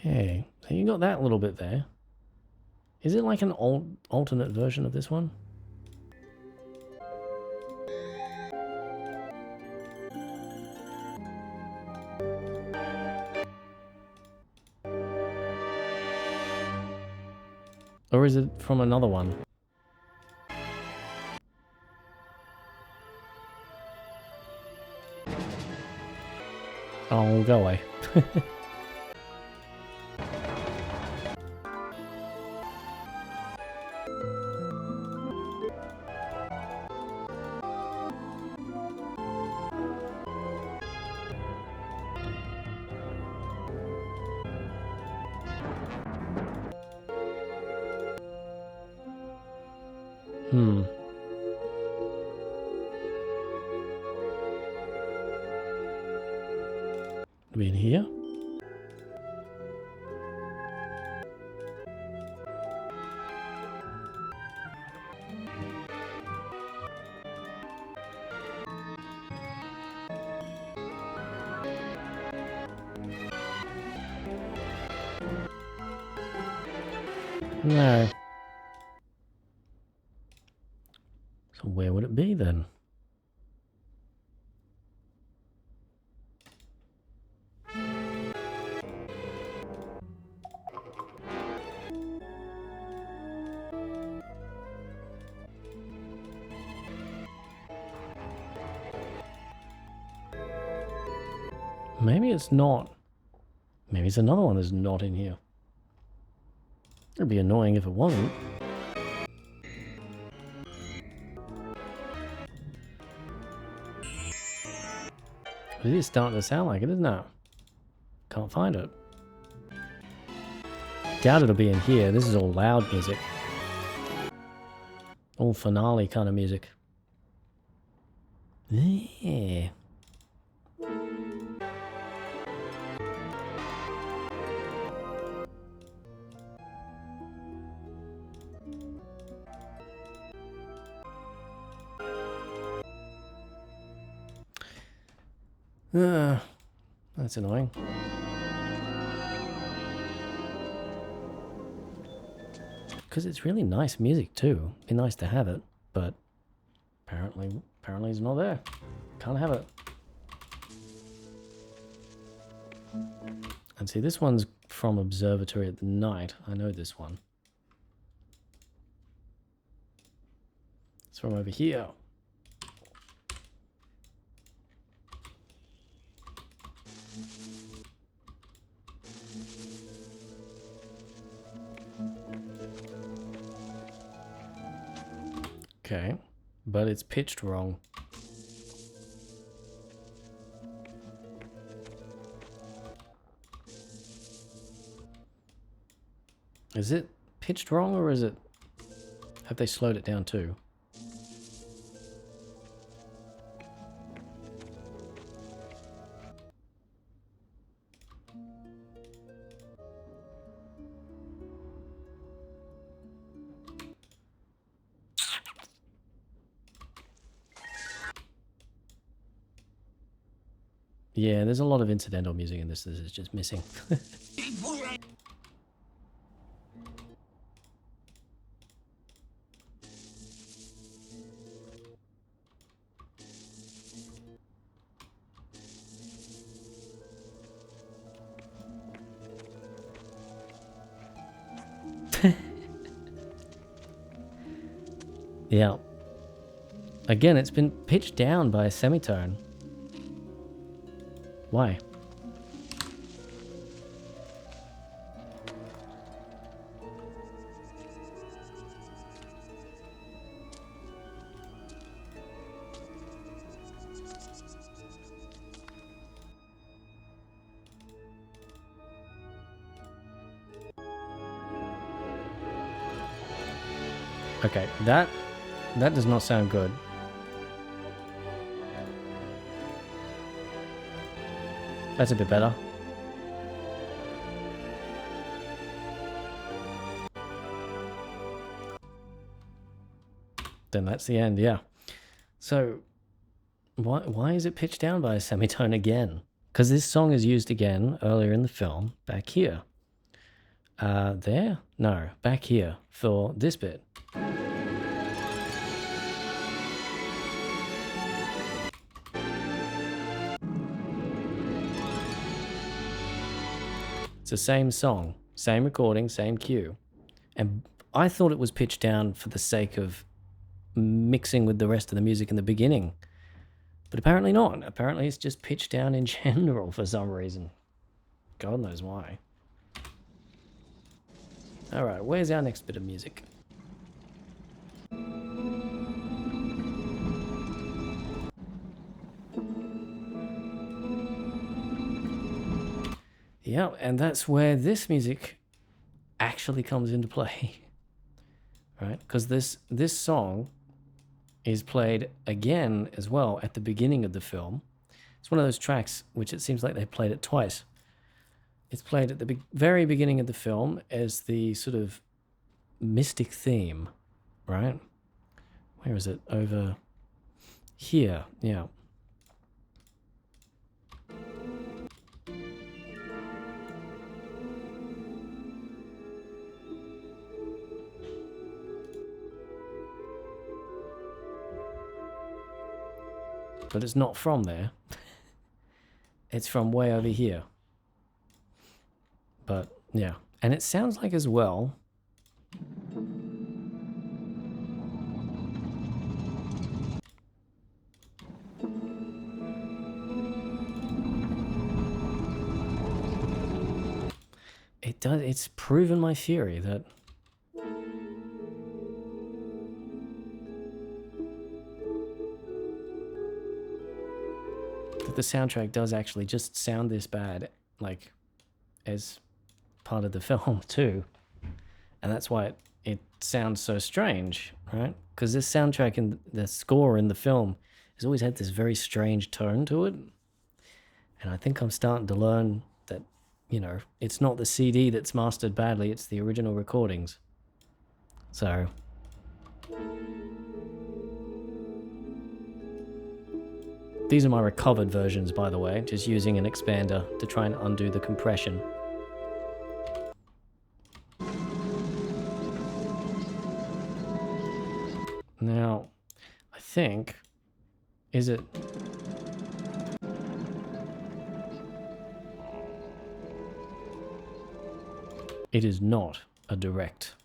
Speaker 1: Okay, so you got that little bit there. Is it like an alternate version of this one? Or is it from another one? Oh, go away. Are we in here? No. So where would it be then? Maybe it's not. Maybe it's another one that's not in here. It'd be annoying if it wasn't. It is starting to sound like it, isn't it? Can't find it. Doubt it'll be in here. This is all loud music. All finale kind of music. Yeah. That's annoying. Because it's really nice music too. Be nice to have it, but apparently it's not there. Can't have it. And see, this one's from Observatory at the Night. I know this one. It's from over here. Okay, but it's pitched wrong. Is it pitched wrong, or is it... have they slowed it down too? Yeah, there's a lot of incidental music in this that is just missing. Yeah. Again, it's been pitched down by a semitone. Why? Okay, that does not sound good. That's a bit better. Then that's the end, yeah. So, why is it pitched down by a semitone again? Because this song is used again earlier in the film, back here. There? No, back here for this bit. It's the same song, same recording, same cue. And I thought it was pitched down for the sake of mixing with the rest of the music in the beginning. But apparently not. Apparently it's just pitched down in general for some reason. God knows why. Alright, where's our next bit of music? Yeah, and that's where this music actually comes into play. Right? Because this song is played again as well at the beginning of the film. It's one of those tracks which it seems like they played it twice. It's played at the very beginning of the film as the sort of mystic theme, right? Where is it? Over here, yeah. But it's not from there. It's from way over here. But, yeah. And it sounds like as well... It does, it's proven my theory that... the soundtrack does actually just sound this bad, like, as part of the film too. And that's why it sounds so strange, right? Because this soundtrack and the score in the film has always had this very strange tone to it. And I think I'm starting to learn that, you know, it's not the CD that's mastered badly, it's the original recordings. So... These are my recovered versions, by the way, just using an expander to try and undo the compression. Now, I think, is it... It is not a direct.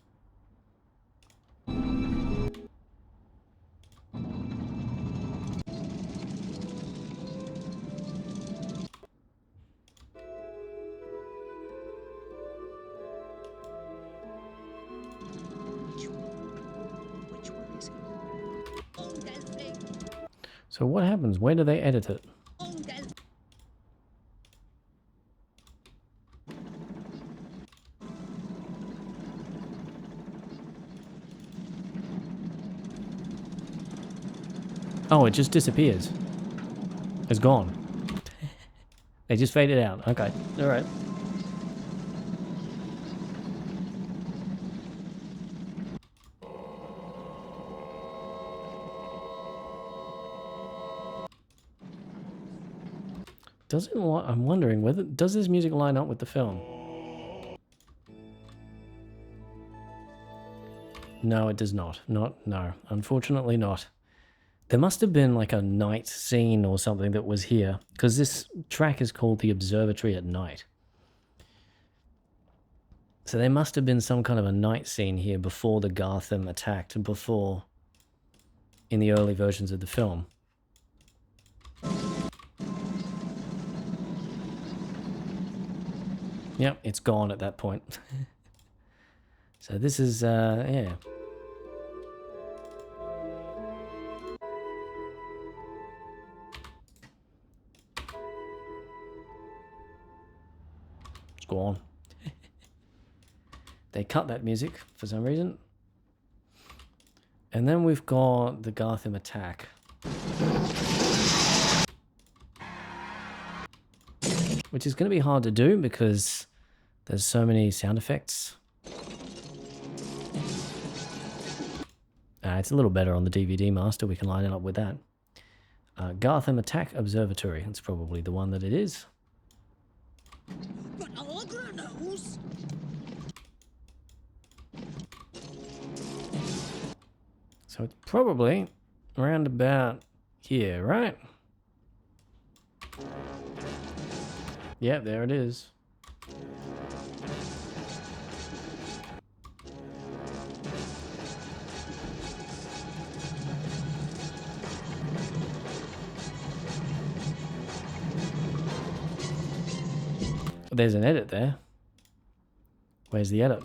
Speaker 1: So what happens? Where do they edit it? Oh, it just disappears. It's gone. They just faded out. Okay, all right. Does it? I'm wondering whether does this music line up with the film? No, it does not. No, unfortunately not. There must have been like a night scene or something that was here, because this track is called The Observatory at Night. So there must have been some kind of a night scene here before the Gotham attacked and before in the early versions of the film. Yep, it's gone at that point. So this is, yeah. It's gone. They cut that music for some reason. And then we've got the Gotham attack. Which is going to be hard to do because there's so many sound effects. It's a little better on the DVD master. We can line it up with that. Gotham Attack Observatory. That's probably the one that it is. So it's probably around about here, right? Yeah, there it is. There's an edit there. Where's the edit?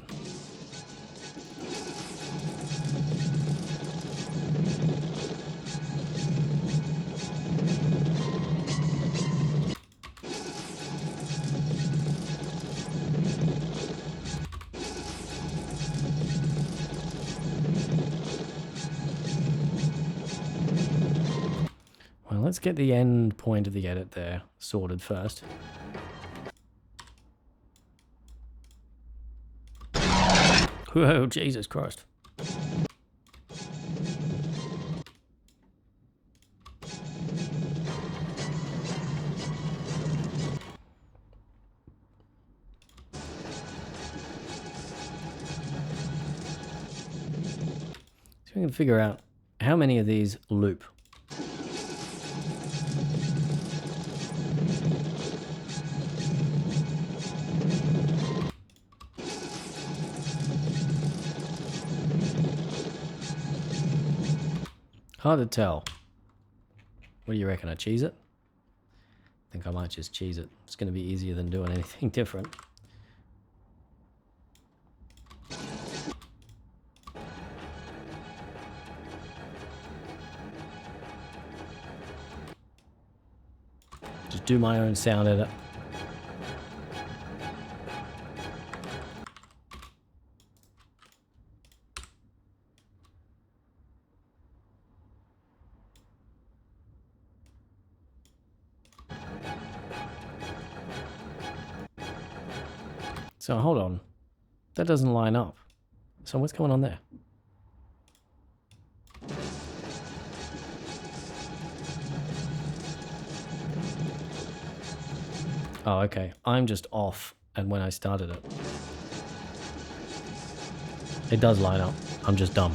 Speaker 1: Well, let's get the end point of the edit there sorted first. Whoa, Jesus Christ. So we can figure out how many of these loop. Hard to tell. What do you reckon? I cheese it? I think I might just cheese it. It's going to be easier than doing anything different. Just do my own sound edit. So hold on, that doesn't line up. So what's going on there? Oh, okay. I'm just off, and when I started it. It does line up. I'm just dumb.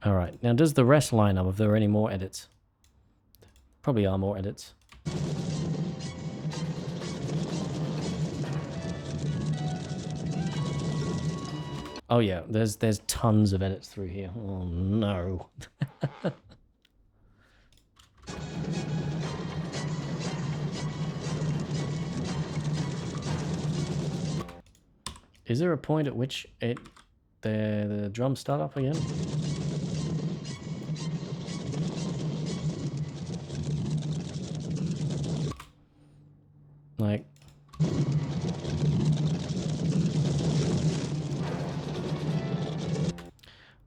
Speaker 1: Alright, now does the rest line up if there are any more edits? Probably are more edits. Oh yeah, there's tons of edits through here. Oh no. Is there a point at which the drums start up again? Like,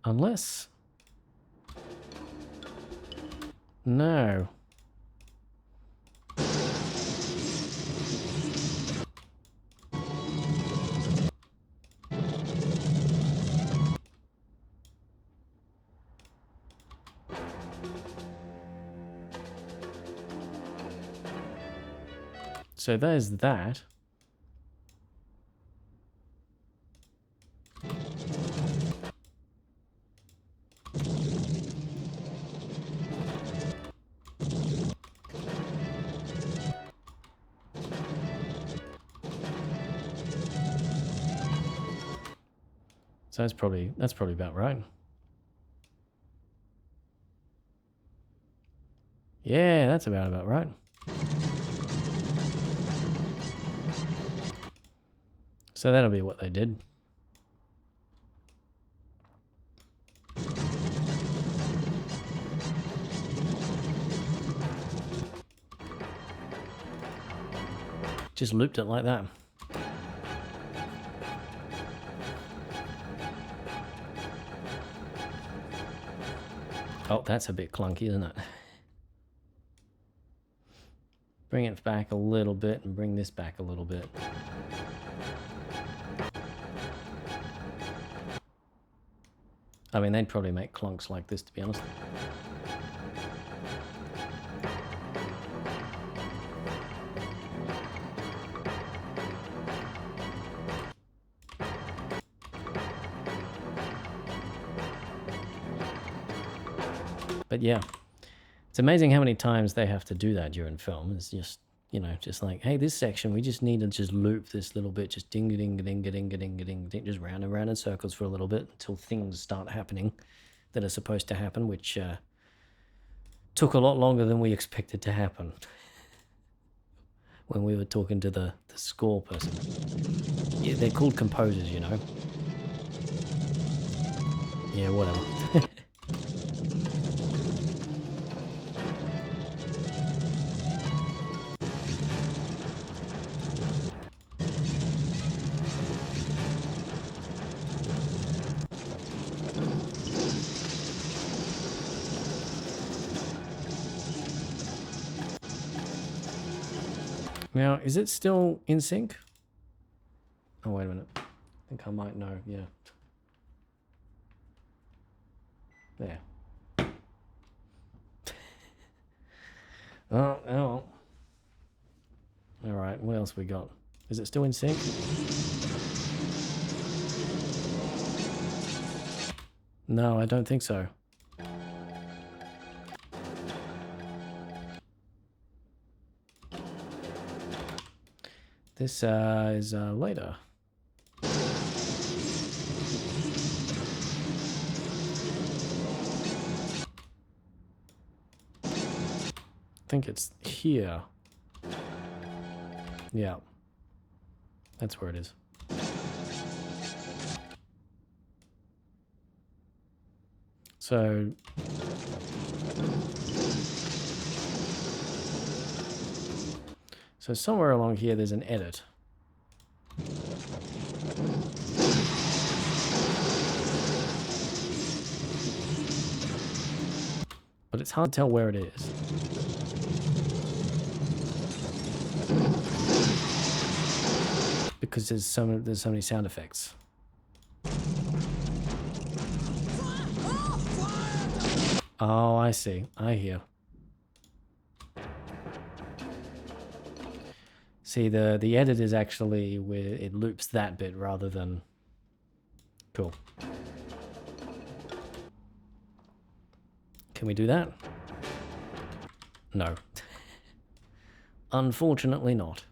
Speaker 1: unless, no. So there's that. So that's probably about right. Yeah, that's about right. So that'll be what they did. Just looped it like that. Oh, that's a bit clunky, isn't it? Bring it back a little bit and bring this back a little bit. I mean, they'd probably make clunks like this, to be honest. But yeah, it's amazing how many times they have to do that during film. It's just, you know, just like, hey, this section, we just need to just loop this little bit, just ding-a-ding-a-ding-a-ding-a-ding-a-ding, just round and round in circles for a little bit until things start happening that are supposed to happen, which took a lot longer than we expected to happen when we were talking to the score person. Yeah, they're called composers, you know. Yeah, whatever. Now, is it still in sync? Oh, wait a minute. I think I might know, yeah. There. Oh, oh. Alright, what else we got? Is it still in sync? No, I don't think so. This is later. I think it's here. Yeah. That's where it is. So somewhere along here there's an edit. But it's hard to tell where it is. because there's so many sound effects. Oh, I see. I hear. See, the edit is actually where it loops that bit rather than... Cool. Can we do that? No. Unfortunately not.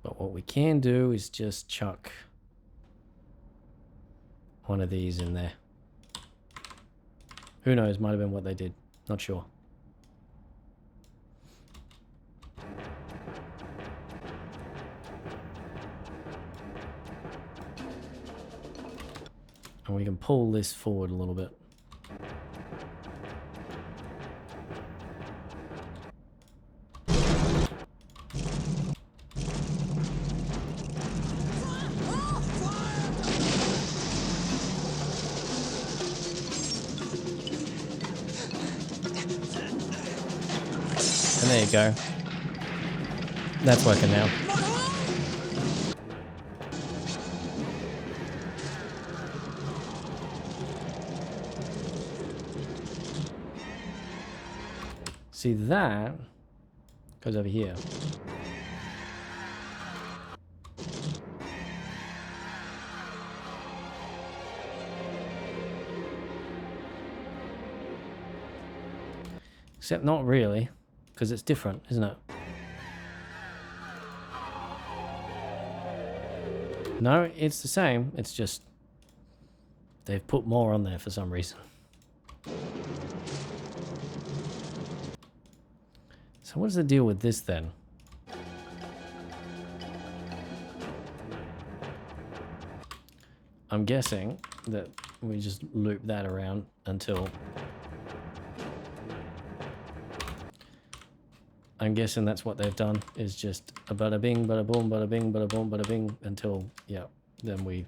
Speaker 1: But what we can do is just chuck one of these in there. Who knows, might have been what they did. Not sure. And we can pull this forward a little bit. And there you go. That's working now. See, that goes over here. Except not really, because it's different, isn't it? No, it's the same. It's just they've put more on there for some reason. So what is the deal with this then? I'm guessing that we just loop that around until... I'm guessing that's what they've done, is just a bada bing, bada boom, bada bing, bada boom, bada bing, until, yeah, then we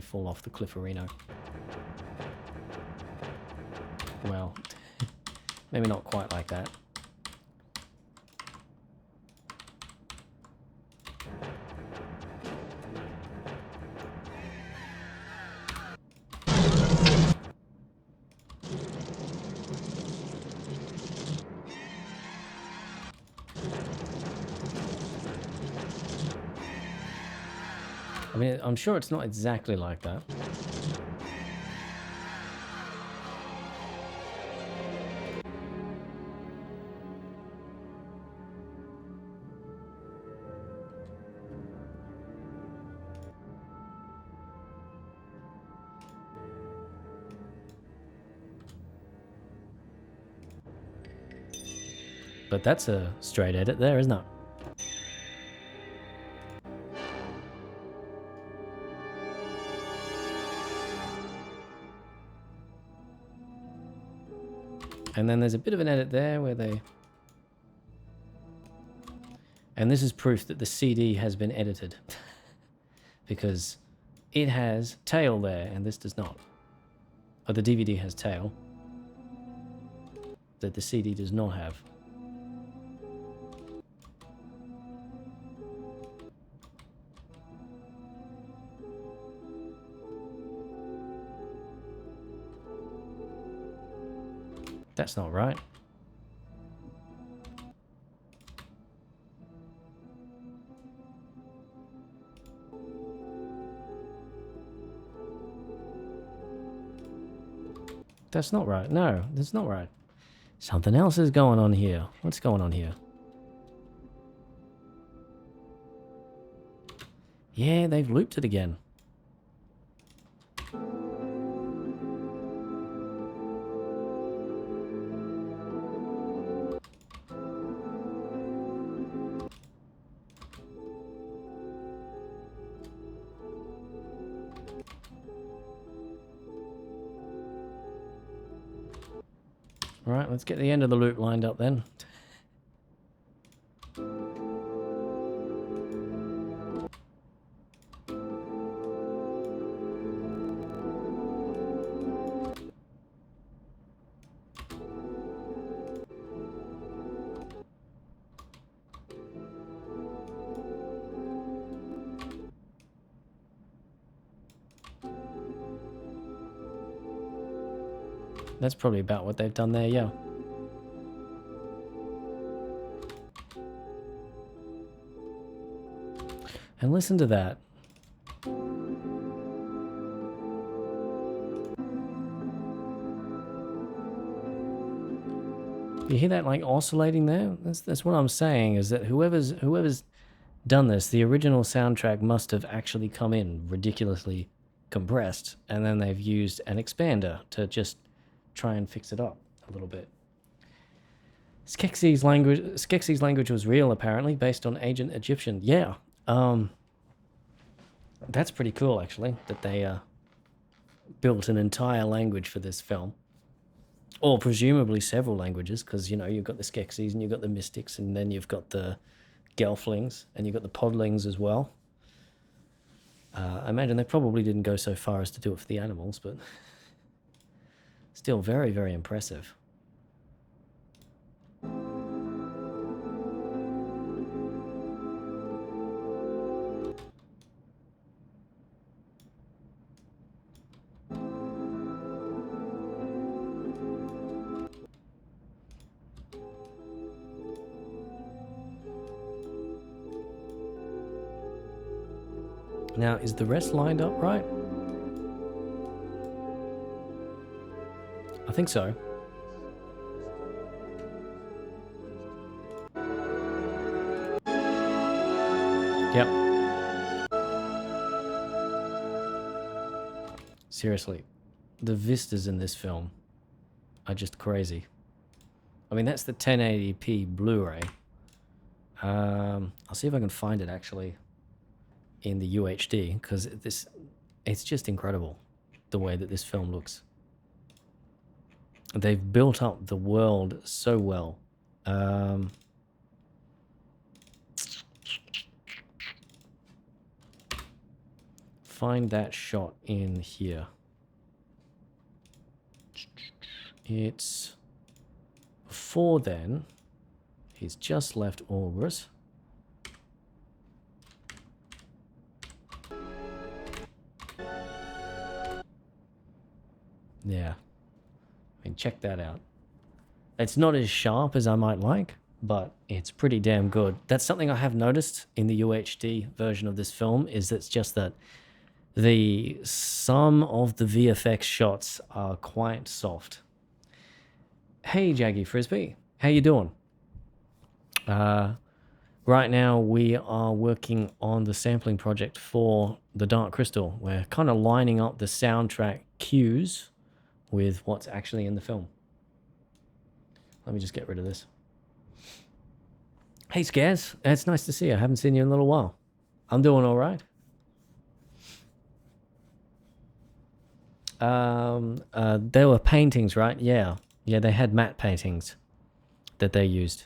Speaker 1: fall off the clifferino. Well, maybe not quite like that. I mean, I'm sure it's not exactly like that. But that's a straight edit there, isn't it? And then there's a bit of an edit there where they... And this is proof that the CD has been edited. Because it has tail there, and this does not. Or the DVD has tail that the CD does not have. That's not right. That's not right. No, that's not right. Something else is going on here. What's going on here? Yeah, they've looped it again. Right, let's get the end of the loop lined up then. That's probably about what they've done there, yeah. And listen to that. You hear that like oscillating there? That's what I'm saying, is that whoever's done this, the original soundtrack must have actually come in ridiculously compressed, and then they've used an expander to just try and fix it up a little bit. Skeksis language was real, apparently, based on ancient Egyptian. Yeah, that's pretty cool, actually, that they built an entire language for this film. Or presumably several languages, because, you know, you've got the Skeksis and you've got the Mystics, and then you've got the Gelflings, and you've got the Podlings as well. I imagine they probably didn't go so far as to do it for the animals, but still very, very impressive. Now, is the rest lined up right? I think so. Yep. Seriously, the vistas in this film are just crazy. I mean, that's the 1080p Blu-ray. I'll see if I can find it actually in the UHD, because it's just incredible the way that this film looks. They've built up the world so well. Find that shot in here. It's before then. He's just left August. Yeah, I mean, check that out. It's not as sharp as I might like, but it's pretty damn good. That's something I have noticed in the UHD version of this film, is that's just that some of the VFX shots are quite soft. Hey, Jaggy Frisbee, how you doing? Right now we are working on the sampling project for The Dark Crystal. We're kind of lining up the soundtrack cues with what's actually in the film. Let me just get rid of this. Hey, Scares. It's nice to see you. I haven't seen you in a little while. I'm doing all right. There were paintings, right? Yeah. Yeah, they had matte paintings that they used.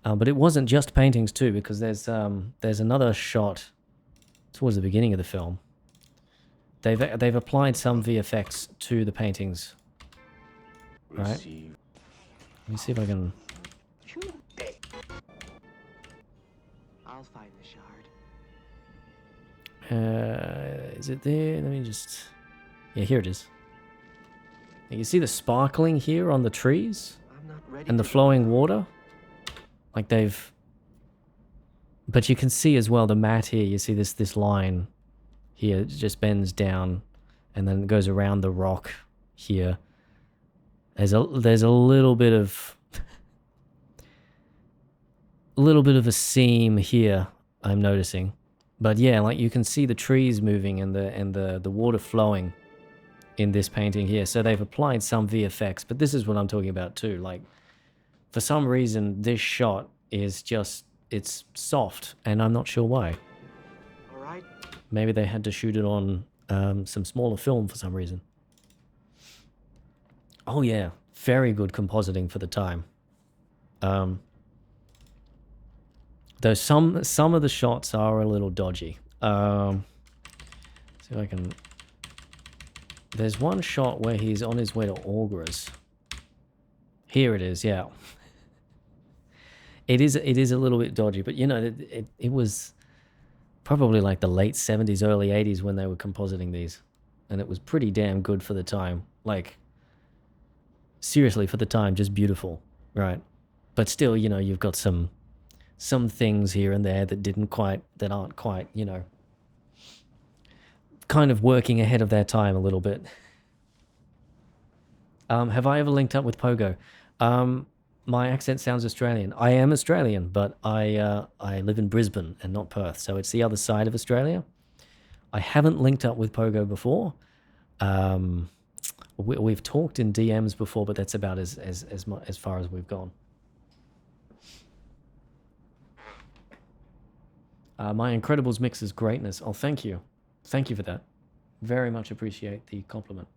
Speaker 1: But it wasn't just paintings too, because there's another shot towards the beginning of the film. They've applied some VFX to the paintings, right? Let me see if I can.
Speaker 11: I'll find the shard.
Speaker 1: Is it there? Let me just. Yeah, here it is. You see the sparkling here on the trees and the flowing water, like they've. But you can see as well the matte here. You see this line. Here, it just bends down, and then it goes around the rock here. There's a little bit of a seam here, I'm noticing, but yeah, like you can see the trees moving and the water flowing in this painting here. So they've applied some VFX, but this is what I'm talking about too. Like, for some reason, this shot is it's soft, and I'm not sure why. Maybe they had to shoot it on some smaller film for some reason. Oh yeah, very good compositing for the time. Though some of the shots are a little dodgy. See if I can. There's one shot where he's on his way to Auguras. Here it is, yeah. It is a little bit dodgy, but you know, it was probably like the late 70s, early 80s when they were compositing these. And it was pretty damn good for the time. Like, seriously, for the time, just beautiful, right? But still, you know, you've got some things here and there that aren't quite, you know, kind of working ahead of their time a little bit. Have I ever linked up with Pogo? My accent sounds Australian. I am Australian, but I live in Brisbane and not Perth, so it's the other side of Australia. I haven't linked up with Pogo before. We've talked in DMs before, but that's about as far as we've gone. My Incredibles mix is greatness. Oh, thank you. Thank you for that. Very much appreciate the compliment.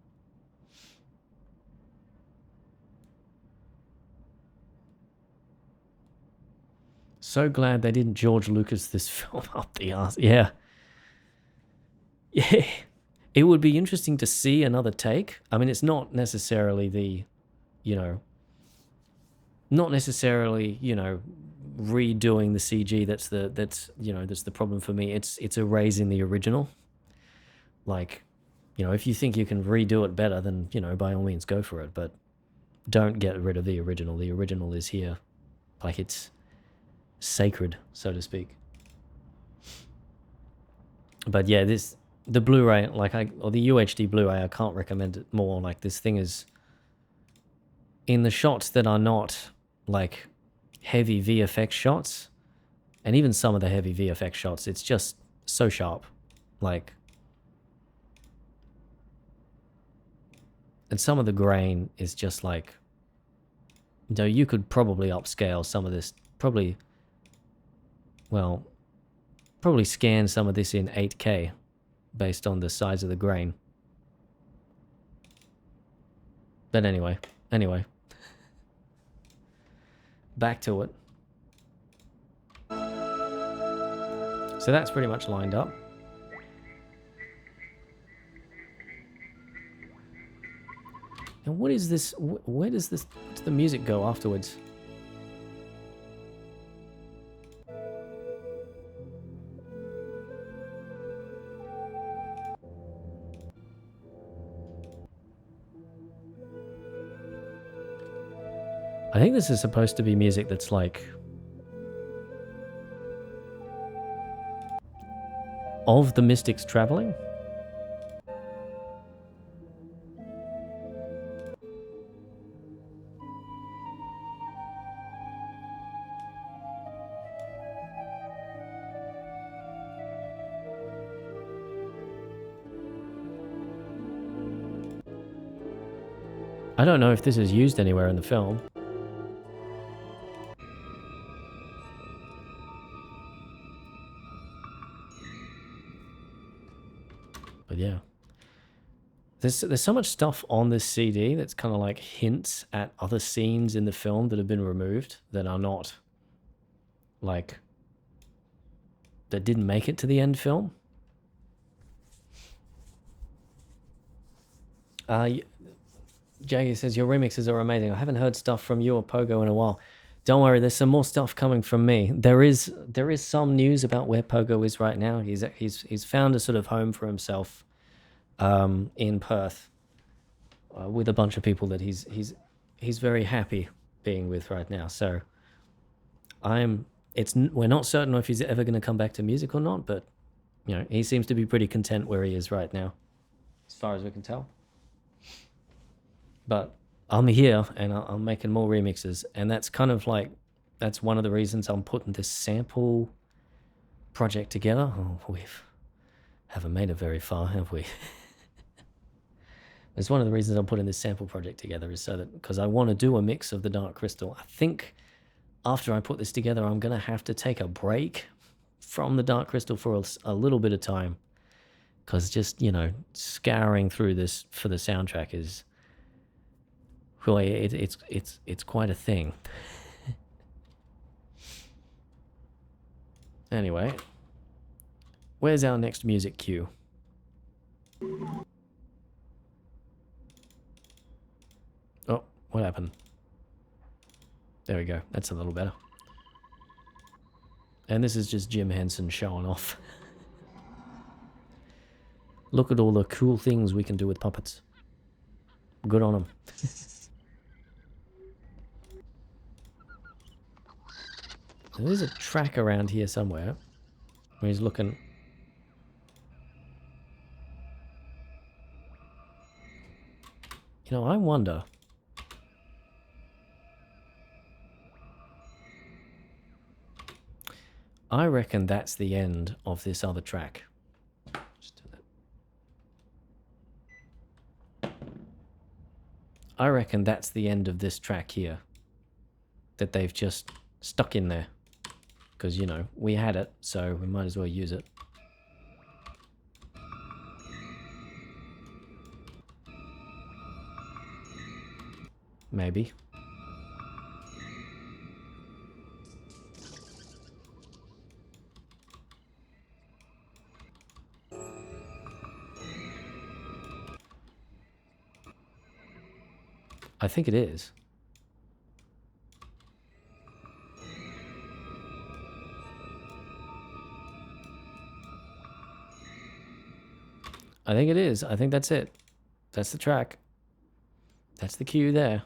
Speaker 1: So glad they didn't George Lucas this film up the arse. Yeah. Yeah. It would be interesting to see another take. I mean, it's not necessarily the, you know, not necessarily, you know, redoing the CG that's the problem for me. It's erasing the original. Like, you know, if you think you can redo it better, then, you know, by all means go for it, but don't get rid of the original. The original is here. Like, it's sacred, so to speak. But yeah, the Blu-ray, or the UHD Blu-ray, I can't recommend it more. Like, this thing is, in the shots that are not like heavy VFX shots, and even some of the heavy VFX shots, it's just so sharp. Like, and some of the grain is just like, you know, you could probably upscale some of this, probably scan some of this in 8K based on the size of the grain. But anyway. Back to it. So that's pretty much lined up. And what is this? Where does the music go afterwards? I think this is supposed to be music that's like of the Mystics traveling. I don't know if this is used anywhere in the film. But yeah, there's so much stuff on this CD that's kind of like hints at other scenes in the film that have been removed that are not, like, that didn't make it to the end film. Jaggy says, your remixes are amazing. I haven't heard stuff from you or Pogo in a while. Don't worry, there's some more stuff coming from me. There is some news about where Pogo is right now. He's found a sort of home for himself in Perth with a bunch of people that he's very happy being with right now. So we're not certain if he's ever going to come back to music or not, but you know, he seems to be pretty content where he is right now, as far as we can tell. But I'm here and I'm making more remixes, and that's kind of like, that's one of the reasons I'm putting this sample project together. Oh, we haven't made it very far, have we? It's one of the reasons I'm putting this sample project together, is so that, because I want to do a mix of the Dark Crystal. I think after I put this together, I'm going to have to take a break from the Dark Crystal for a little bit of time, because just, you know, scouring through this for the soundtrack is, really, it's quite a thing. Anyway, where's our next music cue? Oh, what happened? There we go. That's a little better. And this is just Jim Henson showing off. Look at all the cool things we can do with puppets. Good on him. There's a track around here somewhere where he's looking. You know, I wonder. I reckon that's the end of this other track. Just do that. I reckon that's the end of this track here. That they've just stuck in there. Because, you know, we had it, so we might as well use it. Maybe. I think it is. I think it is. I think that's it. That's the track. That's the cue there.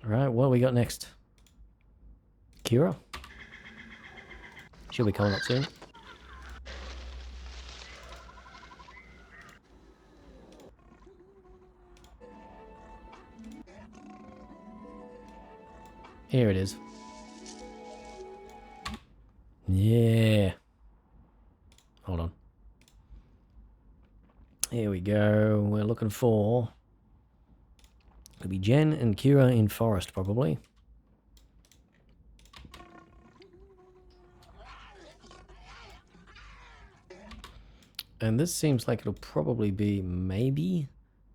Speaker 1: All right, what we got next? Kira? She'll be coming up soon. Here it is. Yeah. Hold on. Here we go. We're looking for... It'll be Jen and Kira in Forest, probably. And this seems like it'll probably be maybe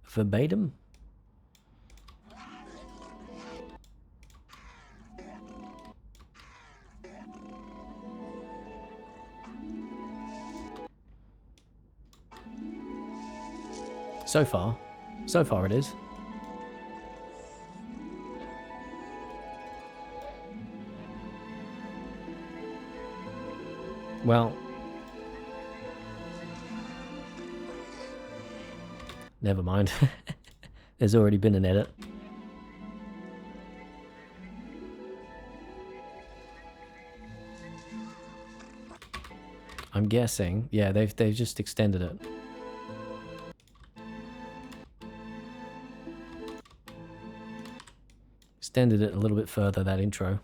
Speaker 1: verbatim. So far it is. Well, never mind. There's already been an edit. I'm guessing, yeah, they've just extended it. Extended it a little bit further, that intro.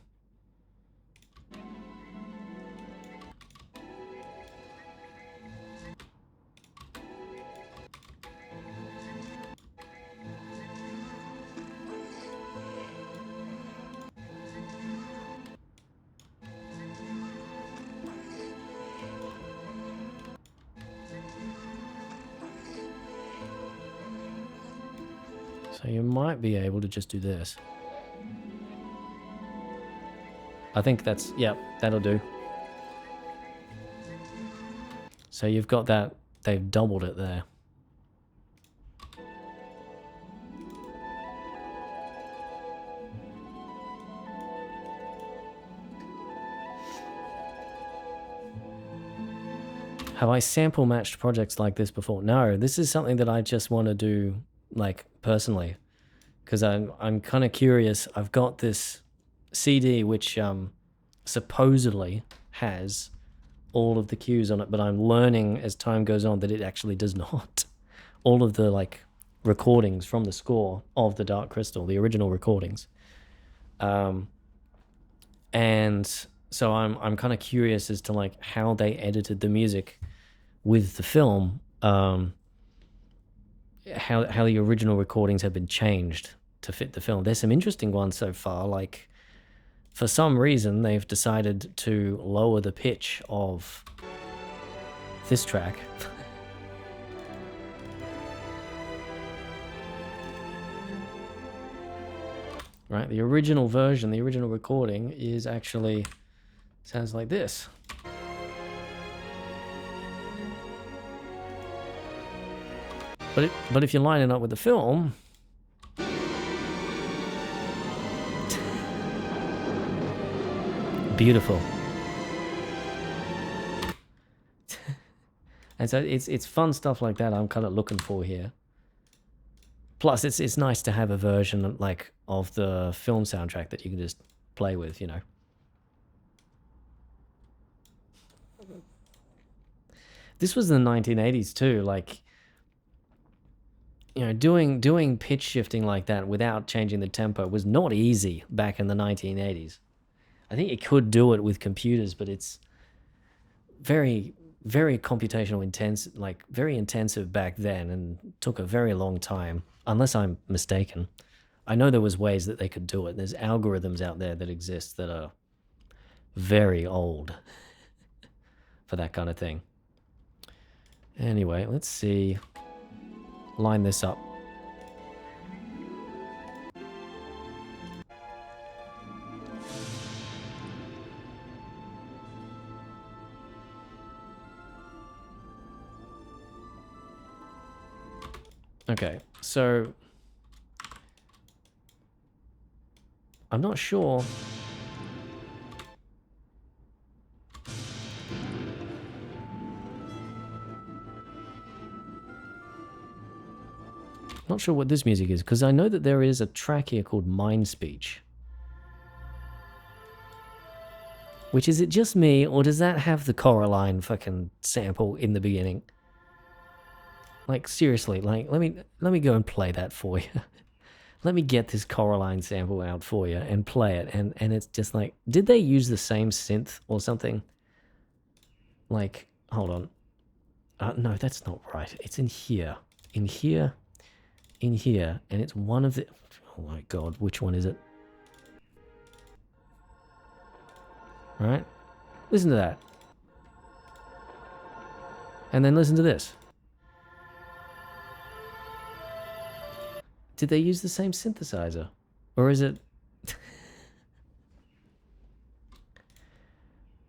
Speaker 1: So you might be able to just do this. I think that's, yep, that'll do. So you've got that, they've doubled it there. Have I sample matched projects like this before? No, this is something that I just want to do, like, personally. Because I'm kind of curious. I've got this CD which supposedly has all of the cues on it, but I'm learning as time goes on that it actually does not. All of the, like, recordings from the score of the Dark Crystal, the original recordings. And so I'm kind of curious as to, like, how they edited the music with the film, how the original recordings have been changed to fit the film. There's some interesting ones so far, like, for some reason they've decided to lower the pitch of this track. right? The original version, the original recording is actually sounds like this. But if you line it up with the film, beautiful. And so it's fun stuff like that I'm kind of looking for here. Plus, it's nice to have a version like of the film soundtrack that you can just play with, you know. This was the 1980s too, like, you know, doing pitch shifting like that without changing the tempo was not easy back in the 1980s. I think you could do it with computers, but it's very, very computational intense, like very intensive back then, and took a very long time, unless I'm mistaken. I know there was ways that they could do it. There's algorithms out there that exist that are very old for that kind of thing. Anyway, let's see. Line this up. Okay, so I'm not sure. Not sure what this music is, because I know that there is a track here called Mind Speech. Which, is it just me, or does that have the Coraline fucking sample in the beginning? Like, seriously, like, let me go and play that for you. Let me get this Coraline sample out for you and play it, and it's just like, did they use the same synth or something? Like, hold on. No, that's not right. It's in here. In here. In here, and it's one of the... Oh my god, which one is it? Right? Listen to that. And then listen to this. Did they use the same synthesizer? Or is it...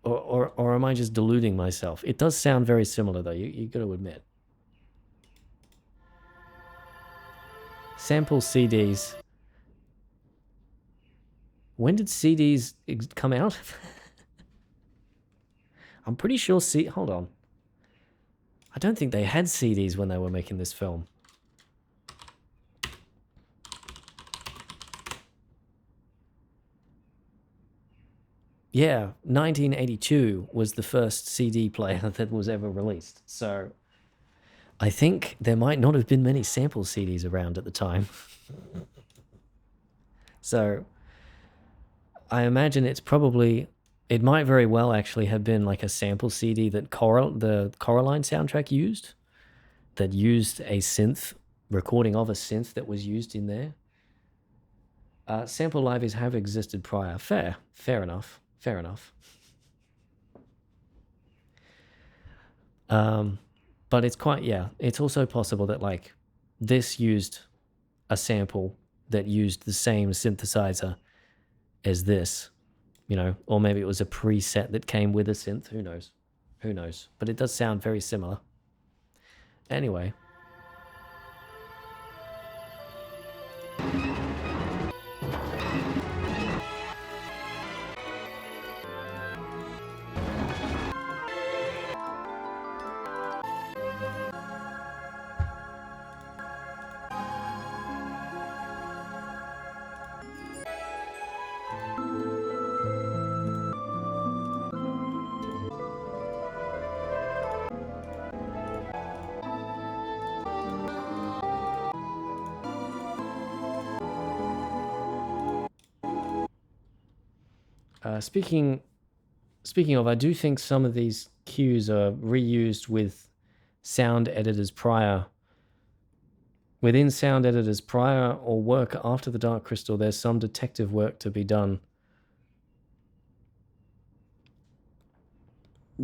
Speaker 1: or am I just deluding myself? It does sound very similar though, you got to admit. Sample CDs. When did CDs come out? I'm pretty sure hold on. I don't think they had CDs when they were making this film. Yeah, 1982 was the first CD player that was ever released. So I think there might not have been many sample CDs around at the time. So I imagine it's probably, it might very well actually have been like a sample CD that the Coraline soundtrack used, that used a synth, recording of a synth that was used in there. Sample libraries have existed prior. Fair enough. But it's quite, yeah, it's also possible that like this used a sample that used the same synthesizer as this, you know, or maybe it was a preset that came with a synth. Who knows? But it does sound very similar. Anyway. Speaking of, I do think some of these cues are reused with sound editors prior. Within sound editors prior or work after the Dark Crystal, there's some detective work to be done.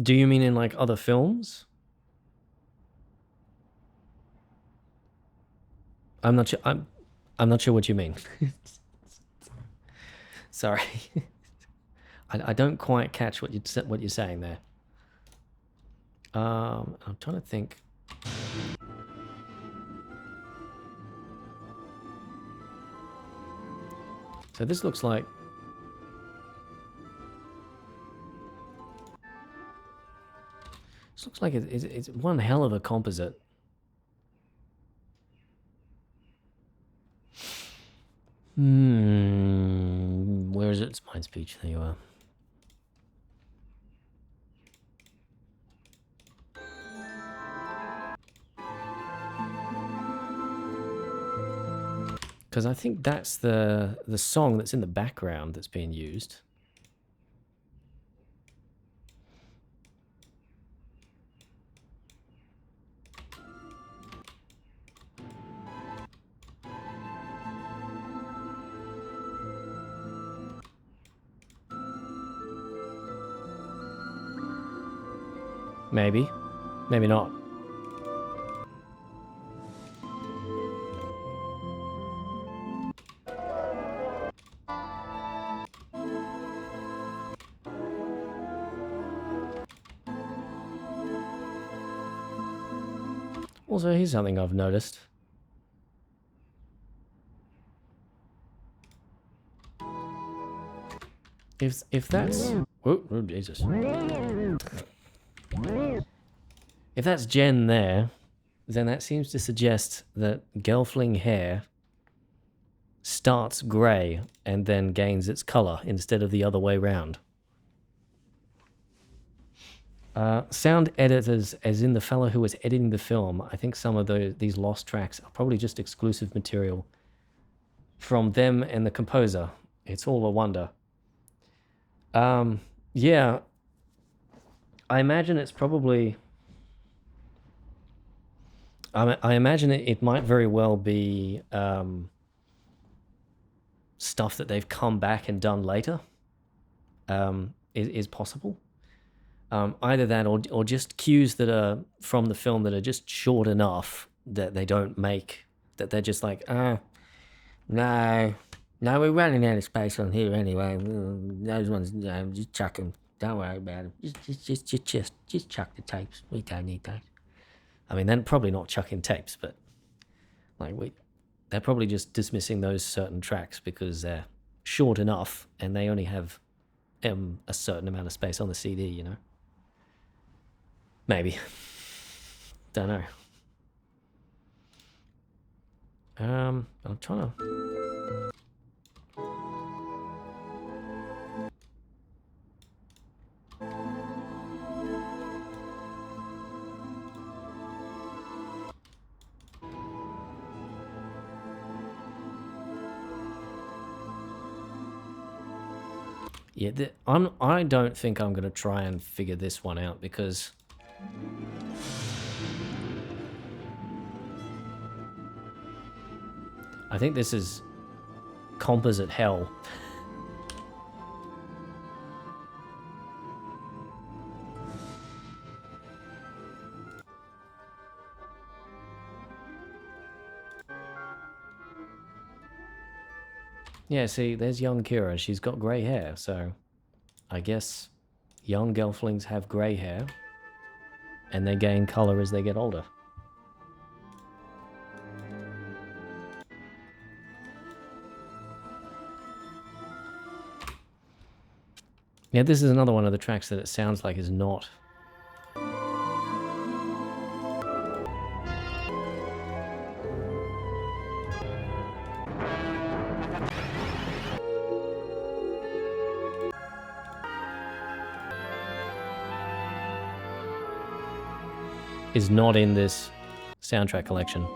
Speaker 1: Do you mean in like other films? I'm not sure what you mean. Sorry. I don't quite catch what you're saying there. I'm trying to think. So this looks like it's one hell of a composite. Where is it? It's mind speech. There you are. Because I think that's the song that's in the background that's being used. Maybe. Maybe not. Also, here's something I've noticed. If that's oh Jesus. If that's Jen there, then that seems to suggest that Gelfling hair starts grey and then gains its color instead of the other way round. Sound editors, as in the fellow who was editing the film, I think some of these lost tracks are probably just exclusive material from them and the composer. It's all a wonder. Yeah, I imagine it's probably... I imagine it might very well be stuff that they've come back and done later. Is possible. Either that or just cues that are from the film that are just short enough that they don't make, that they're just like, no, we're running out of space on here anyway. Those ones, just chuck them. Don't worry about them. Just chuck the tapes. We don't need those. I mean, they're probably not chucking tapes, but like they're probably just dismissing those certain tracks because they're short enough and they only have a certain amount of space on the CD, you know? Maybe. Don't know. I'm trying to... Yeah, I don't think I'm going to try and figure this one out because... I think this is composite hell. Yeah, see, there's young Kira. She's got grey hair, so I guess young Gelflings have grey hair and they gain colour as they get older. Yeah, this is another one of the tracks that it sounds like is not. Is not in this soundtrack collection.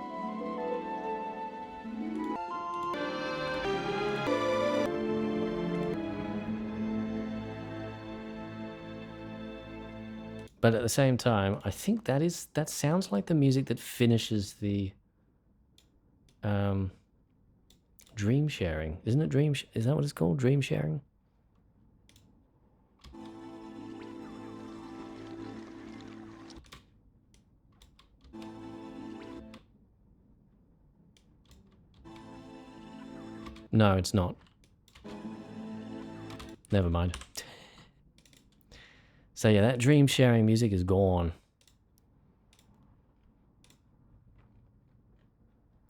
Speaker 1: But at the same time, I think that sounds like the music that finishes the dream sharing. Isn't it is that what it's called? Dream sharing? No, it's not. Never mind. So yeah, that dream sharing music is gone.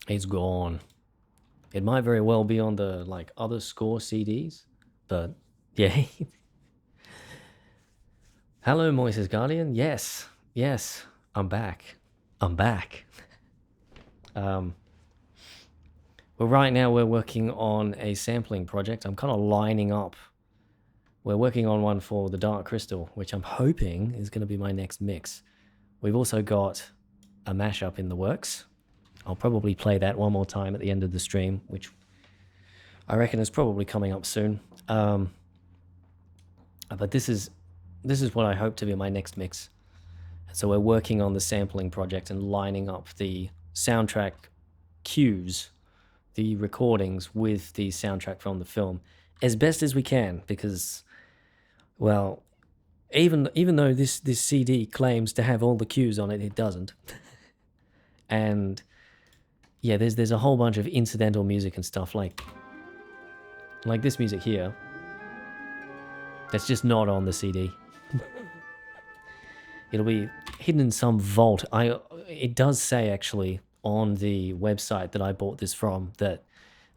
Speaker 1: It's gone. It might very well be on the like other score CDs, but yeah. Hello, Moises Guardian. Yes, yes, I'm back. I'm back. Well, right now we're working on a sampling project. I'm kind of lining up. We're working on one for the Dark Crystal, which I'm hoping is going to be my next mix. We've also got a mashup in the works. I'll probably play that one more time at the end of the stream, which I reckon is probably coming up soon. But this is what I hope to be my next mix. So we're working on the sampling project and lining up the soundtrack cues, the recordings with the soundtrack from the film as best as we can, because, well, even though this CD claims to have all the cues on it, it doesn't. And yeah, there's a whole bunch of incidental music and stuff like this music here that's just not on the CD. It'll be hidden in some vault. It does say actually on the website that I bought this from that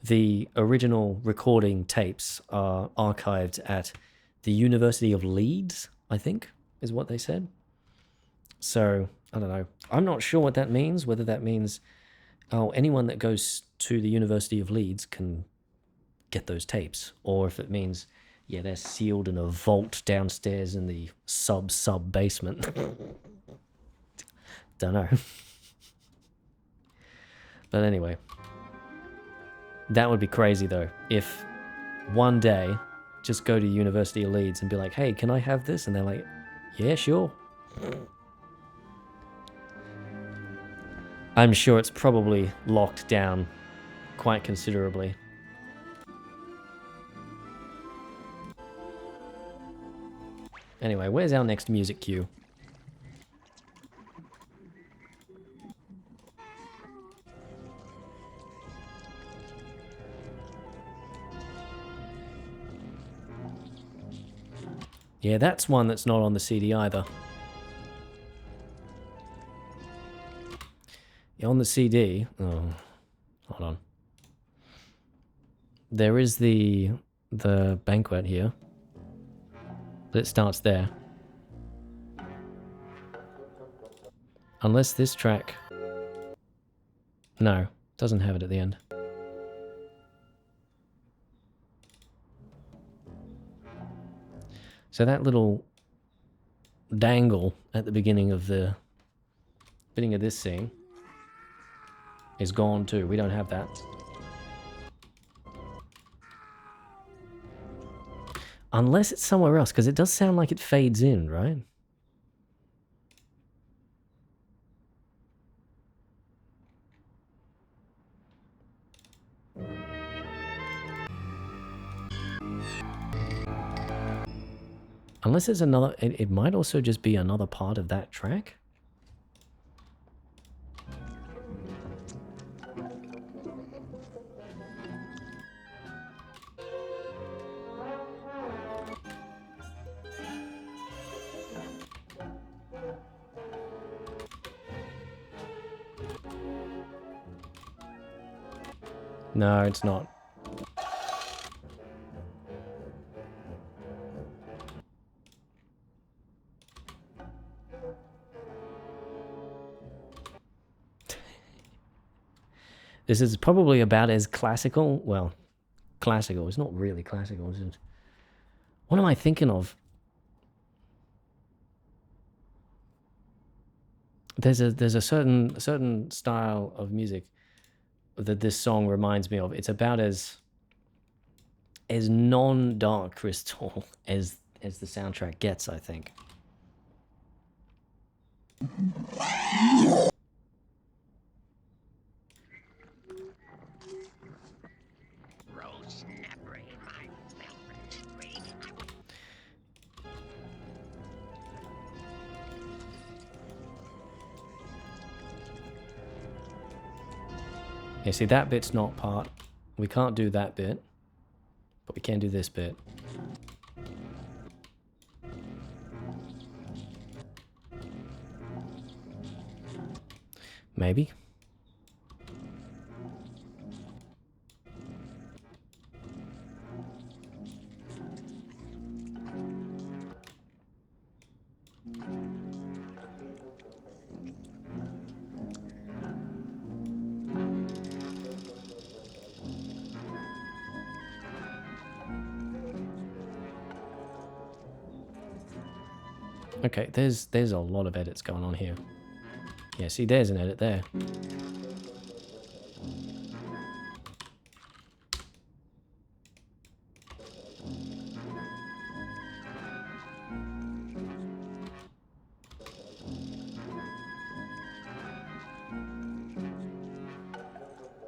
Speaker 1: the original recording tapes are archived at the University of Leeds, I think, is what they said. So, I don't know. I'm not sure what that means, whether that means, oh, anyone that goes to the University of Leeds can get those tapes, or if it means, yeah, they're sealed in a vault downstairs in the sub basement. Don't know. But anyway, that would be crazy though, if one day just go to University of Leeds and be like, hey, can I have this? And they're like, yeah, sure. I'm sure it's probably locked down quite considerably. Anyway, where's our next music cue? Yeah, that's one that's not on the CD either. Yeah, on the CD... Oh, hold on. There is the banquet here. But it starts there. Unless this track... No, doesn't have it at the end. So that little dangle at the beginning of this scene is gone too. We don't have that. Unless it's somewhere else, because it does sound like it fades in, right? Unless it's another... It might also just be another part of that track. No, it's not. This is probably about as classical. Well, classical. It's not really classical. Is it? What am I thinking of? There's a certain style of music that this song reminds me of. It's about as non-Dark Crystal as the soundtrack gets, I think. Yeah, see, that bit's not part. We can't do that bit, but we can do this bit. Maybe. Okay, there's a lot of edits going on here. Yeah, see, there's an edit there.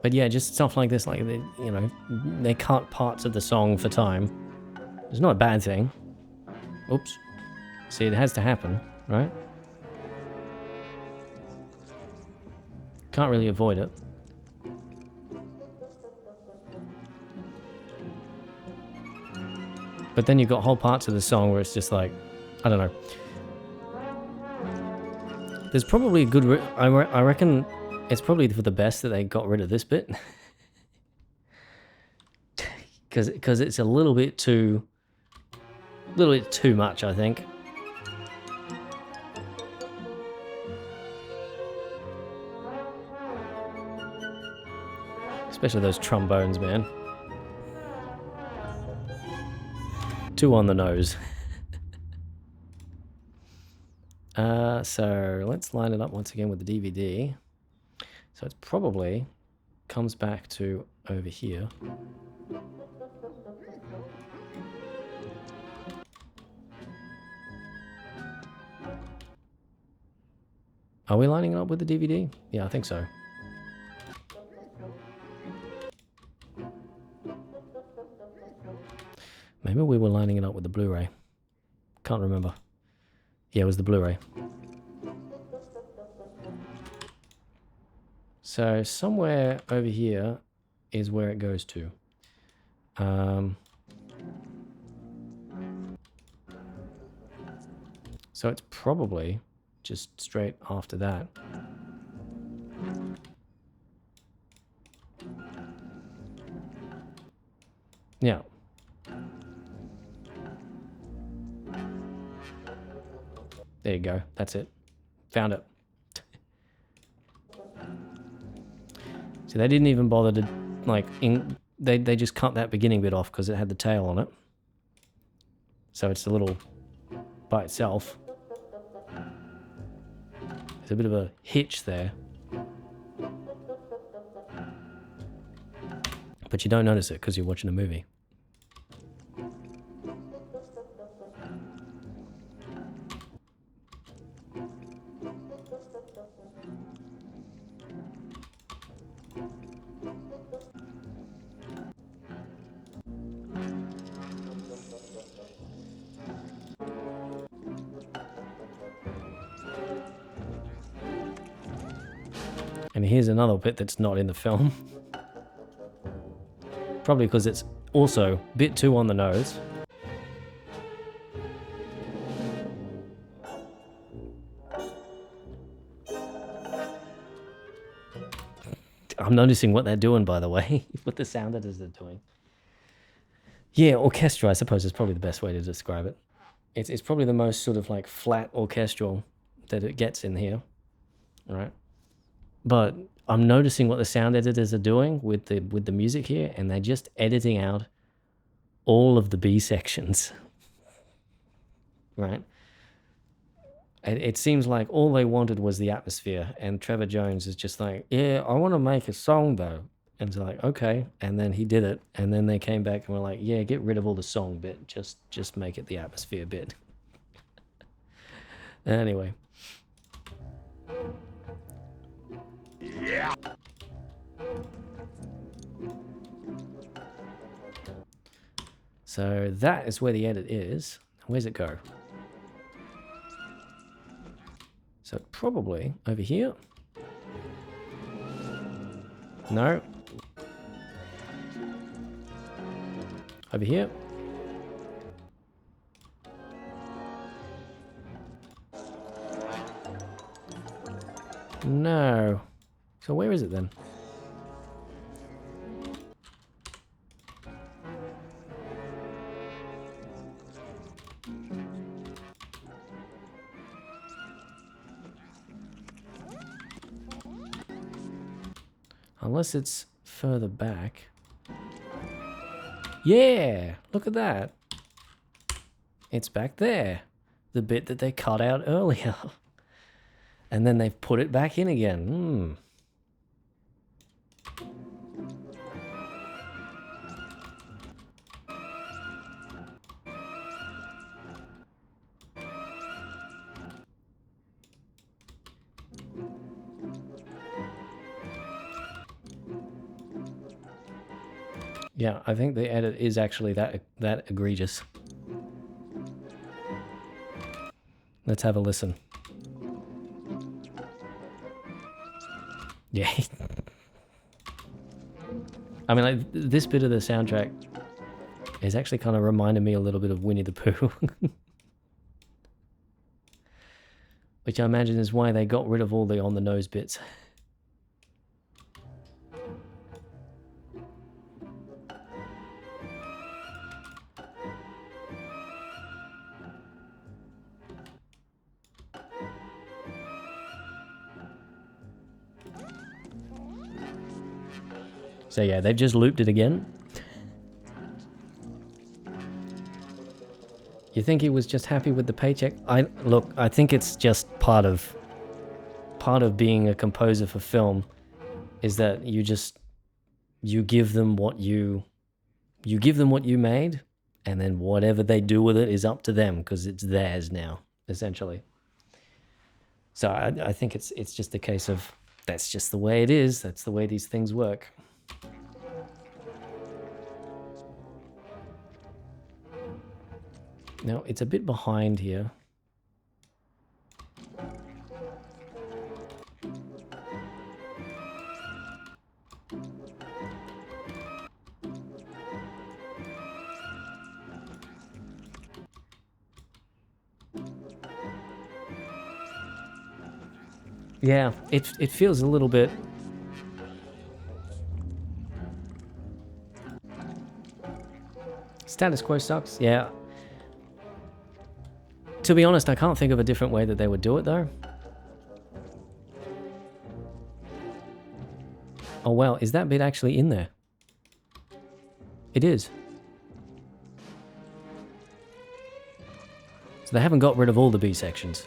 Speaker 1: But yeah, just stuff like this, like, they, you know, they cut parts of the song for time. It's not a bad thing. Oops. See, it has to happen, right? Can't really avoid it. But then you've got whole parts of the song where it's just like, I don't know. There's probably a good... I reckon it's probably for the best that they got rid of this bit. Because it's a little bit too much, I think. Especially those trombones, man. Too on the nose. So let's line it up once again with the DVD. So it's probably comes back to over here. Are we lining it up with the DVD? Yeah, I think so. Maybe we were lining it up with the Blu-ray. Can't remember. Yeah, it was the Blu-ray. So somewhere over here is where it goes to. So it's probably just straight after that. Yeah. There you go. That's it. Found it. So they didn't even bother to, like, they just cut that beginning bit off because it had the tail on it. So it's a little by itself. There's a bit of a hitch there. But you don't notice it because you're watching a movie. And here's another bit that's not in the film. Probably because it's also a bit too on the nose. I'm noticing what they're doing, by the way, what the sound editors are doing. Yeah, orchestra, I suppose, is probably the best way to describe it. It's probably the most sort of like flat orchestral that it gets in here, right? But I'm noticing what the sound editors are doing with the music here, and they're just editing out all of the B sections, right? It seems like all they wanted was the atmosphere, and Trevor Jones is just like, yeah, I want to make a song though. And it's like, okay, and then he did it, and then they came back and were like, yeah, get rid of all the song bit, just make it the atmosphere bit. Anyway. Yeah. So that is where the edit is. Where's it go? So probably over here. No. Over here. No. So where is it then? Unless it's further back. Yeah, look at that. It's back there. The bit that they cut out earlier. And then they've put it back in again. Yeah, I think the edit is actually that egregious. Let's have a listen. Yeah. I mean, like, this bit of the soundtrack is actually kind of reminding me a little bit of Winnie the Pooh. Which I imagine is why they got rid of all the on-the-nose bits. So yeah, they've just looped it again. You think he was just happy with the paycheck? Look, I think it's just part of being a composer for film is that you give them what you made, and then whatever they do with it is up to them because it's theirs now, essentially. So I think it's just a case of that's just the way it is. That's the way these things work. Now, it's a bit behind here. Yeah, it feels a little bit... Status quo sucks, yeah. To be honest, I can't think of a different way that they would do it, though. Oh, wow, is that bit actually in there? It is. So they haven't got rid of all the B sections.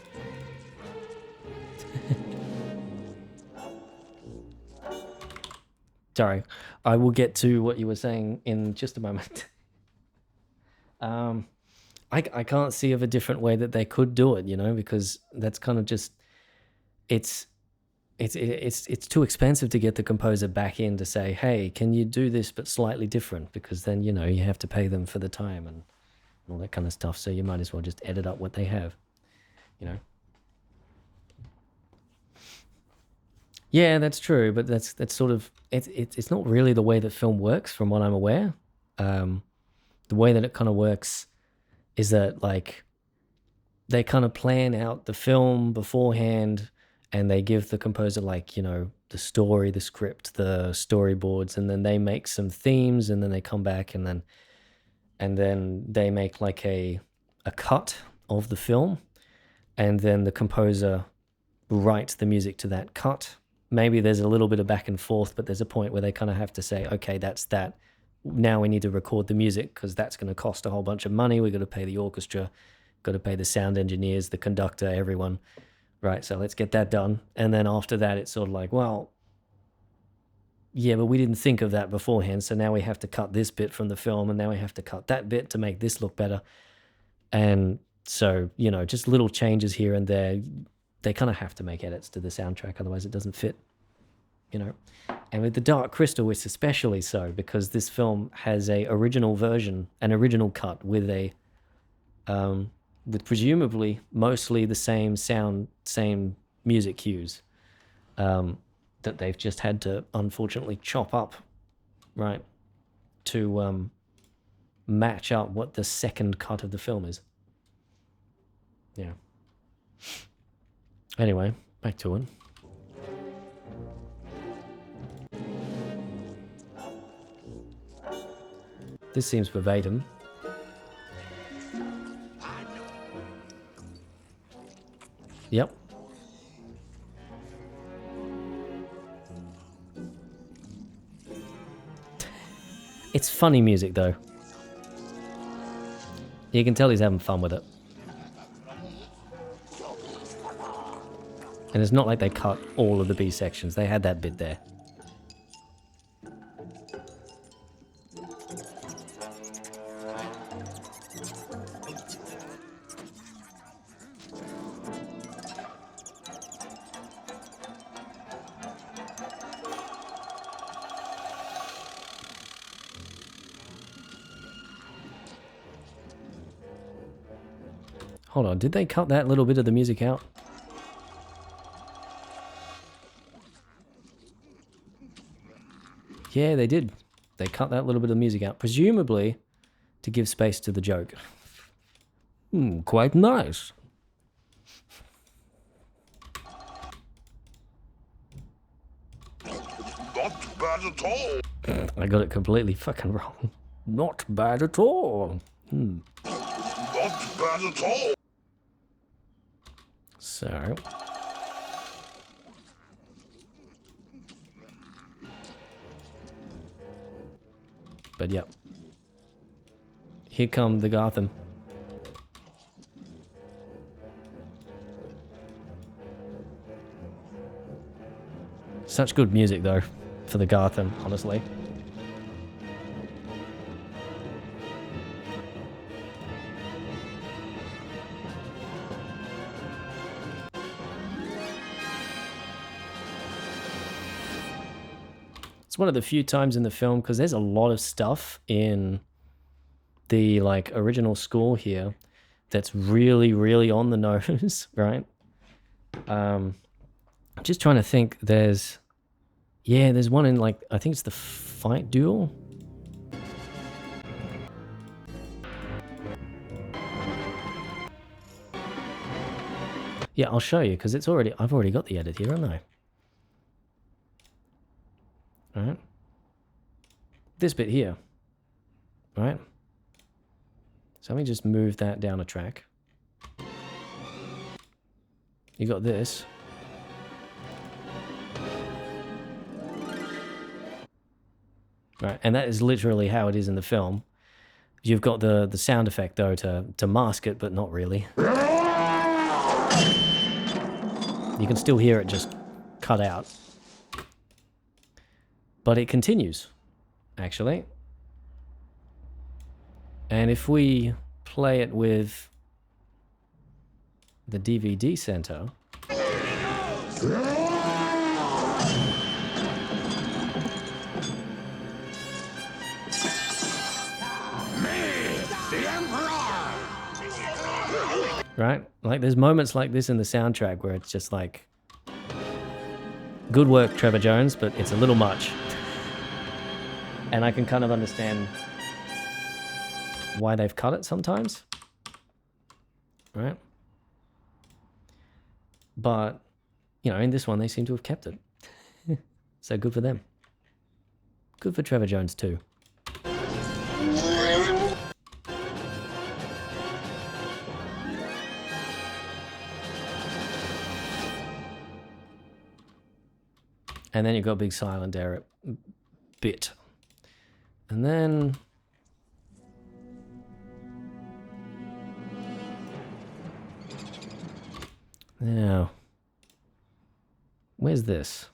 Speaker 1: Sorry, I will get to what you were saying in just a moment. I can't see of a different way that they could do it, you know, because that's kind of just it's too expensive to get the composer back in to say, hey, can you do this but slightly different? Because then, you know, you have to pay them for the time and all that kind of stuff. So you might as well just edit up what they have, you know. Yeah, that's true, but that's sort of it's not really the way that film works, from what I'm aware. The way that it kind of works is that, like, they kind of plan out the film beforehand, and they give the composer, like, you know, the story, the script, the storyboards, and then they make some themes, and then they come back, and then they make like a cut of the film, and then the composer writes the music to that cut. Maybe there's a little bit of back and forth, but there's a point where they kind of have to say, okay, that's that. Now we need to record the music because that's going to cost a whole bunch of money. We've got to pay the orchestra, got to pay the sound engineers, the conductor, everyone. Right, so let's get that done. And then after that, it's sort of like, well, yeah, but we didn't think of that beforehand, so now we have to cut this bit from the film, and now we have to cut that bit to make this look better. And so, you know, just little changes here and there. They kind of have to make edits to the soundtrack, otherwise it doesn't fit, you know. And with the Dark Crystal, it's especially so, because this film has a original version, an original cut with a, with presumably mostly the same sound, same music cues, that they've just had to unfortunately chop up, right, to match up what the second cut of the film is. Yeah. Anyway, back to it. This seems verbatim. Yep. It's funny music though. You can tell he's having fun with it. And it's not like they cut all of the B sections. They had that bit there. Hold on, did they cut that little bit of the music out? Yeah, they did. They cut that little bit of music out, presumably to give space to the joke. Quite nice.
Speaker 5: Not bad at all.
Speaker 1: I got it completely fucking wrong. Not bad at all.
Speaker 5: Not bad at all.
Speaker 1: So. But yep. Here come the Gotham. Such good music though for the Gotham, honestly. It's one of the few times in the film, because there's a lot of stuff in the like original score here that's really, really on the nose, right? I'm just trying to think. There's one in like, I think it's the fight duel. Yeah, I'll show you because I've already got the edit here, haven't I? Right, this bit here, right? So let me just move that down a track. You got this. Right, and that is literally how it is in the film. You've got the sound effect though to mask it, but not really. You can still hear it just cut out. But it continues, actually. And if we play it with the DVD center, right? Like there's moments like this in the soundtrack where it's just like, good work, Trevor Jones, but it's a little much. And I can kind of understand why they've cut it sometimes. Right? But, you know, in this one, they seem to have kept it. So good for them. Good for Trevor Jones, too. And then you've got big silent air bit. And then now, where's this?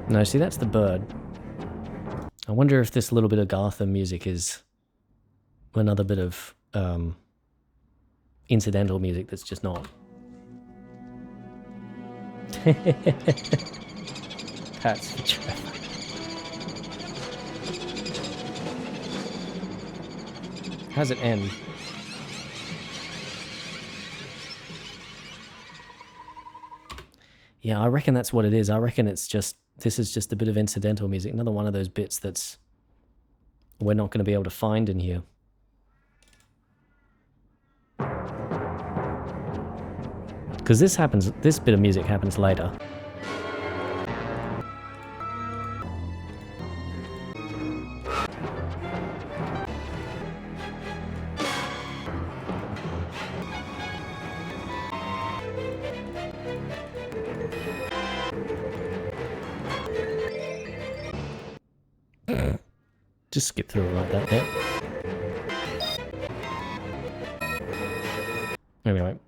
Speaker 1: No, see, that's the bird. I wonder if this little bit of Gotham music is another bit of incidental music that's just not. That's for Trevor. How's it end? Yeah, I reckon that's what it is. I reckon it's just, this is just a bit of incidental music. Another one of those bits that's we're not going to be able to find in here. Because this happens, this bit of music happens later. Just skip through it like that, yeah. Anyway.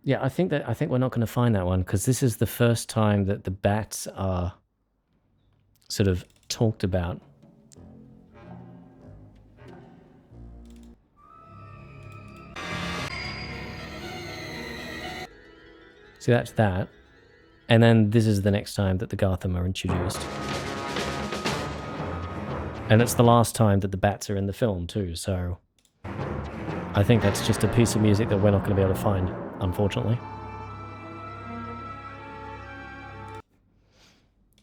Speaker 1: Yeah, I think we're not going to find that one because this is the first time that the bats are sort of talked about. See, that's that. And then this is the next time that the Gotham are introduced. And it's the last time that the bats are in the film too, so I think that's just a piece of music that we're not going to be able to find, unfortunately.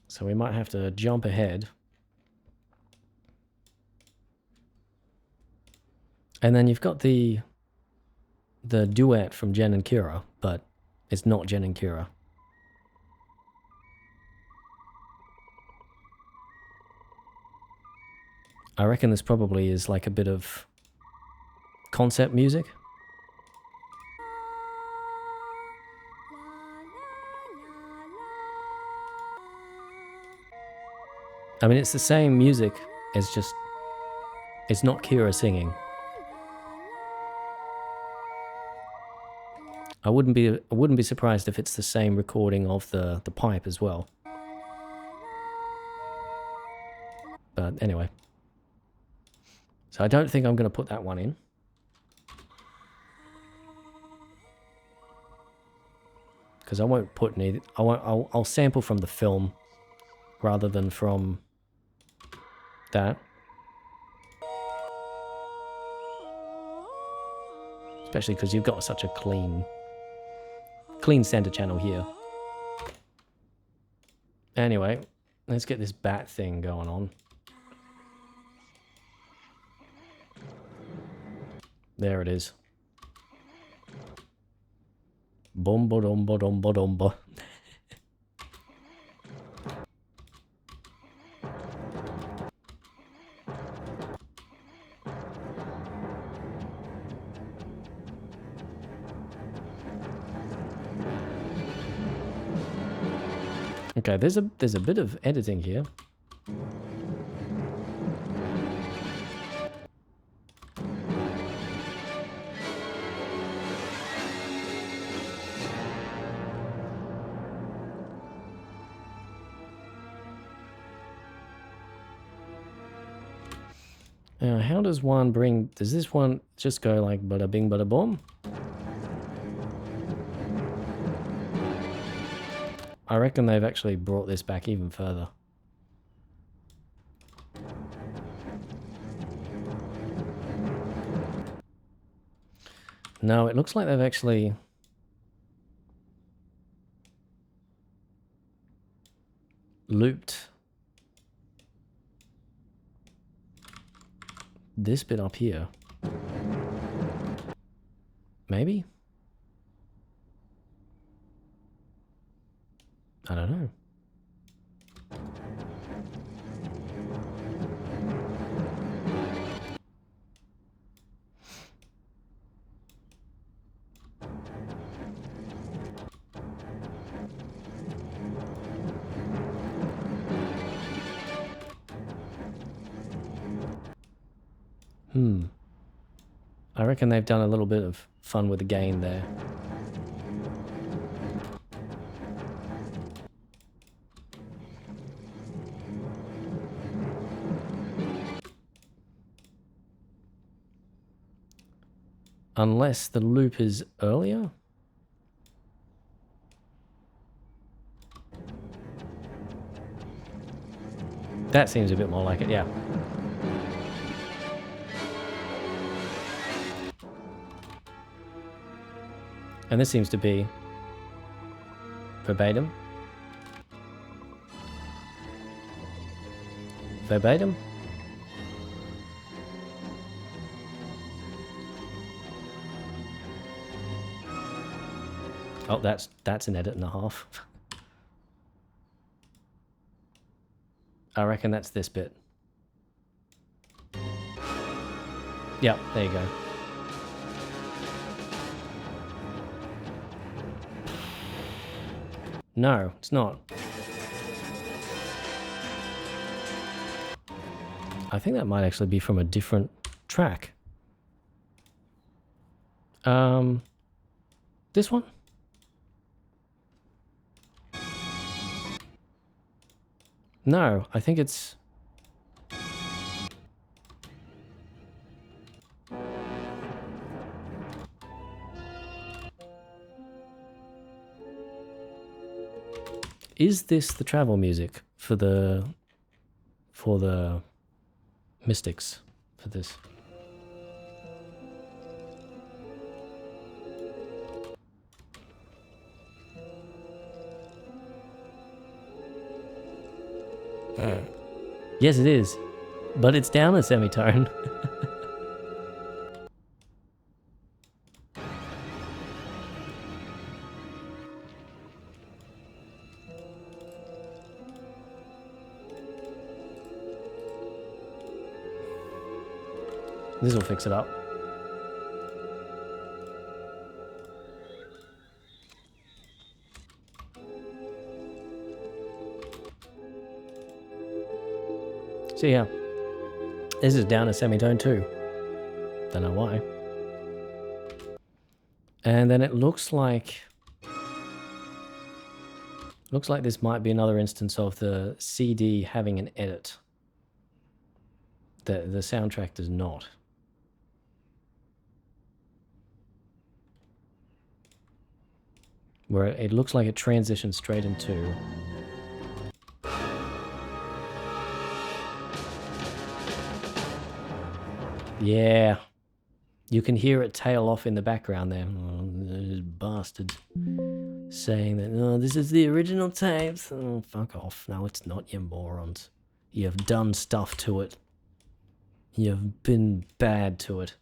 Speaker 1: So we might have to jump ahead. And then you've got the duet from Jen and Kira, but it's not Jen and Kira. I reckon this probably is like a bit of concept music. I mean, it's the same music, it's just, it's not Kira singing. I wouldn't be surprised if it's the same recording of the pipe as well. But anyway. So I don't think I'm going to put that one in. Because I won't put any, I'll sample from the film rather than from that. Especially because you've got such a clean center channel here. Anyway, let's get this bat thing going on. There it is. Bomba domba domba domba. Okay, there's a bit of editing here. Now, how does one bring... Does this one just go like bada bing bada boom? I reckon they've actually brought this back even further. No, it looks like they've actually... looped this bit up here. Maybe? I don't know. I reckon they've done a little bit of fun with the gain there. Unless the loop is earlier? That seems a bit more like it, yeah. And this seems to be verbatim. Verbatim? Oh, that's an edit and a half. I reckon that's this bit. Yep, there you go. No, it's not. I think that might actually be from a different track. This one? No, I think it's... Is this the travel music for the Mystics for this? Yes, it is, but it's down a semitone. This will fix it up. See here. This is down a semitone too. Don't know why. And then it looks like this might be another instance of the CD having an edit. The soundtrack does not. Where it looks like it transitions straight into... Yeah. You can hear it tail off in the background there. Oh, those bastards. Saying that, oh, this is the original tapes. Oh, fuck off. No, it's not, you morons. You have done stuff to it. You have been bad to it.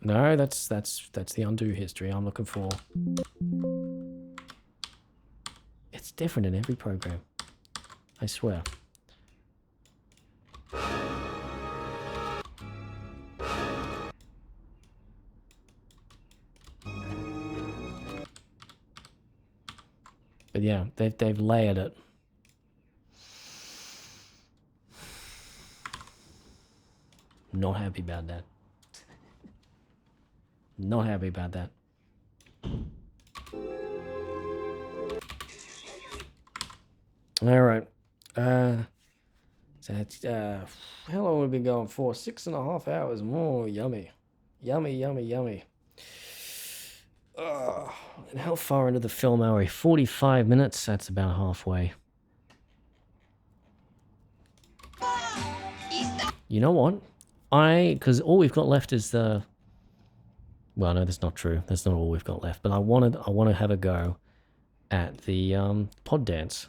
Speaker 1: No, that's the undo history I'm looking for. It's different in every program. I swear. But yeah, they've layered it. Not happy about that. Not happy about that. All right. So that's, how long have we been going for? 6.5 hours more. Yummy. Yummy, yummy, yummy. And how far into the film are we? 45 minutes. That's about halfway. You know what? Because all we've got left is the... Well, no, that's not true. That's not all we've got left. But I want to have a go at the pod dance.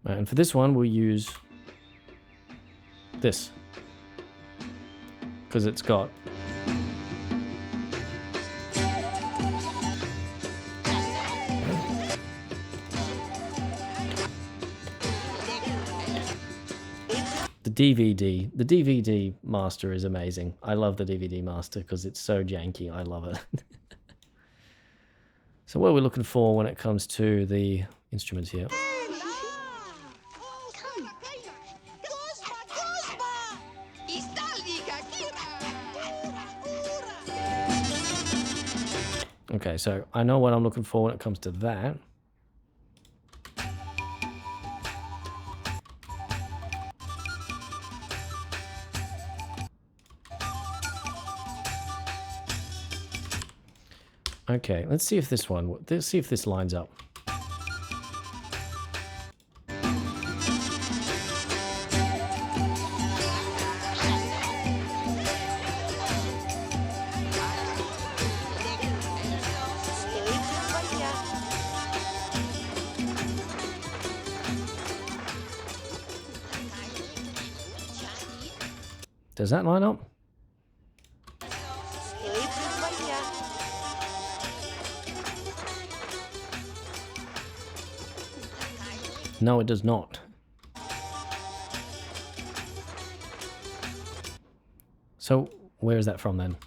Speaker 1: And for this one, we'll use this. Because it's got... DVD. The DVD master is amazing. I love the DVD master because it's so janky. I love it. So what are we looking for when it comes to the instruments here? Okay, so I know what I'm looking for when it comes to that. Okay, let's see if this lines up. Does that line up? No, it does not. So, where is that from then?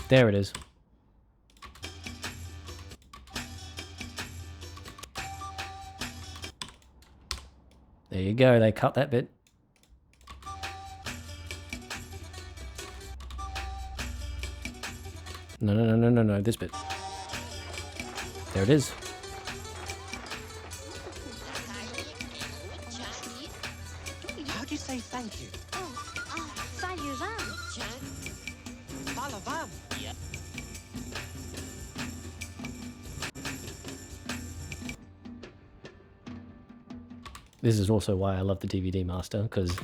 Speaker 1: There it is. There you go, they cut that bit. No, this bit. There it is.
Speaker 11: How do you say thank you? Valavam.
Speaker 1: This is also why I love the DVD master, because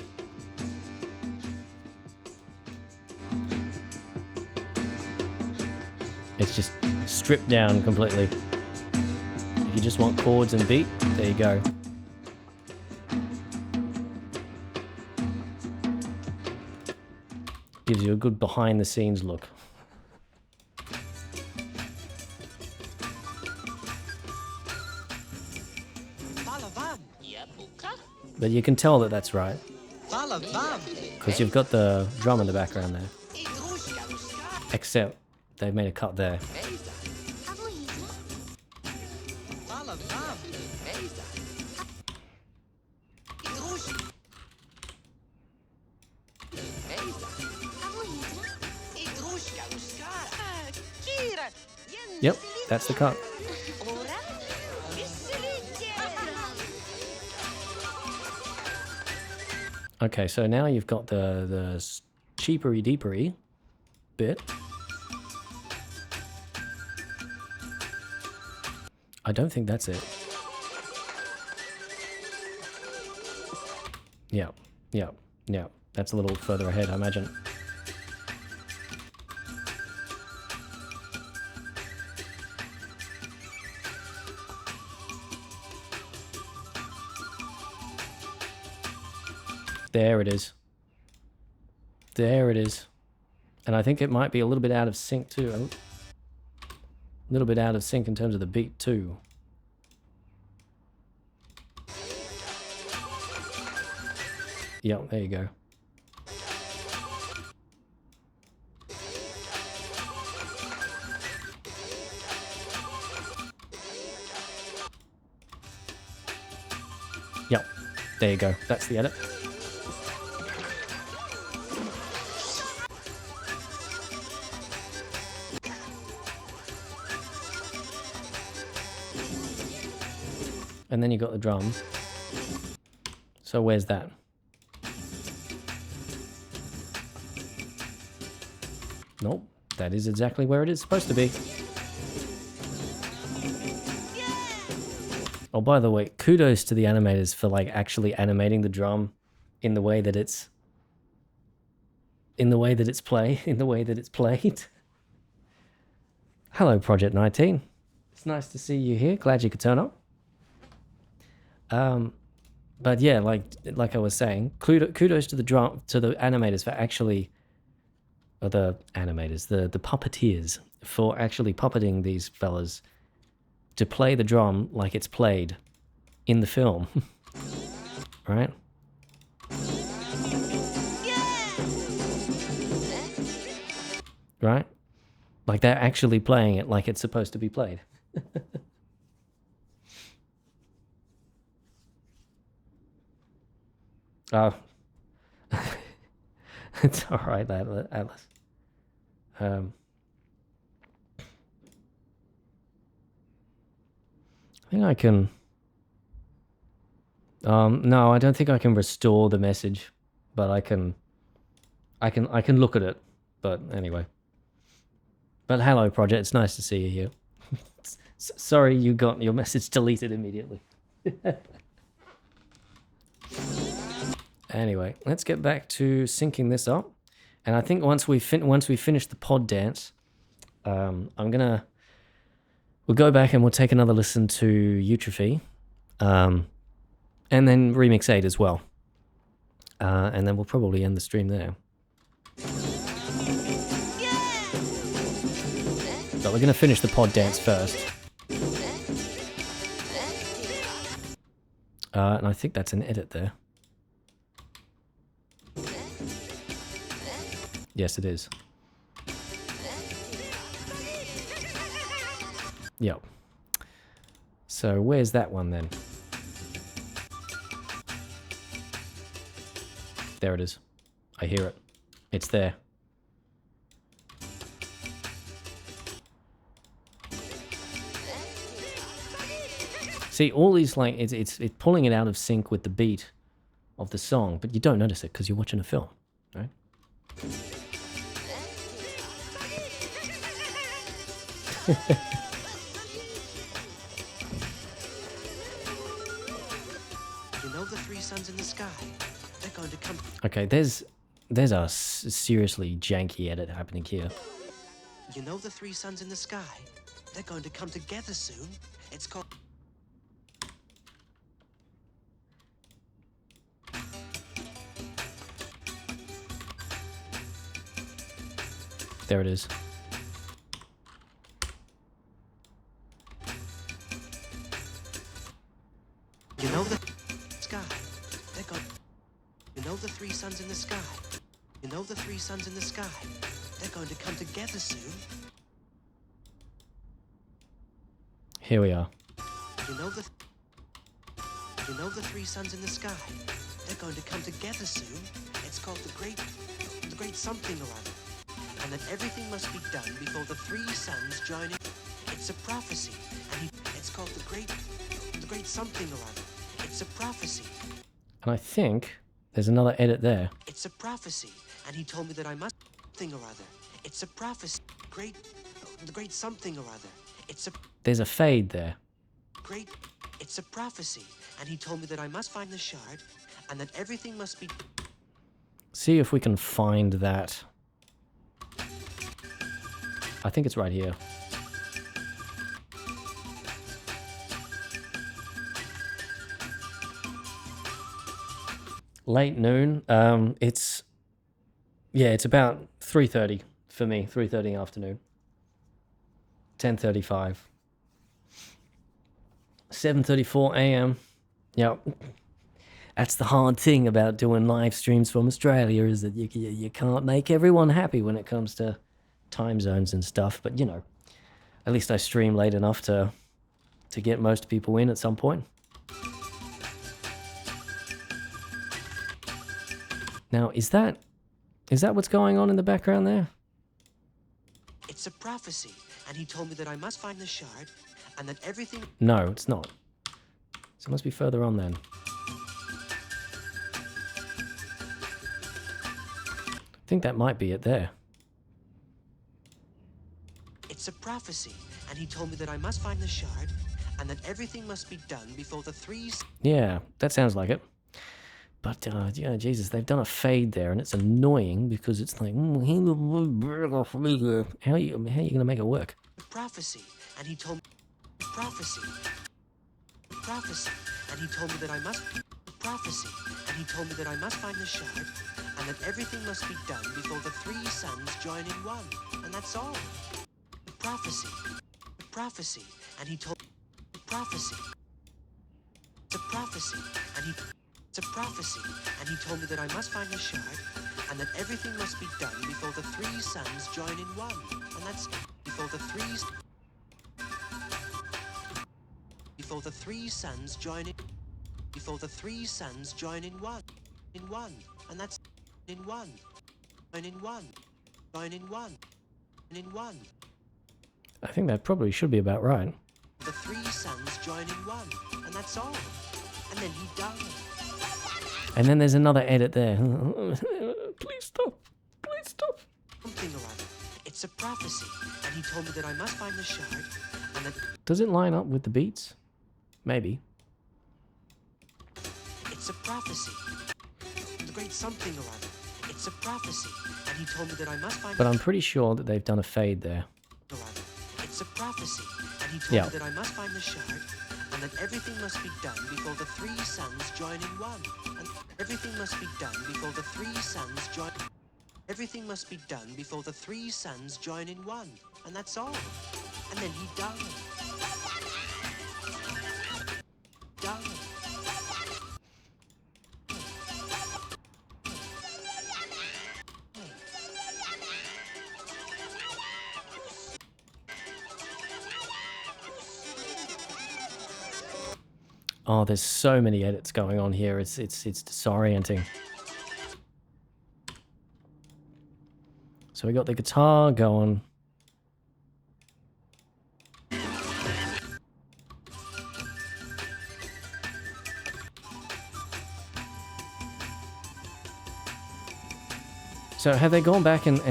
Speaker 1: it's just stripped down completely. If you just want chords and beat, there you go. Gives you a good behind the scenes look.
Speaker 11: Valavam.
Speaker 1: But you can tell that that's right,
Speaker 11: Valavam.
Speaker 1: because you've got the drum in the background there. Except they've made a cut there.
Speaker 11: Valavam.
Speaker 1: Yep, that's the cut. Okay, so now you've got the cheapery deepery bit. I don't think that's it. Yeah. That's a little further ahead, I imagine. There it is. There it is. And I think it might be a little bit out of sync too. A little bit out of sync in terms of the beat too. Yep, there you go. Yep, there you go. That's the edit. And then you got the drum. So where's that? Nope, that is exactly where it is supposed to be. Oh, by the way, kudos to the animators for like actually animating the drum in the way that it's played. Hello, Project 19. It's nice to see you here. Glad you could turn up. But yeah, like I was saying, kudos to the animators for actually, or the animators, the puppeteers for actually puppeting these fellas to play the drum like it's played in the film, right? Right? Like they're actually playing it like it's supposed to be played. Oh, it's all right, Atlas. I think I can. No, I don't think I can restore the message, but I can look at it. But anyway. But hello, Project. It's nice to see you here. Sorry, you got your message deleted immediately. Anyway, let's get back to syncing this up. And I think once we finish the pod dance, We'll go back and we'll take another listen to Eutrophy, and then Remix8 as well. And then we'll probably end the stream there. But we're going to finish the pod dance first. And I think that's an edit there. Yes, it is. Yep. So where's that one then? There it is. I hear it. It's there. See, all these, like, it's pulling it out of sync with the beat of the song, but you don't notice it because you're watching a film, right?
Speaker 11: You know the three suns in the sky? They're going to come.
Speaker 1: Okay, there's a seriously janky edit happening here.
Speaker 11: You know the three suns in the sky? They're going to come together soon. It's called.
Speaker 1: There it is.
Speaker 11: You know the sky. They're going. You know the three suns in the sky. You know the three suns in the sky. They're going to come together soon.
Speaker 1: Here we are.
Speaker 11: You know the. You know the three suns in the sky. They're going to come together soon. It's called the great something or other. And that everything must be done before the three suns join in. It's a prophecy, and it's called the great something or other. It's a prophecy.
Speaker 1: And I think there's another edit there.
Speaker 11: It's a prophecy, and he told me that I must thing or other. It's a prophecy, the great something or other. It's a
Speaker 1: There's a fade there.
Speaker 11: great. It's a prophecy, and he told me that I must find the shard, and that everything must be.
Speaker 1: See if we can find that. I think it's right here. Late noon. It's about 3:30 for me. 3:30 afternoon. 10:35. 7:34 a.m. Yep. That's the hard thing about doing live streams from Australia, is that you can't make everyone happy when it comes to time zones and stuff. But you know, at least I stream late enough to get most people in at some point. Now, is that what's going on in the background there?
Speaker 11: It's a prophecy, and he told me that I must find the shard, and that everything.
Speaker 1: No, it's not. So it must be further on then. I think that might be it there.
Speaker 11: It's a prophecy, and he told me that I must find the shard, and that everything must be done before the three.
Speaker 1: Yeah, that sounds like it. But, yeah, Jesus, they've done a fade there, and it's annoying because it's like, how are you going to make it work?
Speaker 11: Prophecy, and he told me. Prophecy, and he told me that I must. Prophecy, and he told me that I must find the shard, and that everything must be done before the three suns join in one, and that's all. Prophecy, and he told. Prophecy. It's a prophecy, and he. It's a prophecy, and he told me that I must find the shard, and that everything must be done before the three suns join in one, and that's before the three suns join in. Before the three suns join in one, and that's in one, join in one, join in one, in one.
Speaker 1: I think that probably should be about right.
Speaker 11: The three suns join in one, and that's all. And then he died.
Speaker 1: And then there's another edit there. Please stop. Please stop.
Speaker 11: Something or other. It's a prophecy, and he told me that I must find the shard, and that.
Speaker 1: Does it line up with the beats? Maybe.
Speaker 11: It's a prophecy. The great something or other. It's a prophecy, and he told me that I must find.
Speaker 1: But I'm pretty sure that they've done a fade there.
Speaker 11: Or It's a prophecy, and he told
Speaker 1: Yeah.
Speaker 11: me that I must find the shard, and that everything must be done before the three suns join in one. And everything must be done before the three suns join. Everything must be done before the three suns join in one, and that's all. And then he died. Died.
Speaker 1: Oh, there's so many edits going on here. It's disorienting. So we got the guitar going. So have they gone back and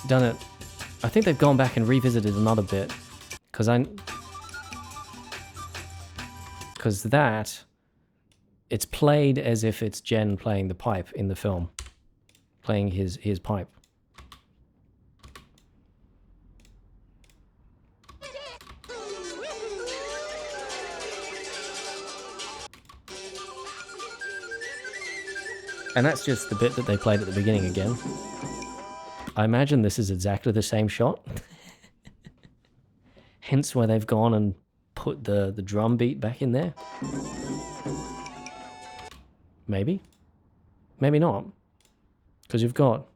Speaker 1: done it? I think they've gone back and revisited another bit. Because that, it's played as if it's Jen playing the pipe in the film. Playing his pipe. And that's just the bit that they played at the beginning again. I imagine this is exactly the same shot. Hence why they've gone and put the drum beat back in there. Maybe. Maybe not. Because you've got...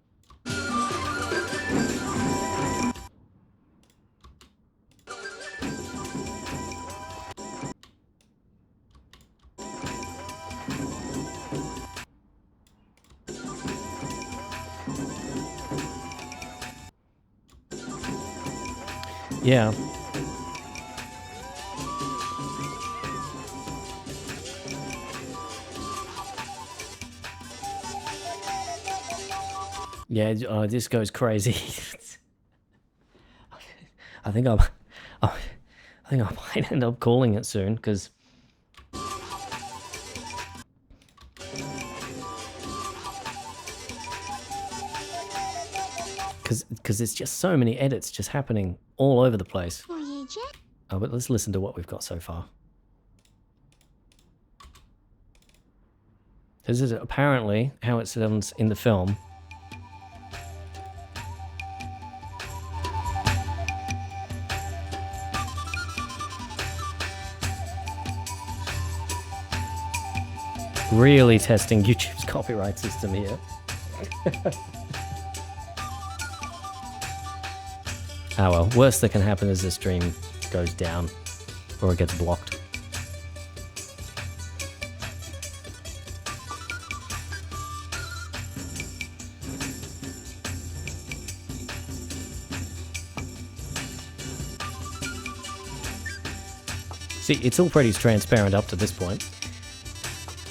Speaker 1: Yeah. Yeah, this goes crazy. I think I might end up calling it soon because it's just so many edits just happening all over the place. Oh, but let's listen to what we've got so far. This is apparently how it sounds in the film. Really testing YouTube's copyright system here. Ah well, worst that can happen is the stream goes down or it gets blocked. See, it's all pretty transparent up to this point.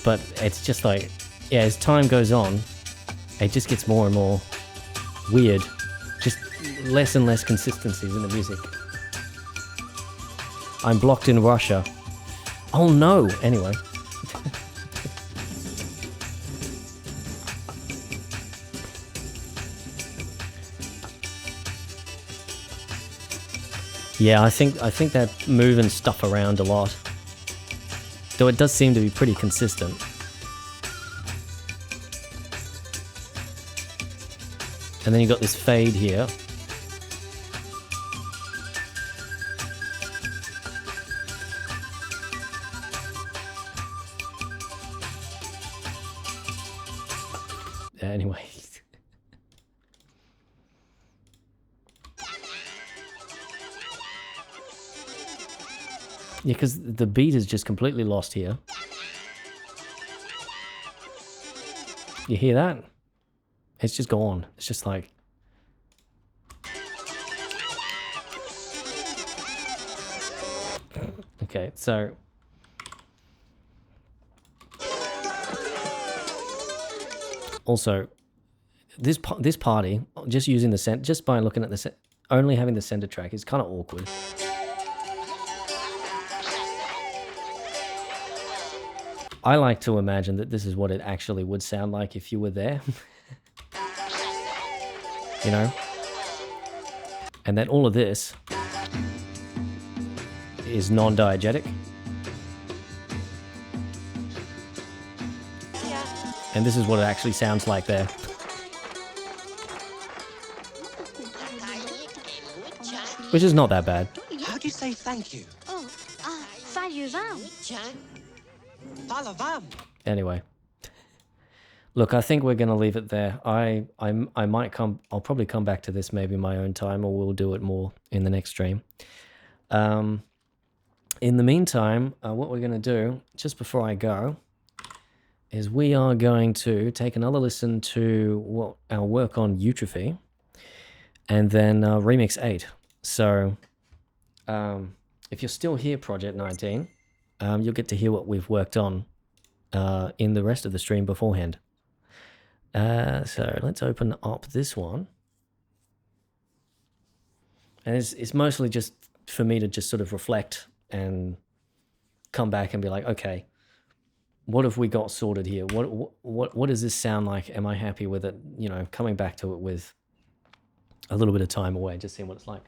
Speaker 1: But it's just like, yeah, as time goes on, it just gets more and more weird. Just less and less consistencies in the music. I'm blocked in Russia. Oh no! Anyway. Yeah, I think they're moving stuff around a lot. Though it does seem to be pretty consistent. And then you got this fade here. Anyway. Yeah, because the beat is just completely lost here. You hear that? It's just gone. It's just like... Okay, so... Also, this party, just using the just by looking at the only having the center track is kind of awkward. I like to imagine that this is what it actually would sound like if you were there. You know? And then all of this is non-diegetic. And this is what it actually sounds like there. Which is not that bad.
Speaker 11: How do you say thank you?
Speaker 3: Oh, Falyuvam.
Speaker 11: Palavam.
Speaker 1: Anyway. Look, I think we're going to leave it there. I might come, I'll probably come back to this maybe my own time, or we'll do it more in the next stream. In the meantime, what we're going to do, just before I go, is we are going to take another listen to our work on Eutrophy, and then Remix8. So, if you're still here, Project 19, you'll get to hear what we've worked on in the rest of the stream beforehand. So let's open up this one. And it's mostly just for me to just sort of reflect and come back and be like, okay, what have we got sorted here? What does this sound like? Am I happy with it? You know, coming back to it with a little bit of time away, just seeing what it's like.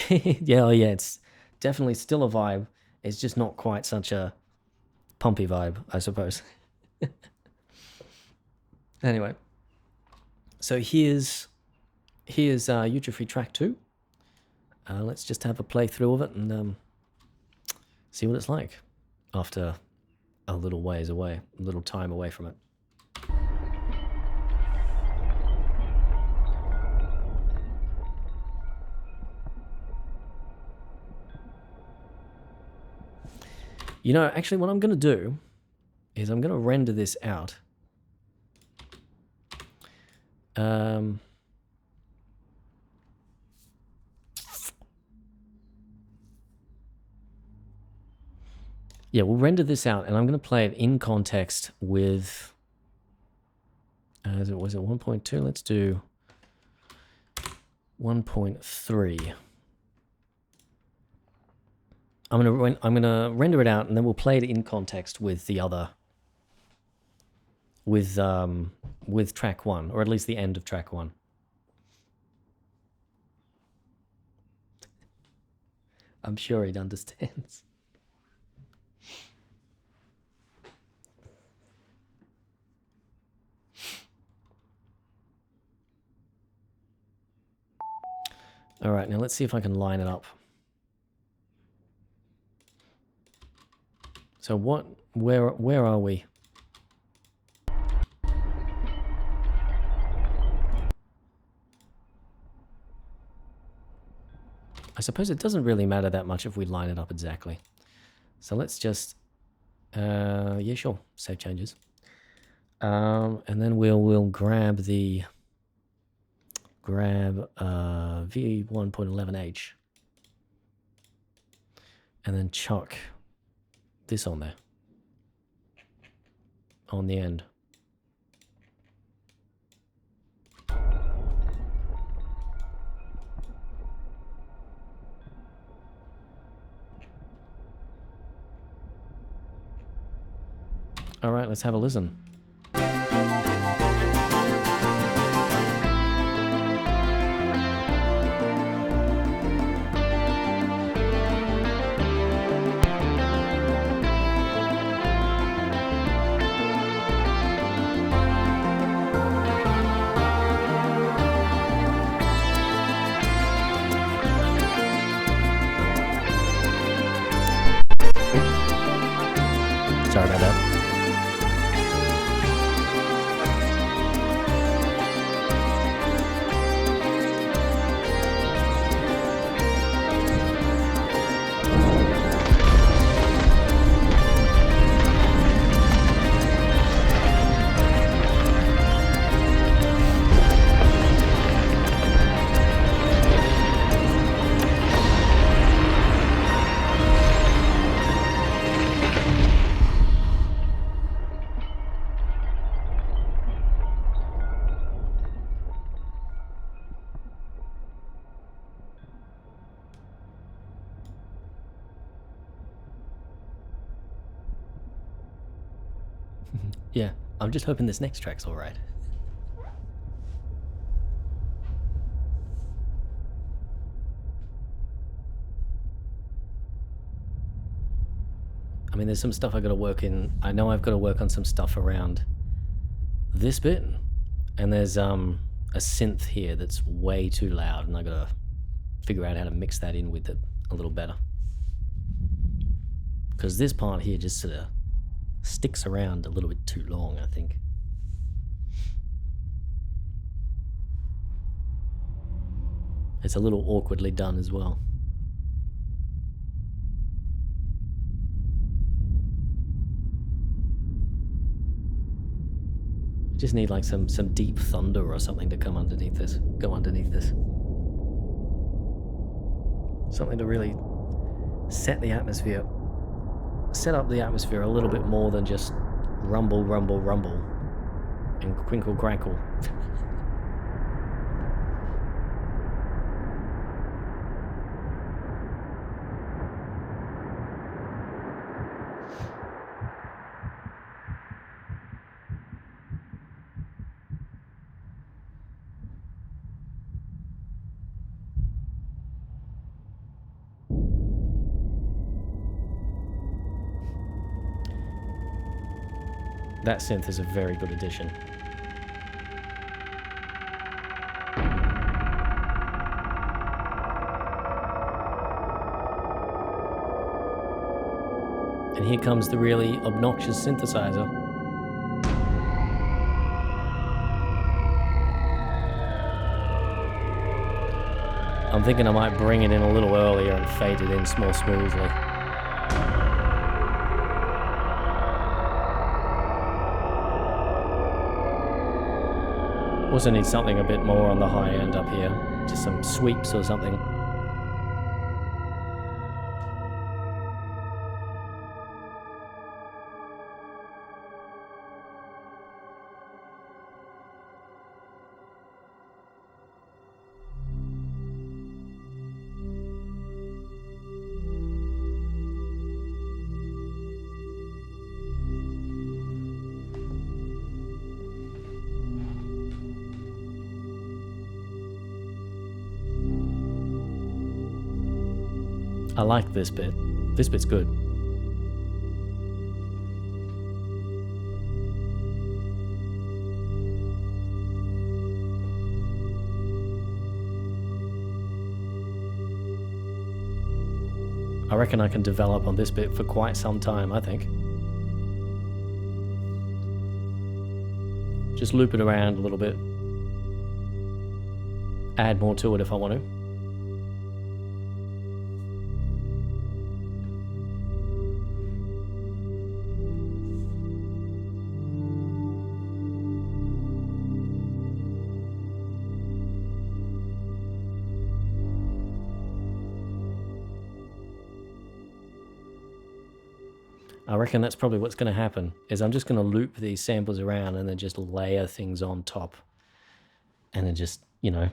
Speaker 1: Yeah, oh yeah, it's definitely still a vibe. It's just not quite such a pumpy vibe, I suppose. Anyway, so here's Eutrophy track 2. Let's just have a playthrough of it and see what it's like after a little ways away, a little time away from it. You know, actually what I'm going to do is I'm going to render this out. Yeah, we'll render this out, and I'm going to play it in context with... was it 1.2? Let's do 1.3. I'm gonna render it out, and then we'll play it in context with the other, with track 1, or at least the end of track 1. I'm sure he understands. All right, now let's see if I can line it up. So where are we? I suppose it doesn't really matter that much if we line it up exactly. So let's just, yeah, sure, save changes. And then we'll grab V1.11H and then chuck this on there, on the end. All right, let's have a listen. Sorry about that. Yeah, I'm just hoping this next track's alright. I mean, there's some stuff I got to work in. I know I've got to work on some stuff around this bit, and there's a synth here that's way too loud, and I got to figure out how to mix that in with it a little better. Because this part here just sort of sticks around a little bit too long, I think. It's a little awkwardly done as well. I just need like some deep thunder or something to come underneath this, go underneath this. Something to really set the atmosphere, set up the atmosphere a little bit more than just rumble, rumble, rumble, and crinkle, crankle. That synth is a very good addition. And here comes the really obnoxious synthesizer. I'm thinking I might bring it in a little earlier and fade it in more smoothly. Also need something a bit more on the high end up here. Just some sweeps or something. I like this bit. This bit's good. I reckon I can develop on this bit for quite some time, I think. Just loop it around a little bit. Add more to it if I want to. I reckon that's probably what's going to happen, is I'm just going to loop these samples around and then just layer things on top. And then just, you know,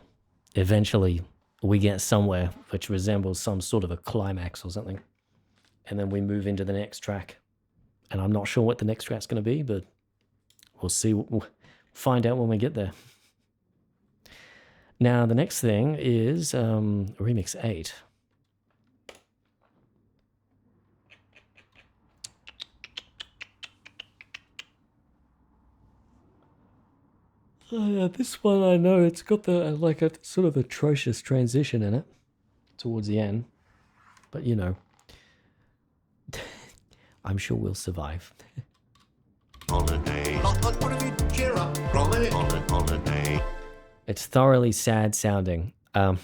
Speaker 1: eventually we get somewhere which resembles some sort of a climax or something. And then we move into the next track. And I'm not sure what the next track's going to be, but we'll see. We'll find out when we get there. Now, the next thing is Remix8. This one I know it's got the like a sort of atrocious transition in it towards the end, but you know, I'm sure we'll survive.
Speaker 5: Holiday. Cheer up, holiday.
Speaker 1: It's thoroughly sad sounding. Well,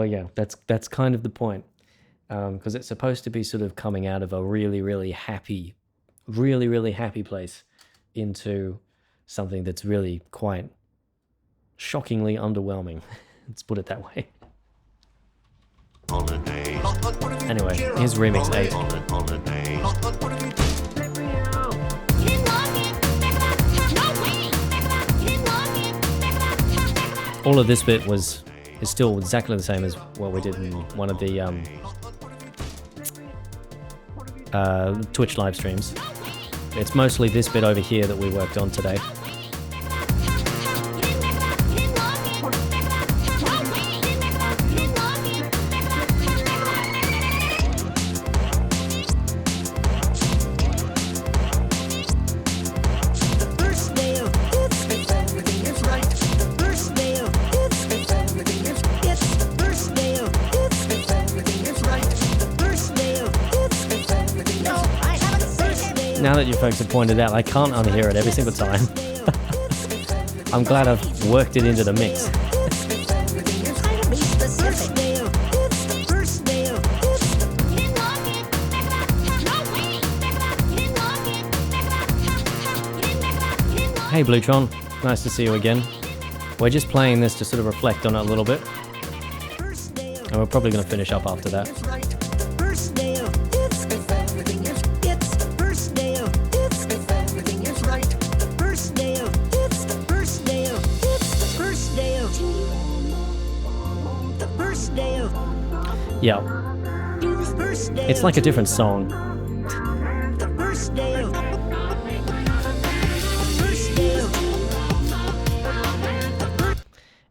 Speaker 1: yeah, that's kind of the point, because it's supposed to be sort of coming out of a really happy place into something that's really quite shockingly underwhelming. Let's put it that way.
Speaker 5: Holiday.
Speaker 1: Anyway, here's Remix8.
Speaker 5: Holiday.
Speaker 3: You didn't lock it. No way. You didn't lock it.
Speaker 1: All of this bit is still exactly the same as what we did in one of the Twitch live streams. It's mostly this bit over here that we worked on today. now that you folks have pointed out, I can't unhear it every single time. I'm glad I've worked it into the mix. Hey Bluetron, nice to see you again. We're just playing this to sort of reflect on it a little bit. And we're probably going to finish up after that. Yeah. It's like a different song.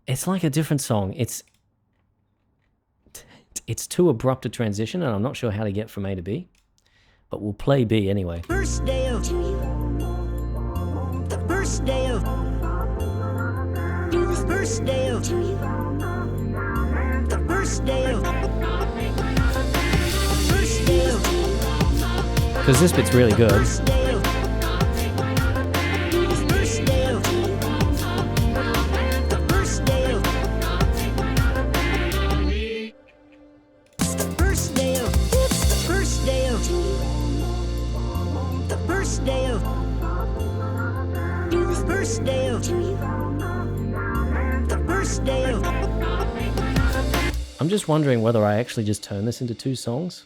Speaker 1: It's like a different song. It's too abrupt a transition, and I'm not sure how to get from A to B. But we'll play B anyway.
Speaker 7: First day of the first day of the first day of the first day of first day of
Speaker 1: Because this bit's really good.
Speaker 7: first day of first day of the first day of first day of first day of the first day of the first day of the first day of
Speaker 1: I'm just wondering whether I actually just turn this into two songs.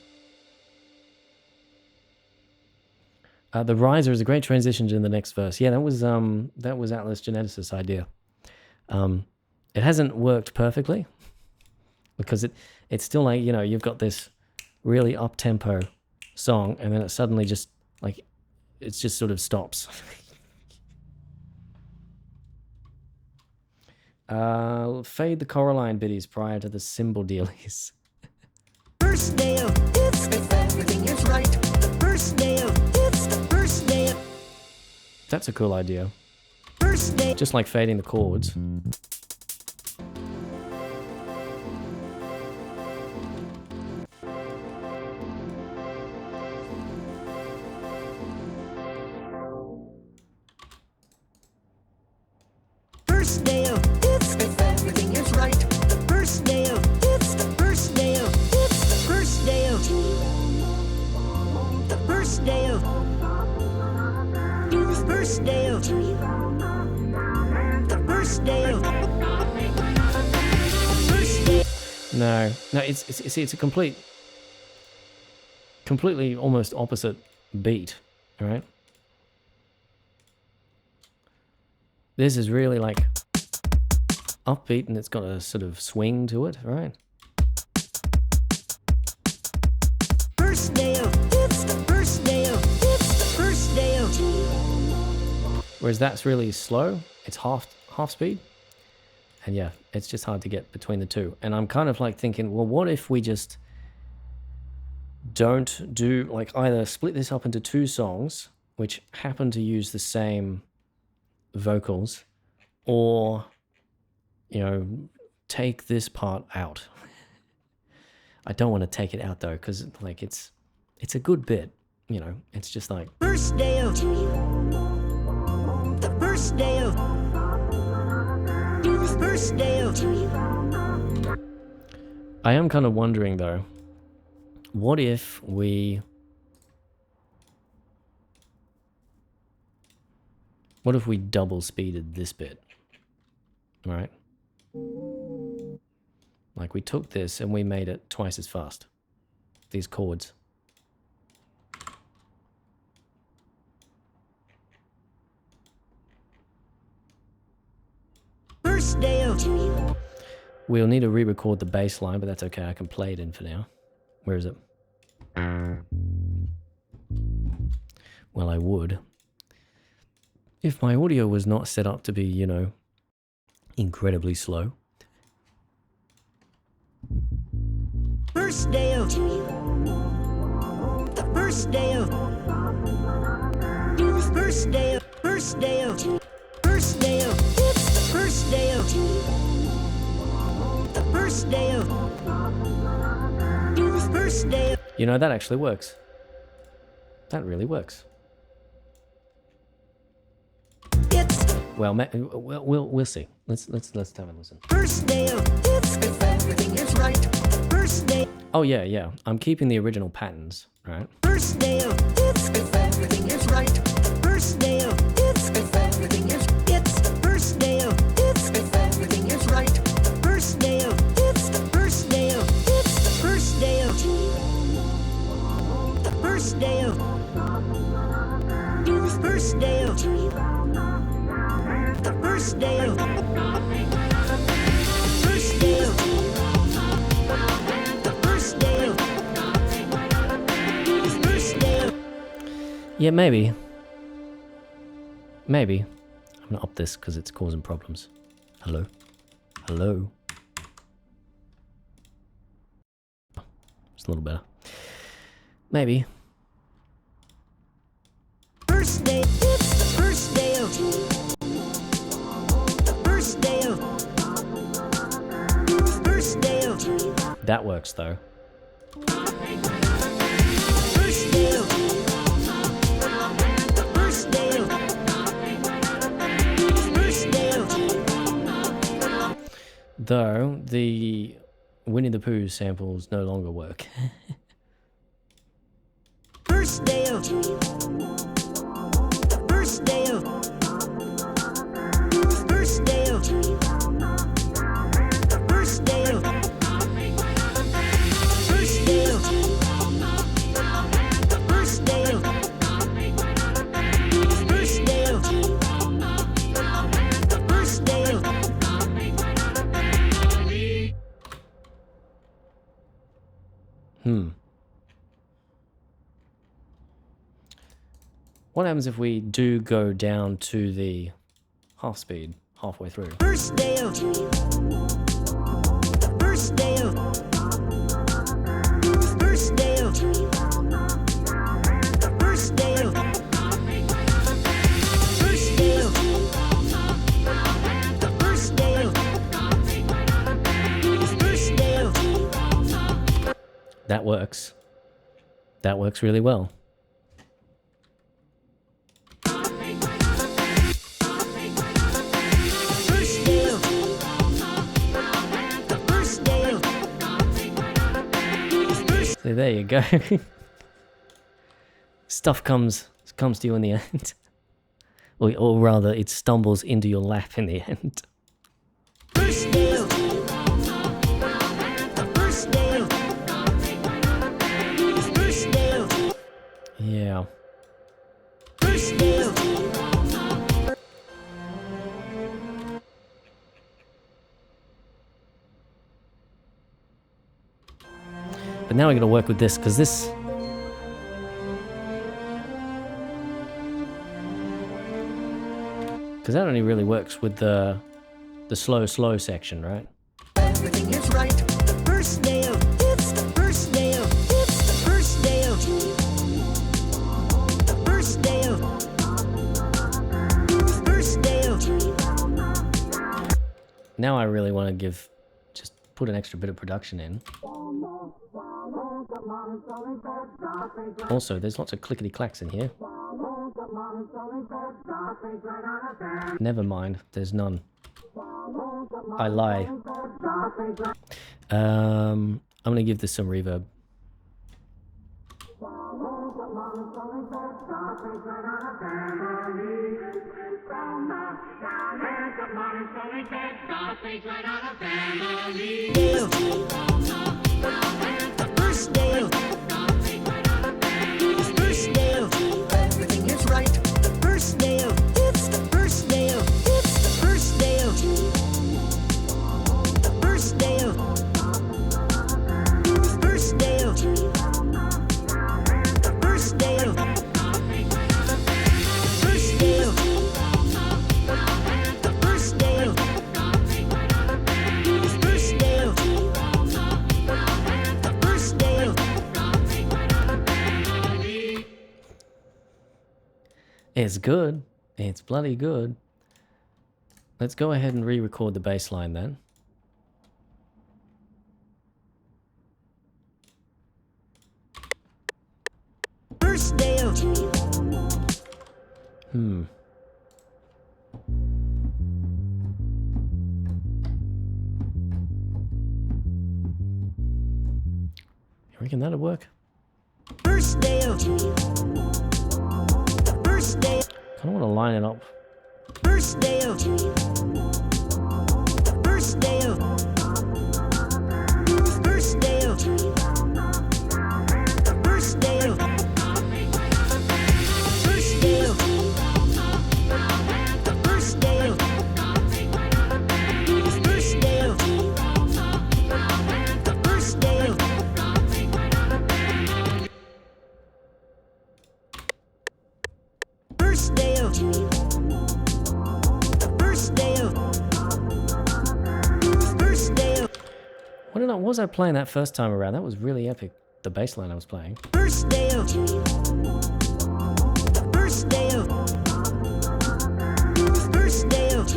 Speaker 1: The riser is a great transition to the next verse. Yeah, that was Atlas Geneticist's idea. It hasn't worked perfectly because it's still like, you know, you've got this really up tempo song and then it suddenly just like it just sort of stops. Fade the Coraline biddies prior to the cymbal dealies.
Speaker 7: first day of it's if everything is right. The first day of it's the first day of
Speaker 1: That's a cool idea.
Speaker 7: first day
Speaker 1: Just like fading the chords.
Speaker 7: first day of it's if everything is right. The first day of it's the first day of it's the first day of the first day of the first day of the first day of first day.
Speaker 1: No, it's a completely almost opposite beat, right? This is really like upbeat and it's got a sort of swing to it, right?
Speaker 7: First day of it's the first day of it's the first day of
Speaker 1: Whereas that's really slow. It's half speed. And yeah, it's just hard to get between the two. And I'm kind of like thinking, well, what if we just don't do, like, either split this up into two songs, which happen to use the same vocals, or, you know, take this part out. I don't want to take it out though, because like it's a good bit, you know. It's just like
Speaker 7: first day of the first day of the first day of
Speaker 1: I am kind of wondering though, what if we double speeded this bit, right? Like we took this and we made it twice as fast, these chords.
Speaker 7: first day of
Speaker 1: We'll need to re-record the bass line, but that's okay, I can play it in for now. Where is it? Well, I would. If my audio was not set up to be, you know, incredibly slow.
Speaker 7: first day of the first day of the first day of first day of first day of it's the first day of the first day of the first day of
Speaker 1: You know, that actually works. That really works. Well, we'll see. Let's have a listen.
Speaker 7: First day of hits, if everything is right. First day.
Speaker 1: Oh yeah. I'm keeping the original patterns, right?
Speaker 7: First day of hits, if everything is right. First day of hits, if everything is hits. First day of hits, if everything is right. First day of hits, first day of hits, first day of the first day of do the first day of the first day of first day of the first day of the first day of.
Speaker 1: Yeah, maybe. I'm gonna up this because it's causing problems. Hello? It's a little better. Maybe.
Speaker 7: First day, it's the first day of the first day of the first day of
Speaker 1: That works though.
Speaker 7: first day of the first day of the first day of
Speaker 1: Though the Winnie the Pooh samples no longer work.
Speaker 7: first day of the first day of the first day of the first day of first day of the first day of the first day of the first day of
Speaker 1: What happens if we do go down to the half speed halfway through?
Speaker 7: first day of the first day of the first day of the first day of the first day of the first day of the first day of
Speaker 1: That works. That works really well.
Speaker 7: first day of the first day of the first
Speaker 1: So there you go. Stuff comes to you in the end. Or rather, it stumbles into your lap in the end.
Speaker 7: first day of the first day of the first day of
Speaker 1: Yeah.
Speaker 7: first day of
Speaker 1: But now we're going to work with this, because this... Because that only really works with the slow section, right?
Speaker 7: everything is right. First day of it's the first day of it's the first day of the first day of the first day of
Speaker 1: Now I really want to just put an extra bit of production in. Also, there's lots of clickety-clacks in here. Never mind, there's none. I lie. I'm gonna give this some reverb.
Speaker 7: day of the first day of the first day of everything is right. The first day of it's the first day of it's the first day of the first day of the first day of the first day of the first day of the first day of the first day of the first day of
Speaker 1: It's good. It's bloody good. Let's go ahead and re-record the bass line then.
Speaker 7: first day of
Speaker 1: Reckon that'll work?
Speaker 7: First day of. First day.
Speaker 1: Kinda wanna line it up.
Speaker 7: First day of. First day of. First day of. First day of. First day of. First day of. First day of. First day of. First day of. First day of. First day of.
Speaker 1: What was I playing that first time around? That was really epic. The bass line I was playing.
Speaker 7: First day of. First day of. First day of.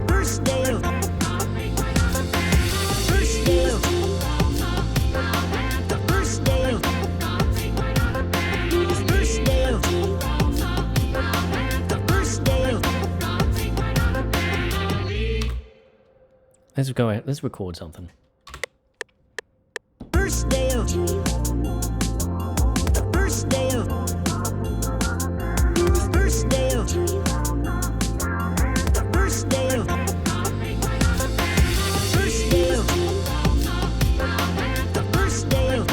Speaker 7: First day of. First day of. First day of. First day of. First day of.
Speaker 1: Let's go ahead. Let's record something.
Speaker 7: First day of. First day of. First day of. First day of. First day of. First day of.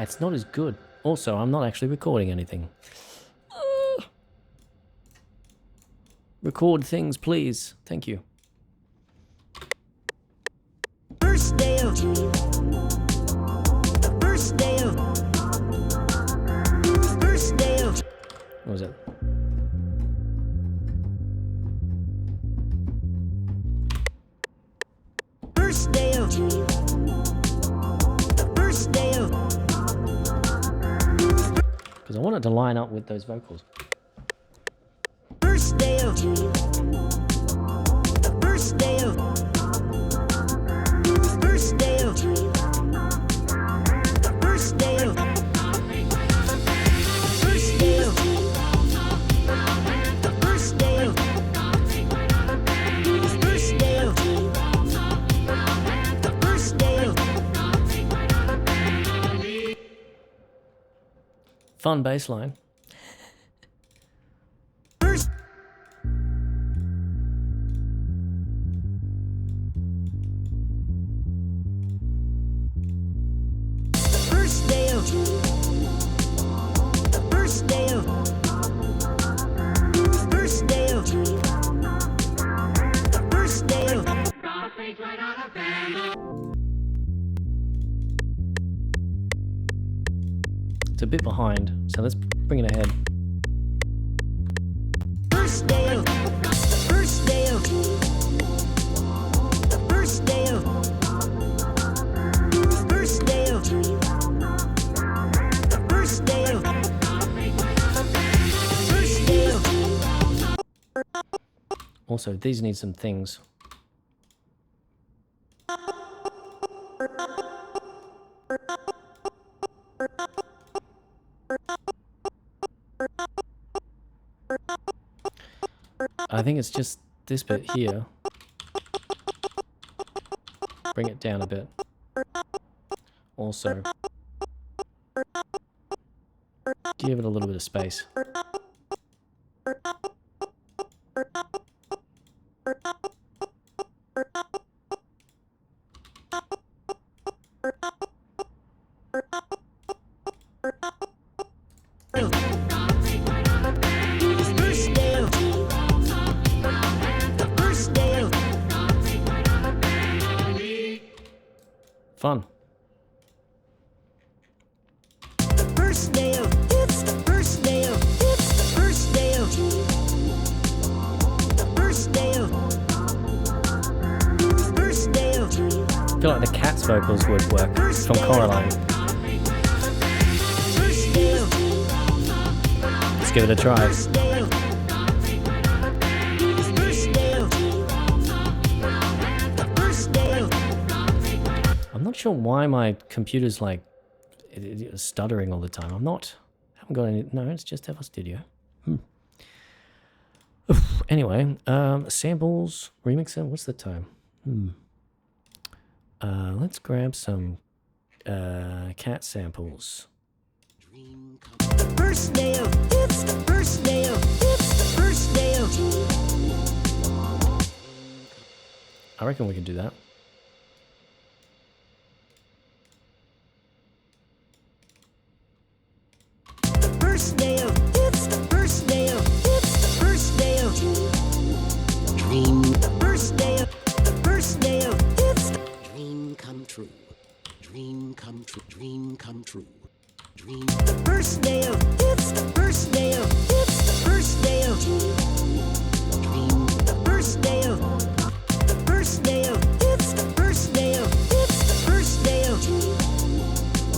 Speaker 1: It's not as good. Also, I'm not actually recording anything. Record things, please. Thank you.
Speaker 7: First day of. First day of. First day of.
Speaker 1: What was it?
Speaker 7: First day of. First day of.
Speaker 1: Because I want it to line up with those vocals.
Speaker 7: First day of. First day of. First day of. First day of. First day of. First day of. First day of. First day of.
Speaker 1: Fun bass line.
Speaker 7: First. First day of. First day of. First day of. First day of.
Speaker 1: It's a bit behind, so let's bring it ahead.
Speaker 7: First day of. First day of. First day of. First day of. First day of. First day of.
Speaker 1: Also, these need some things. I think it's just this bit here. Bring it down a bit. Also, give it a little bit of space.
Speaker 7: First day of. First day of.
Speaker 1: Fun.
Speaker 7: First day of. It's the first day of. It's the first day of. First day of. First day of.
Speaker 1: I feel like the cat's vocals would work from Coraline.
Speaker 7: First day of.
Speaker 1: Let's give it a try.
Speaker 7: First day of. First day of. First day of.
Speaker 1: I'm not sure why my computer's like it's stuttering all the time. Haven't got any. No, it's just FL Studio. Anyway, samples, remixer. What's the time? Let's grab some cat samples.
Speaker 7: First day of it's the first day of it's the first day of
Speaker 1: I reckon we can do that.
Speaker 7: first day of it's the first day of it's the first day of dream first day of first day of it's the dream come true dream come true dream come true dream first day of it's the first day of it's the first day of dream first day of first day of it's the first day of it's the first day of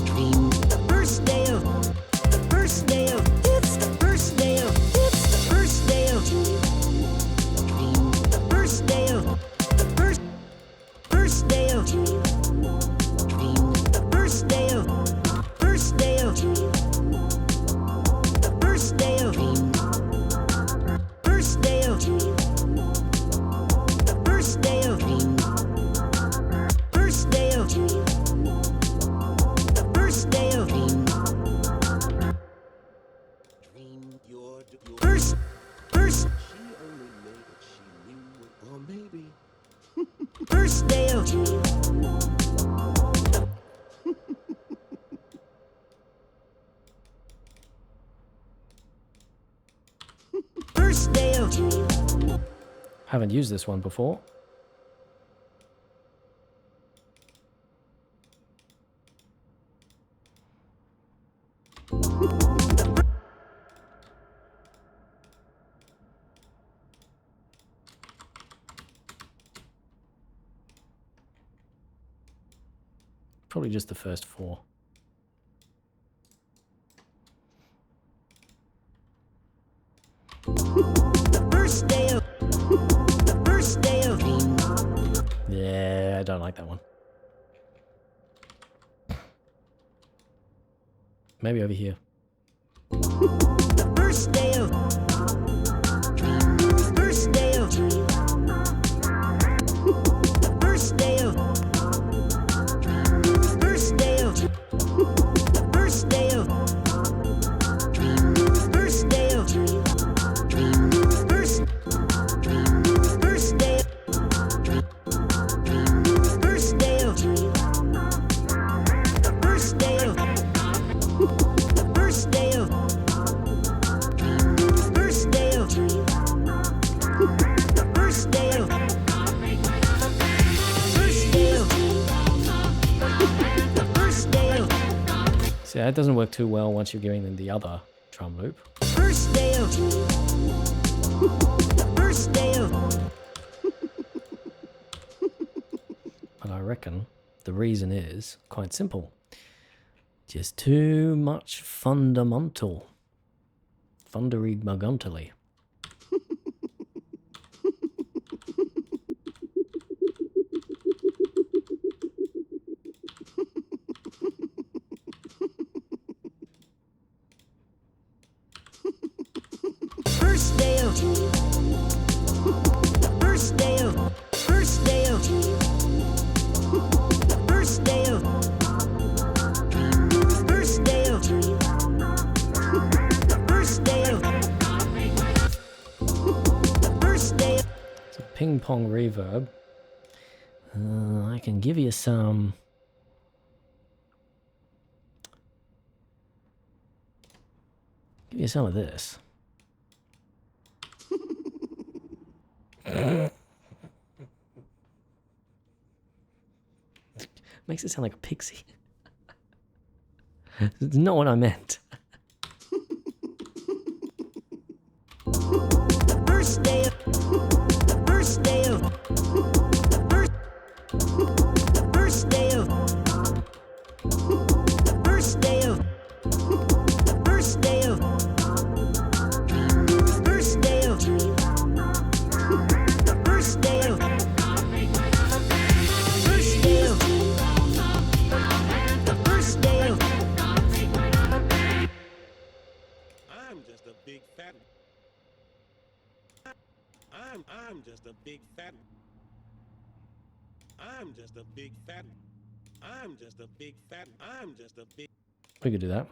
Speaker 7: dream first day of first day of it's the first day of it's the first day of dream first day of first day of dream first day of first day of first day of first day of first day of first day of first day of first first day of first day of
Speaker 1: Haven't used this one before. Probably just the first four.
Speaker 7: first day of first day of
Speaker 1: Yeah, I don't like that one. Maybe over here.
Speaker 7: first day of first day of first day of first day of first day of first day of first first day first day of first day of first day of first day of first day of first day of first day of
Speaker 1: See, that doesn't work too well once you're giving them the other drum loop.
Speaker 7: first day of first day of
Speaker 1: But I reckon the reason is quite simple. Just too much fundamental. Fundery muguntally.
Speaker 7: first day of first day of first day of first day of first day of first day of first day of
Speaker 1: It's a ping pong reverb. I can give you some. Give you some of this. Makes it sound like a pixie. It's not what I meant.
Speaker 7: first day of first day of first day of first day of first day of first day of first day of first day of first day of
Speaker 5: I'm just a big fat. I'm just a big fat. I'm just a big fat. I'm just a big fat. I'm just a big.
Speaker 1: We could do that.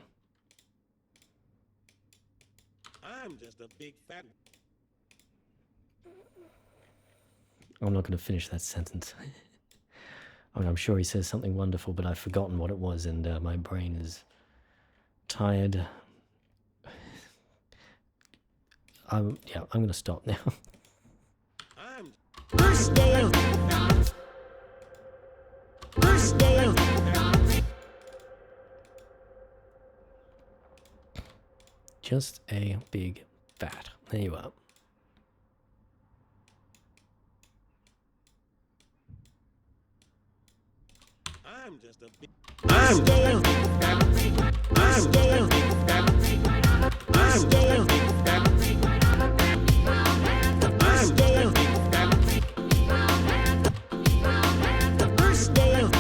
Speaker 5: I'm just a big fat.
Speaker 1: I'm not going to finish that sentence. I mean, I'm sure he says something wonderful, but I've forgotten what it was, and my brain is tired. I'm going to stop now.
Speaker 7: First day of
Speaker 1: Just a big fat. There you are.
Speaker 5: I'm just a big. I'm just a big fat. I'm just a big fat. I'm just a big fat. I'm just a big fat.
Speaker 7: first day of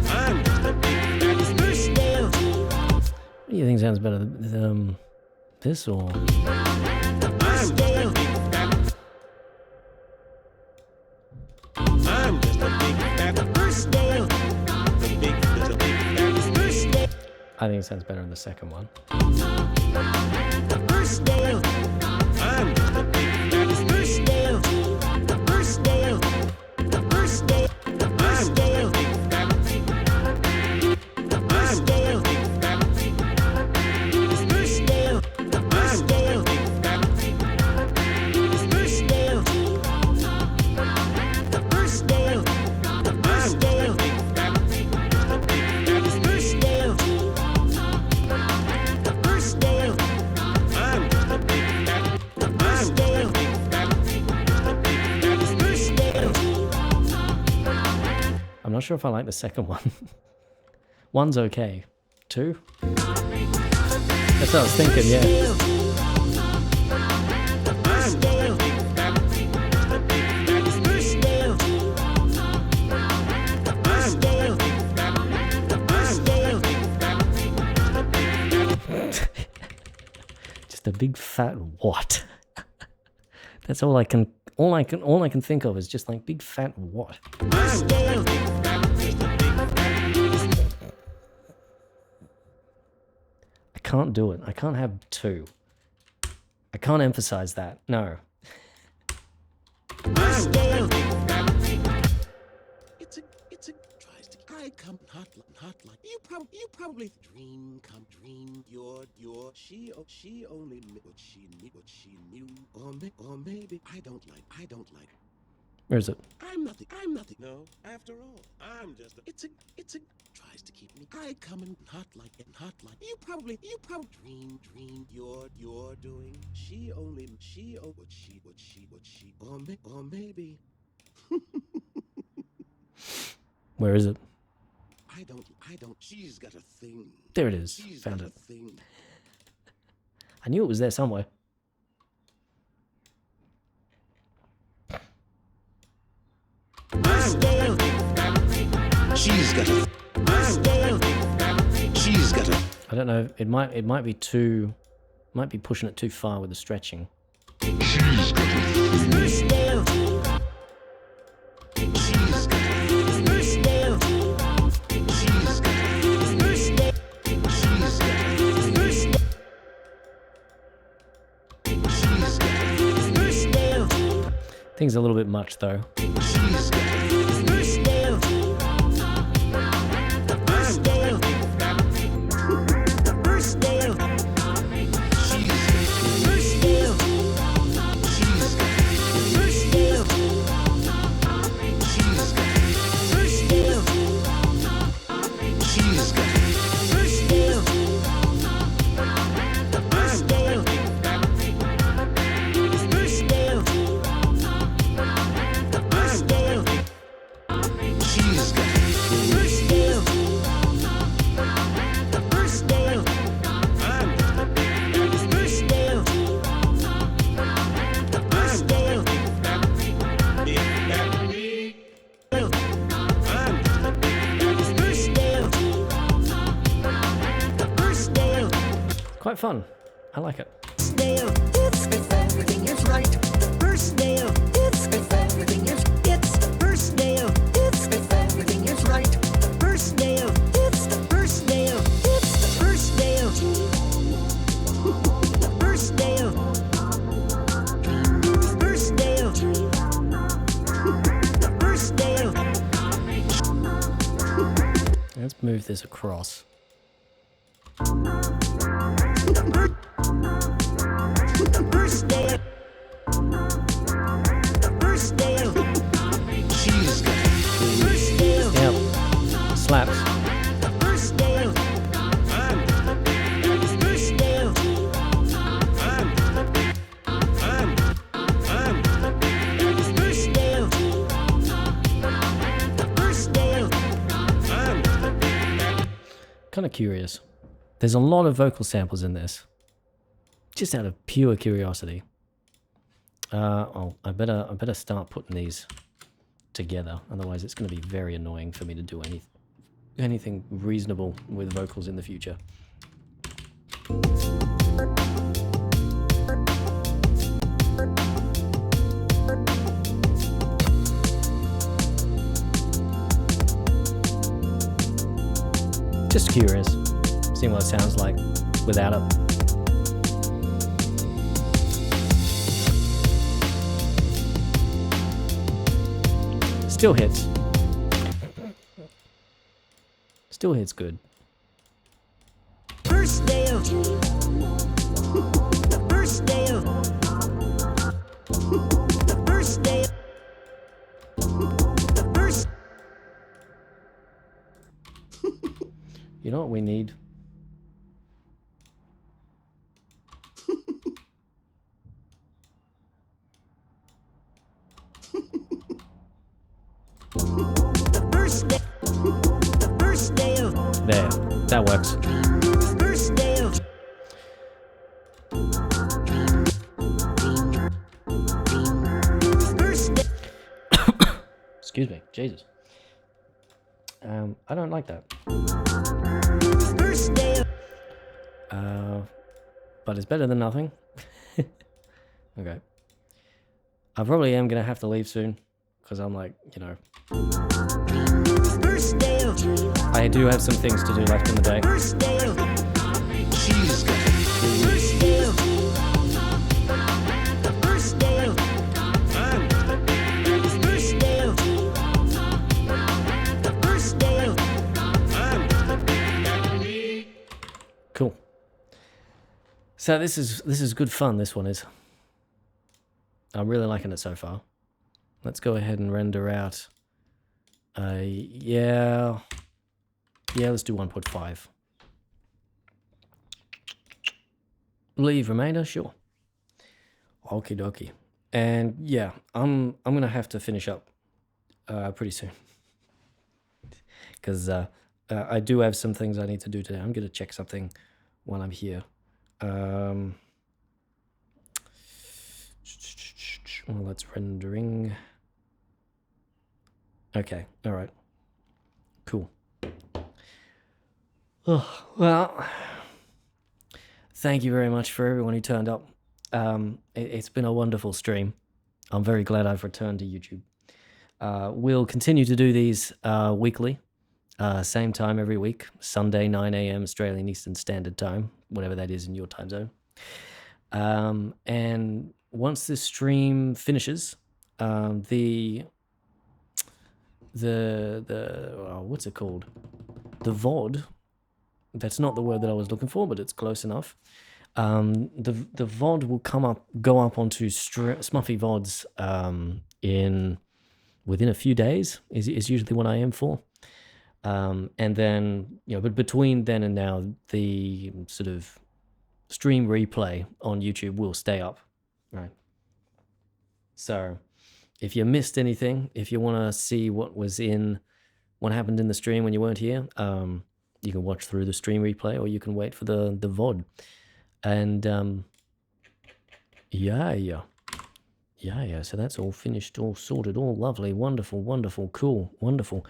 Speaker 5: I'm just a big fat.
Speaker 7: first day of
Speaker 1: What do you think sounds better? This or?
Speaker 5: I'm just a big fat. I'm just a big fat.
Speaker 7: first day of
Speaker 5: The big, there's a big fat.
Speaker 7: first day
Speaker 1: I think it sounds better in the second one.
Speaker 7: first day of
Speaker 5: I'm just a big fat.
Speaker 7: first day of first day of first day
Speaker 5: I'm just a big fat. I'm just a big fat.
Speaker 7: first day of
Speaker 5: I'm just a big fat.
Speaker 7: first day of first day of
Speaker 5: I'm just a big fat. Just a big fat.
Speaker 7: first day of first day of
Speaker 5: I'm just a big fat. I'm just a big fat. Just a big fat.
Speaker 7: first day of
Speaker 1: I'm not sure if I like the second one. One's okay. Two? That's what I was thinking, yeah.
Speaker 7: first day of first day of first day of
Speaker 1: Just a big fat what? That's all I can think of is just like big fat what?
Speaker 7: first day of
Speaker 1: I can't do it. I can't have two. I can't emphasize that. No.
Speaker 7: first day of
Speaker 6: It's a tries to I come hot like you probably dream she only what she knew or maybe I don't like
Speaker 1: Where is it?
Speaker 6: I'm nothing no after all I'm just a it's a tries to keep me I come in hot like you probably dream you're doing she only what she or maybe
Speaker 1: Where is it?
Speaker 6: I don't she's got a thing
Speaker 1: There it is.
Speaker 6: she's
Speaker 1: Found
Speaker 6: got
Speaker 1: it.
Speaker 6: a thing
Speaker 1: I knew it was there somewhere.
Speaker 7: first day of
Speaker 6: she's got a
Speaker 7: first day of
Speaker 6: she's got a
Speaker 1: I don't know. It might be too. Might be pushing it too far with the stretching.
Speaker 7: first day of
Speaker 6: she's got a
Speaker 7: first day of
Speaker 6: she's got a
Speaker 7: first day
Speaker 6: she's got a
Speaker 7: first day
Speaker 6: she's got a
Speaker 7: first day of
Speaker 1: Thing's a little bit much though.
Speaker 6: she's got a
Speaker 7: first day of first day of first day of first day of
Speaker 6: she's got
Speaker 7: first day of
Speaker 6: she's got
Speaker 7: first day of
Speaker 6: she's got
Speaker 7: first day of first day of first day of first day of
Speaker 6: she's got
Speaker 7: first day of first day of
Speaker 5: I'm just a big fat.
Speaker 7: first day of first day of
Speaker 5: Big fat.
Speaker 7: of
Speaker 5: I'm just a big fat.
Speaker 7: first day of first day of
Speaker 1: Quite fun. I like it.
Speaker 7: first day of it's if everything is right. The first day of it's if everything is it's the first day of it's if
Speaker 1: move this across.
Speaker 7: First day. First day.
Speaker 5: She's got
Speaker 7: First day.
Speaker 1: Yep. Slaps.
Speaker 7: First day. First day. First day. First day.
Speaker 1: Kind of curious. There's a lot of vocal samples in this. Just out of pure curiosity. Oh, I better start putting these together. Otherwise, it's going to be very annoying for me to do anything reasonable with vocals in the future. Just curious, seeing what it sounds like without it. Still hits. Still hits good.
Speaker 7: First day. First day. First day. First.
Speaker 1: You know what we need?
Speaker 7: First day. First day.
Speaker 1: There, that works.
Speaker 7: First day. First day.
Speaker 1: Excuse me, Jesus. I don't like that.
Speaker 7: First day.
Speaker 1: But it's better than nothing. Okay. I probably am gonna have to leave soon, because I'm like, you know,
Speaker 7: First day.
Speaker 1: I do have some things to do left in the day.
Speaker 7: First day.
Speaker 5: she's got
Speaker 7: First day. First day. First day. First day.
Speaker 1: Cool. So this is good fun. This one is. I'm really liking it so far. Let's go ahead and render out. Yeah, let's do 1.5. Leave remainder, sure. Okie dokie. And yeah, I'm gonna have to finish up pretty soon, because I do have some things I need to do today. I'm gonna check something while I'm here. Well, that's rendering. Okay, all right, cool. Oh, well, thank you very much for everyone who turned up. It's been a wonderful stream. I'm very glad I've returned to YouTube. We'll continue to do these weekly, same time every week, Sunday 9 a.m. Australian Eastern Standard Time, whatever that is in your time zone. And once this stream finishes, the what's it called? The VOD. That's not the word that I was looking for, but it's close enough. The VOD will go up onto Smuffy VODs within a few days is usually what I aim for. And then, you know, but between then and now, the sort of stream replay on YouTube will stay up, right? So if you missed anything, if you want to see what happened in the stream when you weren't here, you can watch through the stream replay, or you can wait for the VOD. And yeah. So that's all finished, all sorted, all lovely, wonderful, cool, wonderful.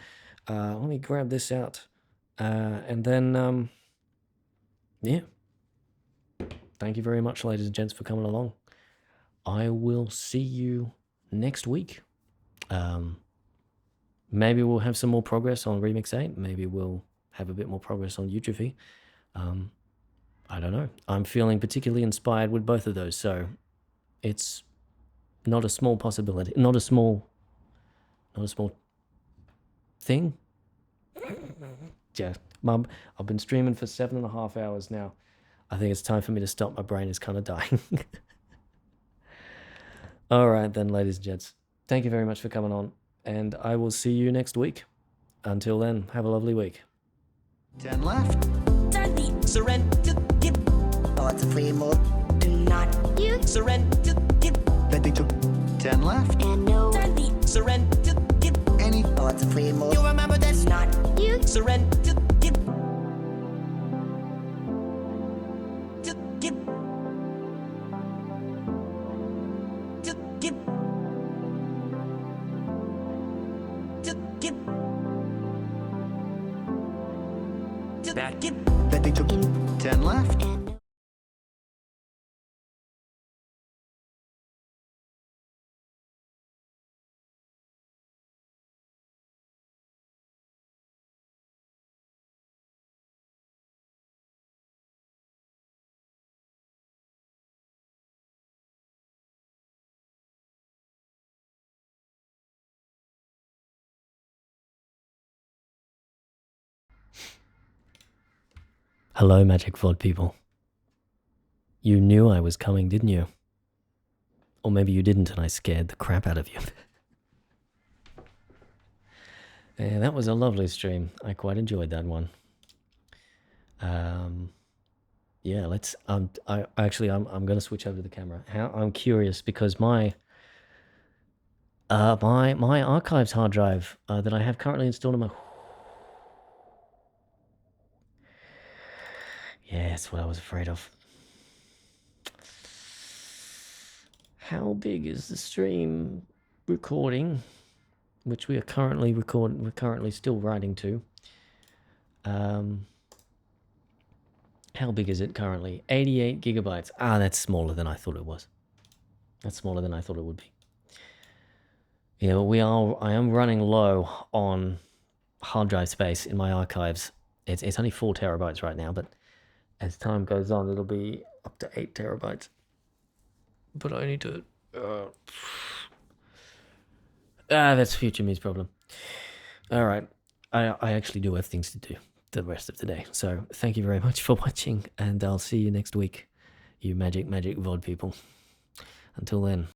Speaker 1: Let me grab this out, and then yeah. Thank you very much, ladies and gents, for coming along. I will see you next week. Maybe we'll have some more progress on Remix8. Maybe we'll have a bit more progress on Eutrophy. I don't know. I'm feeling particularly inspired with both of those, so it's not a small possibility. Not a small thing. yeah, Mum, I've been streaming for 7.5 hours now. I think it's time for me to stop. My brain is kind of dying. All right, then, ladies and gents. Thank you very much for coming on, and I will see you next week. Until then, have a lovely week.
Speaker 8: 10 left.
Speaker 9: Surrender.
Speaker 7: Oh, it's a free mode.
Speaker 4: Do not you
Speaker 9: Surrender.
Speaker 8: Bet they took 10 left.
Speaker 4: and no
Speaker 9: Surrender.
Speaker 8: Any.
Speaker 7: Oh, it's a free mode.
Speaker 9: You remember this?
Speaker 4: not you
Speaker 9: Surrender.
Speaker 8: Bet they took 10 left.
Speaker 4: and no.
Speaker 1: Hello, Magic VOD people. You knew I was coming, didn't you? Or maybe you didn't and I scared the crap out of you. Yeah, that was a lovely stream. I quite enjoyed that one. Yeah, let's. I'm gonna switch over to the camera. I'm curious because my archives hard drive that I have currently installed on my. Yeah, that's what I was afraid of. How big is the stream recording, which we are currently recording? We're currently still writing to. How big is it currently? 88 gigabytes. Ah, that's smaller than I thought it was. That's smaller than I thought it would be. Yeah, but I am running low on hard drive space in my archives. It's only 4 terabytes right now, but as time goes on, it'll be up to 8 terabytes. But I need to... that's future me's problem. All right. I actually do have things to do the rest of the day. So thank you very much for watching, and I'll see you next week, you magic VOD people. Until then.